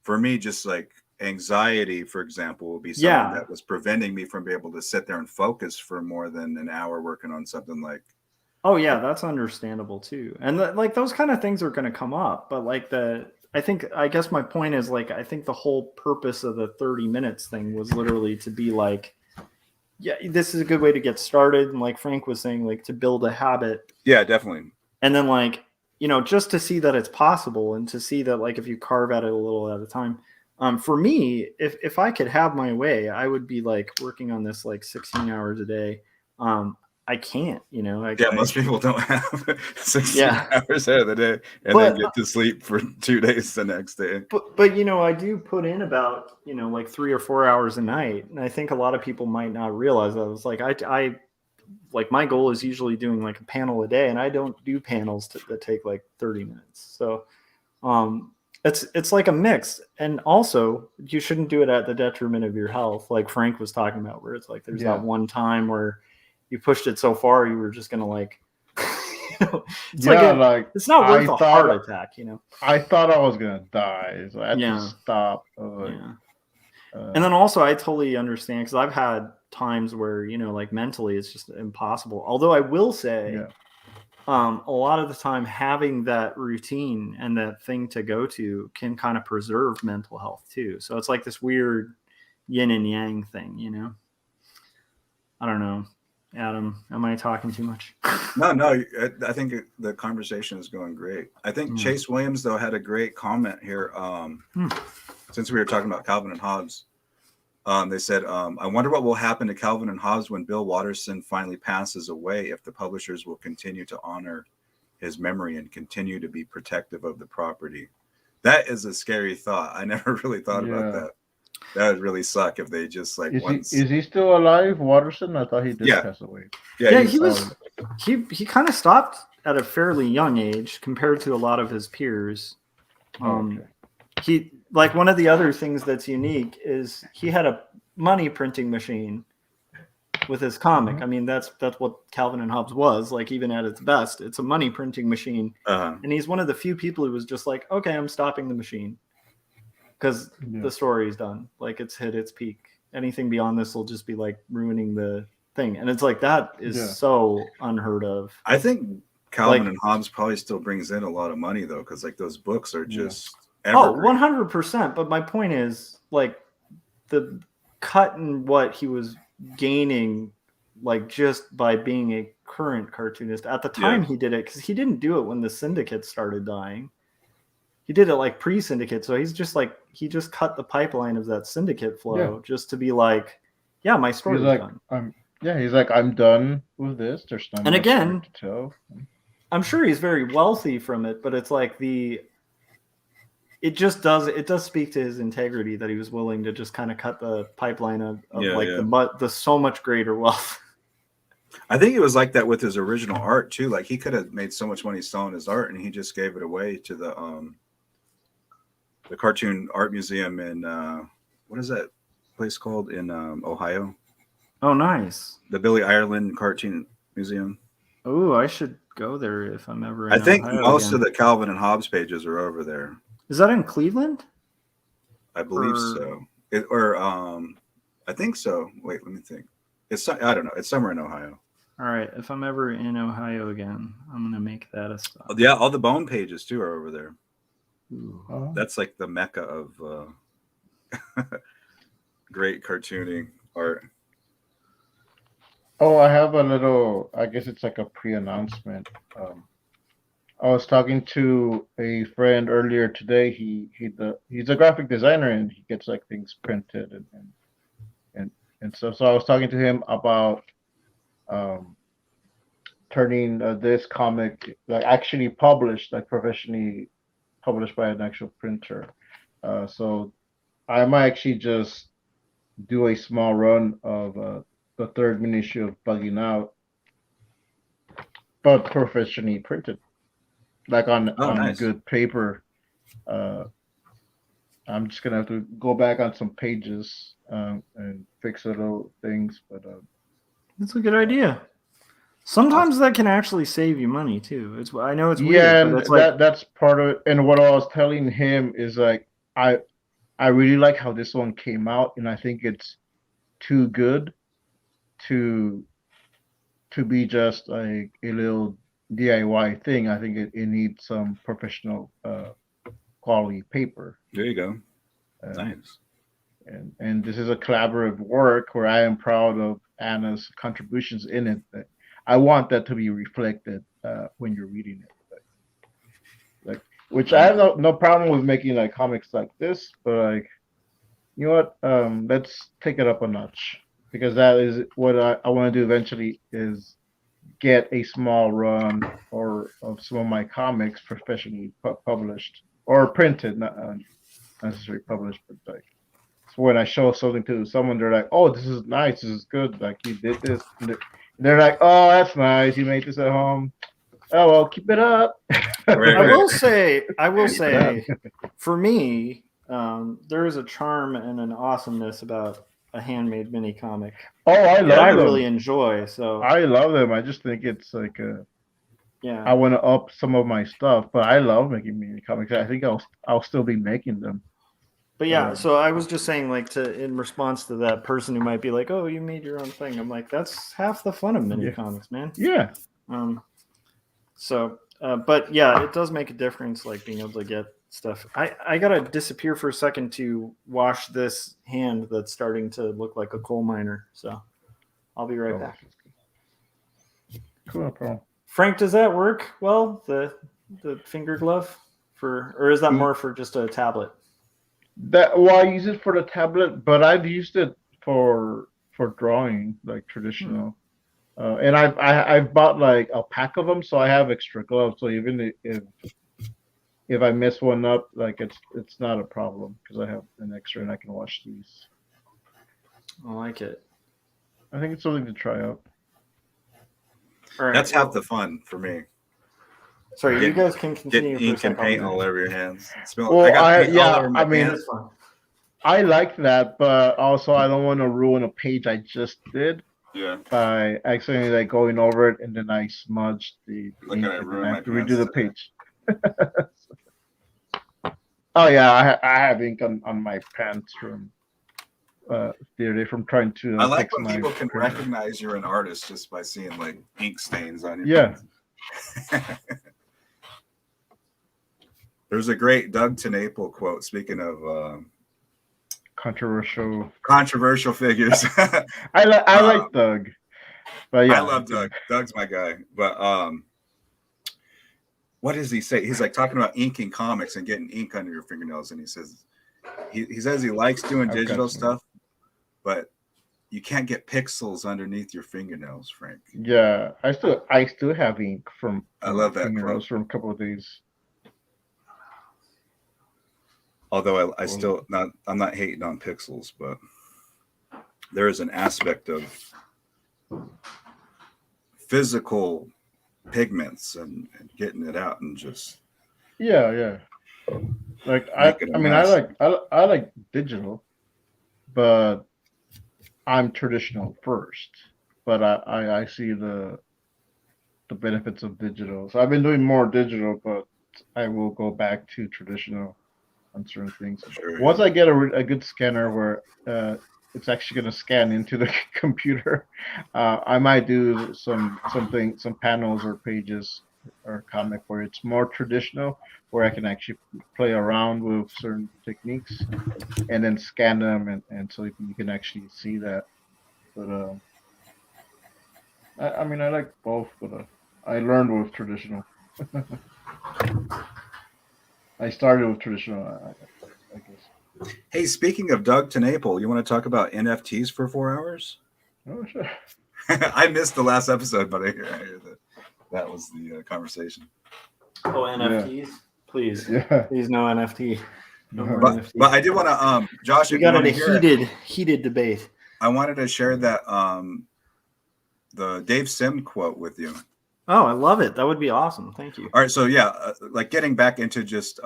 for me just like anxiety, for example, will be something that was preventing me from being able to sit there and focus for more than an hour working on something like. Oh yeah, that's understandable too. And like those kind of things are going to come up, but like I guess my point is like I think the whole purpose of the 30 minutes thing was literally to be like, yeah, this is a good way to get started, and like Frank was saying, like to build a habit. Yeah, definitely. And then like, you know, just to see that it's possible, and to see that like if you carve at it a little at a time. For me, if I could have my way, I would be like working on this like 16 hours a day. I can't, you know. Most people don't have 16 hours out of the day and then get to sleep for 2 days the next day. But you know, I do put in about, you know, like 3 or 4 hours a night, and I think a lot of people might not realize that. It's like I like my goal is usually doing like a panel a day, and I don't do panels that take like 30 minutes. So it's like a mix, and also you shouldn't do it at the detriment of your health, like Frank was talking about, where it's like there's that one time where you pushed it so far you were just gonna like, you know, it's not worth a heart attack, you know. I thought I was gonna die, so I had to stop. And then also I totally understand, because I've had times where, you know, like mentally it's just impossible. Although I will say, a lot of the time having that routine and that thing to go to can kind of preserve mental health too. So it's like this weird yin and yang thing, you know. I don't know. Adam, am I talking too much? No. I think the conversation is going great. I think Chase Williams, though, had a great comment here. Since we were talking about Calvin and Hobbes, they said, I wonder what will happen to Calvin and Hobbes when Bill Watterson finally passes away, if the publishers will continue to honor his memory and continue to be protective of the property. That is a scary thought. I never really thought about that. That would really suck if they just like is he still alive, Watterson? I thought he did pass away. Yeah, he kind of stopped at a fairly young age compared to a lot of his peers. He, like, one of the other things that's unique is he had a money printing machine with his comic. I mean, that's what Calvin and Hobbes was, like, even at its best. It's a money printing machine. And he's one of the few people who was just like, okay, I'm stopping the machine, because the story is done. Like, it's hit its peak. Anything beyond this will just be like ruining the thing. And it's like, that is so unheard of. I think Calvin and Hobbes probably still brings in a lot of money, though, because like those books are just evergreen. 100%. But my point is, like, the cut in what he was gaining, like, just by being a current cartoonist at the time he did it, because he didn't do it when the syndicate started dying. He did it like pre-syndicate, so he's just like, he just cut the pipeline of that syndicate flow just to be like, yeah, my story's done. He's like, I'm done with this. There's no more to tell. I'm sure he's very wealthy from it, but it's like it does speak to his integrity that he was willing to just kind of cut the pipeline of the so much greater wealth. I think it was like that with his original art too. Like, he could have made so much money selling his art, and he just gave it away to the Cartoon Art Museum in what is that place called in Ohio? Oh, nice. The Billy Ireland Cartoon Museum. Oh, I should go there if I'm ever in I think Ohio most again. of the Calvin and Hobbes pages are over there. Is that in Cleveland? I believe so. I think so. Wait, let me think. I don't know. It's somewhere in Ohio. All right. If I'm ever in Ohio again, I'm gonna make that a stop. Yeah, all the Bone pages too are over there. Ooh. That's like the mecca of great cartooning art. Oh, I have a little, I guess it's like a pre-announcement. I was talking to a friend earlier today. He's a graphic designer and he gets like things printed and and stuff. So I was talking to him about um, turning this comic like actually published, like professionally published by an actual printer. So I might actually just do a small run of the third mini issue of Bugging Out, but professionally printed, like Oh, on nice. good paper. Uh, I'm just gonna have to go back on some pages and fix little things, but That's a good idea. Sometimes that can actually save you money too. I know it's yeah, weird, but and it's like that's part of it. And what I was telling him is like I really like how this one came out, and I think it's too good to be just like a little DIY thing. I think it needs some professional quality paper. There you go. Uh, Nice. and this is a collaborative work where I am proud of Anna's contributions in it. I want that to be reflected when you're reading it. Like, which I have no problem with making like comics like this, but like, you know what? Let's take it up a notch because that is what I want to do eventually is get a small run or of some of my comics professionally published or printed, not necessarily published, but like so when I show something to someone, they're like, "Oh, this is nice. This is good. Like you did this." And they're like, "Oh, that's nice. You made this at home. Oh well, keep it up." Right, I right. will say, for me, there is a charm and an awesomeness about a handmade mini comic Oh, I that I love them. really enjoy. So I love them. I just think it's like I yeah, want to up some of my stuff, but I love making mini comics. I think I'll still be making them. but yeah. So I was just saying, like, in response to that person who might be like, "Oh, you made your own thing." I'm like, that's half the fun of mini Yeah. comics, man. Yeah. So, but yeah, it does make a difference, like being able to get stuff. I gotta disappear for a second to wash this hand that's starting to look like a coal miner. So, I'll be right back. Cool, no problem. Frank, does that work well? The finger glove or is that more for just a tablet? I use it for the tablet, but I've used it for drawing, like traditional. And I've bought like a pack of them, so I have extra gloves. So even if I mess one up, like it's not a problem because I have an extra and I can wash these. I like it. I think it's something to try out. All right, That's half the fun for me. Sorry, you guys can continue. Get ink for a and second. paint all over your hands. Well, I got paint all over my mean, pants. I like that, but also I don't want to ruin a page I just did. Yeah. By accidentally like going over it and then I smudged the ink and then I have to redo the page. Oh yeah, I have ink on my pants from the other day from trying to. I like when people can recognize you're an artist just by seeing like ink stains on your. Yeah. There's a great Doug Tenaple quote. Speaking of controversial figures. I like Doug, but yeah, I love Doug. Doug's my guy. But what does he say? He's like talking about inking comics and getting ink under your fingernails, and he says he says he likes doing digital stuff, but you can't get pixels underneath your fingernails, Frank. Yeah, I still have ink from I love that fingernails from a couple of days. Although I'm not hating on pixels, but there is an aspect of physical pigments and getting it out and just yeah. Like I like digital, but I'm traditional first. But I see the benefits of digital. So I've been doing more digital, but I will go back to traditional on certain things. Sure, Once I get a good scanner where it's actually going to scan into the computer, I might do some panels or pages or comic where it's more traditional, where I can actually play around with certain techniques and then scan them, and so you can actually see that. But I mean, I like both, but I learned with traditional. I started with traditional, I guess. Hey, speaking of Doug TenNapel, you want to talk about NFTs for 4 hours? Oh, sure. I missed the last episode, but I hear that was the conversation. Oh, NFTs, please, Yeah. please, no NFT. No more But NFTs. I did want to, Josh, We if you got want in to a hear it, heated debate. I wanted to share that the Dave Sim quote with you. Oh, I love it. That would be awesome. Thank you. All right, so yeah, like getting back into just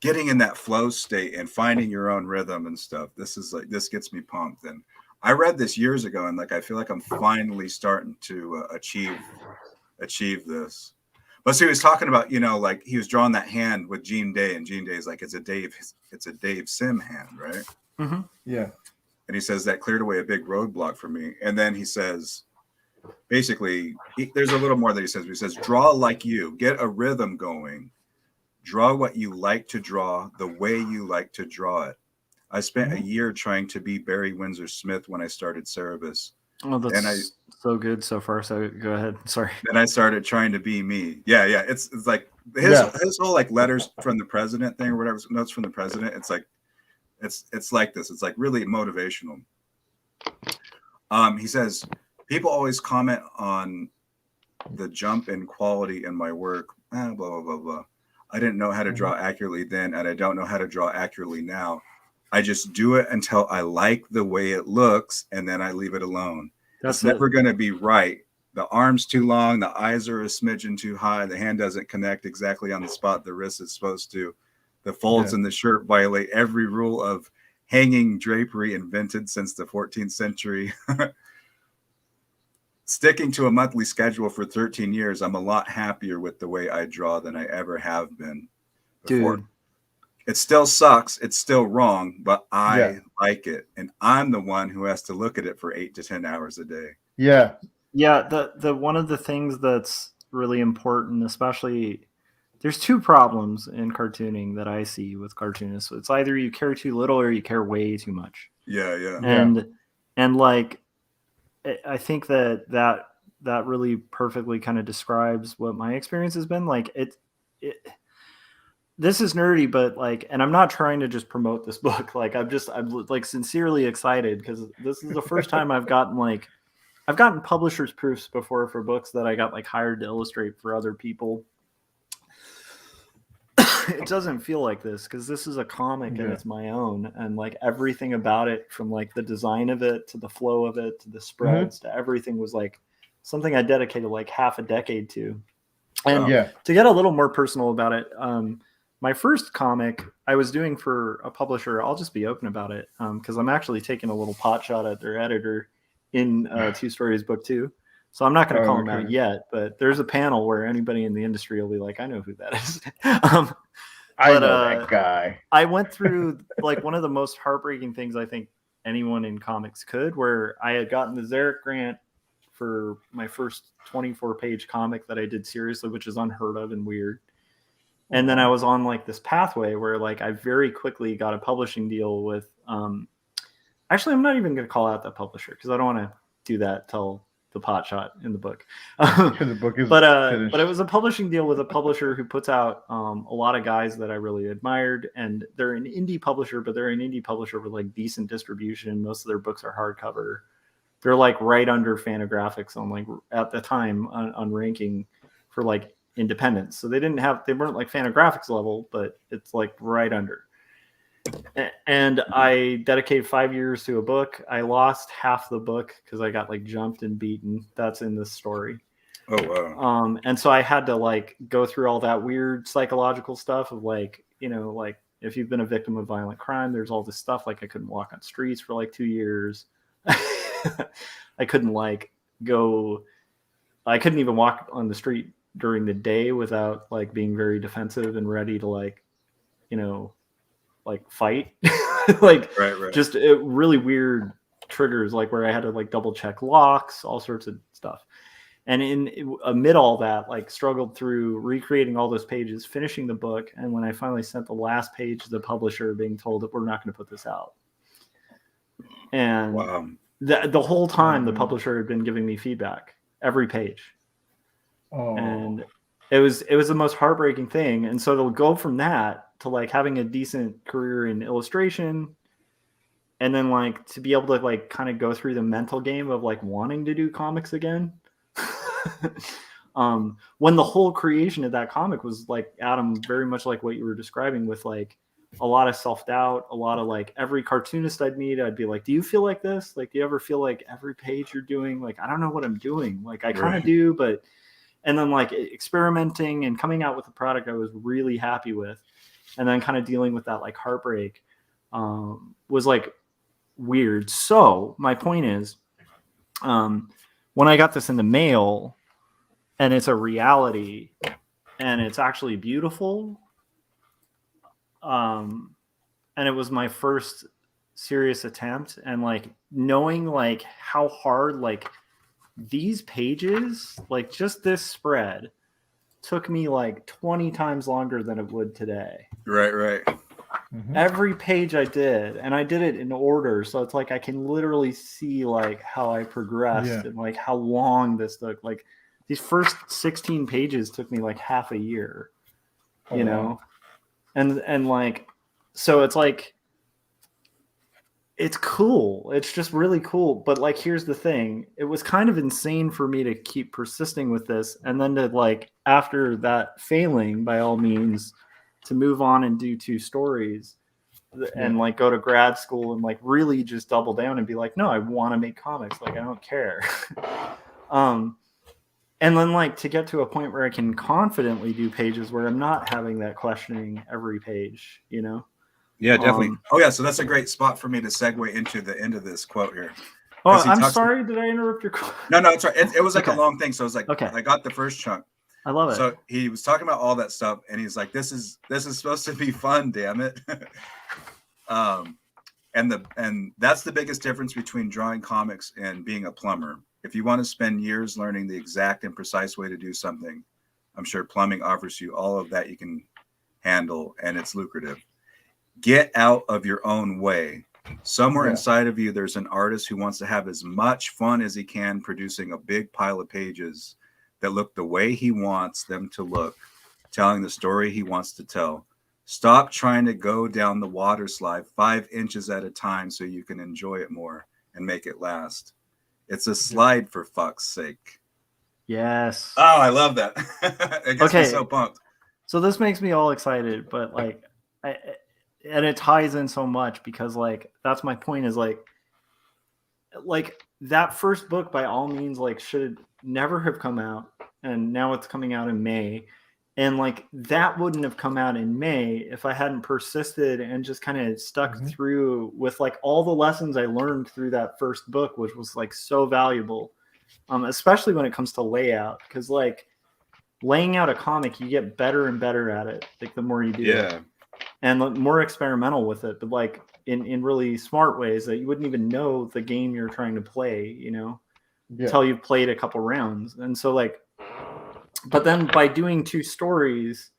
getting in that flow state and finding your own rhythm and stuff. This gets me pumped. And I read this years ago, and like I feel like I'm finally starting to achieve this. But so he was talking about, like he was drawing that hand with Gene Day, and Gene Day is like it's a Dave Sim hand, right? Mm-hmm. Yeah. And he says that cleared away a big roadblock for me. And then he says, basically, there's a little more that he says. He says, draw like you, get a rhythm going. Draw what you like to draw the way you like to draw it. I spent a year trying to be Barry Windsor Smith when I started Cerebus. Oh, that's so good so far. So go ahead. Sorry. Then I started trying to be me. Yeah. It's like his whole like letters from the president thing or whatever, notes from the president. It's like it's like this. It's like really motivational. He says, people always comment on the jump in quality in my work. Blah, blah, blah, blah. I didn't know how to draw accurately then, and I don't know how to draw accurately now. I just do it until I like the way it looks, and then I leave it alone. It's never going to be right. The arm's too long, the eyes are a smidgen too high, the hand doesn't connect exactly on the spot the wrist is supposed to. The folds in the shirt violate every rule of hanging drapery invented since the 14th century. Sticking to a monthly schedule for 13 years, I'm a lot happier with the way I draw than I ever have been before. Dude. It still sucks. It's still wrong, but I like it. And I'm the one who has to look at it for 8 to 10 hours a day. Yeah. Yeah. The one of the things that's really important, especially there's two problems in cartooning that I see with cartoonists. It's either you care too little or you care way too much. Yeah. And like, I think that really perfectly kind of describes what my experience has been. Like this is nerdy, but like, and I'm not trying to just promote this book. Like I'm like sincerely excited because this is the first time I've gotten publishers proofs before for books that I got like hired to illustrate for other people. It doesn't feel like this because this is a comic and it's my own, and like everything about it, from like the design of it to the flow of it to the spreads to everything, was like something I dedicated like half a decade to. And to get a little more personal about it, my first comic I was doing for a publisher, I'll just be open about it because I'm actually taking a little pot shot at their editor in Two Stories Book 2. So I'm not going to call him out yet, but there's a panel where anybody in the industry will be like, I know who that is. I know that guy. I went through like one of the most heartbreaking things I think anyone in comics could, where I had gotten the Zarek grant for my first 24-page comic that I did seriously, which is unheard of and weird. And then I was on like this pathway where like I very quickly got a publishing deal with actually, I'm not even going to call out that publisher because I don't want to do that till the pot shot in the book. The book is but it was a publishing deal with a publisher who puts out a lot of guys that I really admired, and they're an indie publisher, but they're an indie publisher with like decent distribution. Most of their books are hardcover. They're like right under Fantagraphics on like at the time on ranking for like independence. So they weren't like Fantagraphics level, but it's like right under. And I dedicated 5 years to a book. I lost half the book because I got like jumped and beaten. That's in this story. Oh wow. And so I had to like go through all that weird psychological stuff of like, like if you've been a victim of violent crime, there's all this stuff. Like I couldn't walk on streets for like 2 years. I couldn't I couldn't even walk on the street during the day without like being very defensive and ready to like, like fight. Like right. Just really weird triggers, like where I had to like double check locks, all sorts of stuff. And amid all that, like struggled through recreating all those pages, finishing the book. And when I finally sent the last page to the publisher, being told that we're not going to put this out. And the whole time the publisher had been giving me feedback every page. And it was the most heartbreaking thing. And so to go from that to like having a decent career in illustration, and then like to be able to like kind of go through the mental game of like wanting to do comics again. When the whole creation of that comic was like, Adam, very much like what you were describing, with like a lot of self-doubt, a lot of like, every cartoonist I'd meet, I'd be like, do you feel like this? Like, do you ever feel like every page you're doing, like, I don't know what I'm doing. Like, I kind of do, but, and then like experimenting and coming out with a product I was really happy with. And then kind of dealing with that like heartbreak was like weird. So my point is, when I got this in the mail and it's a reality and it's actually beautiful, and it was my first serious attempt, and like knowing like how hard like these pages, like just this spread took me like 20 times longer than it would today. Right. Every page I did, and I did it in order, so it's like I can literally see like how I progressed and like how long this took. Like these first 16 pages took me like half a year, you know? And like, so it's like, it's cool. It's just really cool. But like, here's the thing. It was kind of insane for me to keep persisting with this. And then to like, after that failing, by all means, to move on and do 2 stories and like go to grad school and like really just double down and be like, no, I want to make comics. Like, I don't care. And then like to get to a point where I can confidently do pages where I'm not having that questioning every page, you know? Yeah, definitely. So that's a great spot for me to segue into the end of this quote here. Oh, I'm sorry. Did I interrupt your quote? No, it's right. It was like a long thing. So it was like, I got the first chunk. I love it. So he was talking about all that stuff, and he's like, "This is supposed to be fun, damn it." And that's the biggest difference between drawing comics and being a plumber. If you want to spend years learning the exact and precise way to do something, I'm sure plumbing offers you all of that you can handle, and it's lucrative. Get out of your own way. Somewhere inside of you, there's an artist who wants to have as much fun as he can producing a big pile of pages that look the way he wants them to look, telling the story he wants to tell. Stop trying to go down the water slide 5 inches at a time so you can enjoy it more and make it last. It's a slide, for fuck's sake. Yes. Oh, I love that. It gets me so pumped. So this makes me all excited, but like, and it ties in so much because like, that's my point, is like that first book by all means like should never have come out, and now it's coming out in May, and like that wouldn't have come out in May if I hadn't persisted and just kind of stuck through with like all the lessons I learned through that first book, which was like so valuable, especially when it comes to layout, because like laying out a comic, you get better and better at it like the more you do it, and more experimental with it, but like in really smart ways that you wouldn't even know the game you're trying to play, you know, until you've played a couple rounds. And so like, but then by doing 2 stories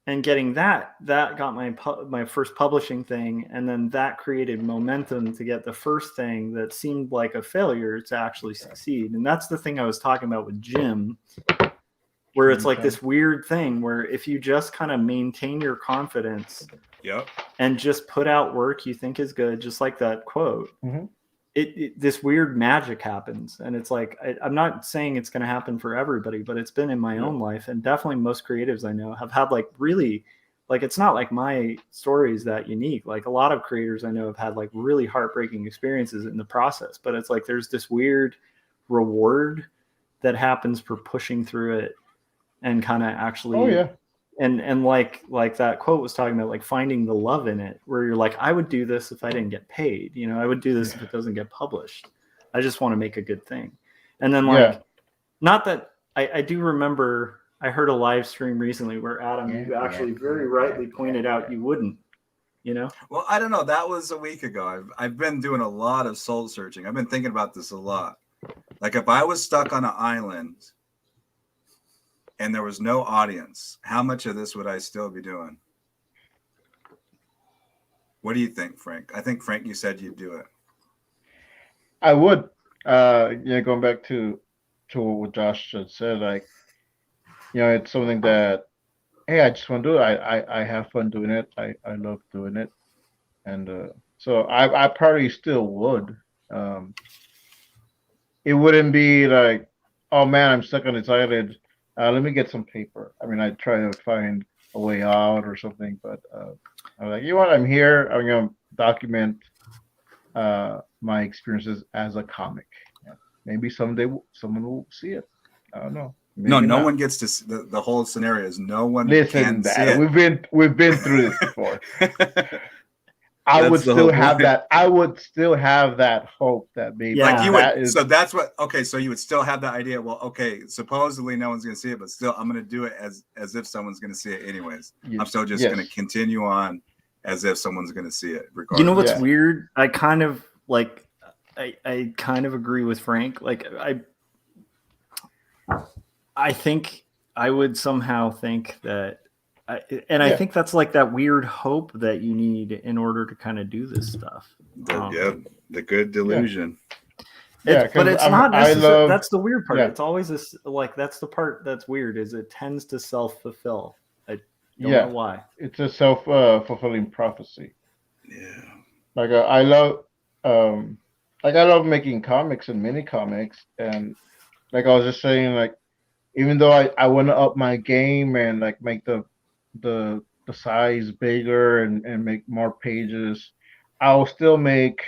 and getting that got my first publishing thing, and then that created momentum to get the first thing that seemed like a failure to actually succeed. And that's the thing I was talking about with Jim, where it's like this weird thing where if you just kind of maintain your confidence and just put out work you think is good, just like that quote, this weird magic happens. And it's like, I'm not saying it's going to happen for everybody, but it's been in my own life, and definitely most creatives I know have had like really, like, it's not like my story is that unique. Like a lot of creators I know have had like really heartbreaking experiences in the process, but it's like there's this weird reward that happens for pushing through it and kind of actually and like that quote was talking about, like finding the love in it, where you're like, I would do this if I didn't get paid, you know, I would do this if it doesn't get published. I just want to make a good thing. And then like, not that I do remember, I heard a live stream recently where Adam, you actually very rightly pointed out you wouldn't, you know? Well, I don't know. That was a week ago. I've been doing a lot of soul searching. I've been thinking about this a lot. Like if I was stuck on an island and there was no audience, how much of this would I still be doing? What do you think, Frank? I think, Frank, you said you'd do it. I would. Going back to what Josh had said, like it's something that, hey, I just want to do it. I have fun doing it. I love doing it, and so I probably still would. Um, it wouldn't be like, oh man, I'm stuck on this island. Let me get some paper. I mean, I try to find a way out or something, but I'm like, you know what? I'm here. I'm gonna document my experiences as a comic. Yeah. Maybe someday someone will see it. I don't know. No, Maybe no not. one gets to see, the whole scenario is no one Listen, can see it. we've been through this before. I That's would the still whole have point. that. I would still have that hope that maybe Yeah. Like you that would, is. so that's what. Okay, so you would still have that idea. Well, okay, supposedly no one's going to see it, but still, I'm going to do it as if someone's going to see it anyways. I'm still just going to continue on as if someone's going to see it, regardless. You know what's Yeah. weird? I kind of like, I kind of agree with Frank. Like I think I would somehow think that, I think that's like that weird hope that you need in order to kind of do this stuff. The good delusion. Yeah, But it's I not necessary. love. That's the weird part. Yeah. It's always this, like, that's the part that's weird, is it tends to self-fulfill. I don't Yeah. know why. It's a self-fulfilling prophecy. Yeah. Like I love, like I love making comics and mini comics, and like I was just saying, like even though I want to up my game and like make the size bigger and make more pages, I'll still make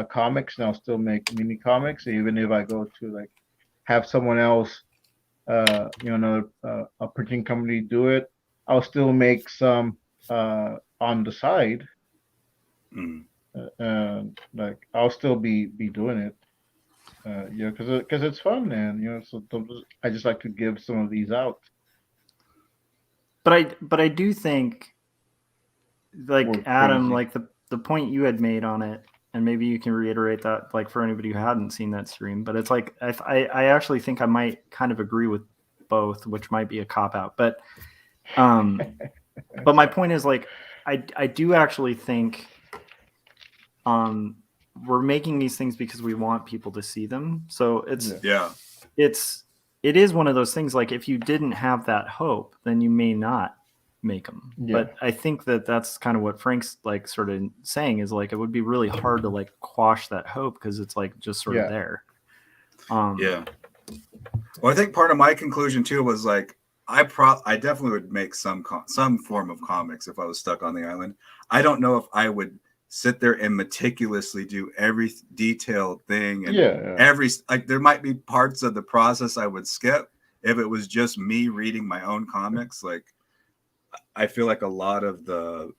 comics and I'll still make mini comics, even if I go to like have someone else, another a printing company do it. I'll still make some on the side. Mm. Like I'll still be doing it, because it's fun, and so I just like to give some of these out. But I do think, like, Or Adam, crazy. like the point you had made on it, and maybe you can reiterate that, like, for anybody who hadn't seen that stream. But it's like I actually think I might kind of agree with both, which might be a cop out. But my point is, like, I do actually think we're making these things because we want people to see them. So it is one of those things, like, if you didn't have that hope, then you may not make them. Yeah. But I think that's kind of what Frank's like sort of saying, is like, it would be really hard to like quash that hope, because it's like just sort of there. Yeah. Well, I think part of my conclusion too was like, I definitely would make some form of comics if I was stuck on the island. I don't know if I would sit there and meticulously do every detailed thing, and every, like, there might be parts of the process I would skip if it was just me reading my own comics. Like, I feel like a lot of the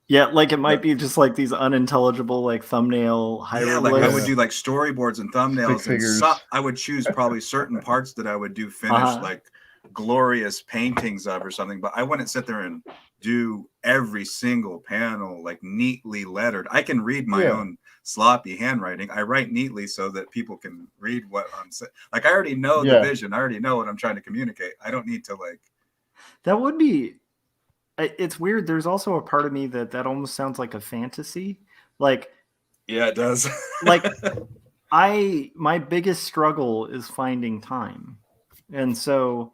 like, it might be just like these unintelligible like thumbnail hieroglyphs. Like I would do like storyboards and thumbnails, and I would choose probably certain parts that I would do finished like glorious paintings of or something, but I wouldn't sit there and do every single panel like neatly lettered. I can read my own sloppy handwriting. I write neatly so that people can read what I'm saying. Like, I already know the vision. I already know what I'm trying to communicate. I don't need to like. That would be. It's weird. There's also a part of me that almost sounds like a fantasy. Like, yeah, it does. Like, my biggest struggle is finding time, and so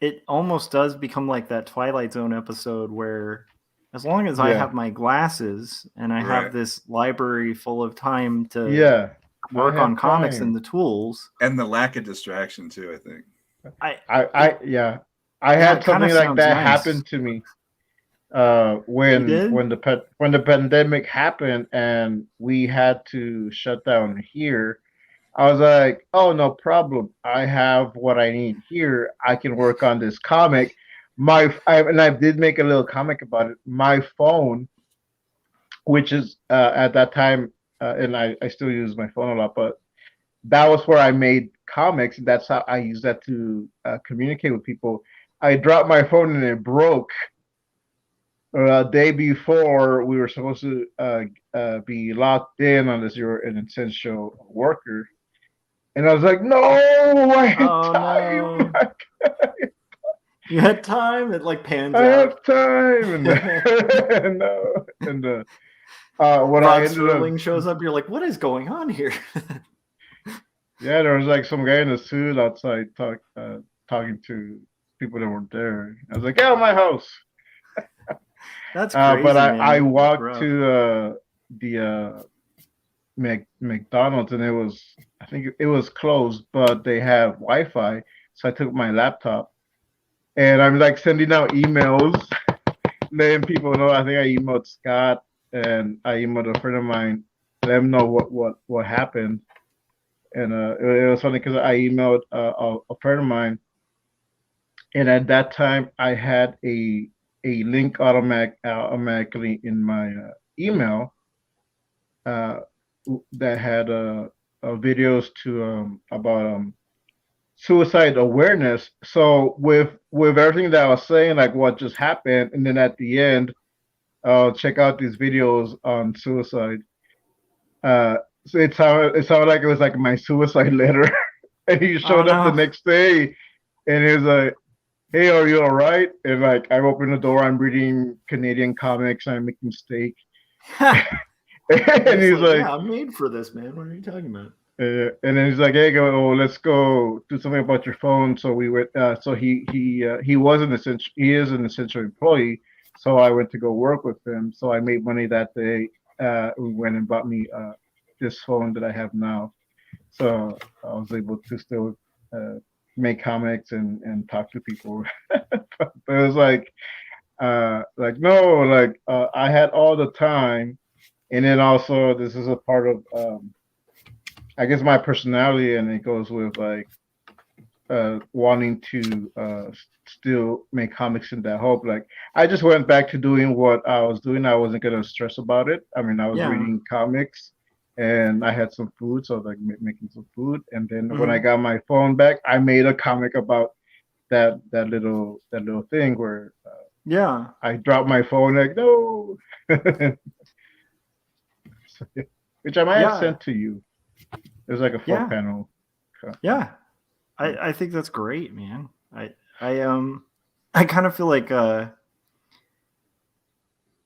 it almost does become like that Twilight Zone episode where, as long as I have my glasses and I have this library full of time to work on comics and the tools, and the lack of distraction too, I think. I had something like that happen to me when the pandemic happened and we had to shut down here. I was like, oh, no problem. I have what I need here. I can work on this comic. I did make a little comic about it. My phone, which is at that time, and I still use my phone a lot, but that was where I made comics. That's how I use that to communicate with people. I dropped my phone and it broke a day before we were supposed to be locked in unless you were an essential worker. And I was like, no, I had time. No. You had time. It like pans I out. have time. And when Rod Sterling shows up, you're like, what is going on here? Yeah, there was like some guy in a suit outside talking to people that weren't there. I was like, get out of my house. That's crazy, But man. I That's walked rough. to the McDonald's, and I think it was closed, but they have Wi-Fi. So I took my laptop, and I'm like sending out emails, letting people know. I think I emailed Scott, and I emailed a friend of mine, let them know what happened. And it was funny because I emailed a friend of mine, and at that time I had a link automatically in my email that had videos to about suicide awareness. So with everything that I was saying, like what just happened, and then at the end, check out these videos on suicide. So it sounded like it was like my suicide letter. And he showed up the next day, and he was like, "Hey, are you all right?" And like I open the door, I'm reading Canadian comics, and I make a mistake. And he's like, "Yeah, I'm made for this, man. What are you talking about?" And then he's like, "Hey, let's go do something about your phone." So we went. So he was he is an essential employee. So I went to go work with him. So I made money that day. We went and bought me this phone that I have now. So I was able to still make comics and talk to people. But it was like no, like I had all the time, and then also this is a part of I guess my personality, and it goes with like wanting to still make comics in that hope. Like I just went back to doing what I was doing. I wasn't gonna stress about it. I mean, I was reading comics, and I had some food, so I was like making some food. And then when I got my phone back, I made a comic about that little thing where I dropped my phone, like no, which I might have sent to you. It was like a 4-panel. Yeah, I think that's great, man. I kind of feel like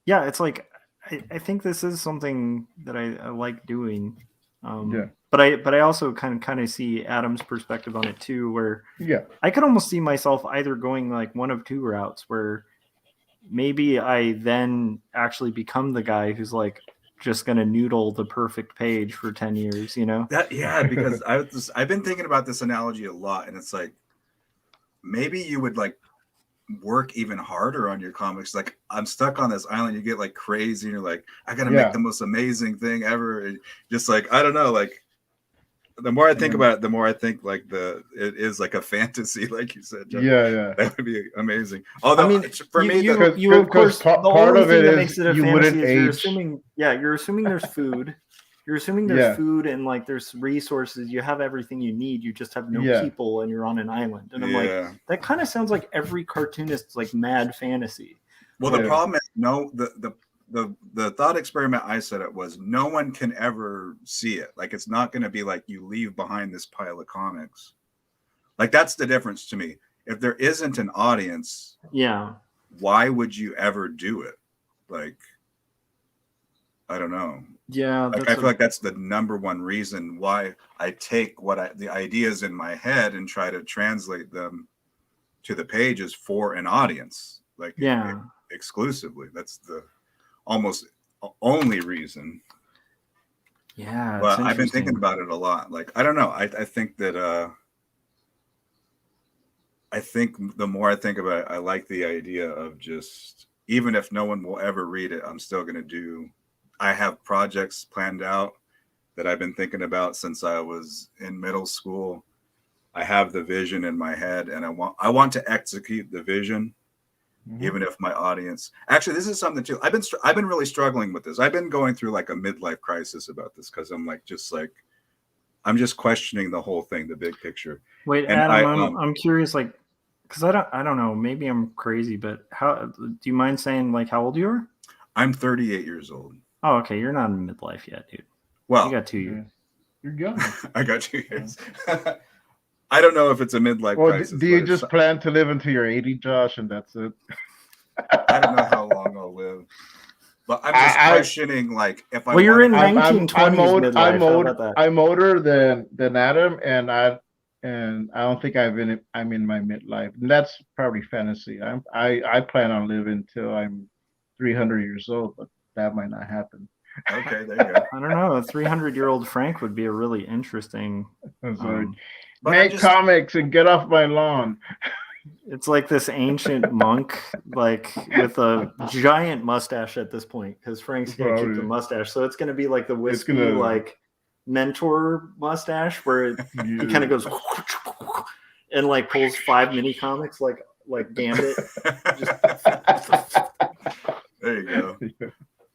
it's like I think this is something that I like doing. But I also kind of see Adam's perspective on it too, where I could almost see myself either going like one of two routes, where maybe I then actually become the guy who's like just gonna noodle the perfect page for 10 years, you know? Because I've been thinking about this analogy a lot, and it's like maybe you would like work even harder on your comics. Like I'm stuck on this island, you get like crazy, and you're like, I gotta make the most amazing thing ever. And just like I don't know, like the more I think about it, the more I think like it is like a fantasy, like you said, Jeff. That would be amazing. Although, I mean, for me, of course, the only thing that makes it a fantasy is you're assuming there's food. You're assuming there's food and like there's resources. You have everything you need. You just have no people, and you're on an island. And I'm like, that kind of sounds like every cartoonist's like mad fantasy. Well, the problem is the thought experiment I set up was no one can ever see it. Like it's not going to be like you leave behind this pile of comics. Like that's the difference to me. If there isn't an audience, why would you ever do it? Like, I don't know. Like I feel like that's the number one reason why I take the ideas in my head and try to translate them to the pages for an audience. Like exclusively. That's the almost only reason. But I've been thinking about it a lot. Like I don't know. I think that I think the more I think about it, I like the idea of just even if no one will ever read it, I'm still gonna do. I have projects planned out that I've been thinking about since I was in middle school. I have the vision in my head, and I want to execute the vision. Even if my audience actually, this is something too. I've been really struggling with this. I've been going through like a midlife crisis about this because I'm I'm just questioning the whole thing, the big picture. Wait, and Adam, I'm curious, like, because I don't know, maybe I'm crazy, but how do you mind saying like how old you are? I'm 38 years old. Oh, okay, you're not in midlife yet, dude. Well, you got 2 years. You're young. I got 2 years. I don't know if it's a midlife crisis. Do you just plan to live until you're 80, Josh, and that's it? I don't know how long I'll live, but I'm just questioning, like, if I. Well, you're in 1920s midlife. I'm older than Adam, and and I don't think I'm in my midlife. And that's probably fantasy. I plan on living till I'm 300 years old, but that might not happen. Okay, there you go. I don't know. A 300-year-old Frank would be a really interesting. I'm sorry. But Make comics and get off my lawn. It's like this ancient monk, like with a giant mustache at this point, because Frank's gonna keep the Probably. mustache. So it's gonna be like the wispy, gonna- like mentor mustache, where he kind of goes and like pulls 5 mini comics, like Gambit. There you go.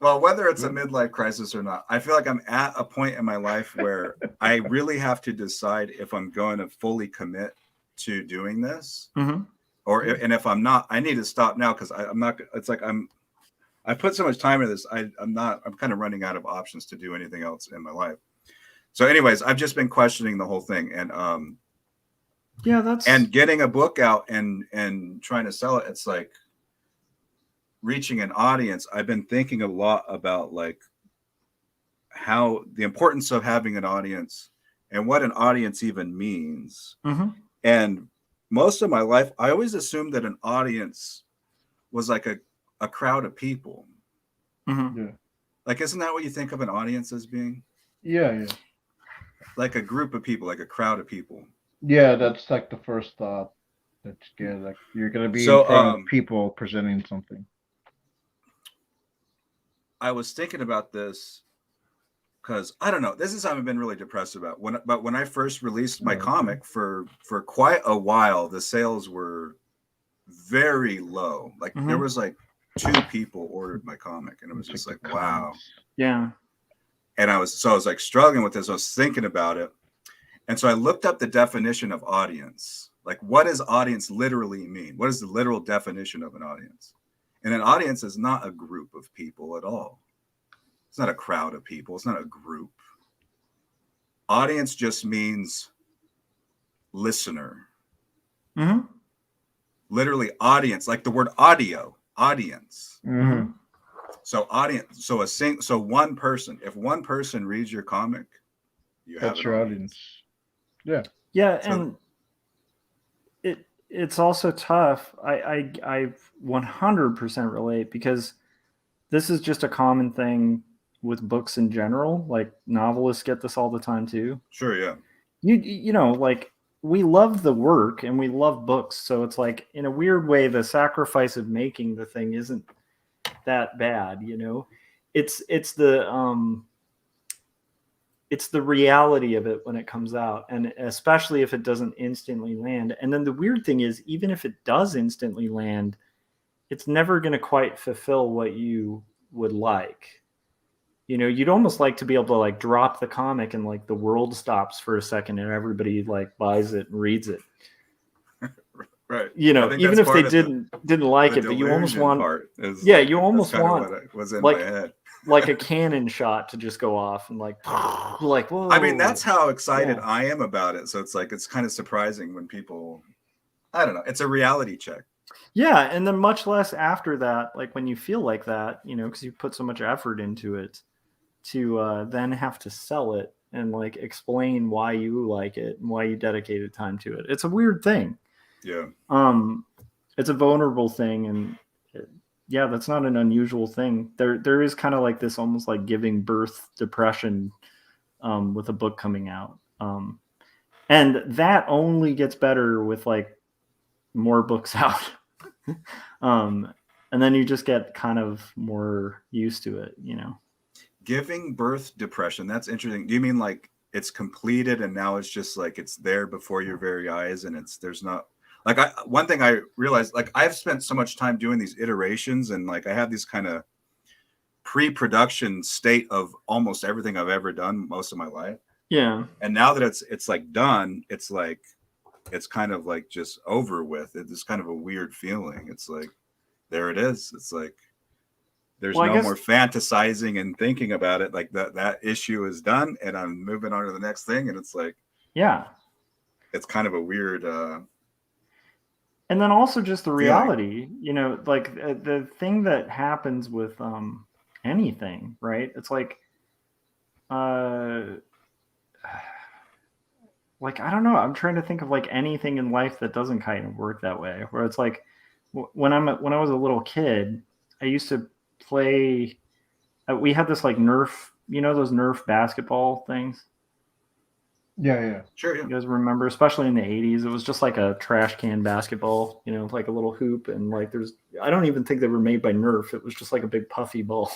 Well, whether it's a midlife crisis or not, I feel like I'm at a point in my life where I really have to decide if I'm going to fully commit to doing this, Mm-hmm. and if I'm not, I need to stop now because I'm not. It's like I put so much time into this. I'm kind of running out of options to do anything else in my life. So, anyways, I've just been questioning the whole thing, and and getting a book out and trying to sell it. It's like reaching an audience. I've been thinking a lot about like how the importance of having an audience and what an audience even means. Mm-hmm. And most of my life, I always assumed that an audience was like a crowd of people. Mm-hmm. Yeah. Like, isn't that what you think of an audience as being? Yeah. Like a group of people, like a crowd of people. Yeah, that's like the first thought that you get. Like you're gonna be So, in front of people presenting something. I was thinking about this because I don't know. This is something I've been really depressed about. When I first released my comic for quite a while, the sales were very low. Like there was like 2 people ordered my comic, and it was just like wow. Yeah. And I was like struggling with this. I was thinking about it, and so I looked up the definition of audience. Like, what does audience literally mean? What is the literal definition of an audience? And an audience is not a group of people at all. It's not a crowd of people. It's not a group. Audience just means listener. Mm-hmm. Literally audience, like the word audio, audience. Mm-hmm. So audience, so one person, if one person reads your comic, you have That's your audience. Yeah. Yeah, and it's also tough. I 100% relate because this is just a common thing with books in general. Like novelists get this all the time too. Sure, yeah. You know, like we love the work and we love books, so it's like in a weird way the sacrifice of making the thing isn't that bad, you know. It's the reality of it when it comes out, and especially if it doesn't instantly land. And then the weird thing is, even if it does instantly land, it's never going to quite fulfill what you would like. You know, you'd almost like to be able to like drop the comic and like the world stops for a second and everybody like buys it and reads it. Right. You know, even if they didn't like it, but you almost want you almost want what was in like my head. like a cannon shot to just go off and like whoa. I mean, that's how excited I am about it. So it's like it's kind of surprising when people, I don't know, it's a reality check. Yeah, and then much less after that, like when you feel like that, you know, because you put so much effort into it, to then have to sell it and like explain why you like it and why you dedicated time to it. It's a weird thing. Yeah. It's a vulnerable thing, and yeah, that's not an unusual thing. There is kind of like this almost like giving birth depression with a book coming out, and that only gets better with like more books out. And then you just get kind of more used to it, you know. Giving birth depression, that's interesting. Do you mean like it's completed and now it's just like it's there before your very eyes, and there's not like one thing I realized, like I've spent so much time doing these iterations, and like I have this kind of pre-production state of almost everything I've ever done most of my life. Yeah. And now that it's like done, it's like it's kind of like just over with. It's kind of a weird feeling. It's like there it is. It's like there's no more fantasizing and thinking about it. Like that issue is done, and I'm moving on to the next thing. And it's like, yeah, it's kind of a weird. And then also just the reality, you know, like the thing that happens with anything, right? It's like, like, I don't know. I'm trying to think of like anything in life that doesn't kind of work that way. Where it's like when I was a little kid, I used to play. We had this like Nerf, those Nerf basketball things. Yeah. Sure, yeah. You guys remember, especially in the 80s, it was just like a trash can basketball, like a little hoop, and like I don't even think they were made by Nerf. It was just like a big puffy ball.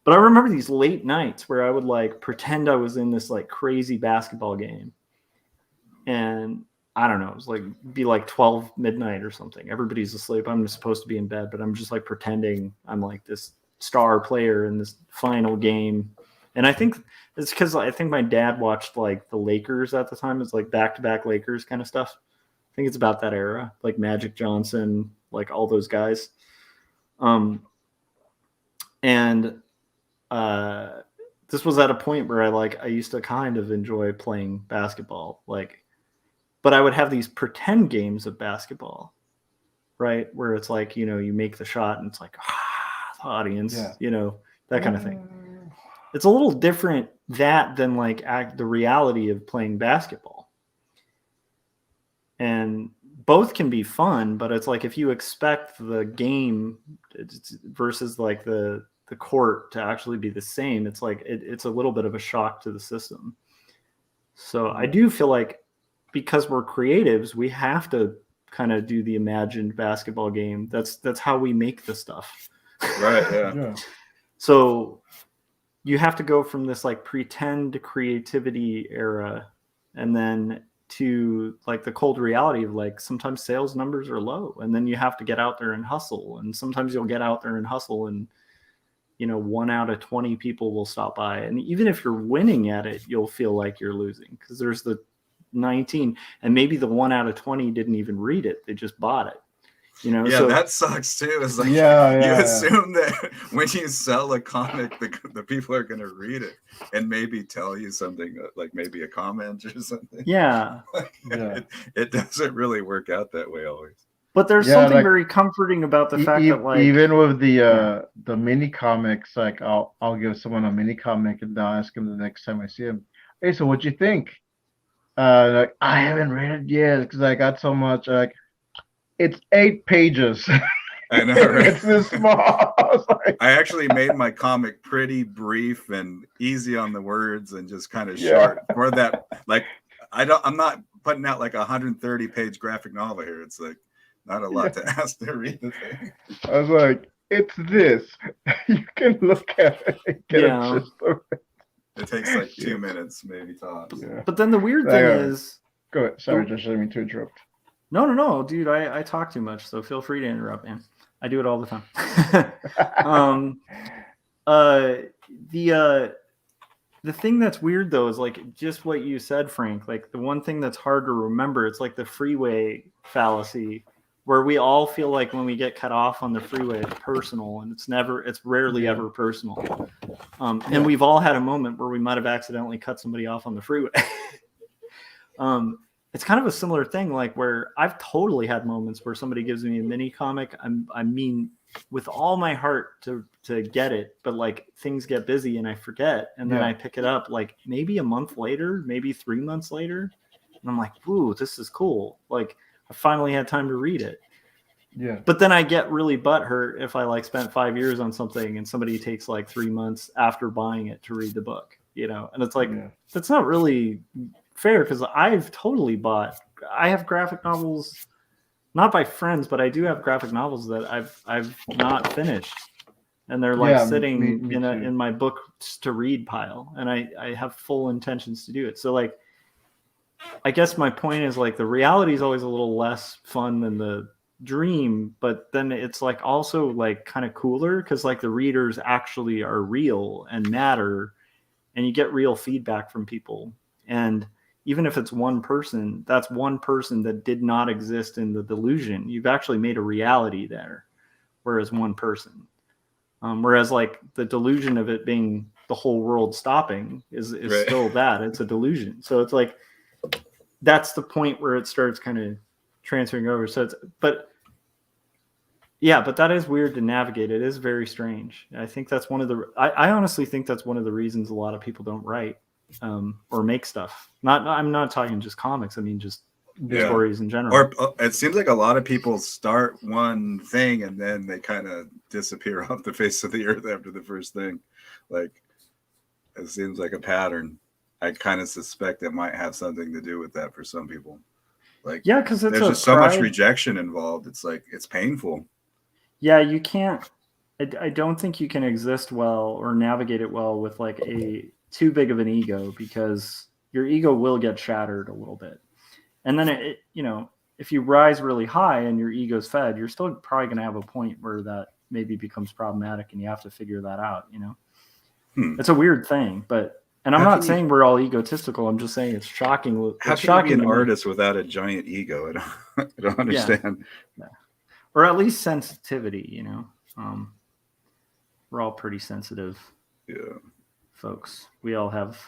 But I remember these late nights where I would like pretend I was in this like crazy basketball game. And I don't know, it was like be like 12 midnight or something. Everybody's asleep. I'm just supposed to be in bed, but I'm just like pretending I'm like this star player in this final game. And I think it's because I think my dad watched like the Lakers at the time. It's like back-to-back Lakers kind of stuff. I think it's about that era, like Magic Johnson, like all those guys. And this was at a point where I used to kind of enjoy playing basketball, but I would have these pretend games of basketball, right? Where it's like, you make the shot and it's like, the audience, that kind of thing. It's a little different than like the reality of playing basketball. And both can be fun, but it's like if you expect the game versus like the court to actually be the same, it's like it's a little bit of a shock to the system. So I do feel like because we're creatives, we have to kind of do the imagined basketball game. That's how we make the stuff. Right. Yeah. So you have to go from this like pretend creativity era and then to like the cold reality of like sometimes sales numbers are low, and then you have to get out there and hustle, and sometimes you'll get out there and hustle and 1 out of 20 people will stop by, and even if you're winning at it, you'll feel like you're losing because there's the 19, and maybe the 1 out of 20 didn't even read it, they just bought it. Yeah, so that sucks too. It's like you assume that when you sell a comic, the people are going to read it and maybe tell you something, like maybe a comment or something. Yeah. It doesn't really work out that way always. But there's something very comforting about the fact that like even with the mini comics, like I'll give someone a mini comic and I'll ask him the next time I see him, hey, so what'd you think? Like I haven't read it yet because I got so much. Like it's 8 pages. I know, right? It's this small. I actually made my comic pretty brief and easy on the words and just kind of short for that. Like I'm not putting out like a 130-page graphic novel here. It's like not a lot to ask to read the thing. I was like, it's this. You can look at it and get a gist of it. It takes like 2 minutes, maybe tops. But then the weird thing is, go ahead. Sorry, Josh, I didn't mean to interrupt. No, dude. I talk too much, so feel free to interrupt, man. I do it all the time. The thing that's weird though is like just what you said, Frank. Like the one thing that's hard to remember, it's like the freeway fallacy, where we all feel like when we get cut off on the freeway, it's personal, and it's rarely ever personal. And we've all had a moment where we might have accidentally cut somebody off on the freeway. It's kind of a similar thing, like where I've totally had moments where somebody gives me a mini comic. I mean, with all my heart to get it, but like things get busy and I forget, and then I pick it up like maybe a month later, maybe 3 months later, and I'm like, ooh, this is cool. Like I finally had time to read it. Yeah. But then I get really butthurt if I like spent 5 years on something and somebody takes like 3 months after buying it to read the book, and it's like that's not really fair because I've totally bought. I have graphic novels, not by friends, but I do have graphic novels that I've not finished, and they're like sitting in my books to read pile, and I have full intentions to do it. So like, I guess my point is like the reality is always a little less fun than the dream, but then it's like also like kind of cooler because like the readers actually are real and matter, and you get real feedback from people. And even if it's one person, that's one person that did not exist in the delusion. You've actually made a reality there, whereas one person. Whereas like the delusion of it being the whole world stopping is still that. It's a delusion. So it's like that's the point where it starts kind of transferring over. So but that is weird to navigate. It is very strange. I think that's I honestly think that's one of the reasons a lot of people don't write. or make stuff. I'm not talking just comics. I mean, just stories in general. Or it seems like a lot of people start one thing and then they kind of disappear off the face of the earth after the first thing. Like, it seems like a pattern. I kind of suspect it might have something to do with that for some people. Like, yeah, because there's just so much rejection involved. It's like, it's painful. Yeah, you can't. I don't think you can exist well or navigate it well with like a too big of an ego, because your ego will get shattered a little bit. And then if you rise really high and your ego's fed, you're still probably going to have a point where that maybe becomes problematic, and you have to figure that out. It's a weird thing, and I'm not saying we're all egotistical. I'm just saying it's shocking. How can you be an artist without a giant ego? I don't understand. Yeah. Or at least sensitivity, we're all pretty sensitive folks. We all have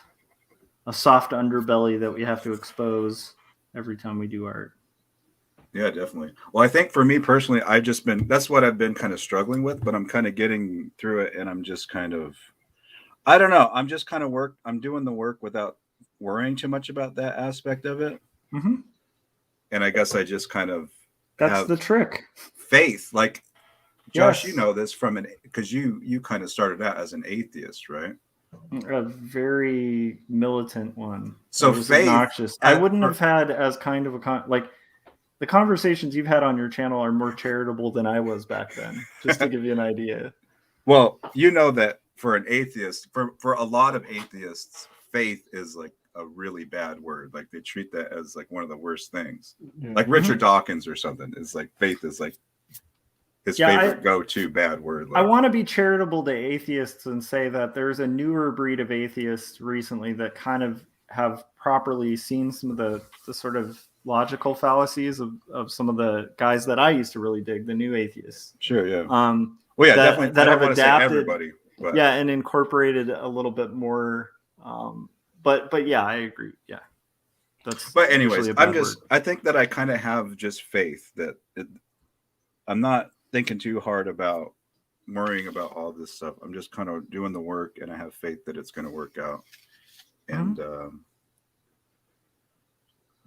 a soft underbelly that we have to expose every time we do art. Yeah, definitely. Well, I think for me personally, that's what I've been kind of struggling with, but I'm kind of getting through it, and I'm just kind of, I don't know. I'm just kind of I'm doing the work without worrying too much about that aspect of it. Mm-hmm. And I guess I just kind of that's the trick. Faith, like Josh, yes. you know this because you kind of started out as an atheist, right? A very militant one. So faith, obnoxious. I wouldn't have had as kind of the conversations you've had on your channel are more charitable than I was back then, just to give you an idea. Well, you know that for an atheist, for a lot of atheists, faith is like a really bad word. Like, they treat that as like one of the worst things. Yeah. Like Richard Dawkins or something is like, faith is like his favorite go-to bad word. Like, I want to be charitable to atheists and say that there's a newer breed of atheists recently that kind of have properly seen some of the sort of logical fallacies of some of the guys that I used to really dig, the new atheists. Sure, yeah. Well, yeah, definitely. That have adapted everybody, but. Yeah, and incorporated a little bit more. But yeah, I agree. Yeah, But anyways, I think that I kind of have just faith that I'm not thinking too hard about worrying about all this stuff. I'm just kind of doing the work, and I have faith that it's going to work out. And I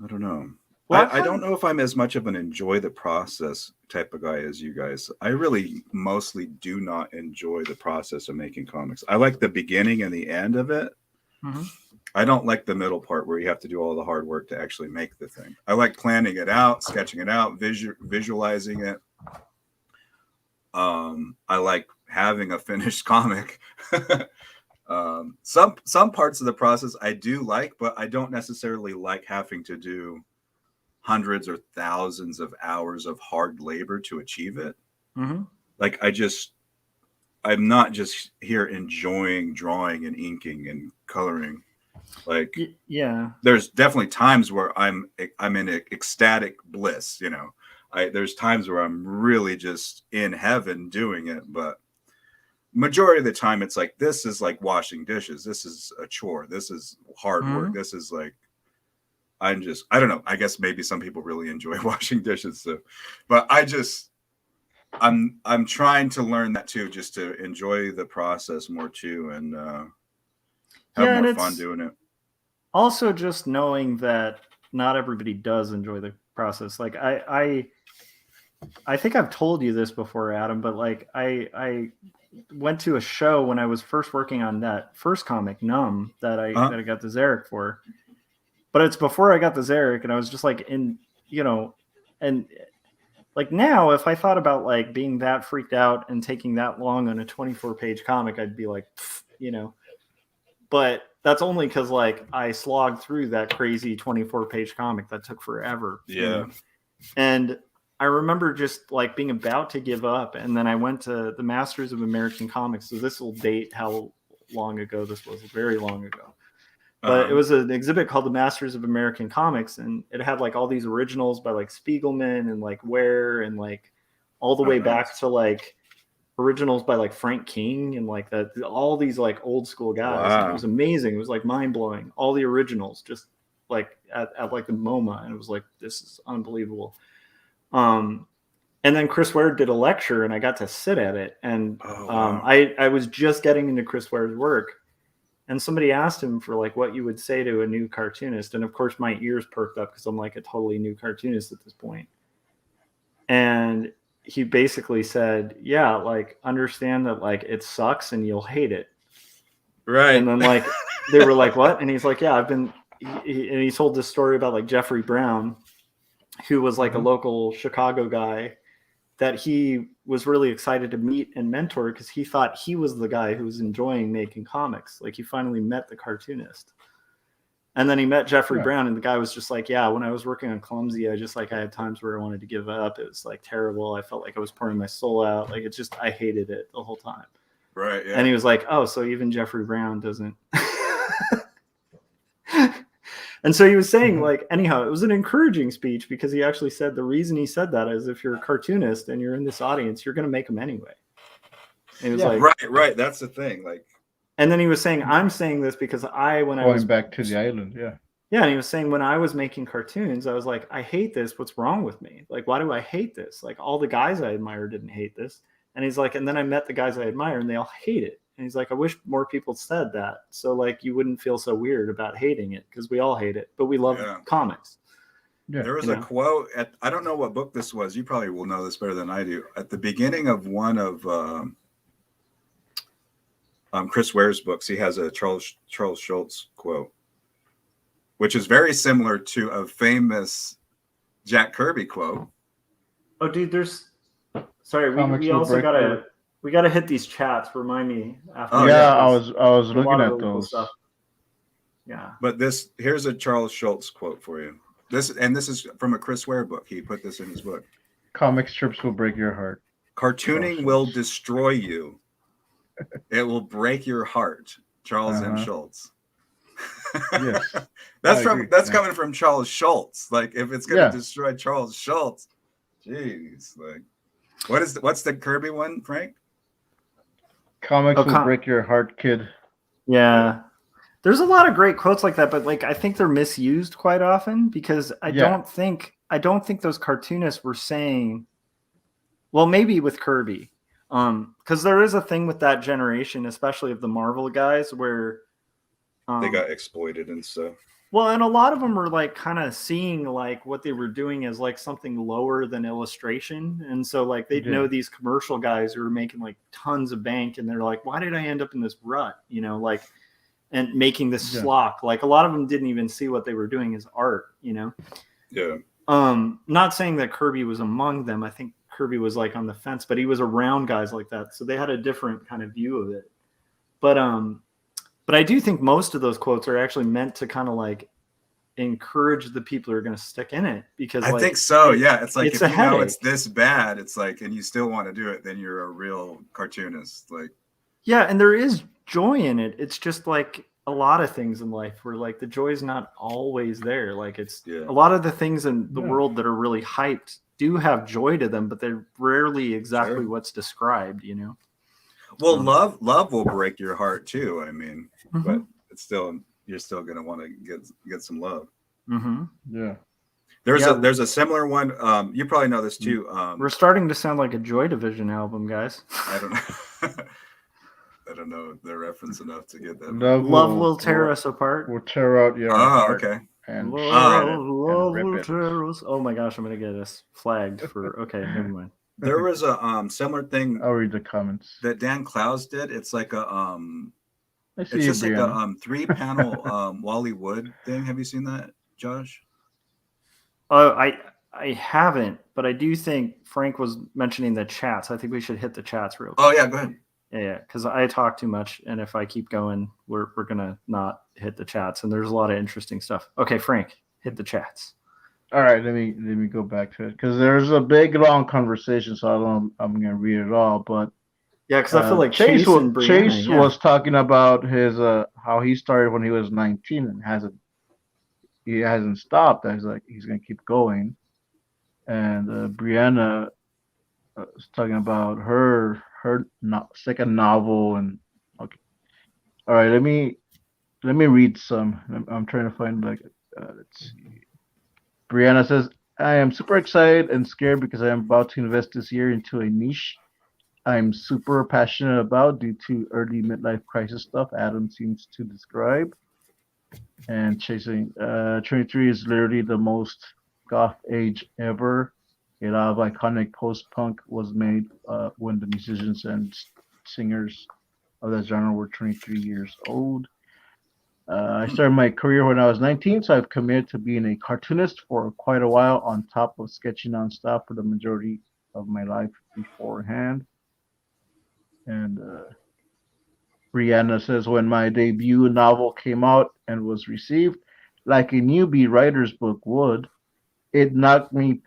don't know. Well, I don't know if I'm as much of an enjoy the process type of guy as you guys. I really mostly do not enjoy the process of making comics. I like the beginning and the end of it. Mm-hmm. I don't like the middle part where you have to do all the hard work to actually make the thing. I like planning it out, sketching it out, visualizing it. I like having a finished comic. Some parts of the process I do like, but I don't necessarily like having to do hundreds or thousands of hours of hard labor to achieve it. Mm-hmm. Like, I'm not just here enjoying drawing and inking and coloring. Like, yeah, there's definitely times where I'm in ecstatic bliss. There's times where I'm really just in heaven doing it, but majority of the time it's like, this is like washing dishes. This is a chore. This is hard work. This is like, I don't know. I guess maybe some people really enjoy washing dishes. So, but I'm trying to learn that too, just to enjoy the process more too, and have more fun doing it. Also, just knowing that not everybody does enjoy the process. Like I think I've told you this before, Adam, but like I went to a show when I was first working on that first comic, Numb, that I got the Zarek for. But it's before I got the Zarek, and I was just like and like now, if I thought about like being that freaked out and taking that long on a 24-page comic, I'd be like, But that's only because like I slogged through that crazy 24-page comic that took forever. Yeah. And I remember just like being about to give up, and then I went to the Masters of American Comics. So this will date how long ago this was, very long ago. But it was an exhibit called the Masters of American Comics, and it had like all these originals by like Spiegelman and like Ware and like all the way back to like originals by like Frank King and like that, all these like old school guys. Wow. It was amazing. It was like mind blowing. All the originals just like at like the MoMA, and it was like, this is unbelievable. And then Chris Ware did a lecture, and I got to sit at it, and I was just getting into Chris Ware's work. And somebody asked him for like what you would say to a new cartoonist, and of course my ears perked up because I'm like a totally new cartoonist at this point. And he basically said, yeah, like understand that like it sucks and you'll hate it. Right. And then like they were like, what? And he's like, yeah, and he told this story about like Jeffrey Brown, who was like a local Chicago guy that he was really excited to meet and mentor because he thought he was the guy who was enjoying making comics. Like he finally met the cartoonist. And then he met Jeffrey Brown, and the guy was just like, yeah, when I was working on Clumsy, I had times where I wanted to give up. It was like terrible. I felt like I was pouring my soul out. Like it's just, I hated it the whole time. Right. Yeah. And he was like, oh, so even Jeffrey Brown doesn't. And so he was saying, like, anyhow, it was an encouraging speech because he actually said the reason he said that is if you're a cartoonist and you're in this audience, you're going to make them anyway. And he was like, right. That's the thing. Like, and then he was saying, I'm saying this because I was back to the island. Yeah. Yeah. And he was saying, when I was making cartoons, I was like, I hate this. What's wrong with me? Like, why do I hate this? Like, all the guys I admire didn't hate this. And he's like, and then I met the guys I admire and they all hate it. And he's like, I wish more people said that. So like, you wouldn't feel so weird about hating it because we all hate it, but we love comics. Yeah. There was a quote I don't know what book this was. You probably will know this better than I do. At the beginning of one of Chris Ware's books, he has a Charles Schultz quote, which is very similar to a famous Jack Kirby quote. Oh, dude, sorry, we also gotta hit these chats. Remind me after. Oh yeah, I was looking at those. Stuff. Yeah. But here's a Charles Schultz quote for you. This is from a Chris Ware book. He put this in his book. Comic strips will break your heart. Cartooning will destroy you. It will break your heart. Charles M. Schultz. Yes. That's coming from Charles Schultz. Like if it's gonna destroy Charles Schultz, jeez. Like what's the Kirby one, Frank? Comics will break your heart, kid. Yeah. There's a lot of great quotes like that, but like I think they're misused quite often because I don't think those cartoonists were saying, well, maybe with Kirby. Because there is a thing with that generation, especially of the Marvel guys, where they got exploited and stuff. Well, and a lot of them were like kind of seeing like what they were doing as like something lower than illustration. And so like they'd know these commercial guys who were making like tons of bank and they're like, why did I end up in this rut? You know, like, and making this slock. Like a lot of them didn't even see what they were doing as art, you know? Yeah. Not saying that Kirby was among them. I think Kirby was like on the fence, but he was around guys like that. So they had a different kind of view of it. But I do think most of those quotes are actually meant to kind of like encourage the people who are going to stick in it because I think so. Yeah. It's like, if you know it's this bad, it's like, and you still want to do it, then you're a real cartoonist. Like, yeah. And there is joy in it. It's just like a lot of things in life where like the joy is not always there. Like it's a lot of the things in the world that are really hyped do have joy to them, but they're rarely exactly what's described, you know? Well, love will break your heart too. I mean, but it's still, you're still going to want to get some love. Mm-hmm. Yeah. There's a similar one. You probably know this too. We're starting to sound like a Joy Division album, guys. I don't know. I don't know the reference enough to get that. Love will tear us apart. We'll tear out your heart. Okay. And love will tear us. Oh my gosh, I'm gonna get us flagged for. Okay, never mind. There was a similar thing. I'll read the comments that Dan Klaus did. It's like a it's just like a 3-panel Wally Wood thing. Have you seen that, Josh? I haven't, but I do think Frank was mentioning the chats. I think we should hit the chats real quick. Oh yeah, go ahead. Yeah, because I talk too much, and if I keep going, we're gonna not hit the chats. And there's a lot of interesting stuff. Okay, Frank, hit the chats. All right, let me go back to it because there's a big long conversation, so I'm gonna read it all. But yeah, because I feel like Chase was talking about his how he started when he was 19 and hasn't stopped. He's gonna keep going. And Brianna was talking about her second novel. And okay, all right, let me read some. I'm trying to find let's see. Brianna says, I am super excited and scared because I am about to invest this year into a niche I'm super passionate about due to early midlife crisis stuff Adam seems to describe. And chasing 23 is literally the most goth age ever. A lot of iconic post-punk was made when the musicians and singers of that genre were 23 years old. I started my career when I was 19, so I've committed to being a cartoonist for quite a while, on top of sketching nonstop for the majority of my life beforehand. And Brianna says, when my debut novel came out and was received like a newbie writer's book would, it knocked me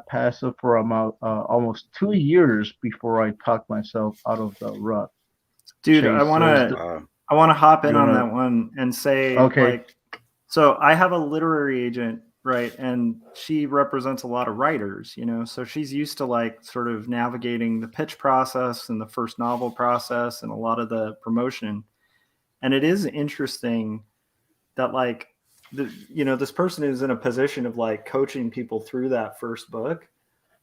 passive for almost 2 years before I talked myself out of the rut. Dude, Chase I want says, to hop in You on wanna- that one and say, Okay. like, so I have a literary agent, right? And she represents a lot of writers, you know, so she's used to like sort of navigating the pitch process and the first novel process and a lot of the promotion. And it is interesting that like, you know, this person is in a position of like coaching people through that first book.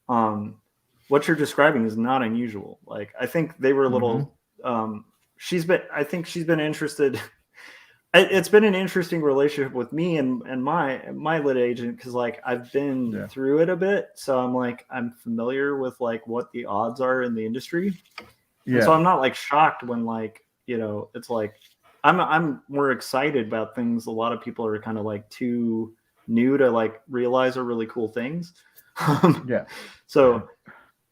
What you're describing is not unusual. Like, I think they were a little, I think she's been interested. It's been an interesting relationship with me and my lit agent, because like I've been through it a bit, so I'm like I'm familiar with like what the odds are in the industry. And so I'm not like shocked when like, you know, it's like I'm more excited about things a lot of people are kind of like too new to like realize are really cool things. So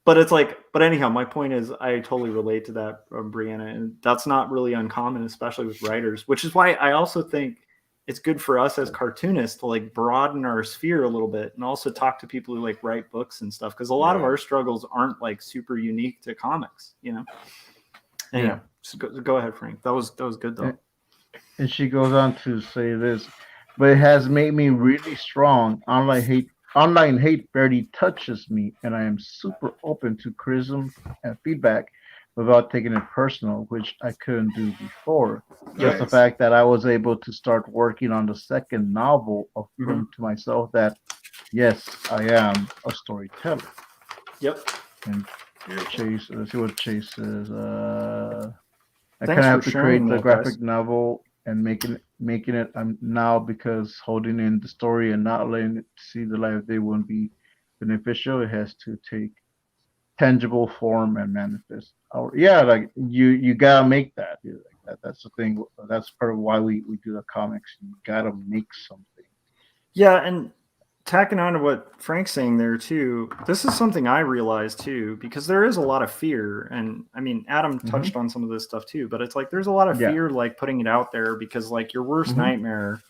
but it's like, but anyhow, my point is I totally relate to that, Brianna, and that's not really uncommon, especially with writers, which is why I also think it's good for us as cartoonists to like broaden our sphere a little bit and also talk to people who like write books and stuff, because a lot of our struggles aren't like super unique to comics, you know. Anyhow, so go ahead, Frank. That was good though. And she goes on to say this, but it has made me really strong. Online hate barely touches me, and I am super open to criticism and feedback without taking it personal, which I couldn't do before. Just the fact that I was able to start working on the second novel affirmed to myself that, yes, I am a storyteller. Yep. And Chase, let's see what Chase says. I Thanks kind of have for to create sharing the that, graphic guys. novel and making it now, because holding in the story and not letting it see the light of day wouldn't be beneficial. It has to take tangible form and manifest. Like you gotta make that. That's the thing. That's part of why we do the comics. You gotta make something. Yeah, and tacking on to what Frank's saying there too, this is something I realized too, because there is a lot of fear. And I mean, Adam touched on some of this stuff too, but it's like there's a lot of fear like putting it out there, because like your worst nightmare,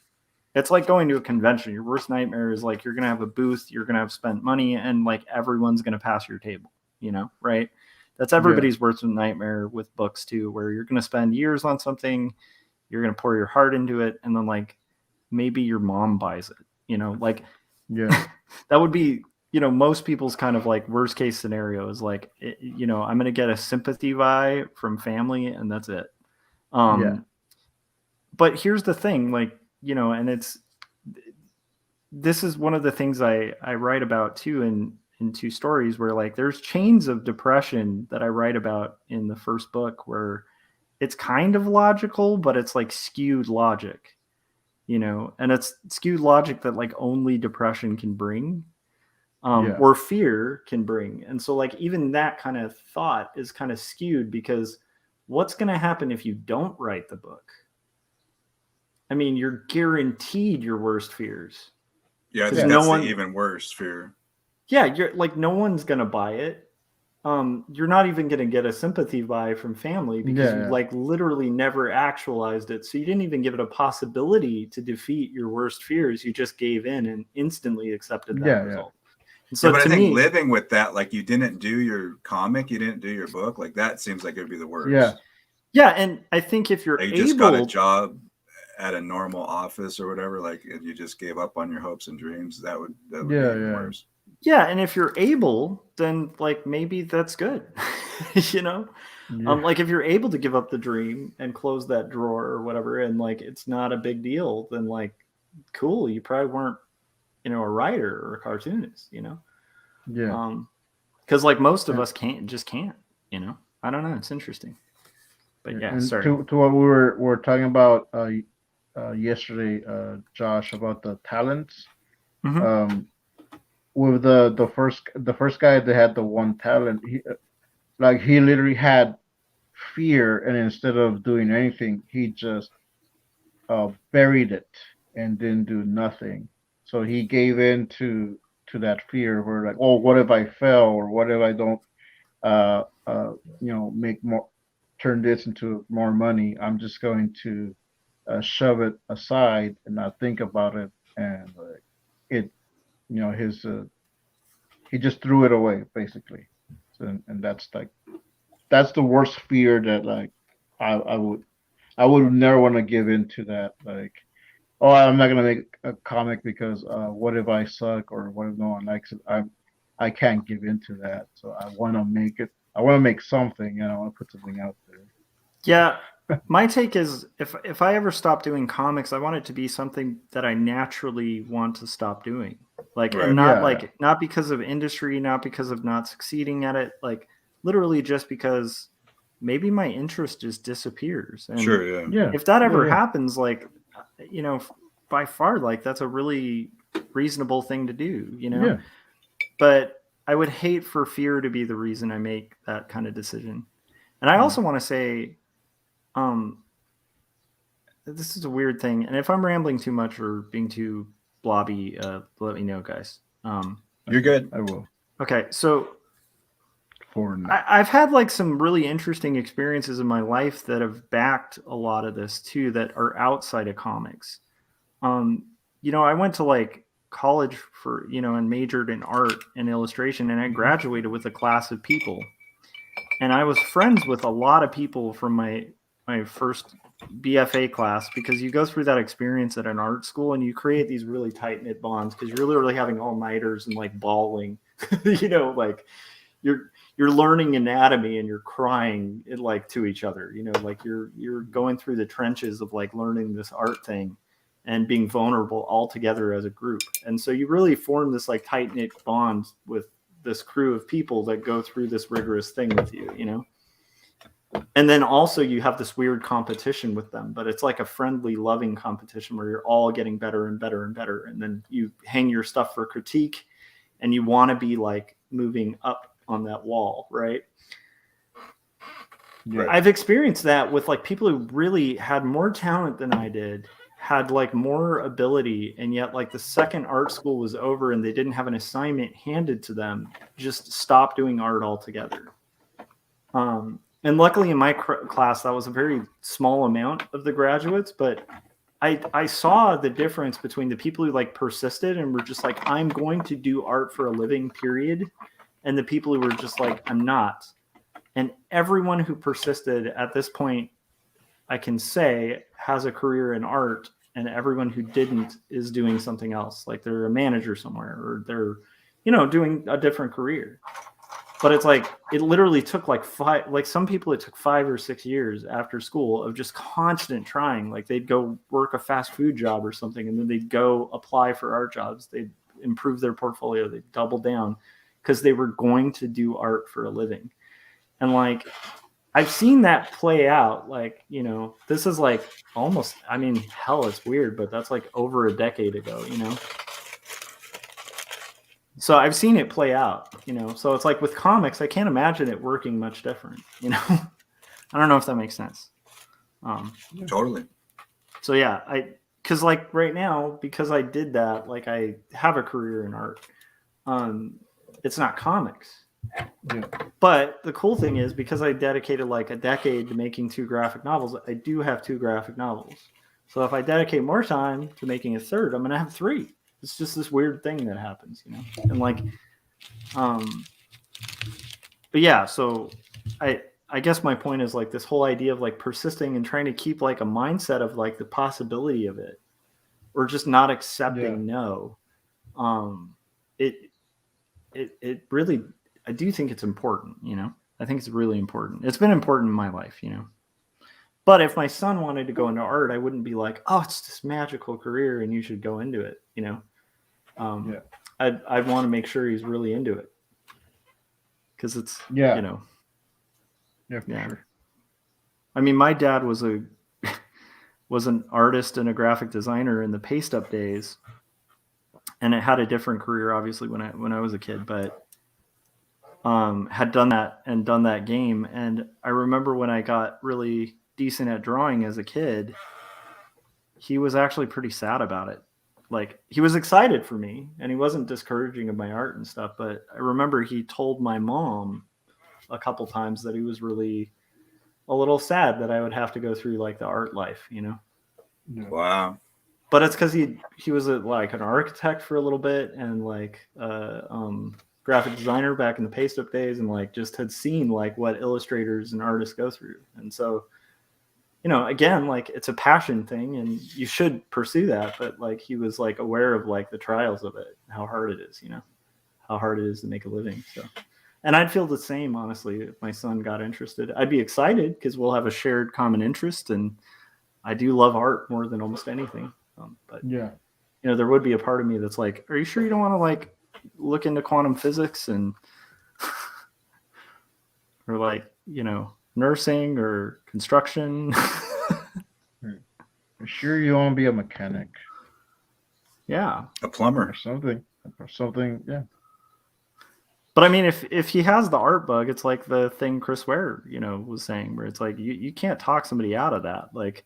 it's like going to a convention. Your worst nightmare is like you're gonna have a booth, you're gonna have spent money, and like everyone's gonna pass your table, you know, right? That's everybody's worst nightmare with books too, where you're gonna spend years on something, you're gonna pour your heart into it, and then like maybe your mom buys it, you know, like that would be, you know, most people's kind of like worst case scenario is like, you know, I'm going to get a sympathy vibe from family and that's it. But here's the thing, like, you know, and this is one of the things I write about too in two stories, where like there's chains of depression that I write about in the first book, where it's kind of logical, but it's like skewed logic. You know, and it's skewed logic that like only depression can bring, or fear can bring. And so like even that kind of thought is kind of skewed, because what's going to happen if you don't write the book? I mean, you're guaranteed your worst fears. Yeah, I think that's the even worse fear. Yeah, you're like, no one's going to buy it. You're not even going to get a sympathy buy from family, because you like literally never actualized it. So you didn't even give it a possibility to defeat your worst fears. You just gave in and instantly accepted that result. And so but to I think me, living with that, like you didn't do your comic, you didn't do your book, like that seems like it would be the worst. Yeah. And I think if you're like you just got a job at a normal office or whatever, like if you just gave up on your hopes and dreams, that would be even worse. Yeah, and if you're able, then like maybe that's good. You know, like if you're able to give up the dream and close that drawer or whatever, and like it's not a big deal, then like cool, you probably weren't, you know, a writer or a cartoonist, you know. Because like most of us can't, you know. I don't know. It's interesting. But yeah, And sorry. to what we were talking about yesterday, Josh, about the talents. Mhm. With the first guy that had the one talent, he literally had fear, and instead of doing anything, he just buried it and didn't do nothing. So he gave in to that fear where like, oh, what if I fail, or what if I don't make more, turn this into more money? I'm just going to shove it aside and not think about it, and it, his he just threw it away basically. So, and that's the worst fear that like I would never want to give in to that, like, oh, I'm not gonna make a comic because what if I suck, or what if no one likes it? I can't give in to that. So I want to make it. I want to make something, and I want to put something out there. Yeah, my take is if I ever stop doing comics, I want it to be something that I naturally want to stop doing. Like, Right. and not Yeah. like not because of industry, not because of not succeeding at it, like literally just because maybe my interest just disappears. And Sure, yeah. Yeah. if that ever yeah. happens, like, by far, like that's a really reasonable thing to do, Yeah. But I would hate for fear to be the reason I make that kind of decision. And I also want to say, this is a weird thing, and if I'm rambling too much or being too blobby, let me know, guys. You're good. I will. Okay, so For now. I've had like some really interesting experiences in my life that have backed a lot of this too, that are outside of comics. I went to like college for, and majored in art and illustration, and I graduated with a class of people. And I was friends with a lot of people from my first BFA class, because you go through that experience at an art school and you create these really tight knit bonds because you're literally having all nighters and like bawling, like you're learning anatomy and you're crying like to each other, like you're going through the trenches of like learning this art thing and being vulnerable all together as a group. And so you really form this like tight knit bond with this crew of people that go through this rigorous thing with you. And then also you have this weird competition with them, but it's like a friendly, loving competition where you're all getting better and better and better. And then you hang your stuff for critique and you want to be like moving up on that wall, right? Yeah. I've experienced that with like people who really had more talent than I did, had like more ability, and yet like the second art school was over and they didn't have an assignment handed to them, just stopped doing art altogether. And luckily in my class, that was a very small amount of the graduates, but I saw the difference between the people who like persisted and were just like, I'm going to do art for a living, period, and the people who were just like, I'm not. And everyone who persisted at this point, I can say, has a career in art, and everyone who didn't is doing something else, like they're a manager somewhere, or they're, doing a different career. But it's like, it literally took like some people, it took 5 or 6 years after school of just constant trying. Like they'd go work a fast food job or something, and then they'd go apply for art jobs. They'd improve their portfolio. They'd double down because they were going to do art for a living. And like, I've seen that play out. Like, this is like almost, hell, it's weird, but that's like over a decade ago, So I've seen it play out, so it's like with comics, I can't imagine it working much different, I don't know if that makes sense. Totally. So yeah, because like right now, because I did that, like I have a career in art. It's not comics. Yeah. But the cool thing is, because I dedicated like a decade to making 2 graphic novels, I do have 2 graphic novels. So if I dedicate more time to making a third, I'm going to have 3. It's just this weird thing that happens, And like, but yeah, so I guess my point is like this whole idea of like persisting and trying to keep like a mindset of like the possibility of it, or just not accepting no. It really, I do think it's important, I think it's really important. It's been important in my life, But if my son wanted to go into art, I wouldn't be like, oh, it's this magical career and you should go into it, I'd want to make sure he's really into it, because it's, Yeah, for Yeah. sure. I mean, my dad was was an artist and a graphic designer in the paste up days, and it had a different career obviously when I was a kid, but had done that game. And I remember when I got really decent at drawing as a kid, he was actually pretty sad about it. Like, he was excited for me and he wasn't discouraging of my art and stuff, but I remember he told my mom a couple times that he was really a little sad that I would have to go through like the art life, you know. Wow. But it's because he was like an architect for a little bit and like graphic designer back in the paste up days, and like just had seen like what illustrators and artists go through. And so, you know, again, like it's a passion thing and you should pursue that, but like he was like aware of like the trials of it, how hard it is, you know, how hard it is to make a living. So, and I'd feel the same, honestly, if my son got interested. I'd be excited because we'll have a shared common interest, and I do love art more than almost anything. But Yeah. you know, there would be a part of me that's like, are you sure you don't want to like look into quantum physics and or like, you know, nursing or construction? For sure you want to be a mechanic Yeah. A plumber. or something. Yeah. But I mean, if he has the art bug, it's like the thing Chris Ware, you know, was saying, where it's like you can't talk somebody out of that. Like,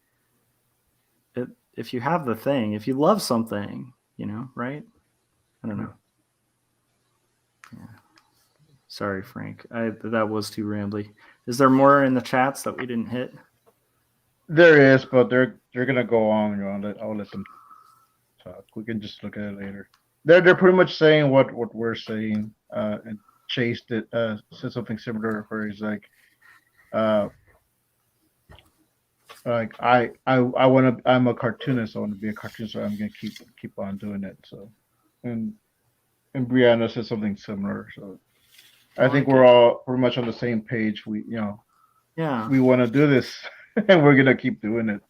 if you have the thing, if you love something, you know, right? I don't know. Yeah. Sorry, Frank. That was too rambly. Is there more in the chats that we didn't hit? There is, but they're gonna go on. You know, I'll let them talk. We can just look at it later. They're pretty much saying what we're saying. And Chase did said something similar where he's like I'm a cartoonist. I want to be a cartoonist, so I'm gonna keep on doing it. So, and Brianna said something similar. So, I think we're all pretty much on the same page. We Yeah. we want to do this, and we're gonna keep doing it,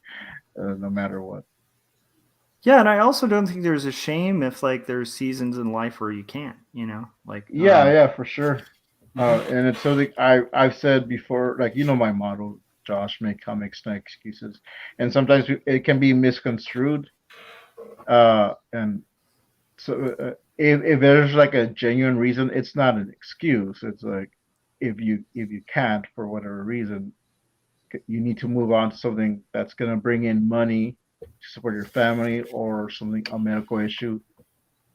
no matter what. Yeah, and I also don't think there's a shame if like there's seasons in life where you can't, you know, like Yeah, for sure. And it's something I've said before. Like, you know, my motto, Josh, make comics, not excuses. And sometimes it can be misconstrued. And so if there's like a genuine reason, it's not an excuse. It's like if you can't for whatever reason, you need to move on to something that's gonna bring in money to support your family or something, a medical issue.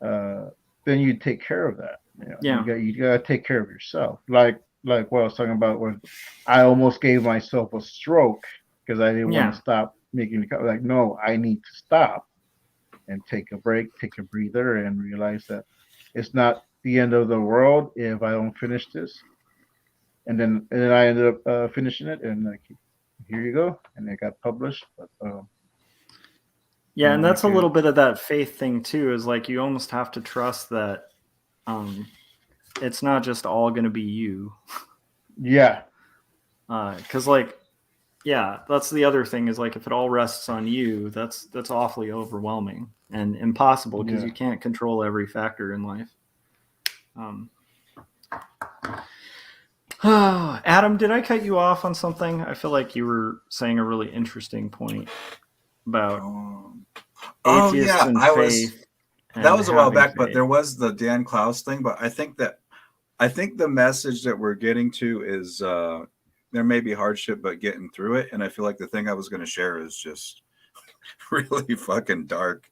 Then you take care of that. You know, Yeah. you gotta take care of yourself. Like what I was talking about when I almost gave myself a stroke because I didn't want to stop making the like, no, I need to stop and take a break, take a breather, and realize that it's not the end of the world if I don't finish this. And then I ended up finishing it, and like, here you go, and it got published. But yeah, and that's a little bit of that faith thing too. Is like you almost have to trust that it's not just all going to be you. Yeah. Because like, yeah, that's the other thing is like if it all rests on you, that's awfully overwhelming and impossible because you can't control every factor in life. Adam, did I cut you off on something? I feel like you were saying a really interesting point about atheists and faith. That was a while back, faith. but there was the Dan Klaus thing. But I think the message that we're getting to is there may be hardship, but getting through it. And I feel like the thing I was going to share is just really fucking dark.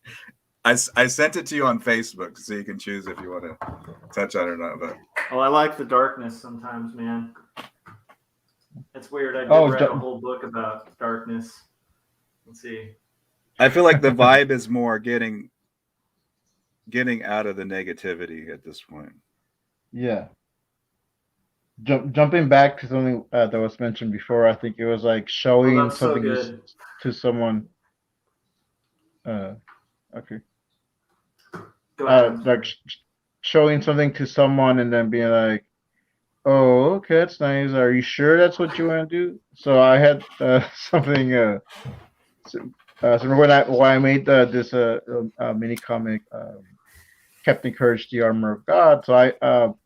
I sent it to you on Facebook, so you can choose if you want to touch on it or not. But I like the darkness sometimes, man. It's weird. I did write a whole book about darkness. Let's see. I feel like the vibe is more getting out of the negativity at this point. Yeah. Jumping back to something that was mentioned before, I think it was like showing something to someone. Okay. Like showing something to someone and then being like, "Oh, okay, that's nice. Are you sure that's what you want to do?" So I had something. So when I made this mini comic, Captain Courage: The Armor of God. So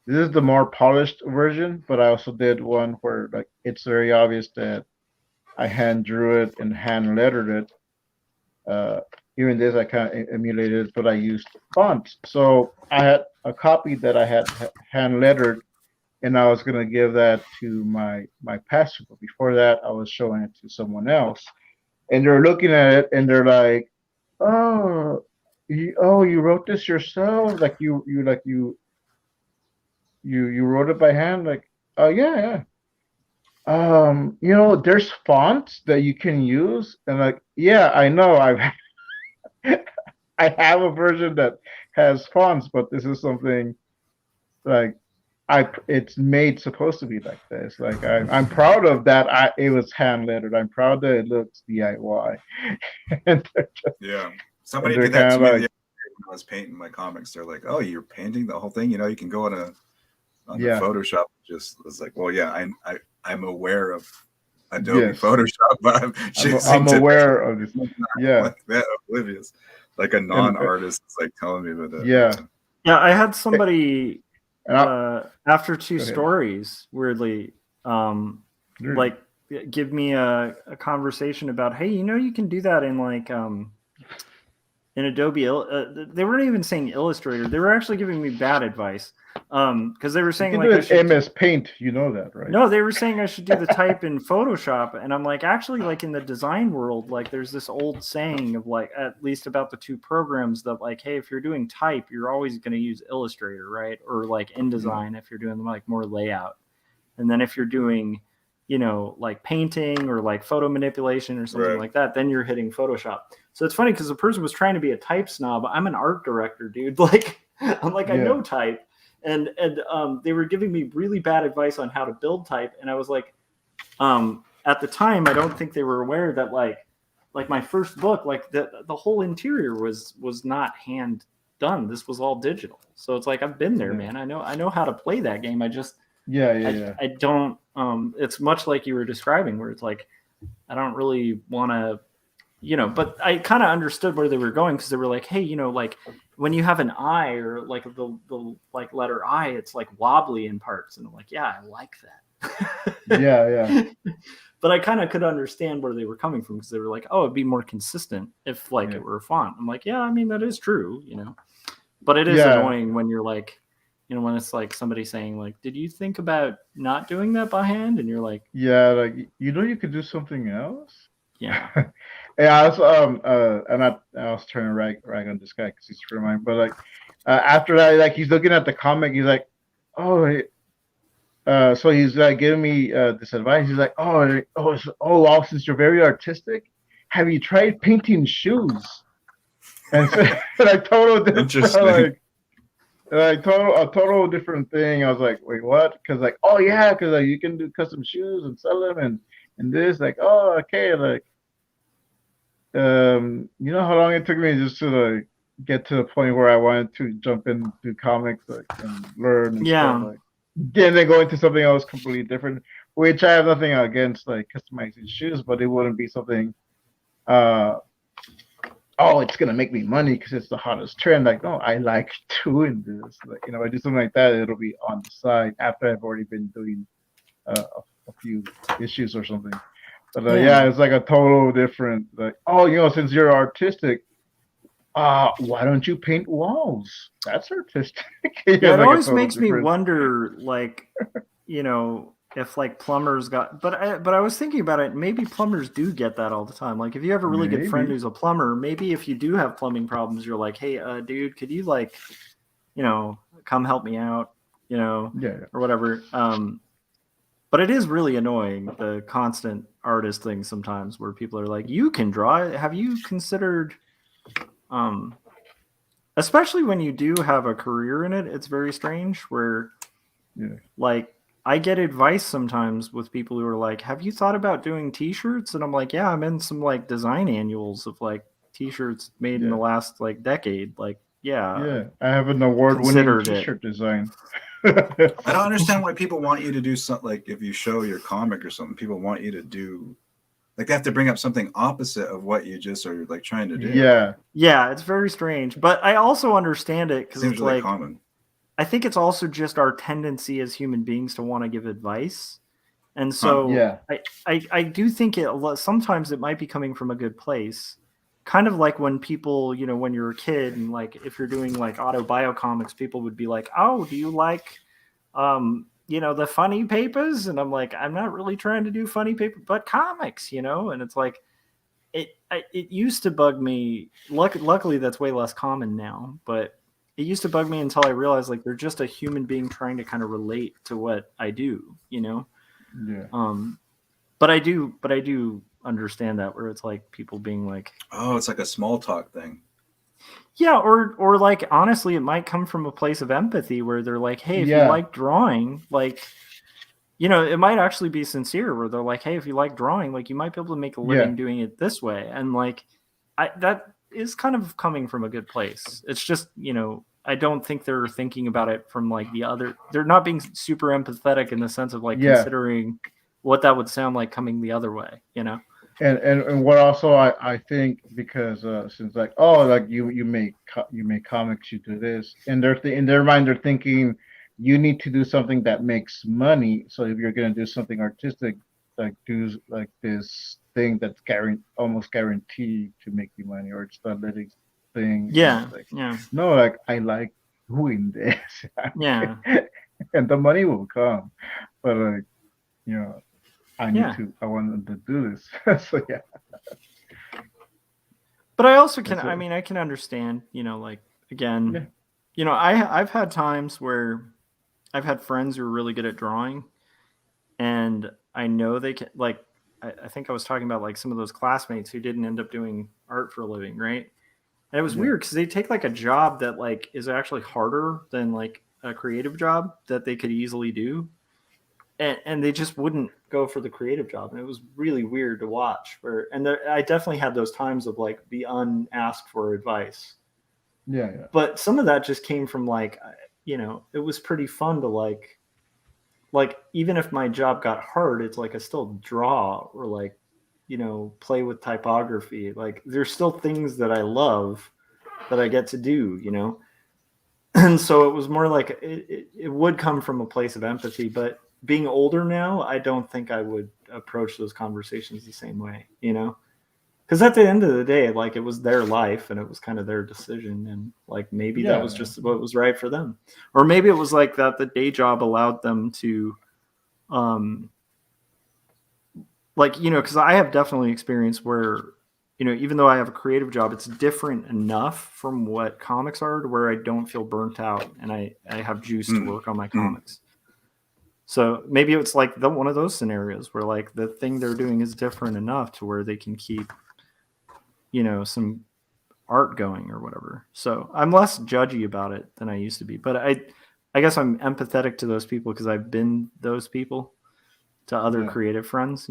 This is the more polished version, but I also did one where like it's very obvious that I hand drew it and hand lettered it. Even this I kind of emulated, but I used fonts. So I had a copy that I had hand lettered, and I was gonna give that to my pastor. But before that, I was showing it to someone else, and they're looking at it and they're like, "Oh, you wrote this yourself? Like you wrote it by hand? Like, oh yeah, yeah." There's fonts that you can use, and like, yeah, I know, I have a version that has fonts, but this is something like it's made supposed to be like this. Like I'm proud of that. It was hand lettered. I'm proud that it looks DIY. and Yeah. Somebody they're did that to kind me of the like, other day when I was painting my comics. They're like, "Oh, you're painting the whole thing? You know, you can go on yeah, Photoshop." Just was like, "Well, yeah, I'm aware of Adobe yes, Photoshop, but I'm choosing I'm to aware of this. not Yeah, like that, oblivious, like a and non-artist is like telling me about that." yeah, Yeah, I had somebody and after two go ahead. stories, weirdly, like give me a conversation about, hey, you can do that in like in Adobe. They weren't even saying Illustrator. They were actually giving me bad advice because they were You saying can like do I it should MS Paint. You know that, right? No, they were saying I should do the type in Photoshop, and I'm like, actually, like in the design world, like there's this old saying of like at least about the two programs that like, hey, if you're doing type, you're always going to use Illustrator, right? Or like InDesign if you're doing like more layout, and then if you're doing, like painting or like photo manipulation or something Right. like that, then you're hitting Photoshop. So it's funny because the person was trying to be a type snob. I'm an art director, dude. Like, I'm like, I know type. And they were giving me really bad advice on how to build type, and I was like, at the time, I don't think they were aware that like my first book, like the whole interior was not hand done. This was all digital. So it's like I've been there, man. I know how to play that game. I just I don't. It's much like you were describing, where it's like I don't really want to. But I kind of understood where they were going because they were like, hey, like when you have an I or like the like letter I, it's like wobbly in parts, and I'm like, yeah, I like that. yeah. But I kind of could understand where they were coming from because they were like, oh, it'd be more consistent if like it were a font. I'm like, yeah, I mean that is true, But it is annoying when you're like, when it's like somebody saying like, did you think about not doing that by hand? And you're like, yeah, like you could do something else. Yeah. Yeah, I was I was turning rag on this guy because he's from mine. But like after that, like he's looking at the comic, he's like, oh, so he's like giving me this advice. He's like, oh, wow, since you're very artistic, have you tried painting shoes? And so I told him a total different thing. I was like, wait, what? Because like, oh yeah, because like you can do custom shoes and sell them and this like, oh okay, like you know how long it took me just to like get to the point where I wanted to jump into comics like and learn and stuff, like and then go into something else completely different, which I have nothing against like customizing shoes, but it wouldn't be something oh, it's gonna make me money because it's the hottest trend. Like, no, I like doing this. Like, if I do something like that, it'll be on the side after I've already been doing a few issues or something. But yeah, it's like a total different. Like, oh, since you're artistic, why don't you paint walls? That's artistic. It like always makes me wonder, like, if like plumbers got, but I was thinking about it. Maybe plumbers do get that all the time. Like if you have a really good friend who's a plumber, maybe if you do have plumbing problems, you're like, hey, dude, could you like, come help me out, or whatever. But it is really annoying, the constant artist thing sometimes where people are like, you can draw. Have you considered, especially when you do have a career in it, it's very strange where like, I get advice sometimes with people who are like, have you thought about doing t-shirts? And I'm like, yeah, I'm in some like design annuals of like t-shirts made in the last like decade. Like, I have an award-winning t-shirt design. I don't understand why people want you to do something like if you show your comic or something, people want you to do like they have to bring up something opposite of what you just are like trying to do. Yeah, it's very strange. But I also understand it because it's really like common. I think it's also just our tendency as human beings to want to give advice. And so Yeah. I do think sometimes it might be coming from a good place. Kind of like when people, when you're a kid and like if you're doing like autobiocomics, people would be like, "Oh, do you like the funny papers?" And I'm like, "I'm not really trying to do funny paper, but comics, And it's like it used to bug me. Luckily that's way less common now, but it used to bug me until I realized like they're just a human being trying to kind of relate to what I do, Yeah. But I do understand that where it's like people being like, oh, it's like a small talk thing. Yeah, or like honestly, it might come from a place of empathy where they're like, hey, if you like drawing, like, it might actually be sincere where they're like, hey, if you like drawing, like you might be able to make a living doing it this way. And like that is kind of coming from a good place. It's just, I don't think they're thinking about it from like they're not being super empathetic in the sense of like considering what that would sound like coming the other way, And what also I think because since like like you make comics, you do this, and in their mind they're thinking you need to do something that makes money. So if you're gonna do something artistic, like do like this thing that's almost guaranteed to make you money, or it's not letting thing. Yeah, like, yeah. No, like I like doing this. Yeah. And the money will come, but like I wanted to do this. So yeah. But I also I can understand, like again, I've had times where I've had friends who are really good at drawing and I know they can like I think I was talking about like some of those classmates who didn't end up doing art for a living, right? And it was weird because they take like a job that like is actually harder than like a creative job that they could easily do. And they just wouldn't go for the creative job. And it was really weird to watch I definitely had those times of like be unasked for advice. Yeah. But some of that just came from like, it was pretty fun to like even if my job got hard, it's like I still draw or like, play with typography. Like there's still things that I love that I get to do, And so it was more like it would come from a place of empathy, but being older now, I don't think I would approach those conversations the same way, because at the end of the day, like it was their life and it was kind of their decision. And like, maybe that was just what was right for them. Or maybe it was like that the day job allowed them to, because I have definitely experienced where, even though I have a creative job, it's different enough from what comics are to where I don't feel burnt out and I have juice to work on my comics. So maybe it's like one of those scenarios where like the thing they're doing is different enough to where they can keep, some art going or whatever. So I'm less judgy about it than I used to be. But I guess I'm empathetic to those people because I've been those people to other creative friends,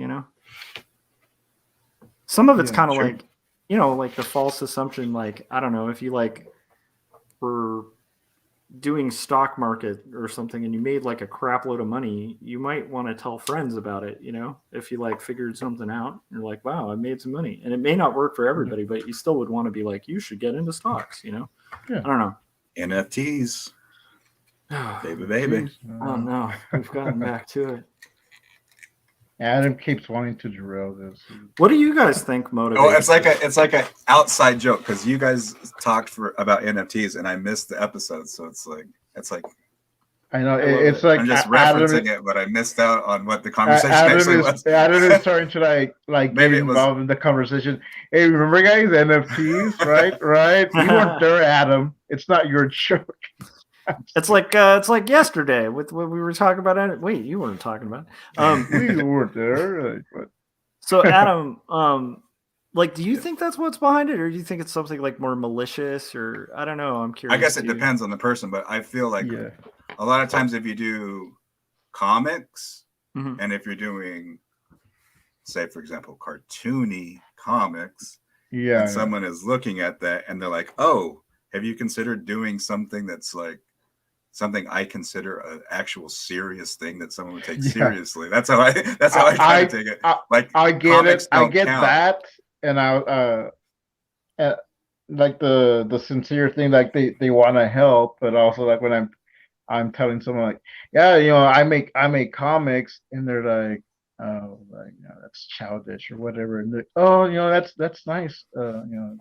Some of it's kind of like, like the false assumption, like, I don't know, if you like were doing stock market or something and you made like a crap load of money, you might want to tell friends about it, if you like figured something out, you're like, wow, I made some money. And it may not work for everybody, but you still would want to be like, you should get into stocks, I don't know. NFTs. baby. Oh no, we've gotten back to it. Adam keeps wanting to derail this. What do you guys think motivates? Oh, it's like a outside joke because you guys talked about NFTs and I missed the episode, so it's like I know it's like I'm just referencing it, but I missed out on what the conversation actually was. Adam is starting to like get involved in the conversation. Hey, remember guys, NFTs, right? You weren't there, Adam. It's not your joke. It's like yesterday with what we were talking about. Wait, you weren't talking about. We weren't there. So Adam, do you think that's what's behind it, or do you think it's something like more malicious, or I don't know? I'm curious. I guess it depends on the person, but I feel like a lot of times if you do comics, and if you're doing, say for example, cartoony comics, and someone is looking at that and they're like, oh, have you considered doing something that's like something I consider an actual serious thing that someone would take seriously? That's how I try to take it. I get it. I get that, and I like the sincere thing, like they want to help, but also like when I'm I'm telling someone like, yeah, you know, I make comics, and they're like, oh, like, you know, that's childish or whatever, and they're, oh, you know, that's nice, you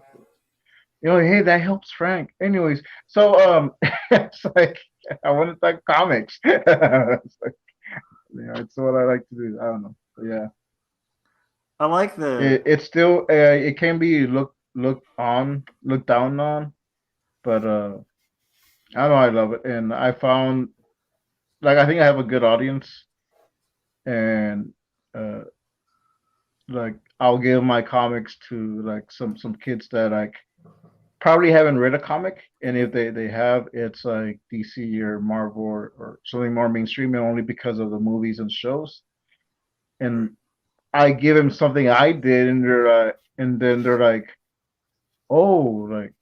know, hey, that helps Frank. Anyways, so it's like I want to talk comics. It's like, you know, it's what I like to do. I don't know, but yeah, I like the it's still it can be looked down on, but I don't know, I love it, and I found like I think I have a good audience, and uh like I'll give my comics to like some kids that like probably haven't read a comic, and if they have, it's like DC or Marvel or something more mainstream, and only because of the movies and shows. And I give them something I did, and and then they're like, oh, like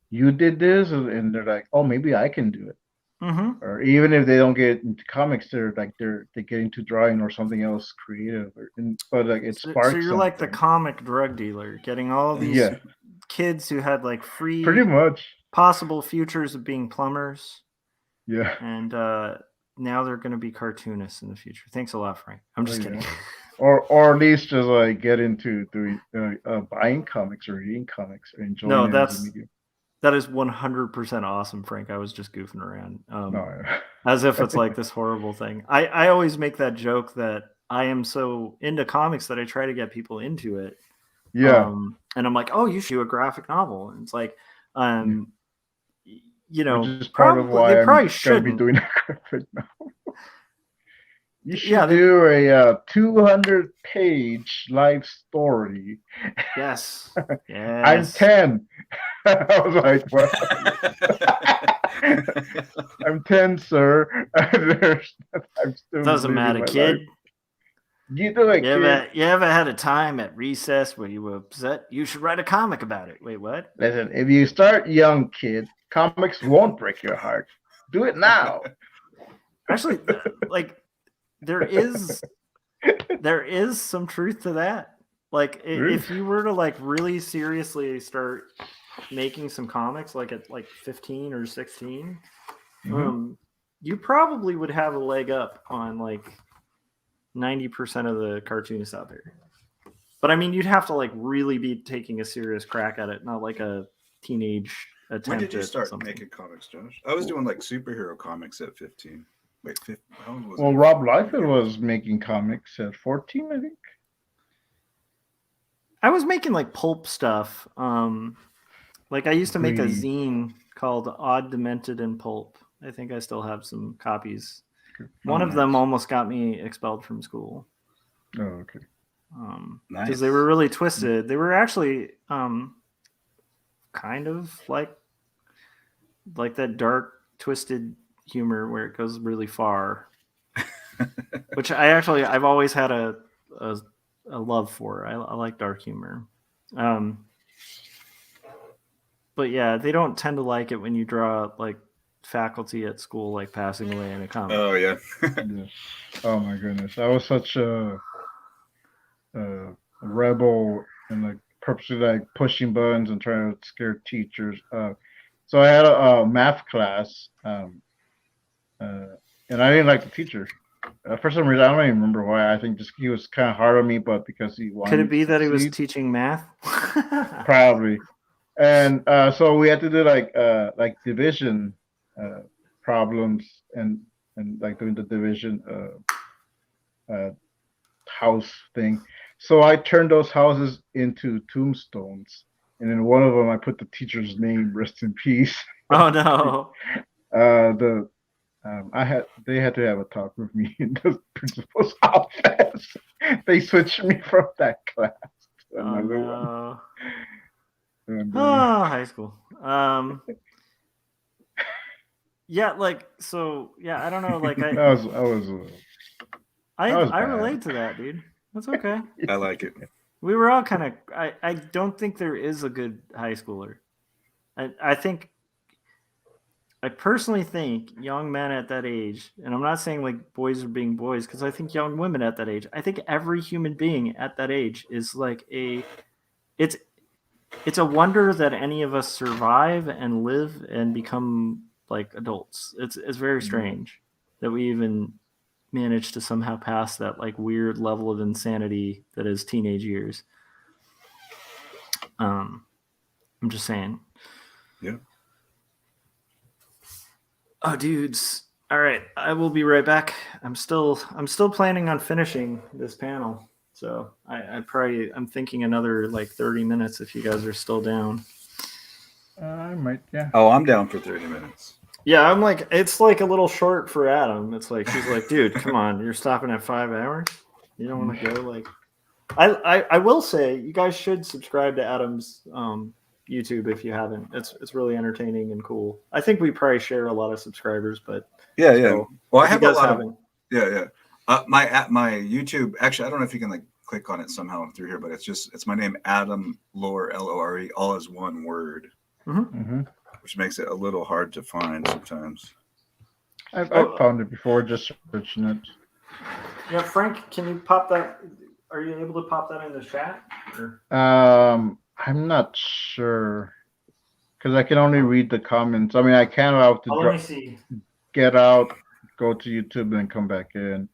you did this, and they're like, oh, maybe I can do it. Mhm. Or even if they don't get into comics, they're like they get into drawing or something else creative, but like it So sparks you're like the something. comic drug dealer, getting all these Yeah, kids who had like pretty free much. possible futures of being plumbers, Yeah. and now they're going to be cartoonists in the future. Thanks a lot, Frank. I'm just Oh, kidding. yeah. Or at least just like get into doing buying comics or reading comics or enjoying No, it as a medium. that is 100% awesome, Frank. I was just goofing around. No, yeah. As if it's like this horrible thing. I always make that joke that I am so into comics that I try to get people into it. Yeah. And I'm like, oh, you should do a graphic novel. And it's like, you know, Which is part of why they I'm probably gonna shouldn't. be doing a graphic novel. You should Yeah, do a 200-page life story. Yes. I'm Yes. 10. I was like, what? I'm 10, sir. I'm still Doesn't living matter, my kid. life. You do it, kid. You ever had a time at recess where you were upset? You should write a comic about it. Wait, what? Listen, if you start young, kid, comics won't break your heart. Do it now. Actually, like there is some truth to that. Like if you were to like really seriously start making some comics like at like 15 or 16, you probably would have a leg up on like 90% of the cartoonists out there. But I mean, you'd have to like really be taking a serious crack at it, not like a teenage attempt. When did you at start something. making comics, Josh? I was doing like superhero comics at 15. Wait, how old was Well, I? Rob Liefeld was making comics at 14, I think. I was making like pulp stuff. Like I used to make a zine called Odd, Demented, and Pulp. I think I still have some copies. One of them almost got me expelled from school. Oh, okay. Because they were really twisted. They were actually kind of like that dark, twisted humor where it goes really far. Which I've always had a love for. I like dark humor. But yeah, they don't tend to like it when you draw like faculty at school like passing away in a comic. Oh yeah. Oh my goodness, I was such a rebel and like purposely like pushing buttons and trying to scare teachers. So I had a math class, and I didn't like the teacher. For some reason, I don't even remember why. I think just he was kind of hard on me, but because he wanted. Could it be that he was succeed. teaching math? Probably. And so we had to do like division problems and like doing the division house thing. So I turned those houses into tombstones, and in one of them I put the teacher's name, rest in peace. Oh no. They had to have a talk with me in the principal's office. They switched me from that class to another one. And, high school. Yeah, like so. Yeah, I don't know. Like I relate to that, dude. That's okay. I like it. We were all kind of. I don't think there is a good high schooler. I personally think young men at that age, and I'm not saying like boys are being boys, because I think young women at that age, I think every human being at that age is like it's a wonder that any of us survive and live and become like adults. It's very strange that we even managed to somehow pass that like weird level of insanity that is teenage years. I'm just saying. Yeah. Oh, dudes. All right, I will be right back. I'm still planning on finishing this panel, so I'm thinking another like 30 minutes if you guys are still down. I might, yeah. Oh, I'm down for 30 minutes. Yeah, I'm like, it's like a little short for Adam. It's like she's like, dude, come on, you're stopping at 5 hours. You don't want to go like. I will say you guys should subscribe to Adam's YouTube if you haven't. It's really entertaining and cool. I think we probably share a lot of subscribers, but Yeah. Well, I if have you a guys lot haven't. my YouTube. Actually, I don't know if you can like click on it somehow through here, but it's my name, Adam Lore, Lore, all as one word, which makes it a little hard to find sometimes. I've found it before, just searching it. Yeah, Frank, can you pop that? Are you able to pop that in the chat? Or? I'm not sure because I can only read the comments. I mean, I can have to Let me see. Get out, go to YouTube, and come back in.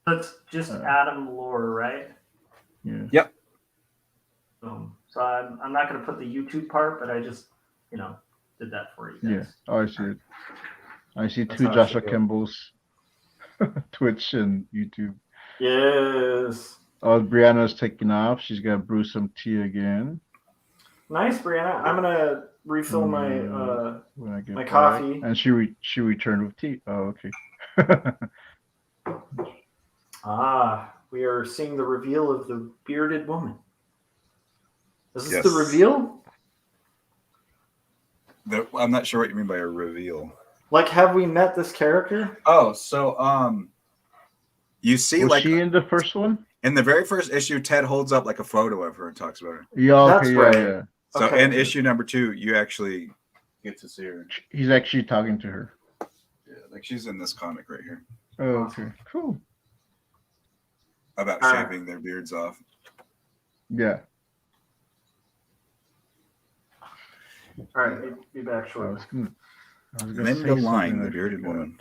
That's just Adam Lore, right? Yeah. Yep. So I'm not going to put the YouTube part, but I just did that for you guys. Yeah. Oh, I see it. I see That's two how it Joshua should go. Kemble's, Twitch and YouTube. Yes. Oh, Brianna's taking off. She's gonna brew some tea again. Nice, Brianna. I'm gonna refill my when I get my back. coffee. And she returned with tea. Oh, okay. We are seeing the reveal of the bearded woman. Is this Yes. the reveal? I'm not sure what you mean by a reveal. Like, have we met this character? Oh, so you see, Was like she in the first one? in the very first issue, Ted holds up like a photo of her and talks about her. Yeah, okay, That's yeah, right. yeah. So Okay. in issue number 2, you actually get to see her. He's actually talking to her. Yeah, like she's in this comic right here Oh, okay, cool. about All right. shaving their beards off. Yeah. All right, be back I shortly. was gonna Linda say Line, something the I bearded forgot. woman.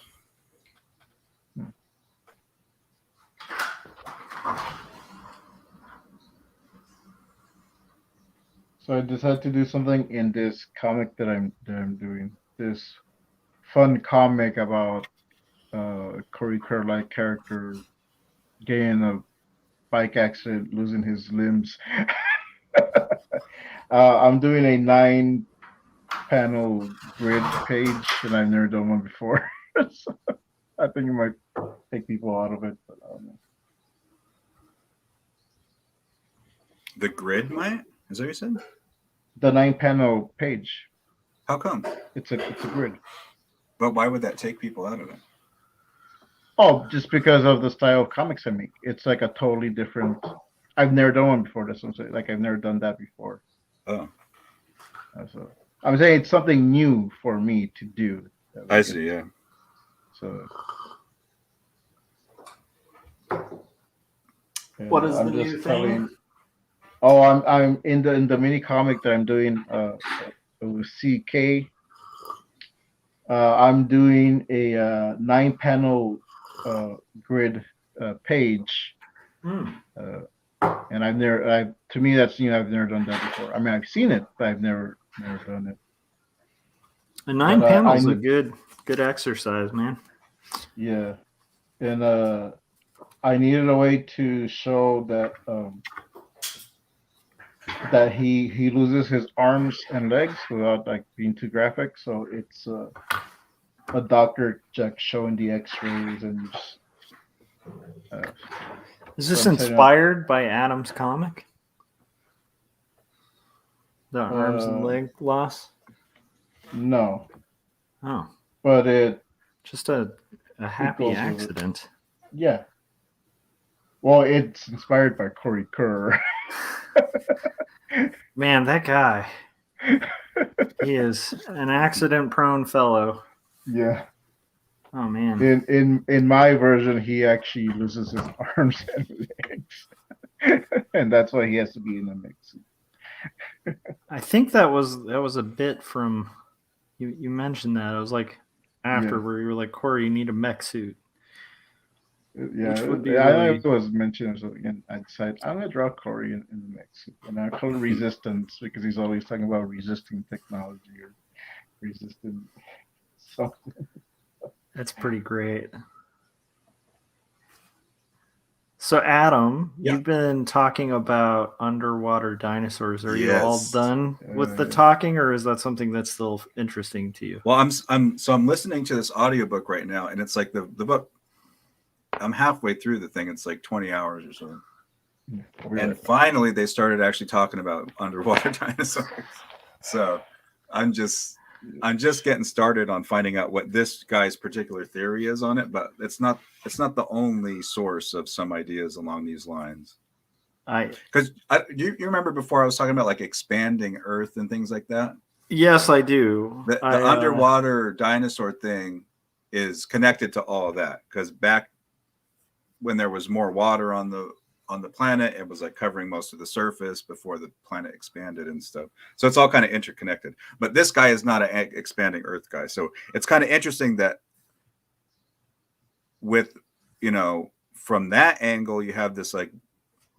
So I decided to do something in this comic that I'm doing. This fun comic about Corey Kerr-like character getting in a bike accident, losing his limbs. I'm doing a 9-panel grid page, and I've never done one before. So I think it might take people out of it, but I don't know. The grid might? Is that what you said? The 9-panel page. How come? It's a grid. But why would that take people out of it? Oh, just because of the style of comics I make. It's like a totally different. I've never done one before. That's what I'm saying. Like I've never done that before. Oh, So I'm saying it's something new for me to do. I see. Yeah. So. What is I'm the new just thing? Oh, I'm in the mini comic that I'm doing with CK. I'm doing a 9-panel grid page, and to me that's I've never done that before. I mean I've seen it, but I've never done it. A 9 panels a good exercise, man. Yeah, and I needed a way to show that that he loses his arms and legs without like being too graphic. So it's a doctor just showing the X-rays and. Is this inspired by Adam's comic? The arms and leg loss? No. Oh. But it just a happy accident. Yeah. Well, it's inspired by Corey Kerr. Man, that guy. He is an accident-prone fellow. Yeah. Oh man. In my version, he actually loses his arms and legs, and that's why he has to be in the mix. I think that was a bit from you mentioned that. I was like, after Yes. where you were like, Corey, you need a mech suit. Yeah, Which would be I know really- it was mentioned. So again, I decided I'm gonna draw Corey in the mix, and I call it resistance because he's always talking about resisting technology or resisting something. That's pretty great. So, Adam, Yeah. you've been talking about underwater dinosaurs. Are you all Yes. done with the Uh, talking, or is that something that's still interesting to you? Well, I'm listening to this audiobook right now, and it's like the book. I'm halfway through the thing. It's like 20 hours or so. I'll be And right back. finally, they started actually talking about underwater dinosaurs. So I'm just getting started on finding out what this guy's particular theory is on it, but it's not the only source of some ideas along these lines. Because you remember before I was talking about like expanding Earth and things like that? Yes, I do. The underwater dinosaur thing is connected to all of that, because back when there was more water on the planet, it was like covering most of the surface before the planet expanded and stuff. So it's all kind of interconnected. But this guy is not an expanding Earth guy. So it's kind of interesting that with, from that angle, you have this like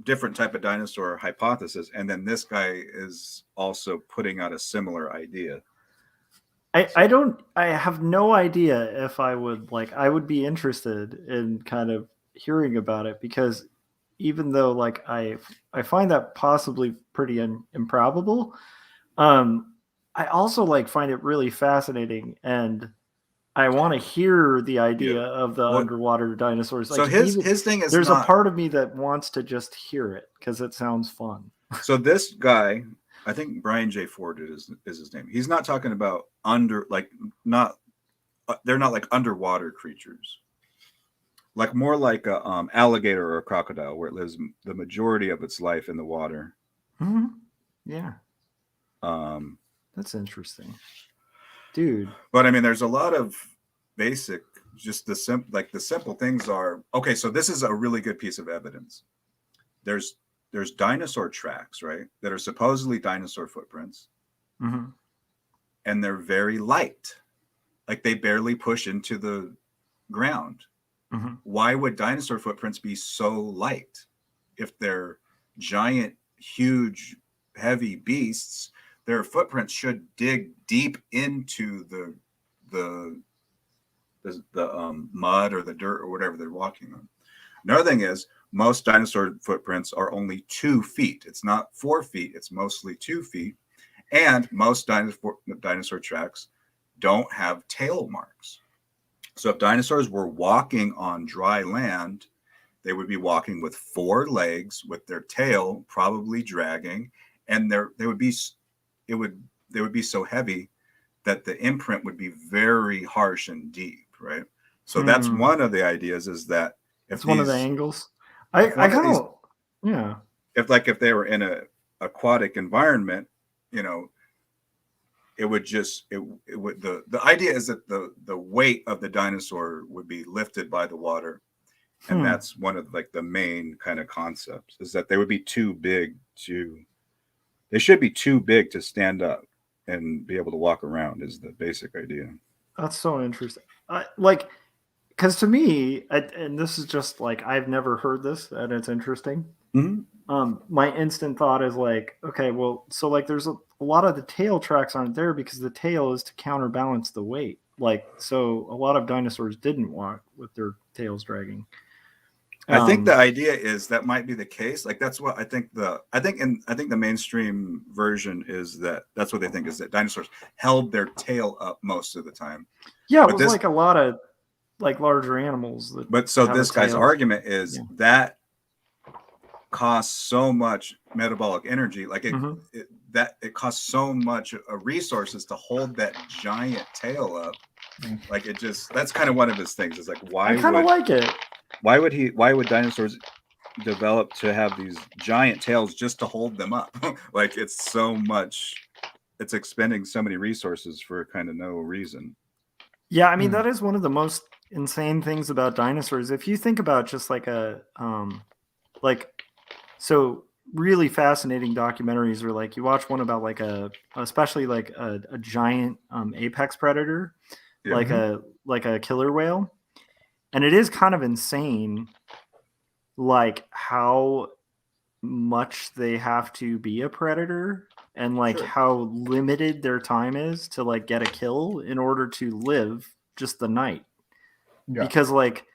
different type of dinosaur hypothesis, and then this guy is also putting out a similar idea. I have no idea if I would be interested in kind of hearing about it, because even though like I find that possibly pretty improbable, I also like find it really fascinating, and I want to hear the idea of the underwater dinosaurs. So Like, his thing is there's a part of me that wants to just hear it because it sounds fun. So this guy, I think Brian J. Ford is his name. He's not talking about they're not like underwater creatures, like more like a alligator or a crocodile, where it lives the majority of its life in the water. Mm-hmm. Yeah, that's interesting, dude. But I mean, there's a lot of basic, just the simple things are okay. So this is a really good piece of evidence. There's dinosaur tracks, right, that are supposedly dinosaur footprints, and they're very light, like they barely push into the ground. Why would dinosaur footprints be so light? If they're giant, huge, heavy beasts, their footprints should dig deep into the mud or the dirt or whatever they're walking on. Another thing is, most dinosaur footprints are only 2 feet. It's not 4 feet. It's mostly 2 feet. And most dinosaur tracks don't have tail marks. So if dinosaurs were walking on dry land, they would be walking with 4 legs, with their tail probably dragging, and they would be so heavy that the imprint would be very harsh and deep, right? So that's one of the ideas, is that it's one of the angles. I kind of, yeah. If they were in a aquatic environment, it would the idea is that the weight of the dinosaur would be lifted by the water, and that's one of like the main kind of concepts, is that they would be they should be too big to stand up and be able to walk around, is the basic idea. That's so interesting. Because to me, and this is just like, I've never heard this, and it's interesting. My instant thought is like, okay, well, so like there's a lot of the tail tracks aren't there because the tail is to counterbalance the weight. Like, so a lot of dinosaurs didn't walk with their tails dragging. I think the idea is that might be the case. Like, that's what I think the mainstream version is, that's what they think, is that dinosaurs held their tail up most of the time. Yeah, it was like a lot of like larger animals. But so this guy's argument is that costs so much metabolic energy, like it costs so much resources to hold that giant tail up. Like, that's kind of one of his things. Is like, I kind of like it. Why would dinosaurs develop to have these giant tails just to hold them up? Like, it's expending so many resources for kind of no reason. Yeah, I mean, that is one of the most insane things about dinosaurs. If you think about just like so really fascinating documentaries where like you watch one about like especially like a giant apex predator, Yeah. like a killer whale, and it is kind of insane like how much they have to be a predator and like Sure. how limited their time is to like get a kill in order to live just the night. Yeah. Because like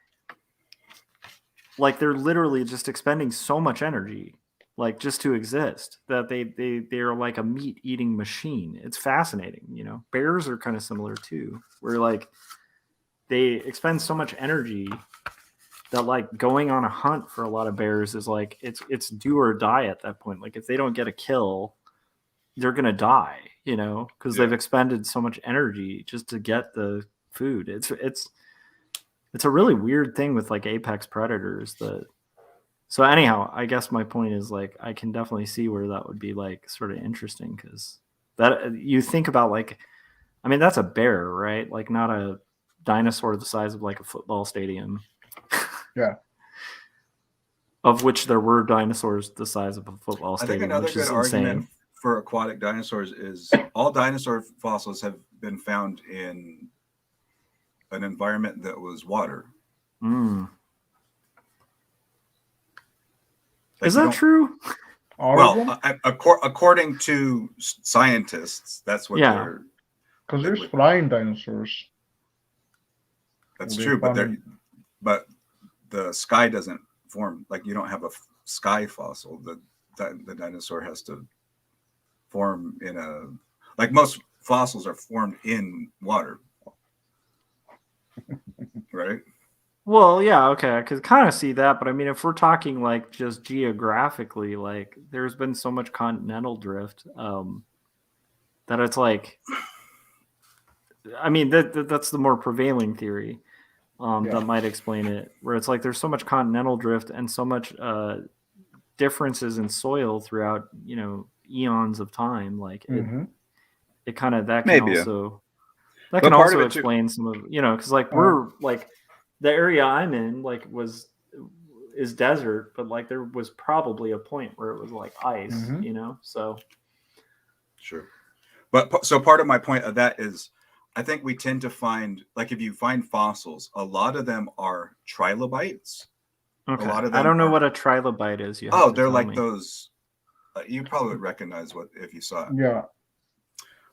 they're literally just expending so much energy like just to exist that they're like a meat eating machine. It's fascinating, you know. Bears are kind of similar too, where like they expend so much energy that like going on a hunt for a lot of bears is like it's do or die at that point. Like if they don't get a kill, they're gonna die, you know, because they've expended so much energy just to get the food. It's a really weird thing with like apex predators. So anyhow, I guess my point is like I can definitely see where that would be like sort of interesting, because that you think about like, I mean that's a bear, right? Like not a dinosaur the size of like a football stadium. Yeah. Of which there were dinosaurs the size of a football I think stadium, another which is good argument insane. for aquatic dinosaurs is all dinosaur fossils have been found in an environment that was water. Mm. Like Is you that don't- true? All of them? Well, according to scientists, that's what Yeah. they're. Because there's flying dinosaurs. That's They true, but found but the sky doesn't form. Like you don't have a sky fossil. The dinosaur has to form in a, like most fossils are formed in water, right? Well, yeah, okay, I could kind of see that, but I mean, if we're talking like just geographically, like there's been so much continental drift that it's like, I mean, that's the more prevailing theory that might explain it, where it's like there's so much continental drift and so much differences in soil throughout, you know, eons of time. Like it kind of that can Maybe, also But part of also it too- explain some of, you know, because like we're like the area I'm in like is desert, but like there was probably a point where it was like ice, you know, so Sure. But so part of my point of that is I think we tend to find, like if you find fossils, a lot of them are trilobites. okay. A lot of I them don't know are- what a trilobite is. You have Oh, to they're tell like me. those. You probably would recognize what if you saw it. Yeah.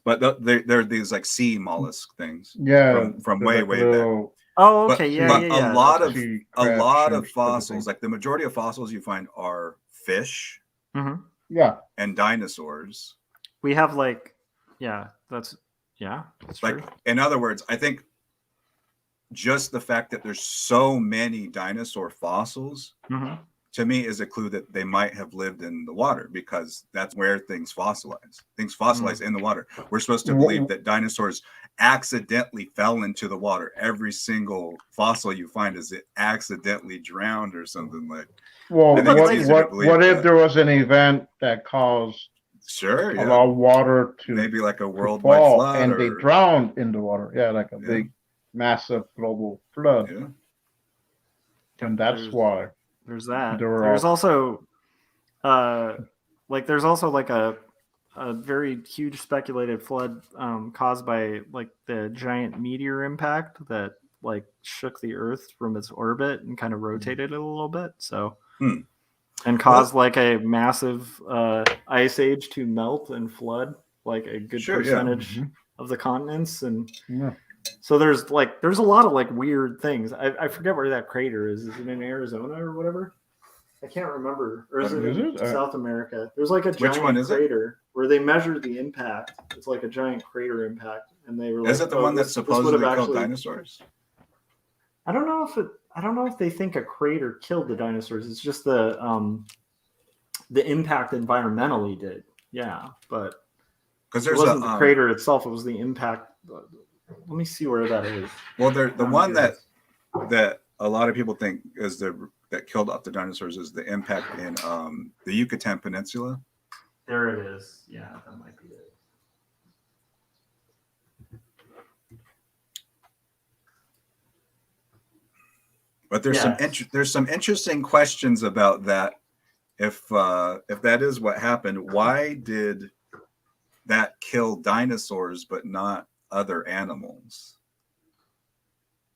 But they're these like sea mollusk things. Yeah. From they're way like way back. little Oh, But, okay, yeah, but yeah, yeah. a lot that's of sea a crab lot shrimp of type of fossils, thing. like the majority of fossils you find are fish Mhm. Yeah. and dinosaurs. We have like, that's Like true. in other words, I think just the fact that there's so many dinosaur fossils Mhm. to me is a clue that they might have lived in the water, because that's where things fossilize. Things fossilize in the water. We're supposed to believe that dinosaurs accidentally fell into the water. Every single fossil you find is it accidentally drowned or something like. Well, I think it's easier to what believe if that. there was an event that caused Sure, a lot of water to maybe like a to worldwide fall flood, and or they drowned in the water? Yeah, like a big, massive global flood. yeah. And that's There's- why. There's that. There were There's all- also there's also like a very huge speculated flood caused by like the giant meteor impact that like shook the earth from its orbit and kind of rotated it a little bit, so and caused like a massive ice age to melt and flood like a good percentage of the continents. And so there's a lot of like weird things. I forget where that crater is. Is it in Arizona or whatever? I can't remember. Or is it in South America? There's like a giant crater where they measured the impact. It's like a giant crater impact, and they were like, is it the one that supposedly killed dinosaurs? I don't know if they think a crater killed the dinosaurs. It's just the impact environmentally did. Yeah, but because it wasn't the crater itself. It was the impact. Let me see where that is. Well, the one that a lot of people think is that killed off the dinosaurs is the impact in the Yucatan Peninsula. There it is. Yeah, that might be it. But there's some interesting questions about that if that is what happened, why did that kill dinosaurs but not other animals?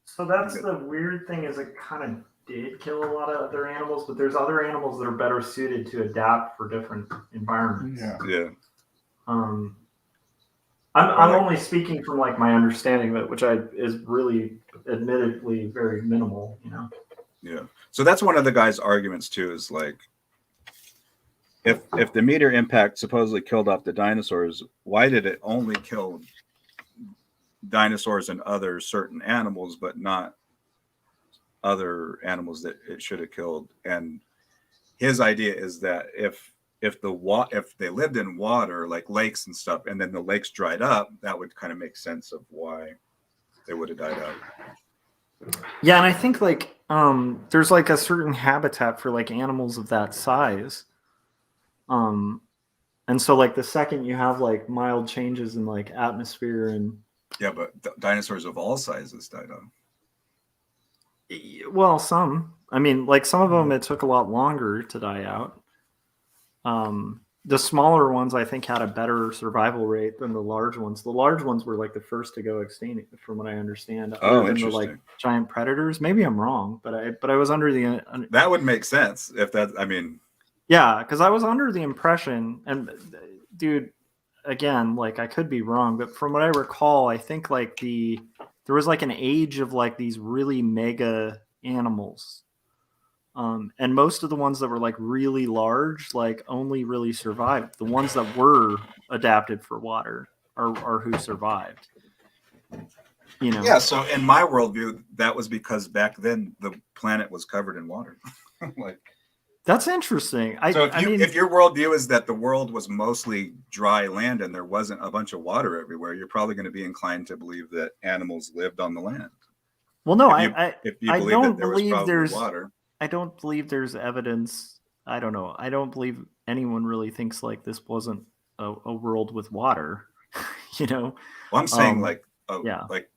So that's the weird thing, is it kind of did kill a lot of other animals, but there's other animals that are better suited to adapt for different environments. Yeah. I'm only speaking from like my understanding of it, which is really admittedly very minimal, you know. Yeah. So that's one of the guy's arguments too, is like, if the meteor impact supposedly killed off the dinosaurs, why did it only kill dinosaurs and other certain animals, but not other animals that it should have killed? And his idea is that if they lived in water, like lakes and stuff, and then the lakes dried up, that would kind of make sense of why they would have died out. Yeah, and I think like there's like a certain habitat for like animals of that size. And so like the second you have like mild changes in like atmosphere and yeah, but dinosaurs of all sizes died out. Well, some. I mean, like some of them it took a lot longer to die out. The smaller ones I think had a better survival rate than the large ones. The large ones were like the first to go extinct, from what I understand. Oh, interesting. The, like giant predators. Maybe I'm wrong, but I was under the that would make sense if that. I mean, yeah, because I was under the impression, and dude, again, like I could be wrong, but from what I recall, I think like there was like an age of like these really mega animals. And most of the ones that were like really large, like only really survived. The ones that were adapted for water are who survived. You know? Yeah. So in my worldview, that was because back then the planet was covered in water. Like, that's interesting. If your worldview is that the world was mostly dry land and there wasn't a bunch of water everywhere, you're probably going to be inclined to believe that animals lived on the land. Well, no, if you believe that there was probably water. I don't believe there's evidence. I don't know. I don't believe anyone really thinks like this wasn't a world with water. You know. Well, I'm saying yeah. like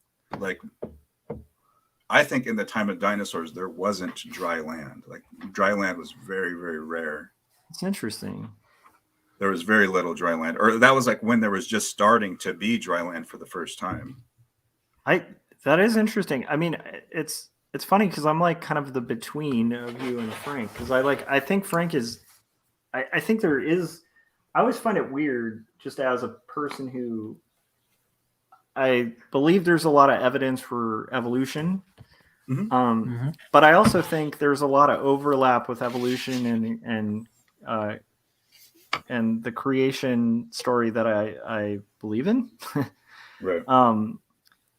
I think in the time of dinosaurs there wasn't dry land. Like dry land was very, very rare. It's interesting. There was very little dry land, or that was like when there was just starting to be dry land for the first time. That is interesting. I mean, it's funny because I'm like kind of the between of you and Frank, because I think Frank is, I think there is, I always find it weird just as a person who, I believe there's a lot of evidence for evolution. Mm-hmm. But I also think there's a lot of overlap with evolution and the creation story that I believe in. Right.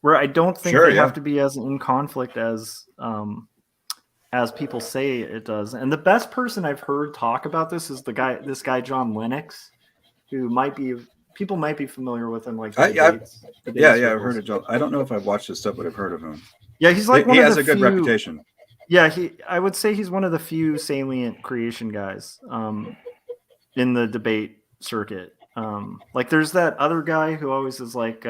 Where I don't think they have to be as in conflict as people say it does. And the best person I've heard talk about this is this guy John Lennox, who people might be familiar with him. Like I've heard of John. I don't know if I've watched his stuff, but I've heard of him. Yeah, he's like he has a good reputation. Yeah, I would say he's one of the few salient creation guys in the debate circuit. Like there's that other guy who always is like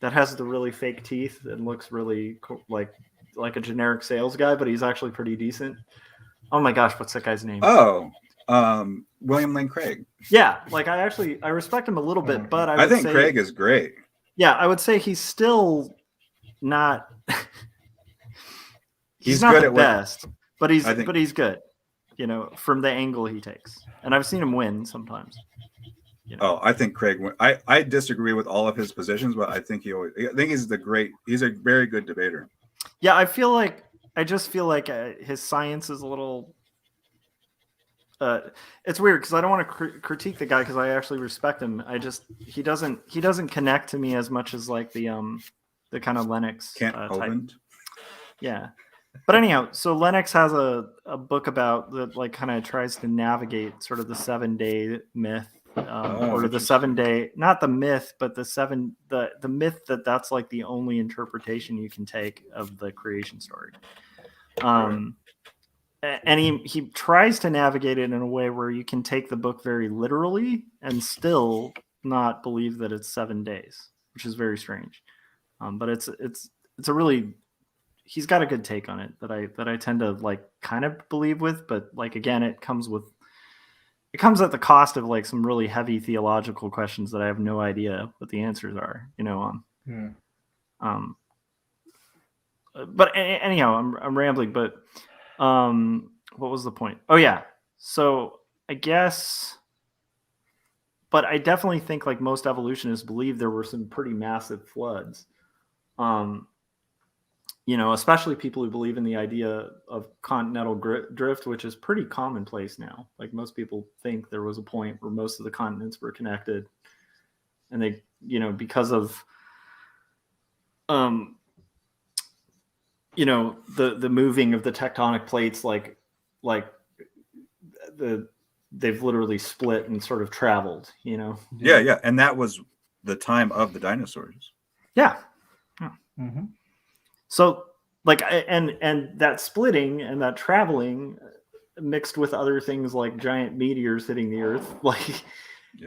that has the really fake teeth and looks really like a generic sales guy, but he's actually pretty decent. Oh my gosh, what's that guy's name? Oh, William Lane Craig. Yeah, like I respect him a little bit, but I think Craig is great. Yeah, I would say he's still not. he's not good the at best, but he's good. You know, from the angle he takes, and I've seen him win sometimes. You know? Oh, I think Craig. I disagree with all of his positions, but I think he's a very good debater. Yeah, I just feel like his science is a little. It's weird because I don't want to critique the guy because I actually respect him. He doesn't connect to me as much as like the kind of Lennox type. Yeah. But anyhow, so Lennox has a book about that, like kind of tries to navigate sort of the 7-day myth, or the 7-day, not the myth, but the myth that's like the only interpretation you can take of the creation story. And he tries to navigate it in a way where you can take the book very literally and still not believe that it's 7 days, which is very strange. But it's a really, he's got a good take on it that I tend to like kind of believe with, but like again, it comes at the cost of like some really heavy theological questions that I have no idea what the answers are, you know. But anyhow, I'm rambling, but what was the point? Oh yeah. So I guess, but I definitely think like most evolutionists believe there were some pretty massive floods. You know, especially people who believe in the idea of continental drift, which is pretty commonplace now. Like most people think there was a point where most of the continents were connected, and they, you know, because of, you know, the moving of the tectonic plates, they've literally split and sort of traveled, you know. Yeah, and that was the time of the dinosaurs. Yeah. Mm-hmm. So like, and that splitting and that traveling mixed with other things like giant meteors hitting the earth, like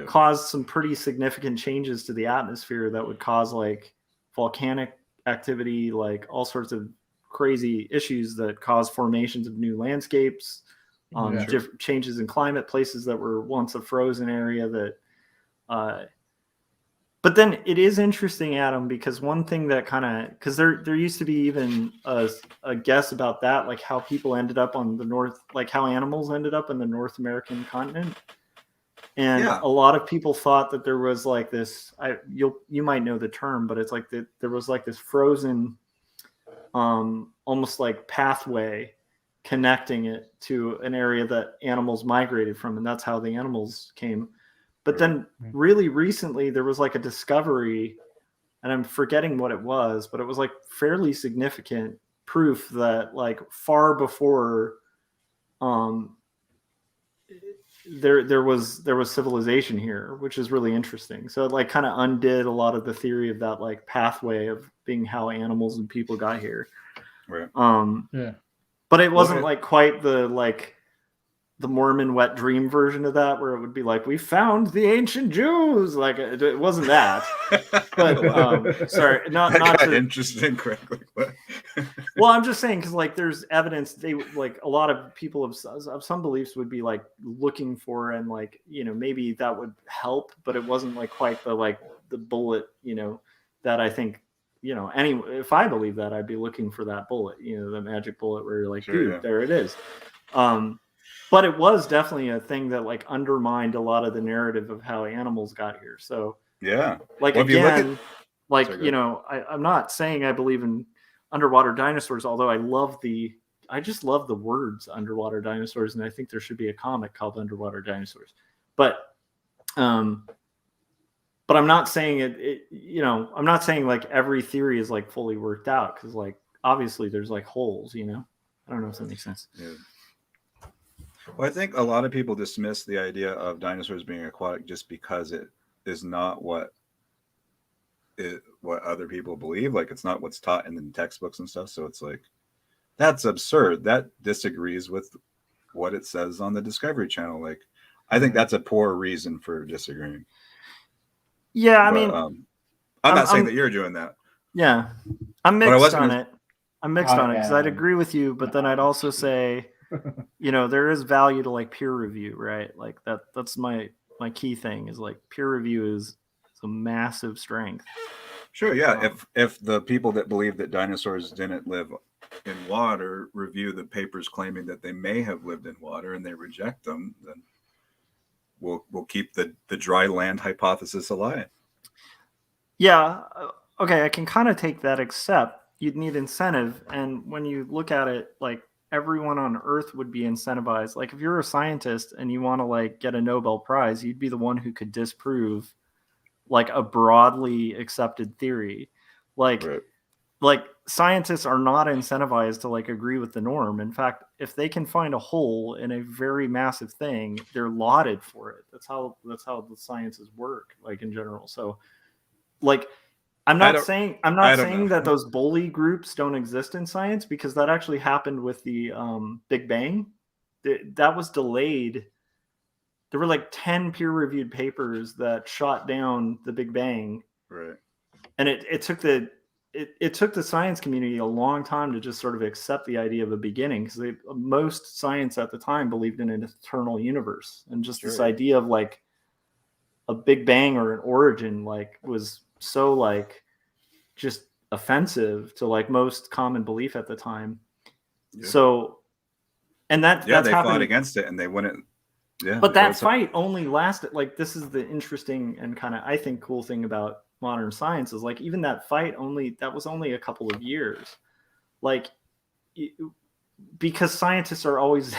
caused some pretty significant changes to the atmosphere that would cause like volcanic activity, like all sorts of crazy issues that cause formations of new landscapes, different changes in climate, places that were once a frozen area that, but then it is interesting, Adam, because one thing that kind of, because there used to be even a guess about that, like how people ended up on the north, like how animals ended up in the North American continent. And a lot of people thought that there was like this, you might know the term, but it's like there was like this frozen, almost like pathway connecting it to an area that animals migrated from. And that's how the animals came. But then really recently there was like a discovery, and I'm forgetting what it was, but it was like fairly significant proof that like far before there was civilization here, which is really interesting. So it like kind of undid a lot of the theory of that like pathway of being how animals and people got here. Right. But it wasn't like quite the Mormon wet dream version of that, where it would be like, we found the ancient Jews. Like it wasn't that. But sorry, not to interesting correctly. Well, I'm just saying, because like there's evidence, they like a lot of people of some beliefs would be like looking for, and like, you know, maybe that would help, but it wasn't like quite the bullet, you know, that I think, you know, if I believe that, I'd be looking for that bullet, you know, the magic bullet where you're like, dude, there it is. But it was definitely a thing that like undermined a lot of the narrative of how animals got here. So like, well, again, you know, I'm not saying I believe in underwater dinosaurs, although I just love the words underwater dinosaurs, and I think there should be a comic called Underwater Dinosaurs. But I'm not saying it, you know, I'm not saying like every theory is like fully worked out, because like obviously there's like holes, you know. I don't know if that makes sense. Yeah. Well, I think a lot of people dismiss the idea of dinosaurs being aquatic just because it is not what other people believe. Like it's not what's taught in the textbooks and stuff. So it's like, that's absurd. That disagrees with what it says on the Discovery Channel. Like, I think that's a poor reason for disagreeing. Yeah, I mean, I'm not saying that you're doing that. Yeah, I'm mixed on it. I'm mixed on it because I'd agree with you, but then I'd also say, you know, there is value to like peer review, right? Like that's my key thing is like peer review is a massive strength. Sure, yeah. If the people that believe that dinosaurs didn't live in water review the papers claiming that they may have lived in water and they reject them, then we'll keep the dry land hypothesis alive. Yeah, okay, I can kind of take that, except you'd need incentive, and when you look at it, like everyone on Earth would be incentivized. Like if you're a scientist and you want to like get a Nobel Prize, you'd be the one who could disprove like a broadly accepted theory. Like scientists are not incentivized to like agree with the norm. In fact, if they can find a hole in a very massive thing, they're lauded for it. That's how the sciences work, like in general. So like I'm not saying that those bully groups don't exist in science, because that actually happened with the Big Bang. That was delayed. There were like 10 peer-reviewed papers that shot down the Big Bang. Right. And it took the it took the science community a long time to just sort of accept the idea of a beginning, because most science at the time believed in an eternal universe, and just this idea of like a big bang or an origin like was so like just offensive to like most common belief at the time. Yeah. So, and that's they happening. fought against it and they wouldn't. Yeah, but that fight only lasted, like, this is the interesting and kind of, I think, cool thing about modern science is like, even that fight that was only a couple of years, like, because scientists are always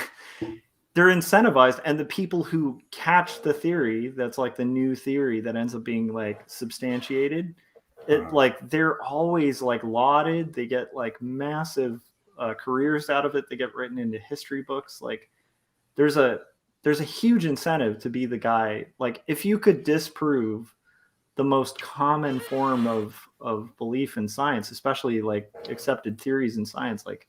they're incentivized, and the people who catch the theory that's like the new theory that ends up being like substantiated, like they're always like lauded, they get like massive careers out of it, they get written into history books. Like there's a huge incentive to be the guy. Like if you could disprove the most common form of belief in science, especially like accepted theories in science, like,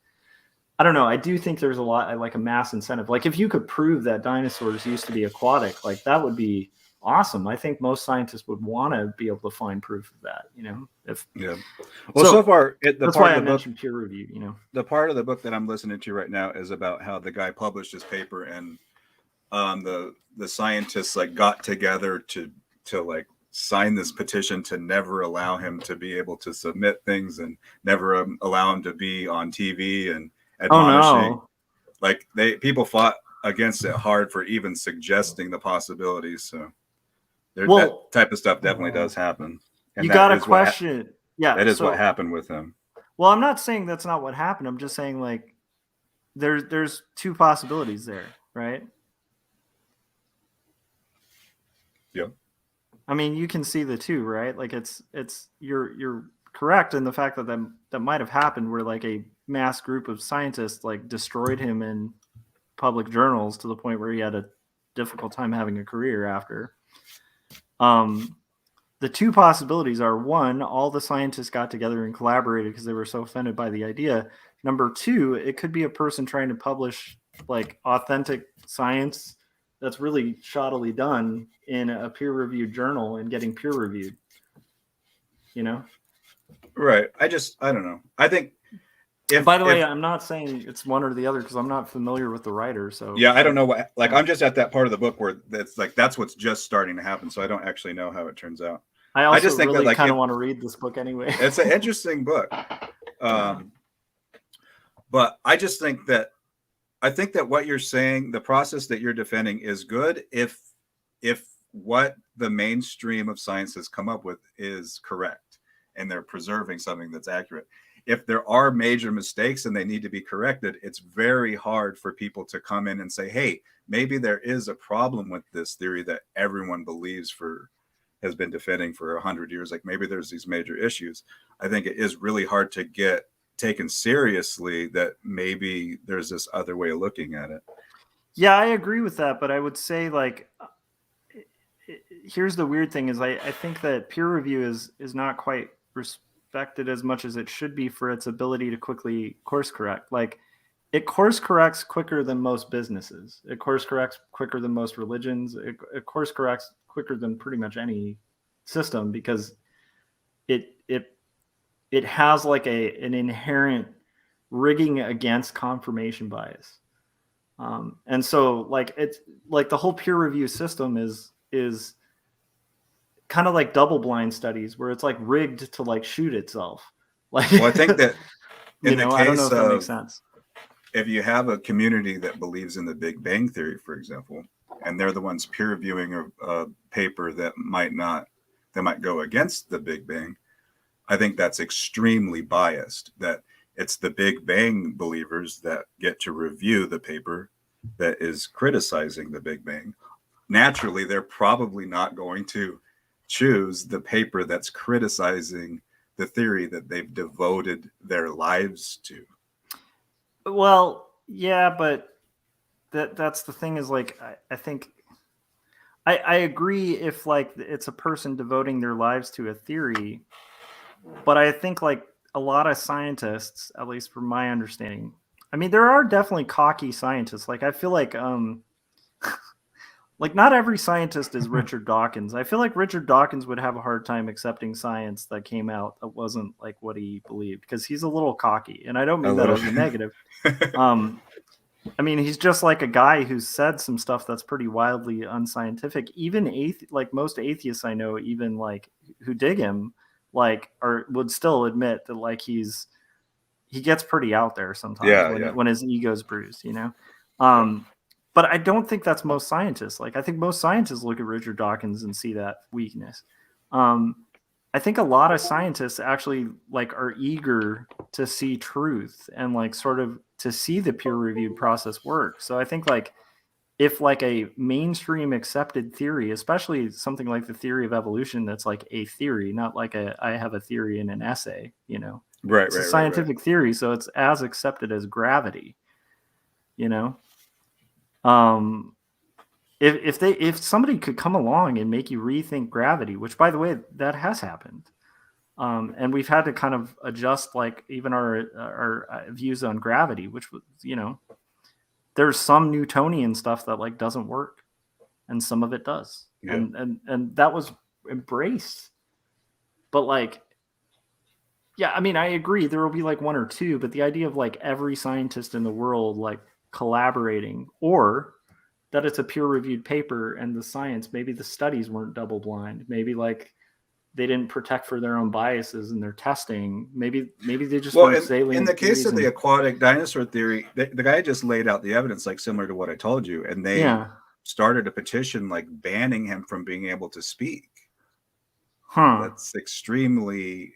I don't know, I do think there's a lot, like a mass incentive. Like if you could prove that dinosaurs used to be aquatic, like that would be awesome. I think most scientists would want to be able to find proof of that, you know? Well, so far, that's why I mentioned peer review, you know? The part of the book that I'm listening to right now is about how the guy published his paper, and the scientists like got together to like sign this petition to never allow him to be able to submit things, and never allow him to be on TV and admonishing. Oh, no. Like people fought against it hard for even suggesting the possibilities. So that type of stuff definitely does happen. And you got to question. That is what happened with him. Well, I'm not saying that's not what happened. I'm just saying like there's two possibilities there, right? Yeah. I mean, you can see the two, right? Like it's you're correct in the fact that might have happened, where like a mass group of scientists like destroyed him in public journals to the point where he had a difficult time having a career after. The two possibilities are, one, all the scientists got together and collaborated because they were so offended by the idea. Number two, it could be a person trying to publish like authentic science that's really shoddily done in a peer-reviewed journal and getting peer-reviewed, you know? Right. I don't know. I think by the way, I'm not saying it's one or the other because I'm not familiar with the writer. So yeah, I don't know what, like, I'm just at that part of the book where that's what's just starting to happen. So I don't actually know how it turns out. I just think really kind of want to read this book anyway. It's an interesting book. But I just think that what you're saying, the process that you're defending, is good if what the mainstream of science has come up with is correct and they're preserving something that's accurate. If there are major mistakes and they need to be corrected, it's very hard for people to come in and say, hey, maybe there is a problem with this theory that everyone believes has been defending for 100 years. Like maybe there's these major issues. I think it is really hard to get taken seriously that maybe there's this other way of looking at it. Yeah, I agree with that. But I would say, like, here's the weird thing is I think that peer review is not quite respected as much as it should be for its ability to quickly course correct. Like it course corrects quicker than most businesses. It course corrects quicker than most religions. It course corrects quicker than pretty much any system, because it has like an inherent rigging against confirmation bias. And so like it's like the whole peer review system is kind of like double blind studies where it's like rigged to like shoot itself. Like, well, I think that I don't know if that makes sense. If you have a community that believes in the Big Bang Theory, for example, and they're the ones peer reviewing a paper that might go against the Big Bang, I think that's extremely biased. That it's the Big Bang believers that get to review the paper that is criticizing the Big Bang. Naturally, they're probably not going to choose the paper that's criticizing the theory that they've devoted their lives to. Well, yeah, but that's the thing is like, I think I agree if like it's a person devoting their lives to a theory, but I think like a lot of scientists, at least from my understanding, I mean, there are definitely cocky scientists. Like I feel like like not every scientist is Richard Dawkins. I feel like Richard Dawkins would have a hard time accepting science that came out that wasn't like what he believed, because he's a little cocky, and I don't mean that as a negative. I mean, he's just like a guy who's said some stuff that's pretty wildly unscientific. Even like most atheists I know, even like who dig him, like, or would still admit that like he gets pretty out there sometimes when his ego's bruised, you know. But I don't think that's most scientists. Like, I think most scientists look at Richard Dawkins and see that weakness. I think a lot of scientists actually like are eager to see truth and like sort of to see the peer-reviewed process work. So I think like if like a mainstream accepted theory, especially something like the theory of evolution, that's like a theory, not like I have a theory in an essay, you know. It's a scientific theory, so it's as accepted as gravity, you know. If somebody could come along and make you rethink gravity, which by the way, that has happened. And we've had to kind of adjust like even our views on gravity, which was, you know, there's some Newtonian stuff that like doesn't work and some of it does. Yeah. And that was embraced. But like, yeah, I mean, I agree there will be like one or two, but the idea of like every scientist in the world like collaborating, or that it's a peer-reviewed paper and the science, maybe the studies weren't double-blind, maybe like they didn't protect for their own biases in their testing, maybe they just weren't salient. In the case of the aquatic dinosaur theory, the guy just laid out the evidence like similar to what I told you, and they started a petition like banning him from being able to speak. That's extremely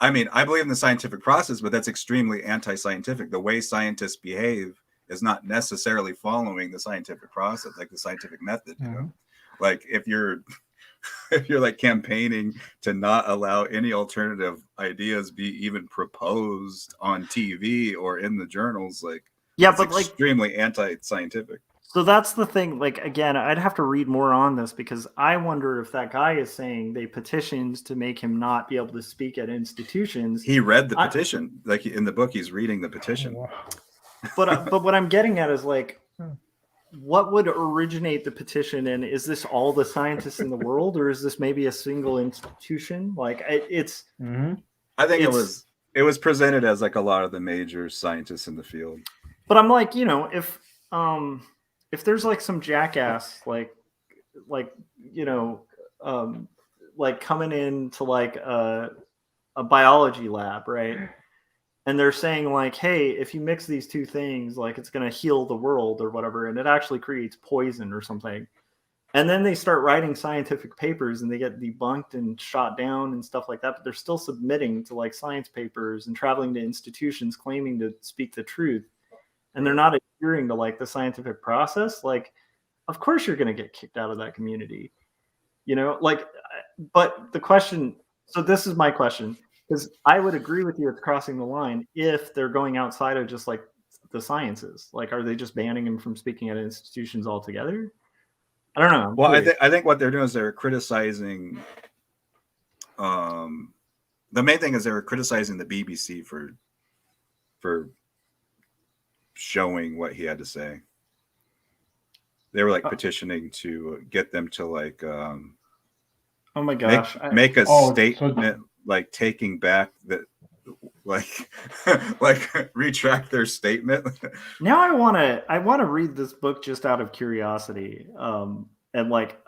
I mean, I believe in the scientific process, but that's extremely anti-scientific. The way scientists behave is not necessarily following the scientific process, like the scientific method. You know, like if you're like campaigning to not allow any alternative ideas be even proposed on TV or in the journals, like but extremely anti-scientific. So that's the thing. Like, again, I'd have to read more on this because I wonder if that guy is saying they petitioned to make him not be able to speak at institutions. He read the petition, like in the book, he's reading the petition. But what I'm getting at is like, what would originate the petition? And is this all the scientists in the world, or is this maybe a single institution? Like it's. I think it was presented as like a lot of the major scientists in the field. But I'm like, you know, if there's like some jackass like you know like coming into like a biology lab, right, and they're saying like, hey, if you mix these two things, like it's going to heal the world or whatever, and it actually creates poison or something, and then they start writing scientific papers and they get debunked and shot down and stuff like that, but they're still submitting to like science papers and traveling to institutions claiming to speak the truth, and they're not adhering to like the scientific process, like of course you're going to get kicked out of that community, you know. Like, but the question, so this is my question, because I would agree with you it's crossing the line if they're going outside of just like the sciences. Like, are they just banning him from speaking at institutions altogether? I don't know. Well, I think what they're doing is they're criticizing the main thing is they were criticizing the BBC for showing what he had to say. They were like petitioning to get them to like oh my gosh, make a statement like taking back that like retract their statement. Now I want to read this book just out of curiosity, and like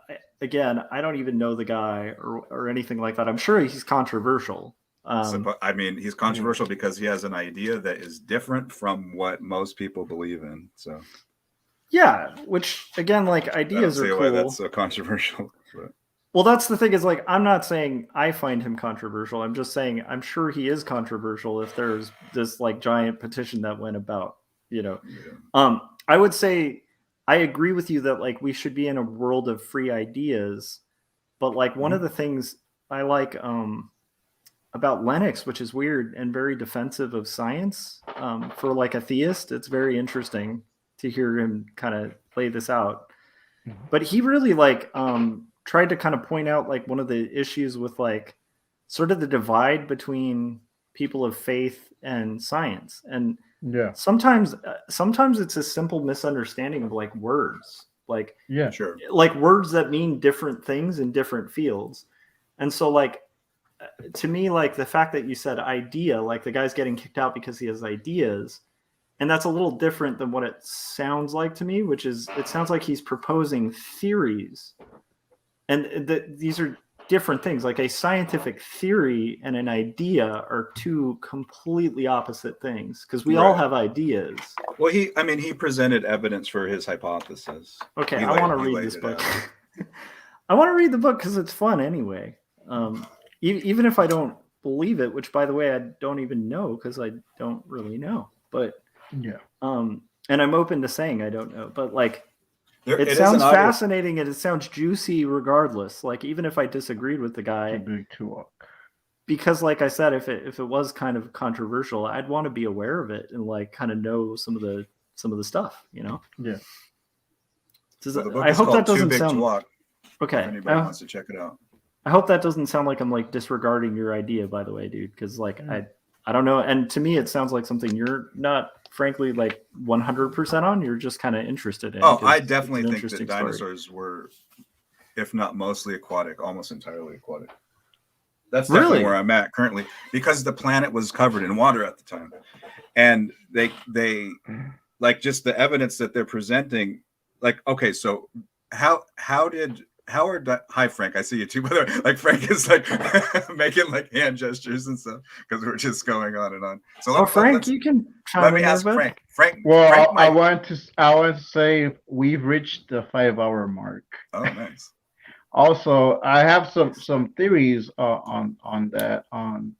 again, I don't even know the guy or anything like that. I'm sure he's controversial. I mean, he's controversial because he has an idea that is different from what most people believe in. So, yeah, which again, like ideas are cool. Why that's so controversial. But. Well, that's the thing is like, I'm not saying I find him controversial. I'm just saying I'm sure he is controversial if there's this like giant petition that went about, you know. Yeah. I would say I agree with you that like we should be in a world of free ideas, but like one of the things I like about Lennox, which is weird and very defensive of science, for like a theist, it's very interesting to hear him kind of play this out. But he really like tried to kind of point out like one of the issues with like sort of the divide between people of faith and science. And sometimes it's a simple misunderstanding of like words. like Yeah. Sure. like words that mean different things in different fields. And so like to me, like the fact that you said idea, like the guy's getting kicked out because he has ideas, and that's a little different than what it sounds like to me, which is it sounds like he's proposing theories, and these are different things. Like a scientific theory and an idea are two completely opposite things, because we all Right. have ideas. Well, he presented evidence for his hypothesis. Okay, He I want to he read laid this it book. out. I want to read the book because it's fun anyway. Even if I don't believe it, which by the way I don't even know because I don't really know. But Yeah. and I'm open to saying I don't know. But like It is sounds an audio- fascinating and it sounds juicy regardless. Like even if I disagreed with the It's a guy, big talk. because like I said, if it was kind of controversial, I'd want to be aware of it and like kind of know some of the stuff, you know. Yeah. So the book I is hope called that Too doesn't Big sound to Walk. If okay. anybody wants to check it out. I hope that doesn't sound like I'm like disregarding your idea, by the way, dude. Because like I don't know, and to me it sounds like something you're not, frankly, like 100% on. You're just kind of interested in. Oh, 'cause I it's definitely an think interesting that story. dinosaurs were, if not mostly aquatic, almost entirely aquatic. That's definitely Really? where I'm at currently, because the planet was covered in water at the time, and they like just the evidence that they're presenting. Like, okay, so hi Frank, I see you too, brother. Like Frank is like making like hand gestures and stuff because we're just going on and on. So Frank, you can chime let in me there, ask bud. Frank. Well, Frank I might, want to say we've reached the 5-hour mark. oh nice. Also, I have some theories on that, on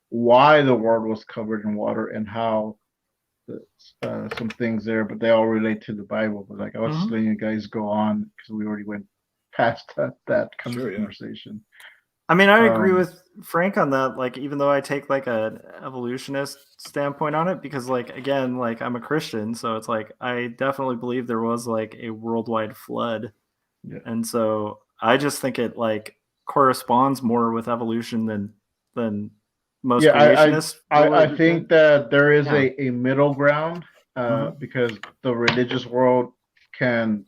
why the world was covered in water and how some things there, but they all relate to the Bible. But like I was just letting you guys go on because we already went past that kind Sure, of yeah. conversation. I mean, I agree with Frank on that. Like, even though I take like an evolutionist standpoint on it, because like again, like I'm a Christian, so it's like I definitely believe there was like a worldwide flood, and so I just think it like corresponds more with evolution than most creationists. I think that there is Yeah. a middle ground because the religious world can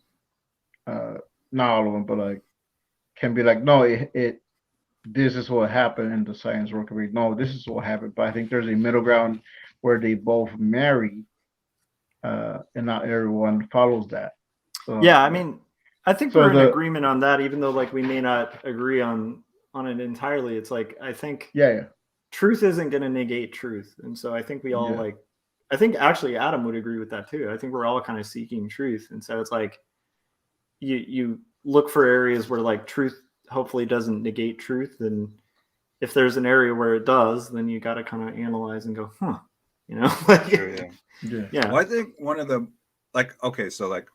not all of them, but like can be like, no, it this is what happened, and the science world can be, no, this is what happened. But I think there's a middle ground where they both marry, and not everyone follows that. So, yeah, I mean, I think So we're in the- agreement on that, even though like we may not agree on it entirely. It's like I think yeah. truth isn't going to negate truth, and so I think we all Yeah. like. I think actually Adam would agree with that too. I think we're all kind of seeking truth, and so it's like you look for areas where like truth hopefully doesn't negate truth, and if there's an area where it does, then you got to kind of analyze and go, you know, like, Sure, yeah. yeah. Well, I think one of the okay, so like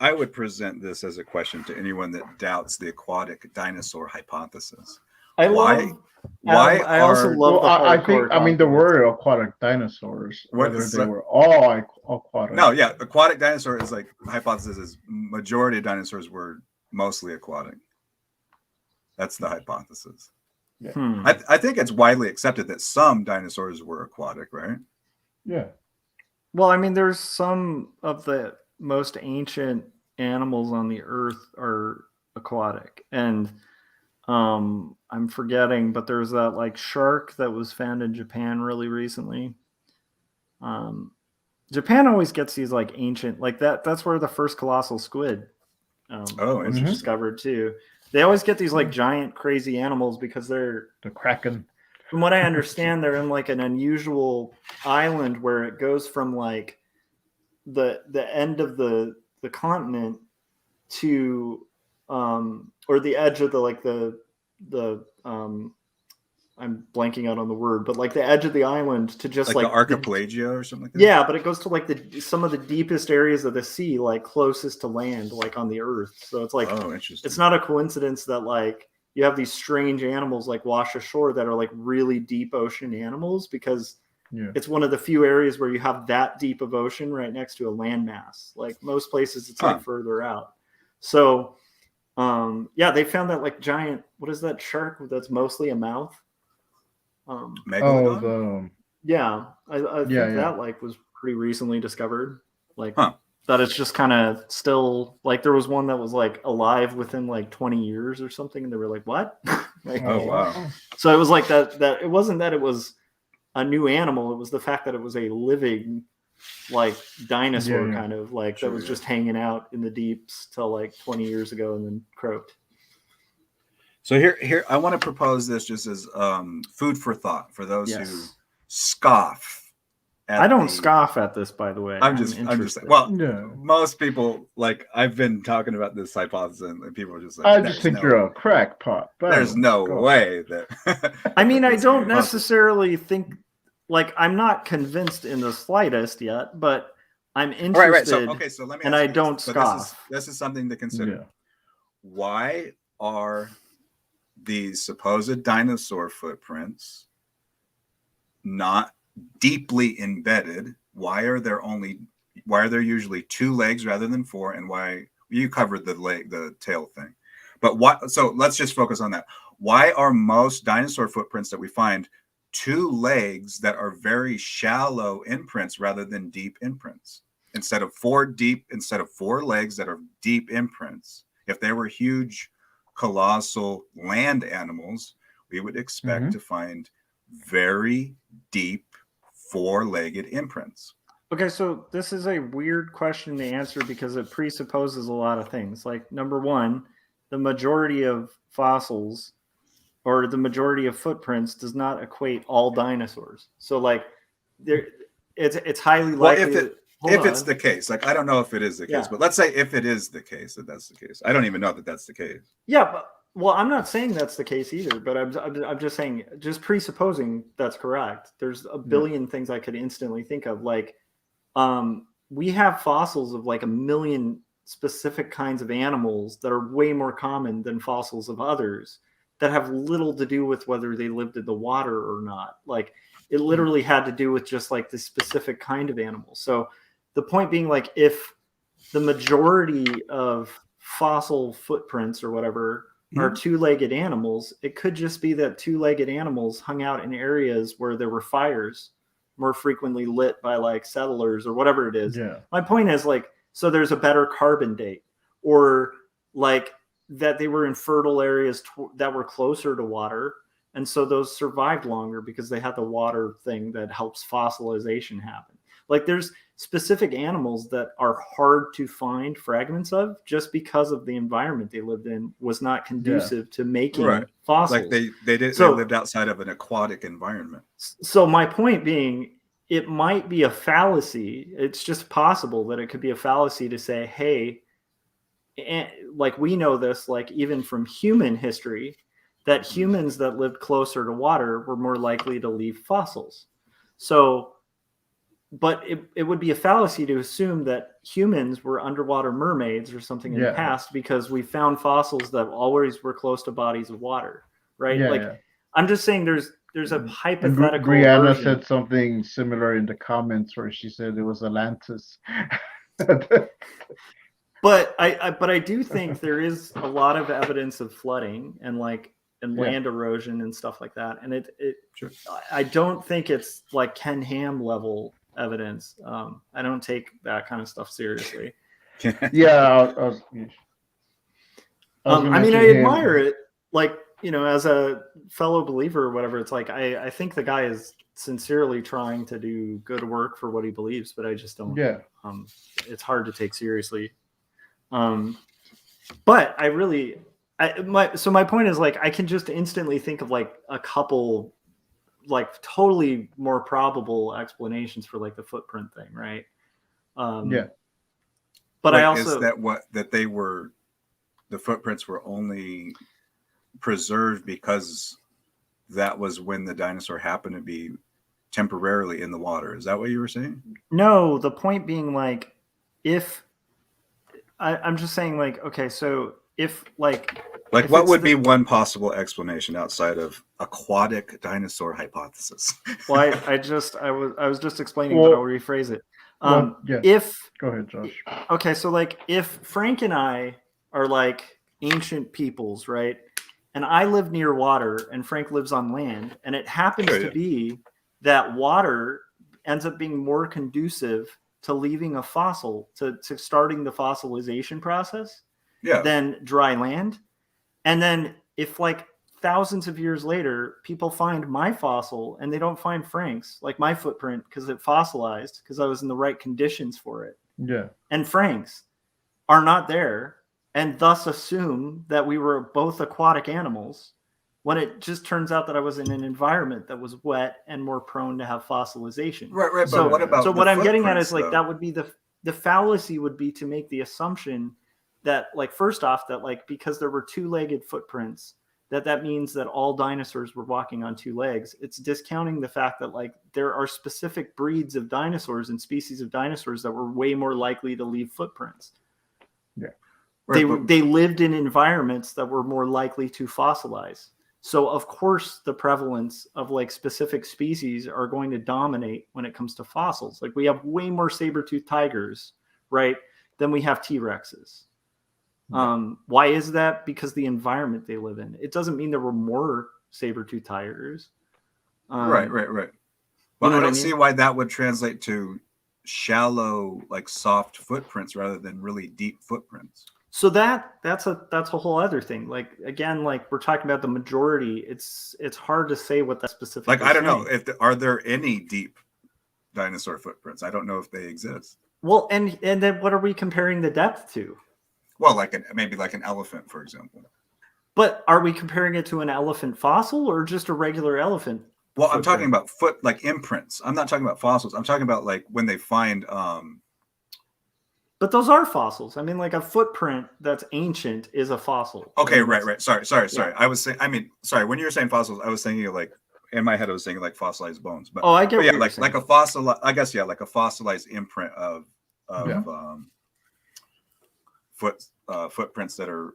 I would present this as a question to anyone that doubts the aquatic dinosaur hypothesis. I also love the I think hardcore I mean there compliments. were aquatic dinosaurs, What whether is they that? were all aquatic. No, yeah, aquatic dinosaur is like hypothesis is majority of dinosaurs were mostly aquatic. That's the hypothesis. I think it's widely accepted that some dinosaurs were aquatic, right? Yeah. Well, I mean, there's some of the most ancient animals on the earth are aquatic, and I'm forgetting, but there's that like shark that was found in Japan really recently. Japan always gets these like ancient, like that's where the first colossal squid was discovered too. They always get these like giant crazy animals because they're the kraken. From what I understand, they're in like an unusual island where it goes from like the end of the continent to or the edge of the I'm blanking out on the word, but like the edge of the island to just like the archipelago or something like that. Yeah, but it goes to like some of the deepest areas of the sea, like closest to land, like on the earth. So it's like, oh, interesting. It's not a coincidence that like you have these strange animals like wash ashore that are like really deep ocean animals, because it's one of the few areas where you have that deep of ocean right next to a landmass. Like most places, it's like further out. So yeah, they found that like giant, what is that shark that's mostly a mouth? Megalodon? Yeah, I think that like was pretty recently discovered. Like, that it's just kind of still like there was one that was like alive within like 20 years or something, and they were like, what? Like, Oh wow. so it was like that it wasn't that it was a new animal, it was the fact that it was a living like dinosaur kind of like Sure, that was just hanging out in the deeps till like 20 years ago and then croaked. So here I want to propose this just as food for thought for those who Yes. scoff at I don't the- scoff at this, by the way. I'm just interested. well, Yeah. most people, like, I've been talking about this hypothesis and people are just like, I just think you're a crackpot. there's no way that I mean, I this don't could be possible. necessarily think, like, I'm not convinced in the slightest yet, but I'm interested. Right. So okay, so let me and ask I you this. don't So scoff. This is something to consider. Yeah. Why are these supposed dinosaur footprints not deeply embedded? Why are there usually 2 legs rather than 4? And why you covered the tail thing? But so let's just focus on that. Why are most dinosaur footprints that we find 2 legs that are very shallow imprints rather than deep imprints? Instead of 4 legs that are deep imprints. If they were huge, colossal land animals, we would expect to find very deep 4-legged imprints. Okay, so this is a weird question to answer because it presupposes a lot of things. Like, number one, the majority of fossils or the majority of footprints does not equate all dinosaurs. So, like, it's highly likely. If it's the case, like, I don't know if it is the case, but let's say if it is the case that that's the case. I don't even know that that's the case. Yeah, but well, I'm not saying that's the case either, but I'm just saying, just presupposing that's correct. There's a billion things I could instantly think of. Like, we have fossils of like 1 million specific kinds of animals that are way more common than fossils of others that have little to do with whether they lived in the water or not. Like, it literally had to do with just like the specific kind of animal. So the point being, like, if the majority of fossil footprints or whatever are 2-legged animals, it could just be that 2-legged animals hung out in areas where there were fires more frequently lit by like settlers or whatever it is. Yeah. My point is, like, so there's a better carbon date, or like that they were in fertile areas that were closer to water. And so those survived longer because they had the water thing that helps fossilization happen. Like, there's specific animals that are hard to find fragments of just because of the environment they lived in was not conducive to making fossils. Like they lived outside of an aquatic environment. So my point being, it might be a fallacy. It's just possible that it could be a fallacy to say, hey, like, we know this, like, even from human history, that humans that lived closer to water were more likely to leave fossils. So, but it would be a fallacy to assume that humans were underwater mermaids or something in the past, because we found fossils that always were close to bodies of water, right? I'm just saying there's a hypothetical. Brianna version. said something similar in the comments where she said it was Atlantis. But I do think there is a lot of evidence of flooding and land erosion and stuff like that. And I don't think it's like Ken Ham level evidence. I don't take that kind of stuff seriously. I mean, I admire it, like, you know, as a fellow believer or whatever. It's like, I think the guy is sincerely trying to do good work for what he believes, but I just don't. It's hard to take seriously. But my point is, like, I can just instantly think of like a couple like totally more probable explanations for like the footprint thing, right? But like, I also is that the footprints were only preserved because that was when the dinosaur happened to be temporarily in the water. Is that what you were saying? No, the point being, like, if I'm just saying, like, okay, so if what would be one possible explanation outside of aquatic dinosaur hypothesis? Well, I was just explaining, but I'll rephrase it. If go ahead, Josh. Okay, so like, if Frank and I are like ancient peoples, right? And I live near water and Frank lives on land, and it happens to be that water ends up being more conducive to leaving a fossil, to starting the fossilization process Yeah. than dry land. And then if like thousands of years later, people find my fossil and they don't find Frank's, like my footprint, because it fossilized, because I was in the right conditions for it. Yeah. And Frank's are not there, and thus assume that we were both aquatic animals, when it just turns out that I was in an environment that was wet and more prone to have fossilization. Right. So But what about so the what I'm getting at is footprints, like though? that would be the fallacy would be to make the assumption that like first off that like because there were two-legged footprints that means that all dinosaurs were walking on two legs. It's discounting the fact that like there are specific breeds of dinosaurs and species of dinosaurs that were way more likely to leave footprints. Yeah. They lived in environments that were more likely to fossilize. So of course the prevalence of like specific species are going to dominate when it comes to fossils. Like we have way more saber-toothed tigers, right, than we have T-Rexes. Why is that? Because the environment they live in. It doesn't mean there were more saber-toothed tigers. Right. Well, you know I don't what see why that would translate to shallow, like soft footprints rather than really deep footprints. So that's a whole other thing. Like again, like we're talking about the majority. It's hard to say what that specific. Like I don't know if are there any deep dinosaur footprints. I don't know if they exist. Well, and then what are we comparing the depth to? Well, maybe like an elephant, for example. But are we comparing it to an elephant fossil or just a regular elephant? Well, I'm talking about like imprints. I'm not talking about fossils. I'm talking about like when they find. But those are fossils. I mean, like a footprint that's ancient is a fossil. Okay, right. Sorry. Yeah. I was saying. I mean, sorry. When you were saying fossils, I was thinking like in my head, I was thinking like fossilized bones. But I get. But yeah, like a fossil. I guess like a fossilized imprint of footprints that are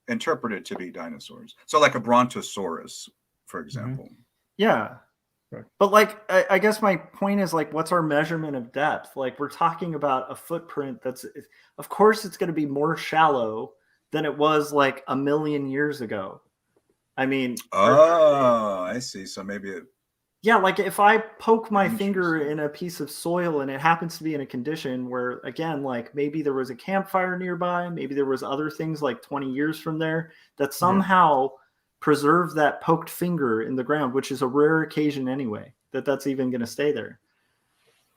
interpreted to be dinosaurs. So like a brontosaurus, for example. Yeah. Right. But like, I guess my point is like, what's our measurement of depth? Like we're talking about a footprint that's, of course it's going to be more shallow than it was like 1 million years ago. I mean. I see. So maybe it. Yeah, like if I poke my finger in a piece of soil and it happens to be in a condition where, again, like maybe there was a campfire nearby, maybe there was other things like 20 years from there that somehow preserve that poked finger in the ground, which is a rare occasion anyway, that's even going to stay there.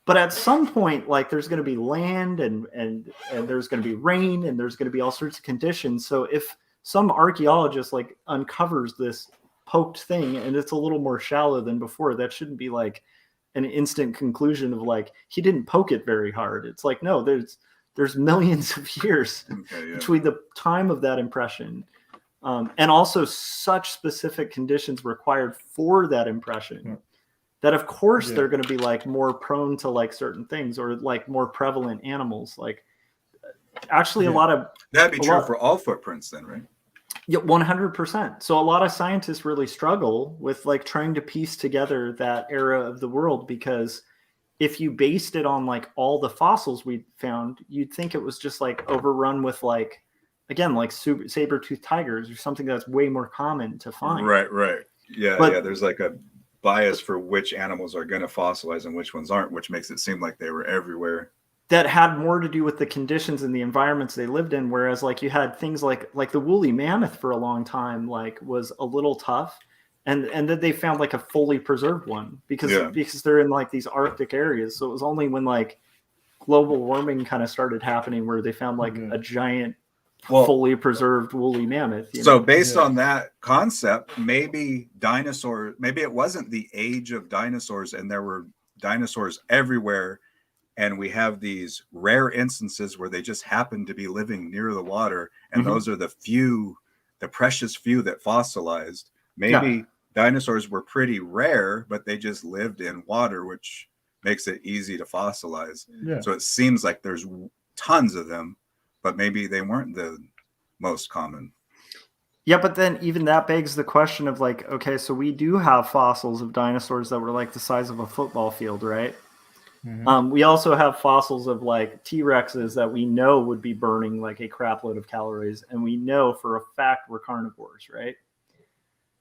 But at some point, like there's going to be land and there's going to be rain and there's going to be all sorts of conditions. So if some archaeologist like uncovers this poked thing and it's a little more shallow than before, that shouldn't be like an instant conclusion of like he didn't poke it very hard. It's like no, there's millions of years between the time of that impression and also such specific conditions required for that impression that of course they're going to be like more prone to like certain things or like more prevalent animals. Like actually a lot of that'd be true for all footprints then, right? Yeah, 100%. So a lot of scientists really struggle with like trying to piece together that era of the world, because if you based it on like all the fossils we found, you'd think it was just like overrun with like, again, like saber-toothed tigers or something that's way more common to find. Right. Yeah, there's like a bias for which animals are going to fossilize and which ones aren't, which makes it seem like they were everywhere. That had more to do with the conditions and the environments they lived in, whereas like you had things like the woolly mammoth for a long time like was a little tough, and then they found like a fully preserved one because they're in like these Arctic areas. So it was only when like global warming kind of started happening where they found like a giant fully preserved woolly mammoth. So based on that concept, maybe it wasn't the age of dinosaurs and there were dinosaurs everywhere. And we have these rare instances where they just happen to be living near the water. And those are the precious few that fossilized. Maybe dinosaurs were pretty rare, but they just lived in water, which makes it easy to fossilize. Yeah. So it seems like there's tons of them, but maybe they weren't the most common. Yeah, but then even that begs the question of like, okay, so we do have fossils of dinosaurs that were like the size of a football field, right? We also have fossils of like T-Rexes that we know would be burning like a crap load of calories, and we know for a fact we're carnivores, right?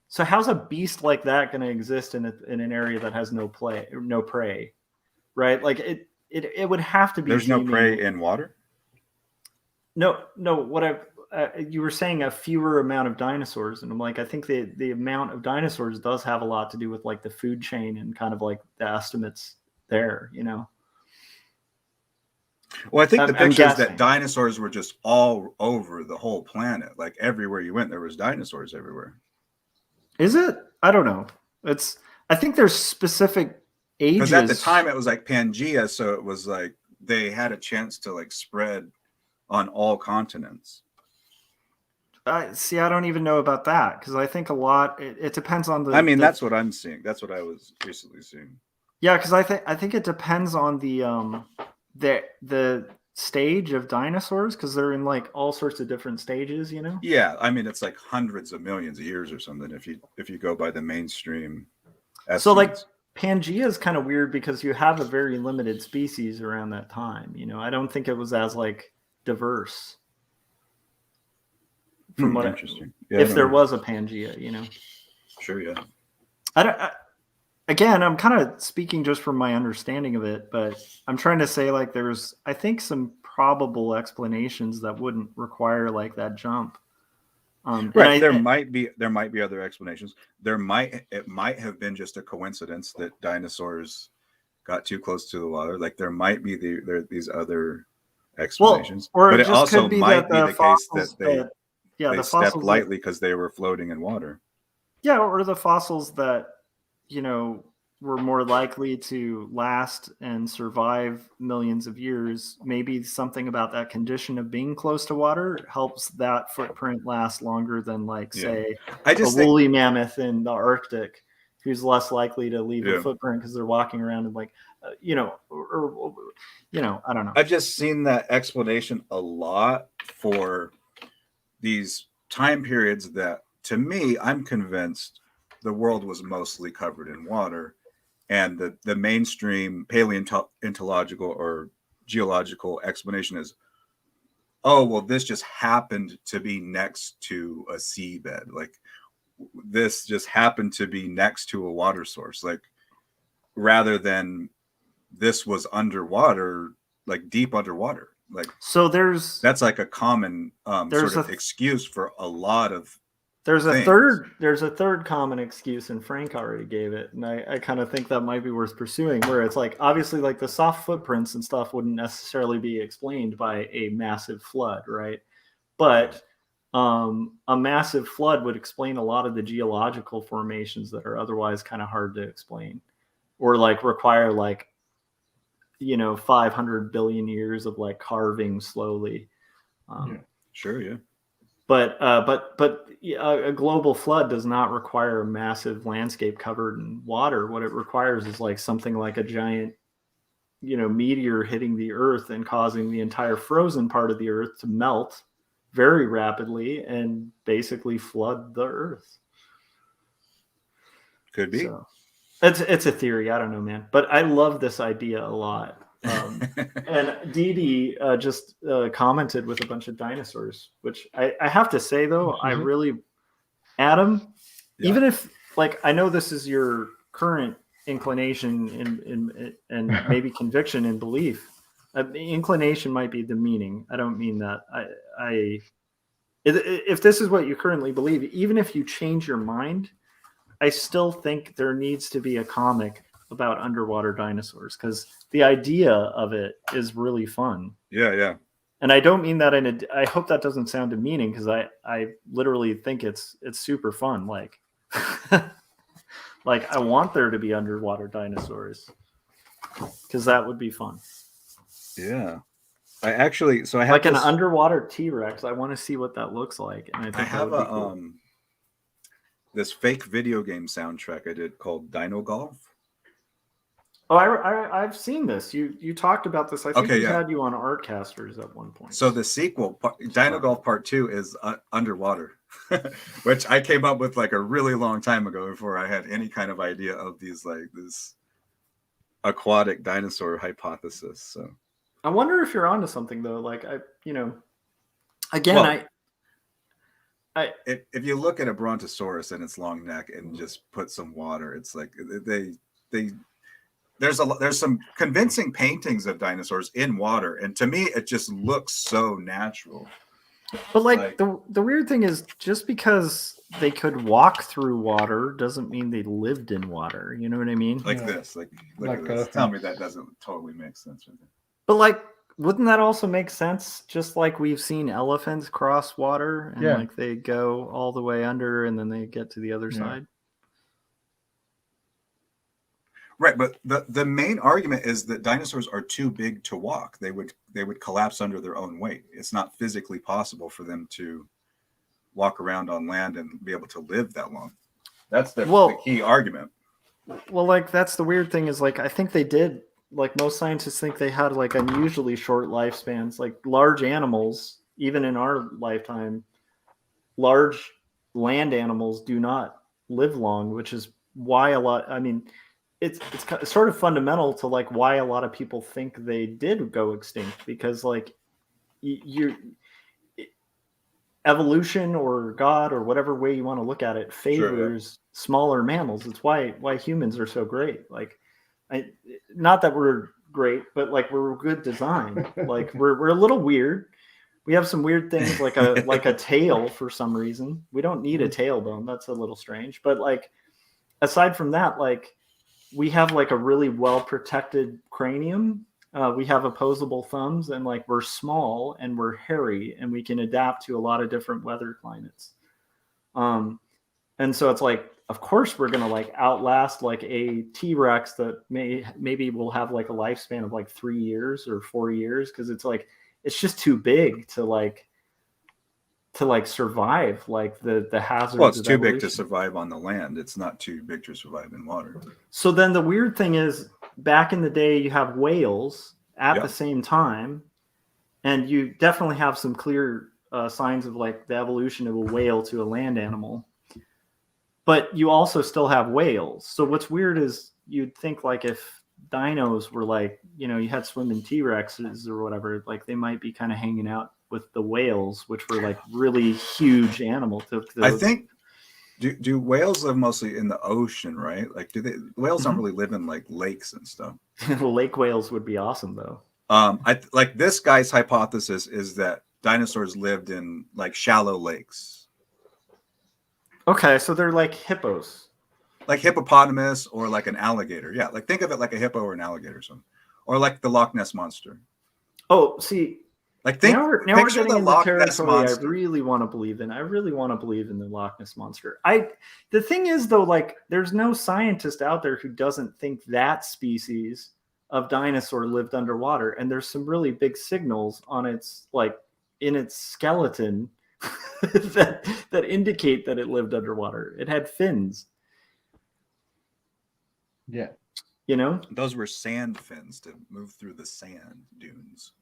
So how's a beast like that going to exist in an area that has no prey, right? Like it would have to be. There's no seeming- prey in water. No. What you were saying a fewer amount of dinosaurs, and I'm like, I think the amount of dinosaurs does have a lot to do with like the food chain and kind of like the estimates there. Well, I think the I'm picture is guessing. that dinosaurs were just all over the whole planet. Like everywhere you went, there was dinosaurs everywhere. Is it? I don't know. I think there's specific ages. Because at the time it was like Pangea, so it was like they had a chance to like spread on all continents. See, I don't even know about that because I think a lot. It depends on the. I mean, that's what I'm seeing. That's what I was recently seeing. Yeah, because I think it depends on the stage of dinosaurs because they're in like all sorts of different stages. Yeah, I mean, it's like hundreds of millions of years or something if you go by the mainstream estimates. So like Pangea is kind of weird because you have a very limited species around that time. I don't think it was as like diverse. From what interesting. Yeah, if there was a Pangea, Sure, yeah. Again, I'm kind of speaking just from my understanding of it, but I'm trying to say like there's, I think, some probable explanations that wouldn't require like that jump. Right. There might be other explanations. It might have been just a coincidence that dinosaurs got too close to the water. Like there might be these other explanations, but it also might be the case that they stepped lightly because they were floating in water. Yeah, or the fossils that were more likely to last and survive millions of years. Maybe something about that condition of being close to water helps that footprint last longer than say a woolly mammoth in the Arctic who's less likely to leave a footprint because they're walking around and I don't know. I've just seen that explanation a lot for these time periods that, to me, I'm convinced the world was mostly covered in water, and the mainstream paleontological or geological explanation is, oh, well, this just happened to be next to a seabed. Like this just happened to be next to a water source, like rather than this was underwater, like deep underwater. Like so that's like a common sort of excuse for a lot of there's a third common excuse, and Frank already gave it, and I kind of think that might be worth pursuing, where it's like obviously like the soft footprints and stuff wouldn't necessarily be explained by a massive flood, right? But a massive flood would explain a lot of the geological formations that are otherwise kind of hard to explain, or like require 500 billion years of like carving slowly. Sure, yeah. But a global flood does not require a massive landscape covered in water. What it requires is like something like a giant, meteor hitting the earth and causing the entire frozen part of the earth to melt very rapidly and basically flood the earth. Could be. So, it's a theory. I don't know, man. But I love this idea a lot. And Dee just commented with a bunch of dinosaurs, which I have to say though, I really, Adam, even if I know this is your current inclination and maybe conviction and belief, inclination might be the meaning. I don't mean that. If this is what you currently believe, even if you change your mind, I still think there needs to be a comic about underwater dinosaurs because the idea of it is really fun. Yeah. And I don't mean that I hope that doesn't sound demeaning because I literally think it's super fun. Like I want there to be underwater dinosaurs because that would be fun. Yeah. I have an underwater T-Rex. I want to see what that looks like. And I have cool. This fake video game soundtrack I did called Dino Golf. Oh, I've seen this. You talked about this. I think we had you on Artcasters at one point. So the sequel, Dino Golf Part 2, is underwater, which I came up with like a really long time ago before I had any kind of idea of this aquatic dinosaur hypothesis. So I wonder if you're onto something though. If you look at a brontosaurus and its long neck and just put some water, it's like they there's some convincing paintings of dinosaurs in water, and to me it just looks so natural. But like the weird thing is, just because they could walk through water doesn't mean they lived in water. You know what I mean? Like this, look Like at this. Tell me that doesn't totally make sense. But like, wouldn't that also make sense? Just like we've seen elephants cross water and like they go all the way under and then they get to the other side. Right, but the main argument is that dinosaurs are too big to walk. They would collapse under their own weight. It's not physically possible for them to walk around on land and be able to live that long. That's the key argument. Well, like that's the weird thing is like I think they did. Like most scientists think they had like unusually short lifespans. Like large animals, even in our lifetime, large land animals do not live long, which is why a lot. I mean. It's sort of fundamental to like why a lot of people think they did go extinct, because like evolution or God or whatever way you want to look at it favors smaller mammals. It's why humans are so great. Like, not that we're great, but like we're good design. Like we're a little weird. We have some weird things like a tail for some reason. We don't need a tailbone. That's a little strange. But like aside from that, like we have like a really well protected cranium. We have opposable thumbs, and like we're small and we're hairy, and we can adapt to a lot of different weather climates. And so it's like, of course, we're gonna like outlast like a T-Rex that maybe will have like a lifespan of like 3 years or 4 years, because it's like it's just too big to survive like the hazards. Well, it's too big to survive on the land. It's not too big to survive in water. So then the weird thing is, back in the day, you have whales at the same time, and you definitely have some clear signs of like the evolution of a whale to a land animal. But you also still have whales. So what's weird is you'd think like if dinos were like, you know, you had swimming T-Rexes or whatever, like they might be kind of hanging out with the whales, which were like really huge animals. I think do whales live mostly in the ocean, right? Like whales don't really live in like lakes and stuff. Lake whales would be awesome though. I like this guy's hypothesis is that dinosaurs lived in like shallow lakes. Okay, so they're like hippos. Like hippopotamus or like an alligator. Yeah, like think of it like a hippo or an alligator or something. Or like the Loch Ness Monster. Oh, see, like now we're getting into the territory I really want to believe in. I really want to believe in the Loch Ness Monster. The thing is though, like there's no scientist out there who doesn't think that species of dinosaur lived underwater, and there's some really big signals on its like in its skeleton that indicate that it lived underwater. It had fins. Yeah. You know? Those were sand fins to move through the sand dunes.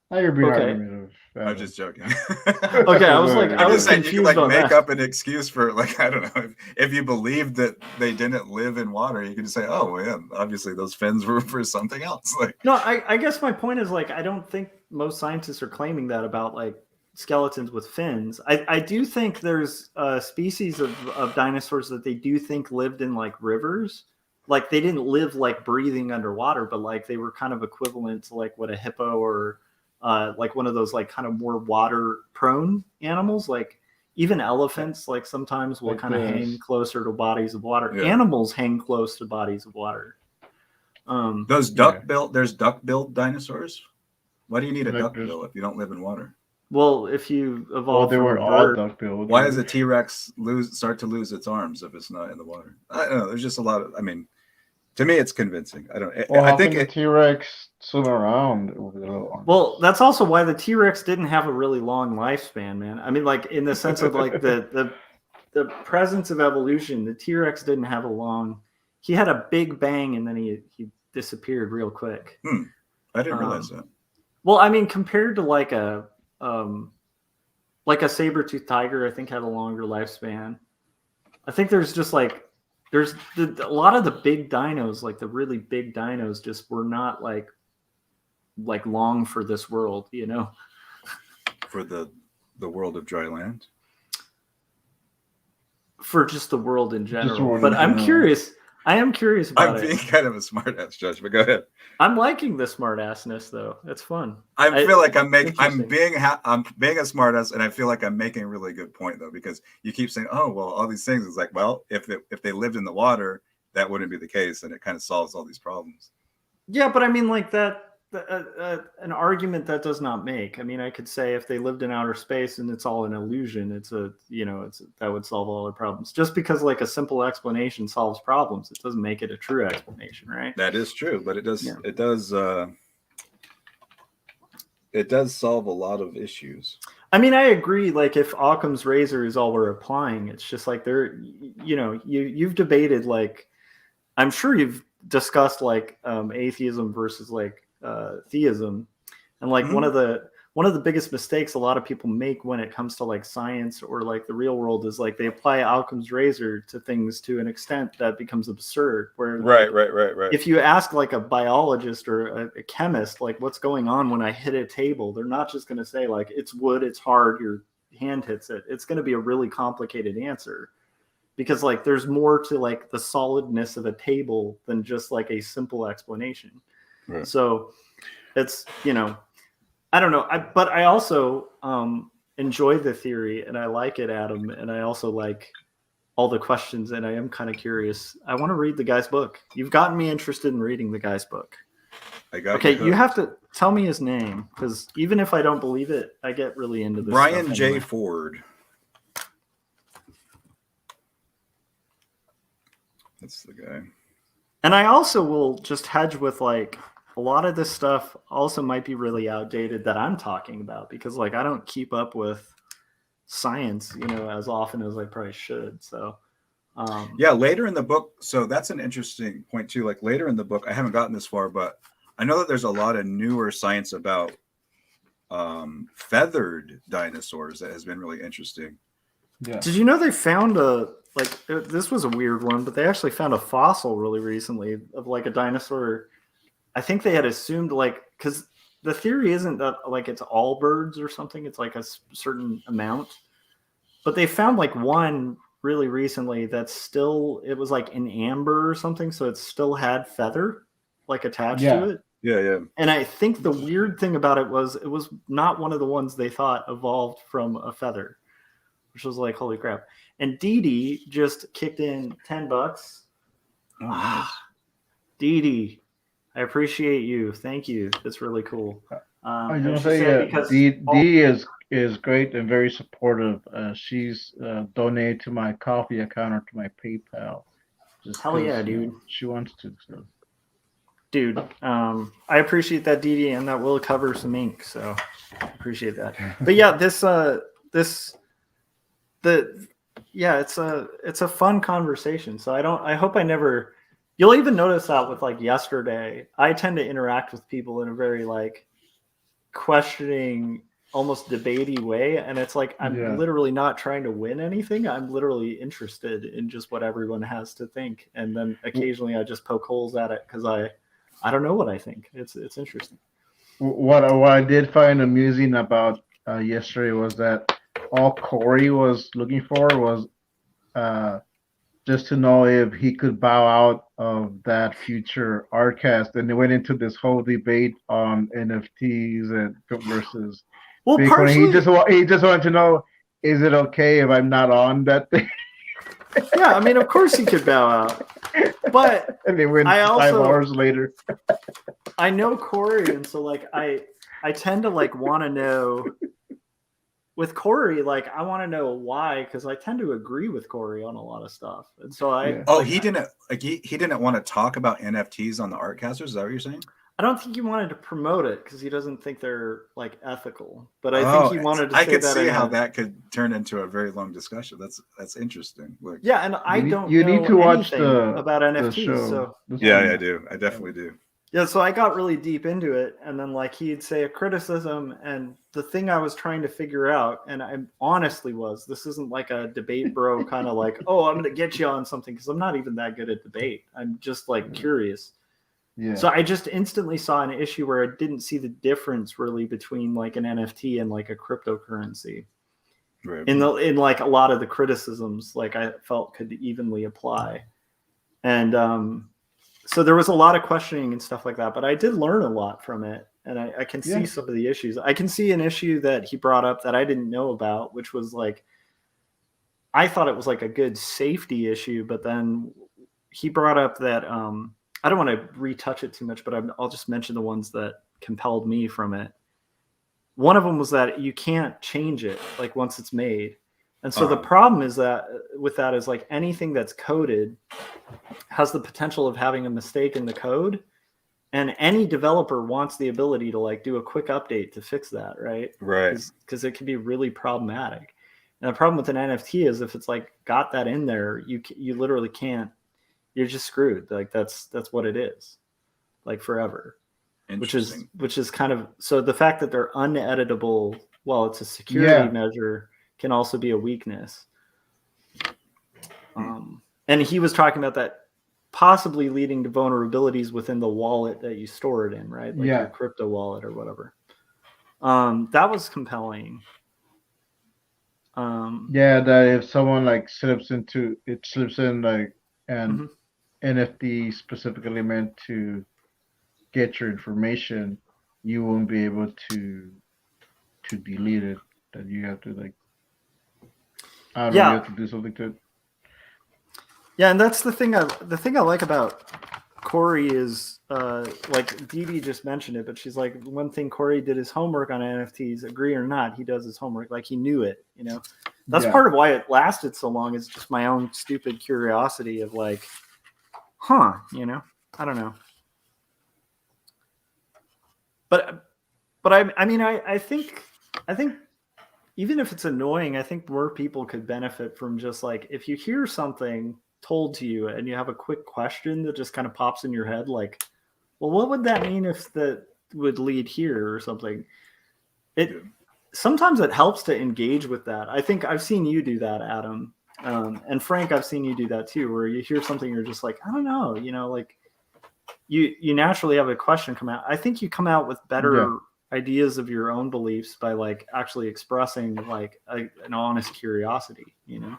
I agree. Okay. I'm just joking. Okay, I was confused. You can like make that. up an excuse for like, I don't know, if you believe that they didn't live in water, you can just say, oh well, yeah, obviously those fins were for something else. Like, no, I guess my point is like I don't think most scientists are claiming that about like skeletons with fins. I do think there's a species of dinosaurs that they do think lived in like rivers. Like they didn't live like breathing underwater, but like they were kind of equivalent to like what a hippo or like one of those like kind of more water prone animals. Like even elephants like sometimes will like kind of hang closer to bodies of water. Yeah. Animals hang close to bodies of water. Those there's duck-billed dinosaurs. Why do you need a duck-bill if you don't live in water? Well, if you evolve, they were all duck-billed. Why does a T-Rex start to lose its arms if it's not in the water? I don't know. There's just a lot of. I mean, to me, it's convincing. I don't. I think the T-Rex swim around with little arms. Well, that's also why the T-Rex didn't have a really long lifespan, man. I mean, like in the sense of like the presence of evolution, the T-Rex didn't have a long. He had a big bang and then he disappeared real quick. I didn't realize that. Well, I mean, compared to like a saber-toothed tiger, I think had a longer lifespan. I think there's just like a lot of the big dinos, like the really big dinos, just were not like long for this world, you know. For the world of dry land. for just the world in general. world But in I'm general. curious. I am curious about I'm it. being kind of a smartass, Judge, but go ahead. I'm liking the smart assness though. It's fun. I feel like I'm interesting. being a smartass, and I feel like I'm making a really good point though, because you keep saying, "Oh, well, all these things." It's like, well, if they lived in the water, that wouldn't be the case, and it kind of solves all these problems. Yeah, but I mean, like that. An argument that does not make. I mean, I could say if they lived in outer space and it's all an illusion, that would solve all their problems. Just because like a simple explanation solves problems, it doesn't make it a true explanation, right? That is true, but it does Yeah. it does solve a lot of issues. I mean, I agree. Like, if Occam's razor is all we're applying, it's just like you've debated, like, I'm sure you've discussed like atheism versus like theism, and like one of the biggest mistakes a lot of people make when it comes to like science or like the real world is like they apply Occam's razor to things to an extent that becomes absurd. Where Right. if you ask like a biologist or a chemist, like what's going on when I hit a table, they're not just going to say like it's wood, it's hard, your hand hits it. It's going to be a really complicated answer, because like there's more to like the solidness of a table than just like a simple explanation. Right. So it's, I don't know. But I also enjoy the theory and I like it, Adam. And I also like all the questions, and I am kind of curious. I want to read the guy's book. You've gotten me interested in reading the guy's book. You have to tell me his name, because even if I don't believe it, I get really into this. Brian J. anyway. Ford. That's the guy. And I also will just hedge with like a lot of this stuff also might be really outdated that I'm talking about, because like I don't keep up with science, as often as I probably should. So yeah, later in the book, so that's an interesting point too. Like later in the book, I haven't gotten this far, but I know that there's a lot of newer science about feathered dinosaurs that has been really interesting. Yeah. Did you know they found this was a weird one, but they actually found a fossil really recently of like a dinosaur. I think they had assumed like, because the theory isn't that like it's all birds or something. It's like a certain amount, but they found like one really recently that's still, it was like in amber or something. So it still had feather like attached to it. Yeah. And I think the weird thing about it was not one of the ones they thought evolved from a feather, which was like, holy crap. And Dee Dee just kicked in $10. Oh, nice. Dee Dee, I appreciate you. Thank you. That's really cool. I just say Dee is great and very supportive. She's donated to my coffee account or to my PayPal. Hell yeah, dude. She wants to. So. Dude, I appreciate that, Dee Dee, and that will cover some ink. So I appreciate that. But yeah, it's a fun conversation. So I hope I never. You'll even notice that with like yesterday, I tend to interact with people in a very like questioning, almost debatey way. And it's like, I'm literally not trying to win anything. I'm literally interested in just what everyone has to think. And then occasionally I just poke holes at it because I don't know what I think. It's interesting. What I did find amusing about yesterday was that all Corey was looking for was just to know if he could bow out of that future Artcast, and they went into this whole debate on NFTs and versus Bitcoin. Partially, he just wanted to know, is it okay if I'm not on that thing? Yeah, I mean, of course he could bow out, but and they went 5 hours later. I know Corey, and so like I tend to like want to know. With Corey, like I want to know why, because I tend to agree with Corey on a lot of stuff, and so he didn't want to talk about NFTs on the Artcasters. Is that what you're saying? I don't think he wanted to promote it because he doesn't think they're like ethical. But I think he wanted to. I could see how that could turn into a very long discussion. That's interesting. Like, yeah, and I don't. You need to watch about NFTs. Show. So yeah, I do. I definitely do. Yeah, so I got really deep into it, and then like he'd say a criticism, and the thing I was trying to figure out, and I honestly this isn't like a debate bro kind of like, oh, I'm gonna get you on something, because I'm not even that good at debate. I'm just like curious. Yeah. So I just instantly saw an issue where I didn't see the difference really between like an NFT and like a cryptocurrency. Right. in like a lot of the criticisms, like I felt could evenly apply. And so there was a lot of questioning and stuff like that, but I did learn a lot from it. And I can see some of the issues. I can see an issue that he brought up that I didn't know about, which was like, I thought it was like a good safety issue, but then he brought up that I don't want to retouch it too much, but I'll just mention the ones that compelled me from it. One of them was that you can't change it like once it's made. And so the problem is that with that is like anything that's coded has the potential of having a mistake in the code. And any developer wants the ability to like do a quick update to fix that, right? Right. Because it can be really problematic. And the problem with an NFT is if it's like got that in there, you literally can't. You're just screwed. Like that's what it is, like forever. Which is kind of, so the fact that they're uneditable, well, it's a security measure, can also be a weakness. And he was talking about that possibly leading to vulnerabilities within the wallet that you store it in, right? Like your crypto wallet or whatever. That was compelling. That if someone like slips in like an NFT specifically meant to get your information, you won't be able to delete it. That you have to like, I don't know, you have to do something to it. Yeah, and that's the thing I like about Corey is like Dee Dee just mentioned it, but she's like, one thing Corey did his homework on NFTs, agree or not, he does his homework, like he knew it, you know. That's part of why it lasted so long, is just my own stupid curiosity of like, you know, I don't know. But I mean I think even if it's annoying, I think more people could benefit from just like, if you hear something told to you and you have a quick question that just kind of pops in your head, like, well, what would that mean if that would lead here or something? Sometimes it helps to engage with that. I think I've seen you do that, Adam, and Frank, I've seen you do that too, where you hear something, you're just like, I don't know, you know, like you naturally have a question come out. I think you come out with better ideas of your own beliefs by like actually expressing like an honest curiosity, you know?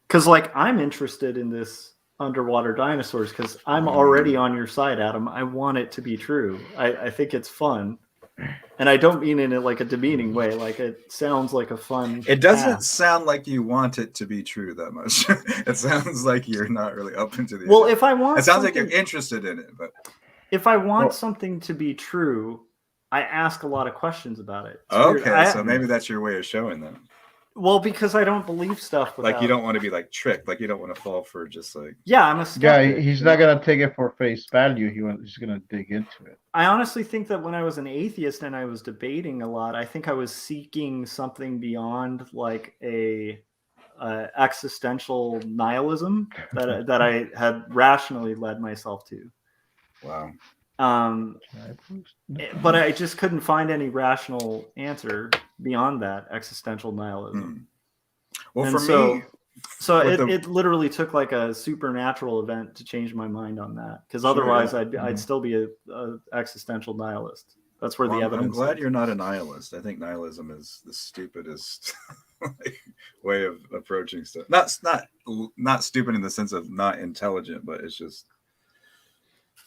Because like I'm interested in this underwater dinosaurs because I'm already on your side, Adam. I want it to be true. I think it's fun. And I don't mean in like a demeaning way. Like it sounds like a fun. It doesn't sound like you want it to be true that much. It sounds like you're not really open to the. Well, if I want, it sounds like you're interested in it, but if I want something to be true, I ask a lot of questions about it. So maybe that's your way of showing them. Well, because I don't believe stuff without... Like you don't want to be like tricked. Like you don't want to fall for just like... Yeah, I'm a skeptic. Yeah, he's not going to take it for face value. He's going to dig into it. I honestly think that when I was an atheist and I was debating a lot, I think I was seeking something beyond like a existential nihilism that I had rationally led myself to. Wow. But I just couldn't find any rational answer beyond that existential nihilism. Well, and for me, it literally took like a supernatural event to change my mind on that, because otherwise I'd still be a existential nihilist. That's where the evidence. I'm glad you're not a nihilist. I think nihilism is the stupidest way of approaching stuff. Not stupid in the sense of not intelligent, but it's just.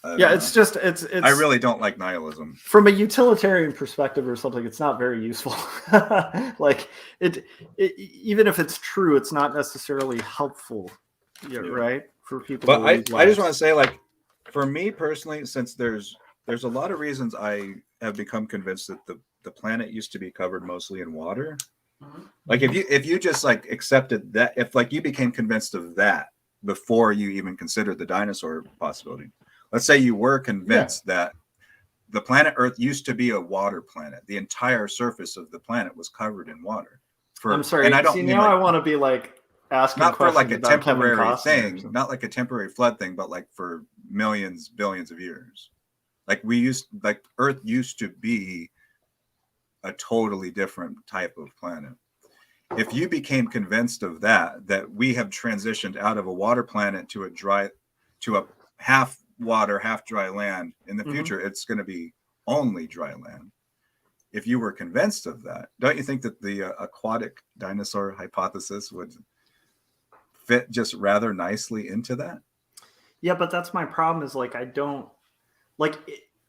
It's I really don't like nihilism. From a utilitarian perspective or something, it's not very useful. Like it even if it's true, it's not necessarily helpful, right? For people. But I just want to say, like, for me personally, since there's a lot of reasons I have become convinced that the planet used to be covered mostly in water. Like if you just like accepted that, if like you became convinced of that before you even considered the dinosaur possibility. Let's say you were convinced that the planet Earth used to be a water planet. The entire surface of the planet was covered in water. I'm sorry. And I don't mean, I want to be like asking not for like a about temporary thing, not like a temporary flood thing, but like for millions, billions of years. Like Earth used to be a totally different type of planet. If you became convinced of that we have transitioned out of a water planet to a half water, half dry land. In the future, it's going to be only dry land. if you were convinced of that, don't you think that the aquatic dinosaur hypothesis would fit just rather nicely into that? Yeah, but that's my problem is like, I don't like,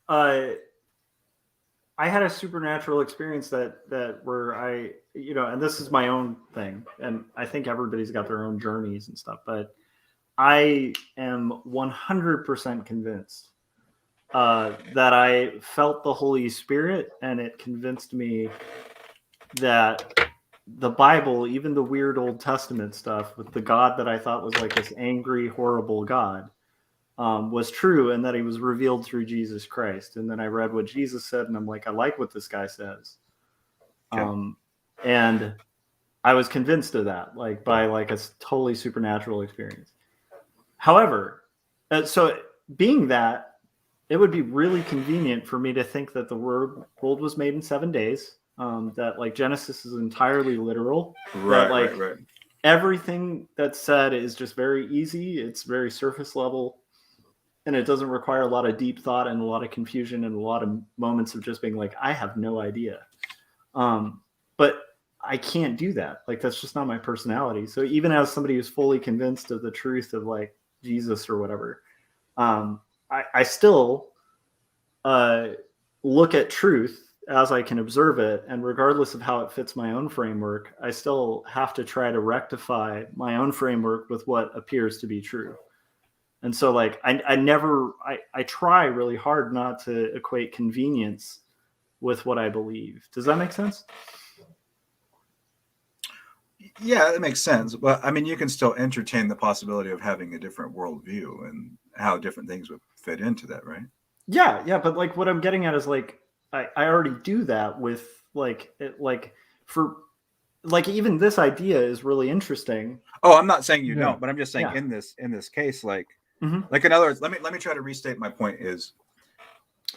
I had a supernatural experience that where I, you know, and this is my own thing, and I think everybody's got their own journeys and stuff, but I am 100% convinced that I felt the Holy Spirit, and it convinced me that the Bible, even the weird Old Testament stuff with the God that I thought was like this angry, horrible God, was true, and that he was revealed through Jesus Christ. And then I read what Jesus said, and I'm like, I like what this guy says. Okay. And I was convinced of that, like by like a totally supernatural experience. However, so being that, it would be really convenient for me to think that the world was made in 7 days, that like Genesis is entirely literal, that like Right. everything that's said is just very easy, it's very surface level, and it doesn't require a lot of deep thought and a lot of confusion and a lot of moments of just being like, I have no idea. But I can't do that. Like, that's just not my personality. So even as somebody who's fully convinced of the truth of like Jesus or whatever, I still look at truth as I can observe it. And regardless of how it fits my own framework, I still have to try to rectify my own framework with what appears to be true. And so like, I try really hard not to equate convenience with what I believe. Does that make sense? Yeah, it makes sense. But I mean, you can still entertain the possibility of having a different worldview and how different things would fit into that, right? Yeah. But like, what I'm getting at is like, I already do that with like, for like, even this idea is really interesting. Oh, I'm not saying you Yeah. don't, but I'm just saying Yeah. in this case, like, Mhm. like in other words, let me try to restate my point. Is,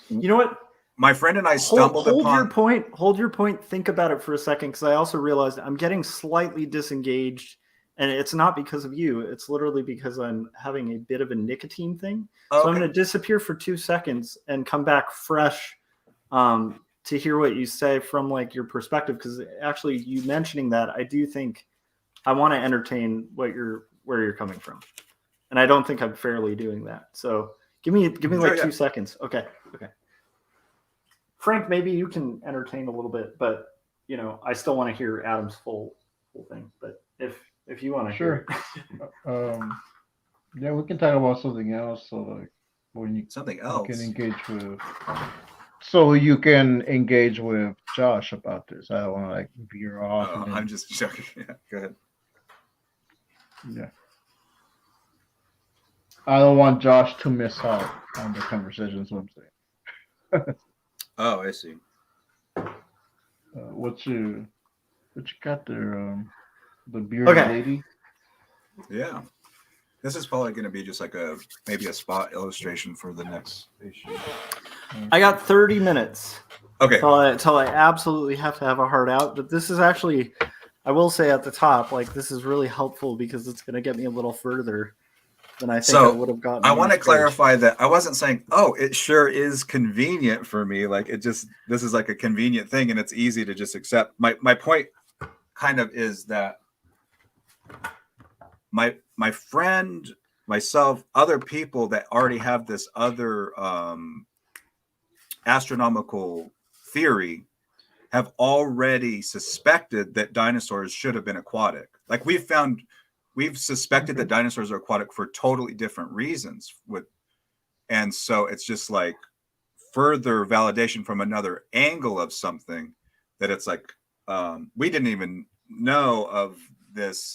You know what? my friend and I stumbled upon. Hold your point. Think about it for a second, because I also realized I'm getting slightly disengaged, and it's not because of you. It's literally because I'm having a bit of a nicotine thing. Oh, So I'm okay. going to disappear for 2 seconds and come back fresh to hear what you say from like your perspective. Because actually, you mentioning that, I do think I want to entertain where you're coming from, and I don't think I'm fairly doing that. So give me like 2 seconds. Okay. Frank, maybe you can entertain a little bit, but you know, I still want to hear Adam's full thing. But if you want to Sure. hear Yeah, we can talk about something else. So like when you Something you else. can engage with, so you can engage with Josh about this. I don't want to like veer off. Oh, and then- I'm just joking. Yeah, go ahead. Yeah. I don't want Josh to miss out on the conversation. Is what I'm saying. Oh, I see. What you got there? The bearded Okay. lady. Yeah, this is probably going to be just like maybe a spot illustration for the next issue. I got 30 minutes Okay. till I absolutely have to have a hard out. But this is actually, I will say at the top, like this is really helpful because it's going to get me a little further than I think I would have gotten. I want to on stage. clarify that I wasn't saying, oh, it sure is convenient for me. Like this is like a convenient thing and it's easy to just accept. My point kind of is that my friend, myself, other people that already have this other astronomical theory have already suspected that dinosaurs should have been aquatic. Like we've suspected that dinosaurs are aquatic for totally different reasons. And so it's just like further validation from another angle of something that it's like we didn't even know of this.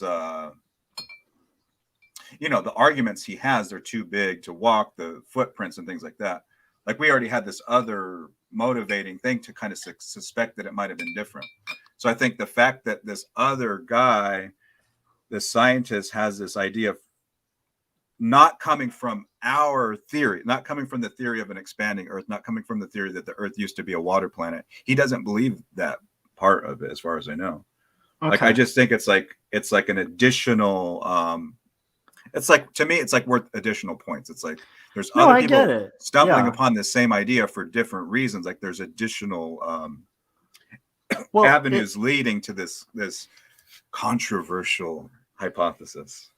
The arguments he has, they're too big to walk, the footprints and things like that. Like we already had this other motivating thing to kind of suspect that it might have been different. So I think the fact that this other guy, this scientist, has this idea of not coming from our theory, not coming from the theory of an expanding Earth, not coming from the theory that the Earth used to be a water planet. He doesn't believe that part of it, as far as I know. Okay. Like I just think it's like an additional. It's like, to me, it's like worth additional points. It's like there's other people stumbling upon the same idea for different reasons. Like there's additional avenues leading to this controversial hypothesis.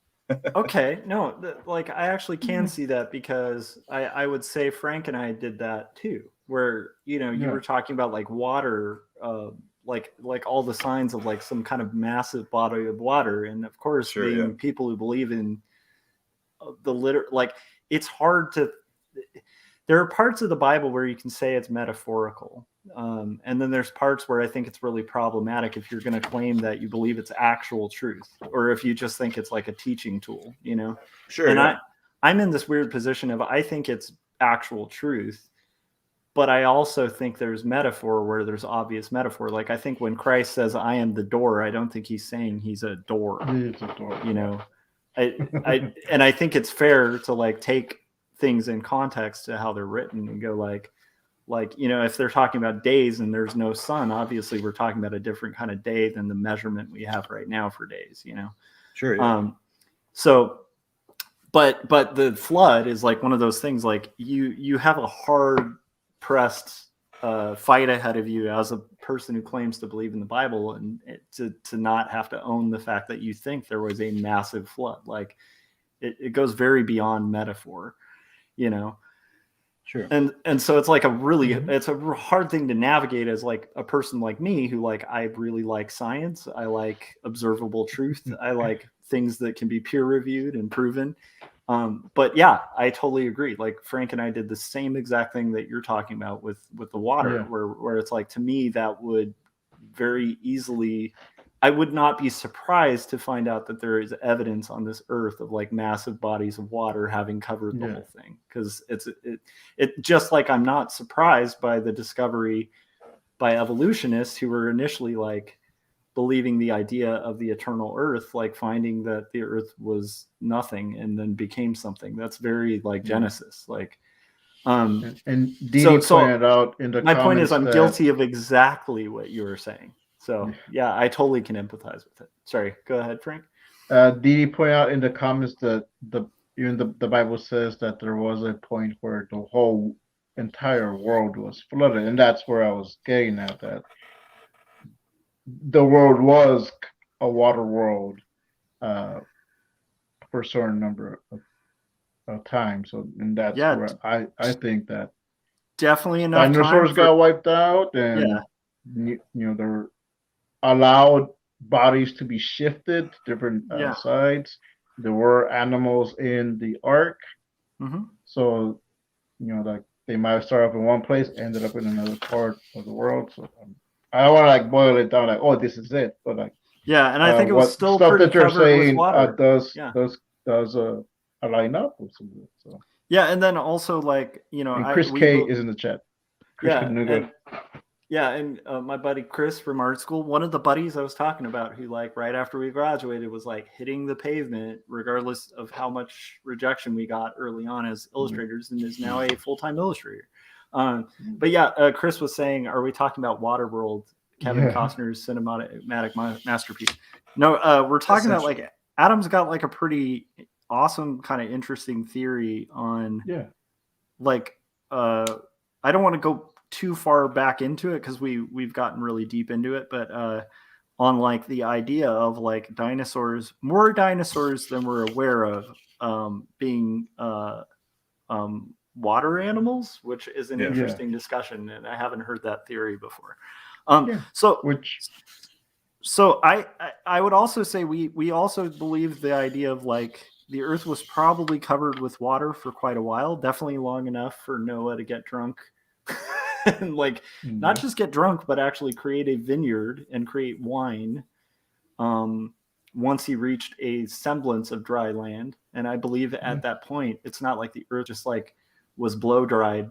Okay, no, like I actually can see that, because I would say Frank and I did that too, where you were talking about like water, like all the signs of like some kind of massive body of water, and of course people who believe in like it's hard to. There are parts of the Bible where you can say it's metaphorical. And then there's parts where I think it's really problematic if you're going to claim that you believe it's actual truth, or if you just think it's like a teaching tool, Sure. And I'm in this weird position of, I think it's actual truth, but I also think there's metaphor where there's obvious metaphor. Like I think when Christ says, I am the door, I don't think he's saying he's a door, It's a door. And I think it's fair to like take things in context to how they're written and go like, if they're talking about days and there's no sun, obviously we're talking about a different kind of day than the measurement we have right now for days, Sure. Yeah. So, but the flood is like one of those things, like you have a hard pressed fight ahead of you as a person who claims to believe in the Bible, and to not have to own the fact that you think there was a massive flood. Like it goes very beyond metaphor, Sure. And so it's like it's a hard thing to navigate as like a person like me who like, I really like science. I like observable truth. I like things that can be peer reviewed and proven. But yeah, I totally agree. Like Frank and I did the same exact thing that you're talking about with the water, where it's like, to me, that would very easily, I would not be surprised to find out that there is evidence on this earth of like massive bodies of water having covered the whole thing. Because it just like, I'm not surprised by the discovery by evolutionists who were initially like believing the idea of the eternal earth, like finding that the earth was nothing and then became something. That's very like Genesis. Like and Didi pointed out in the my point is, I'm comments guilty of exactly what you were saying. So yeah, I totally can empathize with it. Sorry, go ahead, Frank. Didi pointed out in the comments that even the Bible says that there was a point where the whole entire world was flooded, and that's where I was getting at, that the world was a water world for a certain number of time. So, and that's where I think that definitely enough dinosaurs got wiped out, and they're allowed bodies to be shifted to different sides. There were animals in the ark, so like they might have started up in one place, ended up in another part of the world. So I don't want to like boil it down like, oh, this is it, but like and I think it was still stuff pretty that you're saying does line up with some of it. So and then also like and Chris K is in the chat. And my buddy Chris from art school, one of the buddies I was talking about, who like right after we graduated was like hitting the pavement regardless of how much rejection we got early on as illustrators, and is now a full-time illustrator. But Chris was saying, are we talking about Waterworld, Kevin Costner's cinematic masterpiece? No, we're talking about like Adam's got like a pretty awesome kind of interesting theory on like I don't want to go too far back into it because we've gotten really deep into it, but on like the idea of like more dinosaurs than we're aware of being water animals, which is an interesting discussion, and I haven't heard that theory before. So I would also say we also believe the idea of like the earth was probably covered with water for quite a while, definitely long enough for Noah to get drunk and like not just get drunk, but actually create a vineyard and create wine once he reached a semblance of dry land. And I believe at that point, it's not like the earth just like was blow dried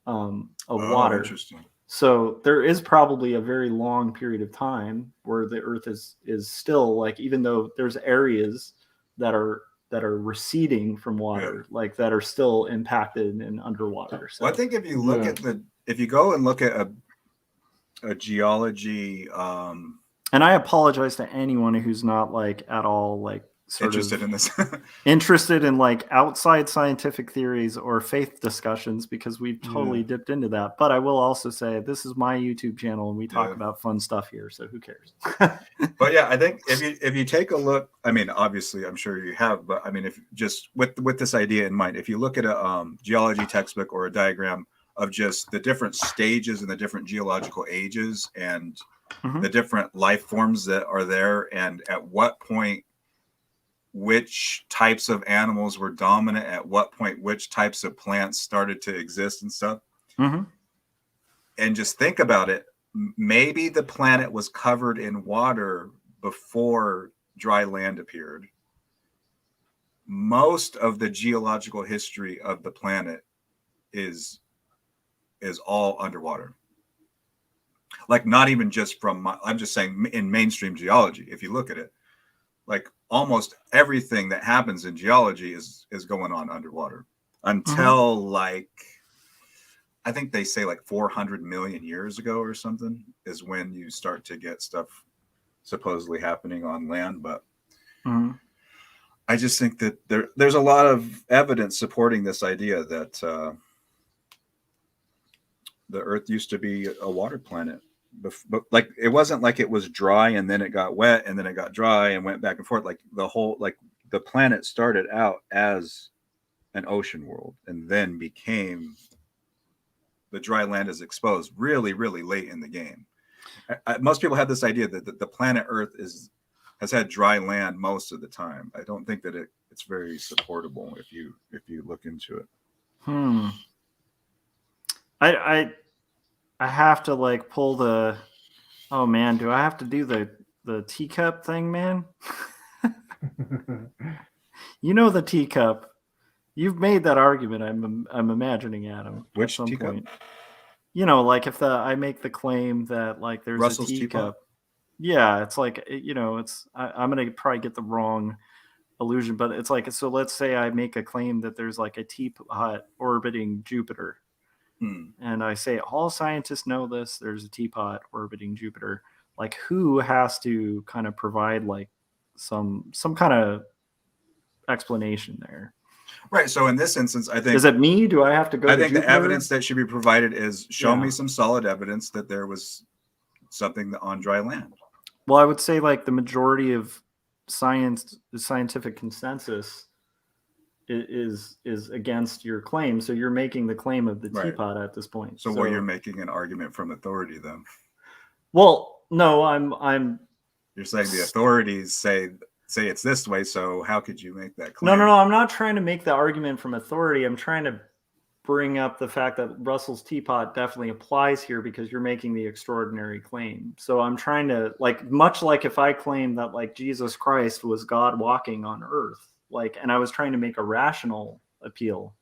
of water. Interesting. So there is probably a very long period of time where the earth is still like, even though there's areas that are receding from water, like that are still impacted and underwater. So I think if you look at if you go and look at a geology, and I apologize to anyone who's not like at all like sort interested of in this. interested in like outside scientific theories or faith discussions, because we've totally Yeah. dipped into that. But I will also say this is my YouTube channel and we talk Yeah. about fun stuff here, so who cares? But yeah, I think if you take a look, I mean, obviously, I'm sure you have, but I mean, if just with this idea in mind, if you look at a geology textbook or a diagram of just the different stages and the different geological ages and Mhm. the different life forms that are there, and at what point which types of animals were dominant, at what point which types of plants started to exist and stuff, Mhm. and just think about it. Maybe the planet was covered in water before dry land appeared. Most of the geological history of the planet is all underwater. Like, not even just I'm just saying in mainstream geology, if you look at it, like almost everything that happens in geology is going on underwater until like, I think they say like 400 million years ago or something is when you start to get stuff supposedly happening on land. But Mhm. I just think that there's a lot of evidence supporting this idea that the Earth used to be a water planet. But like, it wasn't like it was dry and then it got wet and then it got dry and went back and forth. Like the planet started out as an ocean world and then became the dry land is exposed really, really late in the game. Most people have this idea that the planet Earth has had dry land most of the time. I don't think that it's very supportable if you look into it. I have to like pull the. Oh man, do I have to do the teacup thing, man? You know the teacup. You've made that argument. I'm imagining, Adam. Which at some teacup? point. You know, like if I make the claim that like there's Russell's a teacup. teapot? Yeah, it's like, you know, I'm gonna probably get the wrong illusion, but it's like, so let's say I make a claim that there's like a teapot orbiting Jupiter. And I say all scientists know this. There's a teapot orbiting Jupiter. Like, who has to kind of provide like some kind of explanation there? Right. So in this instance, I think, is it me? Do I have to go? I to think Jupiter? the evidence that should be provided is show Yeah. me some solid evidence that there was something on dry land. Well, I would say like the majority of the scientific consensus is against your claim. So you're making the claim of the Right. teapot at this point. So well, you're making an argument from authority then. Well, no, I'm. You're saying the authorities say it's this way. So how could you make that claim? No. I'm not trying to make the argument from authority. I'm trying to bring up the fact that Russell's teapot definitely applies here because you're making the extraordinary claim. So I'm trying to, like, much like if I claim that like Jesus Christ was God walking on earth, like, and I was trying to make a rational appeal.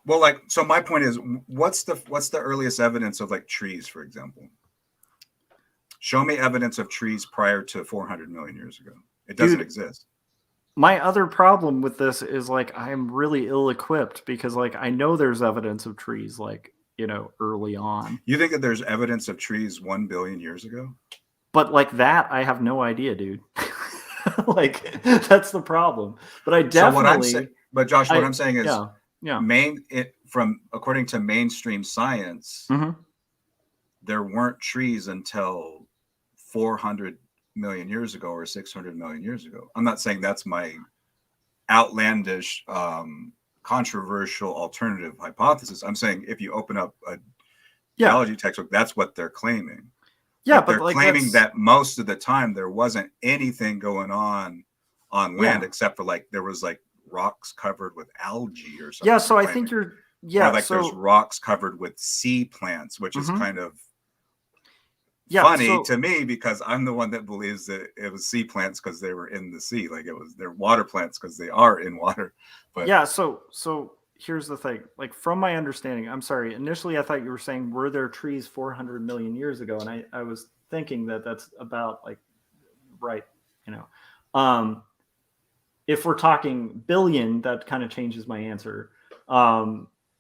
Well, like, so my point is, what's the earliest evidence of like trees, for example? Show me evidence of trees prior to 400 million years ago. It doesn't exist. My other problem with this is like I'm really ill-equipped because like I know there's evidence of trees like, you know, early on. You think that there's evidence of trees 1 billion years ago? But like that, I have no idea, dude. Like that's the problem. But I definitely. But Josh, what I'm saying is, yeah. According to mainstream science, there weren't trees until 400 million years ago or 600 million years ago. I'm not saying that's my outlandish, controversial alternative hypothesis. I'm saying if you open up a geology textbook, that's what they're claiming. Yeah, but they're claiming that most of the time there wasn't anything going on land except for like there was like rocks covered with algae or something. Yeah, so I think you're or like there's rocks covered with sea plants, which is kind of funny to me because I'm the one that believes that it was sea plants because they were in the sea. Like they're water plants because they are in water. But yeah, so here's the thing. Like from my understanding, I'm sorry, initially I thought you were saying were there trees 400 million years ago, and I was thinking that that's about like right, you know. If we're talking billion, that kind of changes my answer.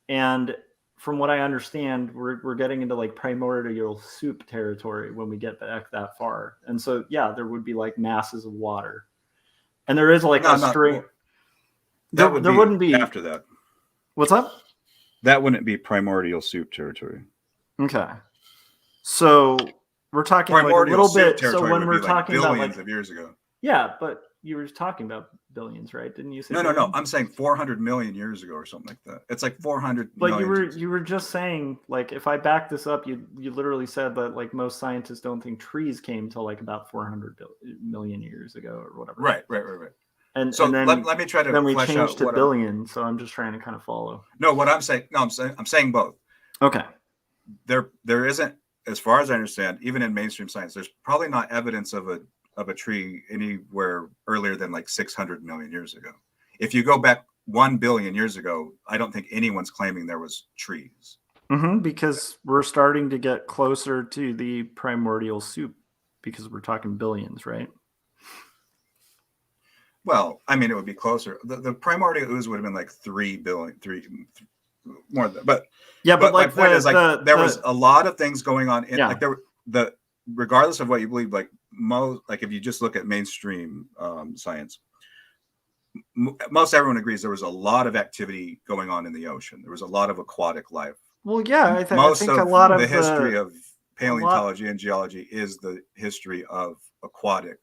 And from what I understand, we're getting into like primordial soup territory when we get back that far. And so, yeah, there would be like masses of water. And there is like No, a not- string. That would there be wouldn't be after that. What's up? That wouldn't be primordial soup territory. Okay. So we're talking like a Primordial little soup bit. So territory when would we're be like talking about billions like, of years ago. yeah, but you were talking about billions, right? Didn't you say? No. billions? I'm saying 400 million years ago or something like that. It's like 400 But million. you were just saying, like, if I back this up, you literally said that like most scientists don't think trees came till like about 400 million years ago or whatever. Right. And So and then let me try to then we flesh changed out to what billion. So I'm just trying to kind of follow. No, what I'm saying. No, I'm saying both. Okay. There isn't, as far as I understand, even in mainstream science, there's probably not evidence of a tree anywhere earlier than like 600 million years ago. If you go back 1 billion years ago, I don't think anyone's claiming there was trees. Because we're starting to get closer to the primordial soup because we're talking billions, right? Well, I mean, it would be closer. The primordial ooze would have been like 3 billion, more than, but yeah, but my like point is like there was a lot of things going on in like regardless of what you believe, like if you just look at mainstream science, most everyone agrees there was a lot of activity going on in the ocean. There was a lot of aquatic life. Well, yeah, I think of a lot of the history of paleontology and geology is the history of aquatic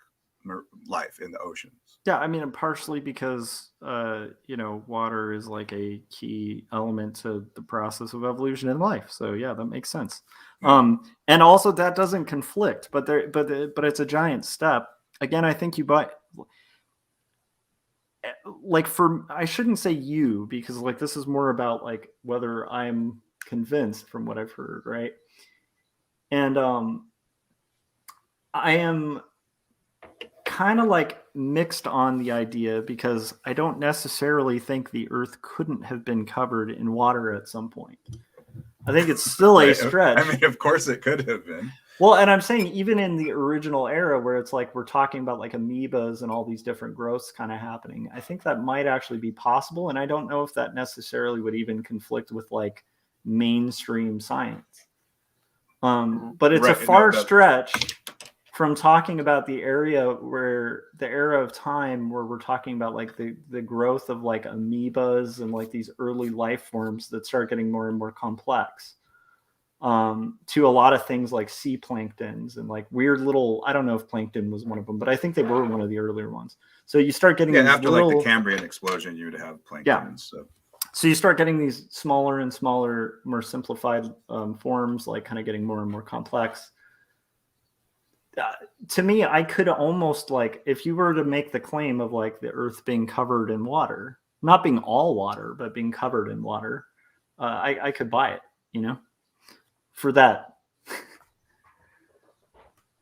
life in the oceans. Yeah, I mean, partially because water is like a key element to the process of evolution in life. So yeah, that makes sense. And also that doesn't conflict, but it's a giant step. Again, I think I shouldn't say you, because like this is more about like whether I'm convinced from what I've heard, right? And I am kind of like mixed on the idea because I don't necessarily think the Earth couldn't have been covered in water at some point. I think it's still a stretch. I mean, of course it could have been. Well, and I'm saying even in the original era where it's like we're talking about like amoebas and all these different growths kind of happening, I think that might actually be possible. And I don't know if that necessarily would even conflict with like mainstream science. But it's a far stretch from talking about the era of time where we're talking about like the growth of like amoebas and like these early life forms that start getting more and more complex, to a lot of things like sea planktons and like weird little, I don't know if plankton was one of them, but I think they were one of the earlier ones. So you start getting after like the Cambrian explosion, you would have plankton and stuff. So you start getting these smaller and smaller, more simplified forms, like kind of getting more and more complex. To me, I could almost like, if you were to make the claim of like the Earth being covered in water, not being all water, but being covered in water, I could buy it, for that.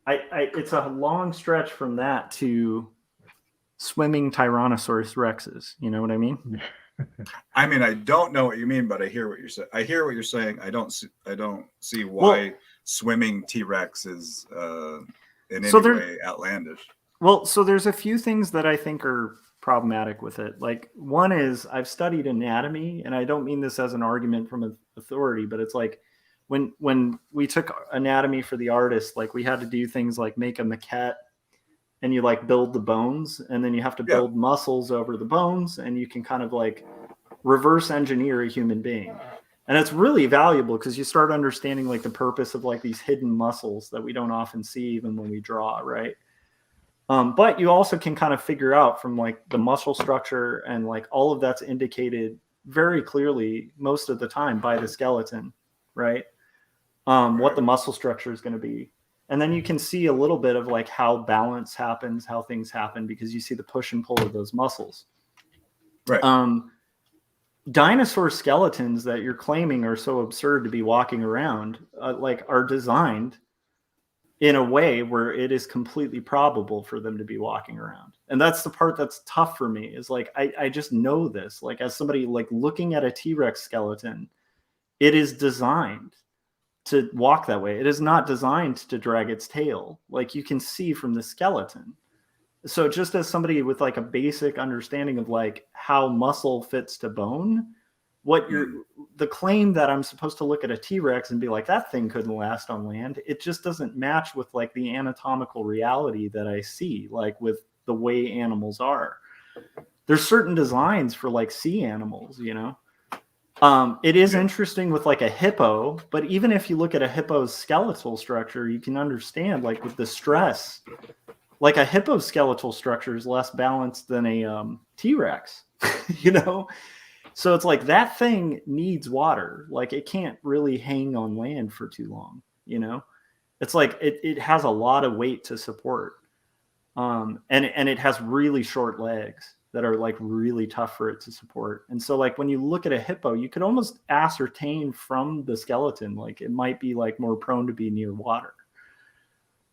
It's a long stretch from that to swimming Tyrannosaurus Rexes. You know what I mean? I mean, I don't know what you mean, but I hear what you're saying. I hear what you're saying. I don't see why swimming T-Rex is in any way outlandish. Well, so there's a few things that I think are problematic with it. Like one is I've studied anatomy, and I don't mean this as an argument from authority, but it's like when we took anatomy for the artist, like we had to do things like make a maquette, and you like build the bones, and then you have to build muscles over the bones, and you can kind of like reverse engineer a human being. And it's really valuable because you start understanding like the purpose of like these hidden muscles that we don't often see even when we draw, right? But you also can kind of figure out from like the muscle structure and like all of that's indicated very clearly most of the time by the skeleton, right? What the muscle structure is going to be. And then you can see a little bit of like how balance happens, how things happen, because you see the push and pull of those muscles. Right. Dinosaur skeletons that you're claiming are so absurd to be walking around, like are designed in a way where it is completely probable for them to be walking around. And that's the part that's tough for me, is like, I just know this, like as somebody like looking at a T-Rex skeleton, it is designed to walk that way. It is not designed to drag its tail. Like you can see from the skeleton. So just as somebody with like a basic understanding of like how muscle fits to bone, the claim that I'm supposed to look at a T-Rex and be like, that thing couldn't last on land, it just doesn't match with like the anatomical reality that I see, like with the way animals are. There's certain designs for like sea animals, you know. It is interesting with like a hippo, but even if you look at a hippo's skeletal structure, you can understand like with the stress, like a hippo's skeletal structure is less balanced than a T-Rex, you know? So it's like that thing needs water. Like it can't really hang on land for too long, you know? It's like it has a lot of weight to support. And it has really short legs that are like really tough for it to support. And so like when you look at a hippo, you could almost ascertain from the skeleton, like it might be like more prone to be near water.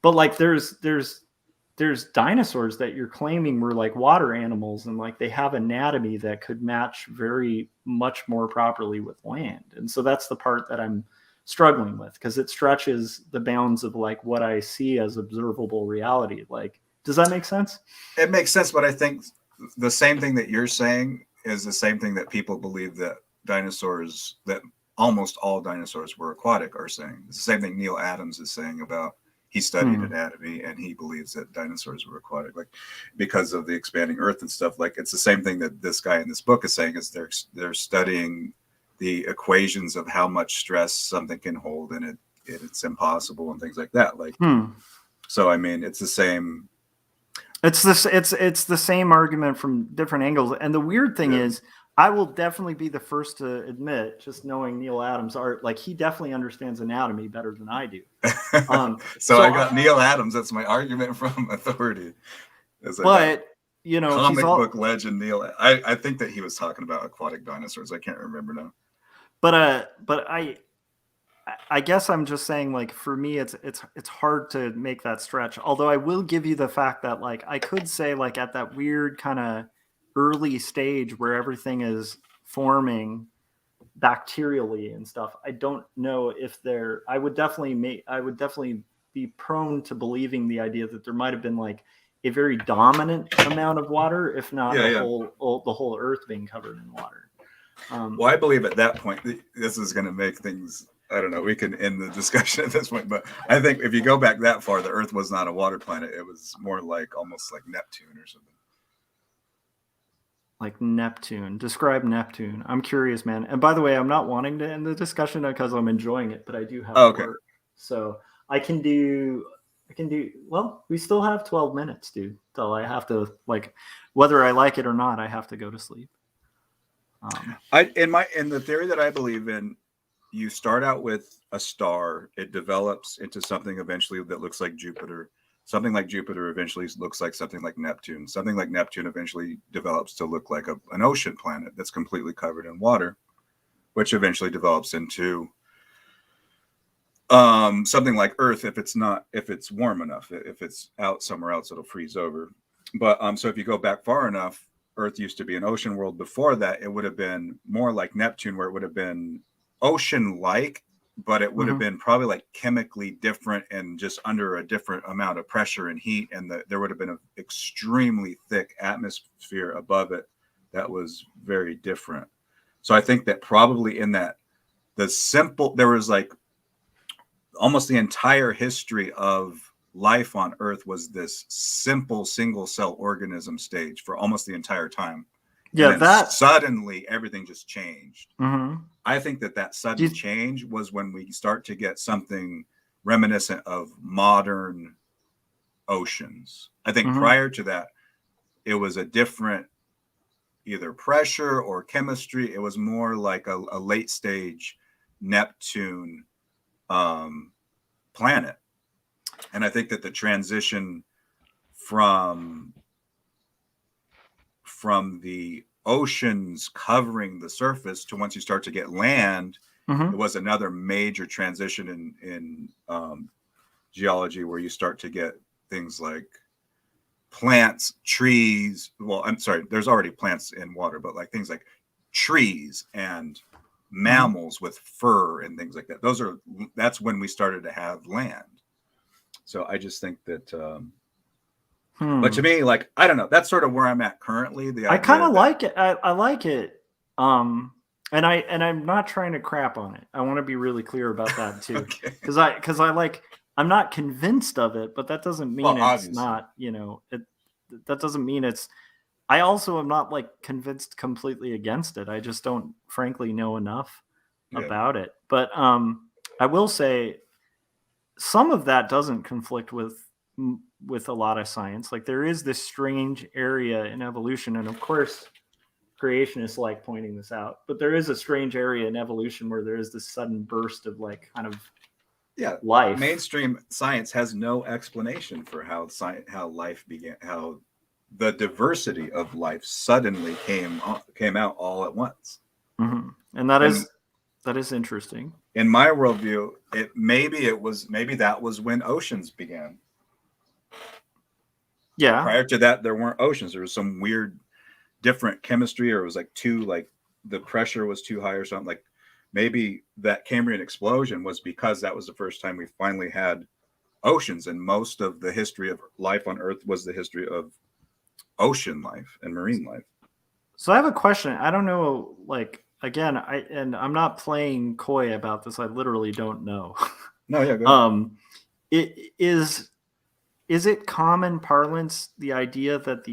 But like there's dinosaurs that you're claiming were like water animals, and like they have anatomy that could match very much more properly with land. And so that's the part that I'm struggling with, because it stretches the bounds of like what I see as observable reality. Like, does that make sense? It makes sense, but I think the same thing that you're saying is the same thing that people believe that dinosaurs, that almost all dinosaurs were aquatic, are saying. It's the same thing Neil Adams is saying about, he studied anatomy and he believes that dinosaurs were aquatic, like because of the expanding earth and stuff. Like it's the same thing that this guy in this book is saying, is they're studying the equations of how much stress something can hold, and it's impossible and things like that. Like, so I mean, it's the same. It's the same argument from different angles. And the weird thing is, I will definitely be the first to admit, just knowing Neil Adams' art, like he definitely understands anatomy better than I do. So I got Neil Adams. That's my argument from authority. But you know, comic book legend Neil. I think that he was talking about aquatic dinosaurs. I can't remember now. But I guess I'm just saying, like, for me, it's hard to make that stretch. Although I will give you the fact that, like, I could say, like, at that weird kind of early stage where everything is forming bacterially and stuff, I don't know if I would definitely be prone to believing the idea that there might have been like a very dominant amount of water, if not the whole earth being covered in water. Well, I believe at that point, this is going to make things, I don't know, we can end the discussion at this point, but I think if you go back that far, the Earth was not a water planet. It was more like almost like Neptune or something. Like Neptune. Describe Neptune. I'm curious, man. And by the way, I'm not wanting to end the discussion because I'm enjoying it, but I do have work. So I can do, well, we still have 12 minutes, dude. So I have to, like, whether I like it or not, I have to go to sleep. In the theory that I believe in, you start out with a star, it develops into something eventually that looks like Jupiter. Something like Jupiter eventually looks like something like Neptune. Something like Neptune eventually develops to look like an ocean planet that's completely covered in water, which eventually develops into something like Earth if it's warm enough. If it's out somewhere else, it'll freeze over. But so if you go back far enough, Earth used to be an ocean world. Before that, it would have been more like Neptune, where it would have been ocean-like, but it would have been probably like chemically different and just under a different amount of pressure and heat. And there would have been an extremely thick atmosphere above it that was very different. So I think that probably in that, there was like almost the entire history of life on Earth was this simple single cell organism stage for almost the entire time. Yeah, that suddenly everything just changed. I think that sudden change was when we start to get something reminiscent of modern oceans. I think prior to that, it was a different either pressure or chemistry. It was more like a late stage Neptune planet. And I think that the transition from the oceans covering the surface to once you start to get land, it was another major transition in geology, where you start to get things like plants, trees. Well, I'm sorry, there's already plants in water, but like things like trees and mammals with fur and things like that. That's when we started to have land. So I just think that but to me, like, I don't know, that's sort of where I'm at currently. I kind of like it. I like it. And I'm not trying to crap on it. I want to be really clear about that too. Because I'm not convinced of it, but that doesn't mean it's obviously not, that doesn't mean it's. I also am not like convinced completely against it. I just don't, frankly, know enough about it. But I will say some of that doesn't conflict with a lot of science. Like there is this strange area in evolution, and of course creationists like pointing this out, but there is a strange area in evolution where there is this sudden burst of like kind of life. Mainstream science has no explanation for how life began, how the diversity of life suddenly came out all at once. Mm-hmm. And that is interesting. In my worldview, maybe that was when oceans began. Yeah. Prior to that, there weren't oceans. There was some weird different chemistry, or it was like the pressure was too high or something. Like maybe that Cambrian explosion was because that was the first time we finally had oceans, and most of the history of life on Earth was the history of ocean life and marine life. So I have a question. I don't know, like, again, I'm not playing coy about this. I literally don't know. No, yeah, go ahead. Is it common parlance, the idea that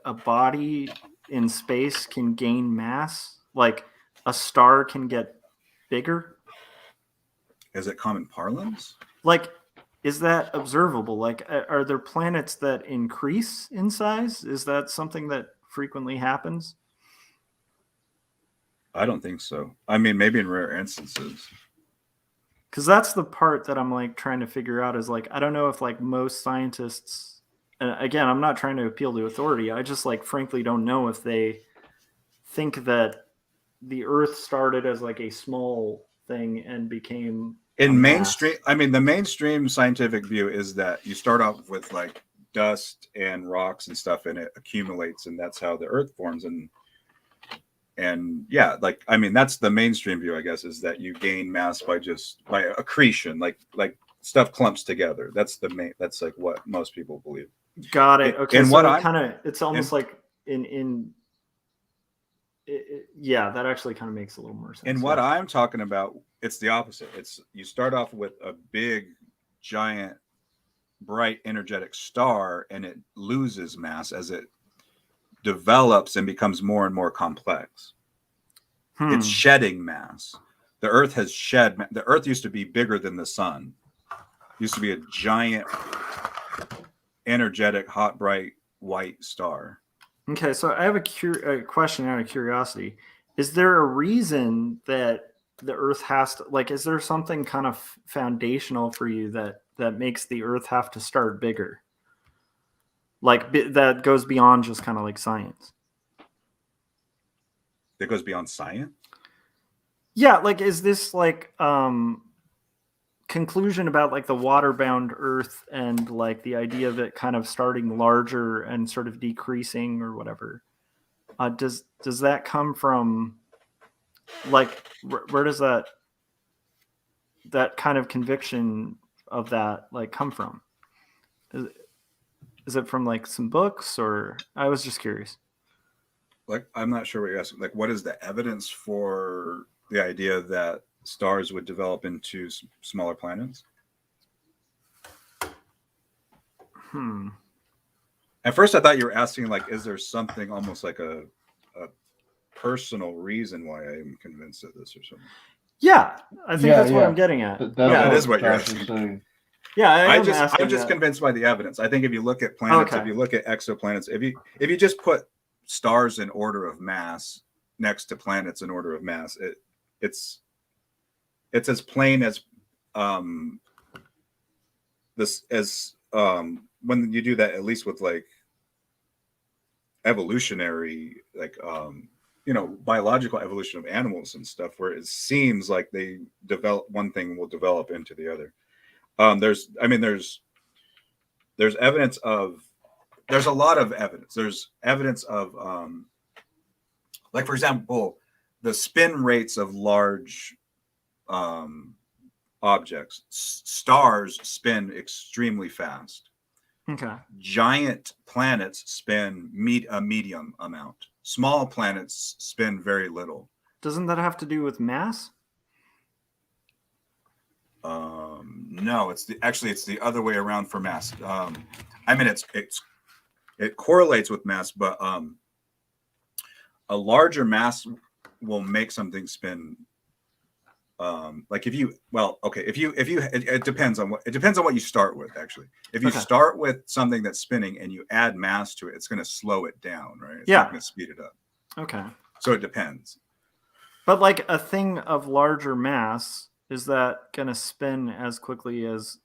a body in space can gain mass, like a star can get bigger? Is it common parlance? Like, is that observable? Like, are there planets that increase in size? Is that something that frequently happens? I don't think so. I mean, maybe in rare instances. Because that's the part that I'm like trying to figure out is like, I don't know if like most scientists, and again, I'm not trying to appeal to authority. I just like frankly don't know if they think that the Earth started as like a small thing and became in mainstream. I mean, the mainstream scientific view is that you start off with like dust and rocks and stuff, and it accumulates, and that's how the Earth forms. And yeah, like, I mean, that's the mainstream view, I guess, is that you gain mass by accretion, like stuff clumps together. That's like what most people believe. Got it. Okay. And so it's almost like yeah, that actually kind of makes a little more sense. And what I'm talking about, it's the opposite. It's you start off with a big, giant, bright, energetic star, and it loses mass as it develops and becomes more and more complex. It's shedding mass. The Earth has shed. The Earth used to be bigger than the sun. It used to be a giant, energetic, hot, bright, white star. Okay, so I have a question out of curiosity. Is there a reason that the Earth has to, like, is there something kind of foundational for you that makes the Earth have to start bigger? Like that goes beyond just kind of like science. That goes beyond science? Yeah, like is this like conclusion about like the water-bound Earth and like the idea of it kind of starting larger and sort of decreasing or whatever? Does that come from like where does that kind of conviction of that like come from? Is it from like some books, or I was just curious. Like, I'm not sure what you're asking. Like, what is the evidence for the idea that stars would develop into smaller planets? At first, I thought you were asking, like, is there something almost like a personal reason why I'm convinced of this or something? Yeah, I think that's what I'm getting at. That is what you're asking. Yeah, I'm just convinced by the evidence. I think if you look at planets, if you look at exoplanets, if you just put stars in order of mass next to planets in order of mass, it's as plain as when you do that, at least with like evolutionary, like biological evolution of animals and stuff, where it seems like they develop, one thing will develop into the other. There's evidence of, there's a lot of evidence. There's evidence of, like, for example, the spin rates of large objects. Stars spin extremely fast. Okay. Giant planets spin a medium amount. Small planets spin very little. Doesn't that have to do with mass? No, it's the other way around for mass. I mean, it correlates with mass, but a larger mass will make something spin. Like it depends on what you start with. Actually, if you start with something that's spinning and you add mass to it, it's going to slow it down, right? It's not going to speed it up. Okay. So it depends. But like a thing of larger mass, is that going to spin as quickly as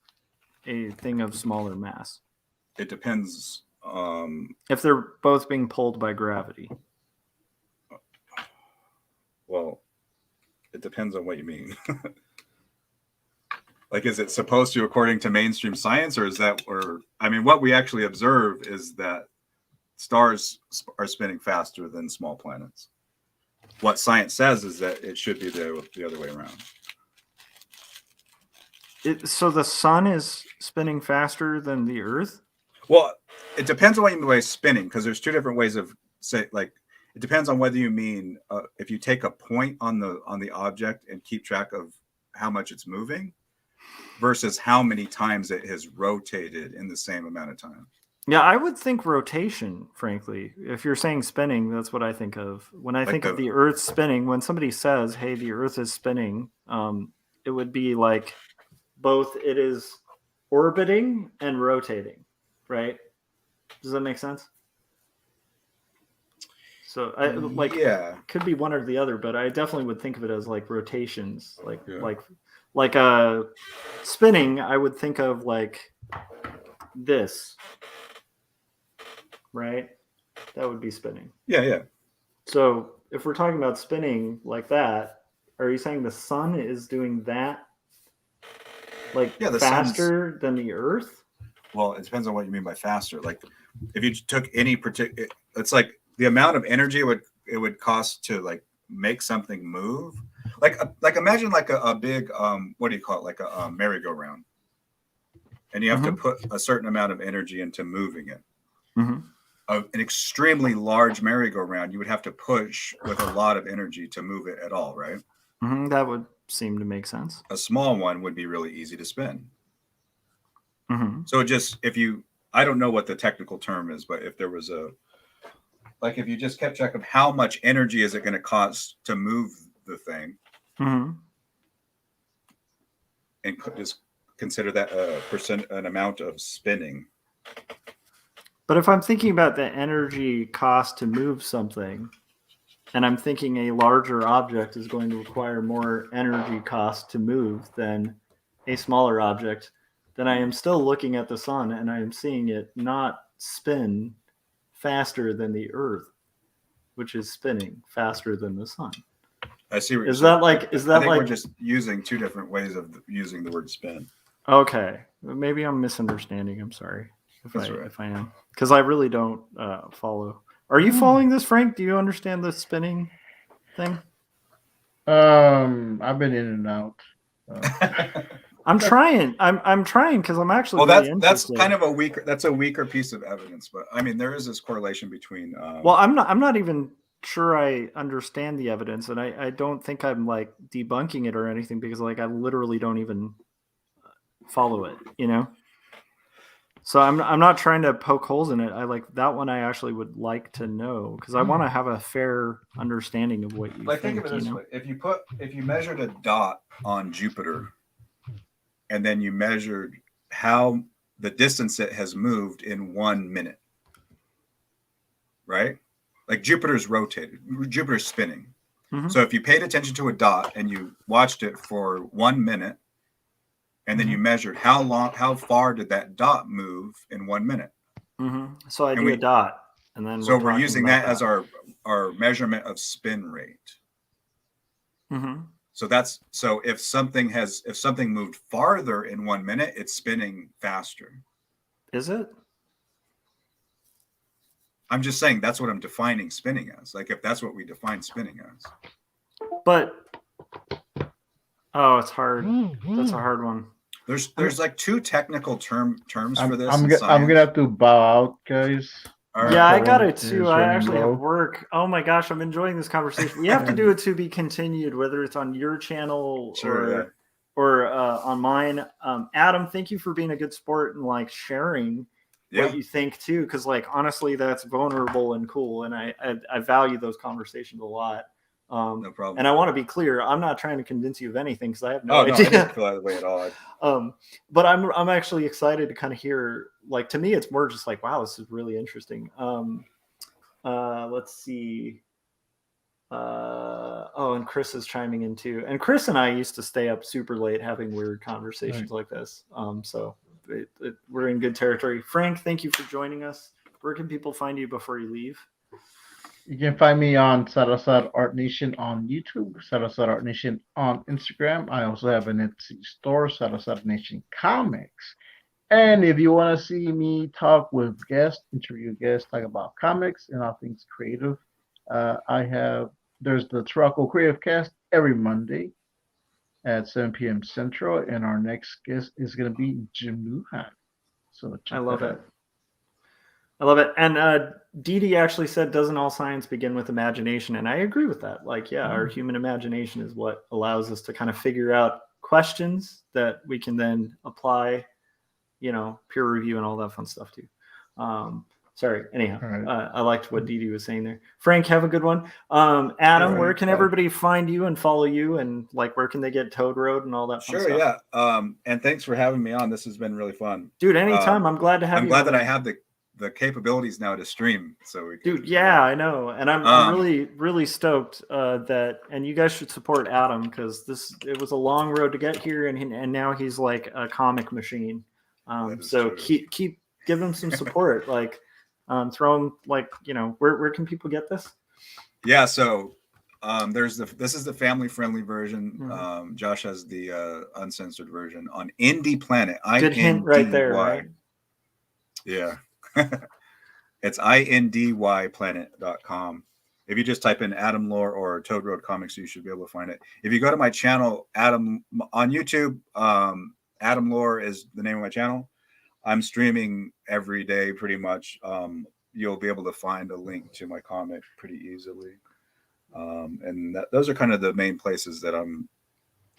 a thing of smaller mass? It depends. If they're both being pulled by gravity. Well, it depends on what you mean. Like, is it supposed to, according to mainstream science, I mean, what we actually observe is that stars are spinning faster than small planets. What science says is that it should be the other way around. So the sun is spinning faster than the Earth? Well, it depends on what you mean by spinning, because there's two different ways of it depends on whether you mean if you take a point on the object and keep track of how much it's moving versus how many times it has rotated in the same amount of time. Yeah, I would think rotation, frankly. If you're saying spinning, that's what I think of. When I think of the Earth spinning, when somebody says, hey, the Earth is spinning, it would be like both it is orbiting and rotating, right? Does that make sense? So could be one or the other, but I definitely would think of it as like rotations, like spinning. I would think of like this, right? That would be spinning. Yeah. So if we're talking about spinning like that, are you saying the sun is doing that faster than the Earth? Well, it depends on what you mean by faster. Like if you took any particular, it's like the amount of energy it would cost to like make something move. Like imagine like a big what do you call it? Like a merry-go-round, and you have to put a certain amount of energy into moving it. An extremely large merry-go-round, you would have to push with a lot of energy to move it at all, right? That would seem to make sense. A small one would be really easy to spin. So I don't know what the technical term is, but if there was if you just kept track of how much energy is it going to cost to move the thing, and just consider that an amount of spinning. But if I'm thinking about the energy cost to move something, and I'm thinking a larger object is going to require more energy cost to move than a smaller object, then I am still looking at the sun and I am seeing it not spin faster than the Earth, which is spinning faster than the sun. I see what you're saying. I think we're just using two different ways of using the word spin. Okay. Maybe I'm misunderstanding. I'm sorry if I am. Because I really don't follow. Are you following this, Frank? Do you understand the spinning thing? I've been in and out. I'm trying. I'm trying because I'm actually. Well, that's kind of a weaker piece of evidence, but I mean there is this correlation between. Well, I'm not even sure I understand the evidence, and I don't think I'm like debunking it or anything because like I literally don't even follow it, you know. So I'm not trying to poke holes in it. I like that one. I actually would like to know because I want to have a fair understanding of what you think of it this way: if you measured a dot on Jupiter, and then you measured how the distance it has moved in 1 minute, right? Like Jupiter's rotated, Jupiter's spinning. So if you paid attention to a dot and you watched it for 1 minute, and then you measured how far did that dot move in 1 minute? So I do a dot, and then we're using that as our measurement of spin rate. So if something moved farther in 1 minute, it's spinning faster. Is it? I'm just saying that's what I'm defining spinning as. Like if that's what we define spinning as. But it's hard. That's a hard one. There's like two technical terms for this. I'm gonna have to bow out, guys. Right. Yeah, I got it too. I actually have work. Oh my gosh, I'm enjoying this conversation. We have to do it to be continued, whether it's on your channel or or on mine. Adam, thank you for being a good sport and like sharing Yeah. what you think too, because like honestly, that's vulnerable and cool, and I value those conversations a lot. No problem. And I want to be clear, I'm not trying to convince you of anything because I have no No, idea. I didn't feel that way at all. But I'm actually excited to kind of hear. Like to me, it's more just like, wow, this is really interesting. Let's see. And Chris is chiming in too. And Chris and I used to stay up super late having weird conversations like this. So we're in good territory. Frank, thank you for joining us. Where can people find you before you leave? You can find me on Salazar Art Nation on YouTube, Salazar Art Nation on Instagram. I also have an Etsy store, Salazar Nation Comics. And if you want to see me talk with guests, interview guests, talk about comics and all things creative, there's the Turaco Creative Cast every Monday at 7 p.m. Central, and our next guest is going to be Jim Lujan. So I love it. I love it. And Didi actually said, doesn't all science begin with imagination? And I agree with that. Like, yeah, our human imagination is what allows us to kind of figure out questions that we can then apply, peer review and all that fun stuff too. Sorry. Anyhow, right. I liked what Didi was saying there. Frank, have a good one. Adam, where can everybody find you and follow you, and like where can they get Toad Road and all that fun stuff? Sure, yeah. And thanks for having me on. This has been really fun, dude. Anytime. I'm glad to have you. I'm glad that I have the capabilities now to stream. So we can, dude, yeah, I know, and I'm really really stoked that, and you guys should support Adam because it was a long road to get here, and now he's like a comic machine. So keep give him some support. Like. Throw them like where can people get this? Yeah, so this is the family friendly version. Josh has the uncensored version on Indie Planet. Good hint right there, right? Yeah. It's indyplanet.com. If you just type in Adam Lore or Toad Road Comics, you should be able to find it. If you go to my channel, Adam on YouTube, Adam Lore is the name of my channel. I'm streaming every day pretty much. You'll be able to find a link to my comic pretty easily. And those are kind of the main places that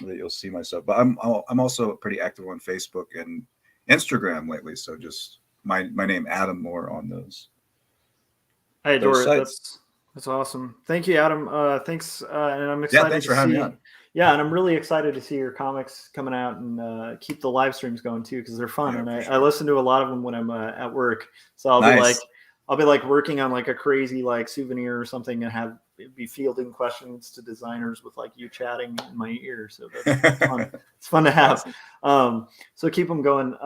you'll see my stuff. But I'm also pretty active on Facebook and Instagram lately. So just my name, Adam Lore, on those. I adore it. That's awesome. Thank you, Adam. Thanks. And I'm excited thanks for having me on. Yeah, and I'm really excited to see your comics coming out and keep the live streams going too because they're fun. And I listen to a lot of them when I'm at work. So I'll be like working on like a crazy like souvenir or something and be fielding questions to designers with like you chatting in my ear. So that's fun. It's fun to have. So keep them going.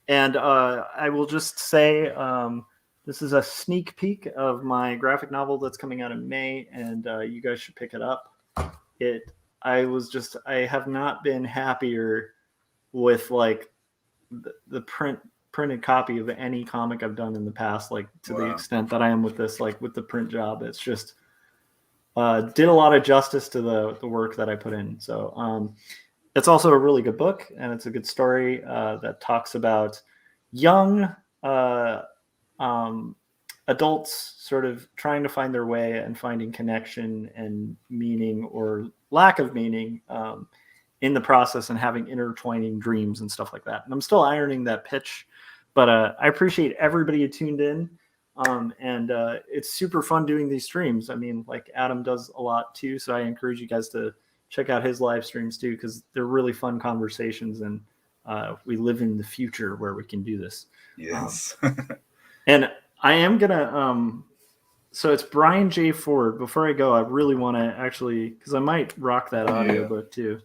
And I will just say this is a sneak peek of my graphic novel that's coming out in May, and you guys should pick it up. I have not been happier with like the printed copy of any comic I've done in the past, like to the extent that I am with this, like with the print job. It's just did a lot of justice to the work that I put in. So it's also a really good book, and it's a good story that talks about young adults sort of trying to find their way and finding connection and meaning or lack of meaning in the process and having intertwining dreams and stuff like that. And I'm still ironing that pitch, but I appreciate everybody who tuned in. And it's super fun doing these streams. I mean, like Adam does a lot too. So I encourage you guys to check out his live streams too, because they're really fun conversations. And we live in the future where we can do this. Yes. And I am gonna so it's Brian J. Ford. Before I go, I really want to actually, because I might rock that audiobook too.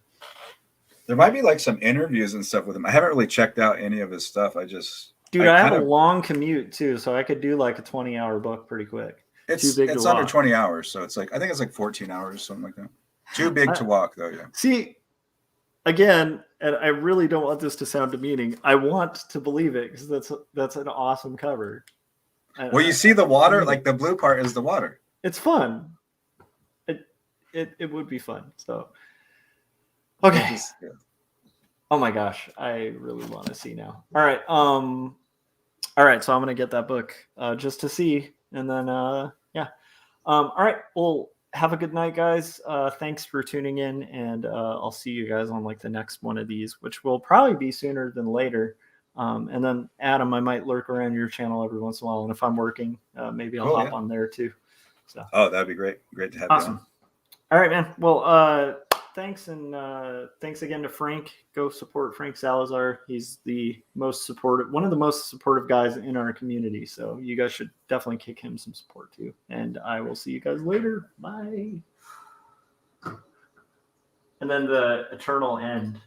There might be like some interviews and stuff with him. I haven't really checked out any of his stuff. I have a long commute too, so I could do like a 20-hour book pretty quick. It's under 20 hours, so it's like I think it's like 14 hours, something like that. Too big to walk though. Yeah. See, again, and I really don't want this to sound demeaning. I want to believe it because that's an awesome cover. Well, you see the water, like the blue part is the water. It's fun. It would be fun. So, okay. Oh my gosh, I really want to see now. All right. So I'm gonna get that book just to see, and then yeah. All right. Well, have a good night, guys. Thanks for tuning in, and I'll see you guys on like the next one of these, which will probably be sooner than later. And then Adam, I might lurk around your channel every once in a while, and if I'm working, maybe I'll hop on there too. So. Oh, that'd be great. Great to have awesome. you on. All right, man. Well, thanks, and thanks again to Frank. Go support Frank Salazar. He's one of the most supportive guys in our community. So you guys should definitely kick him some support too. And I will see you guys later. Bye. And then the eternal end.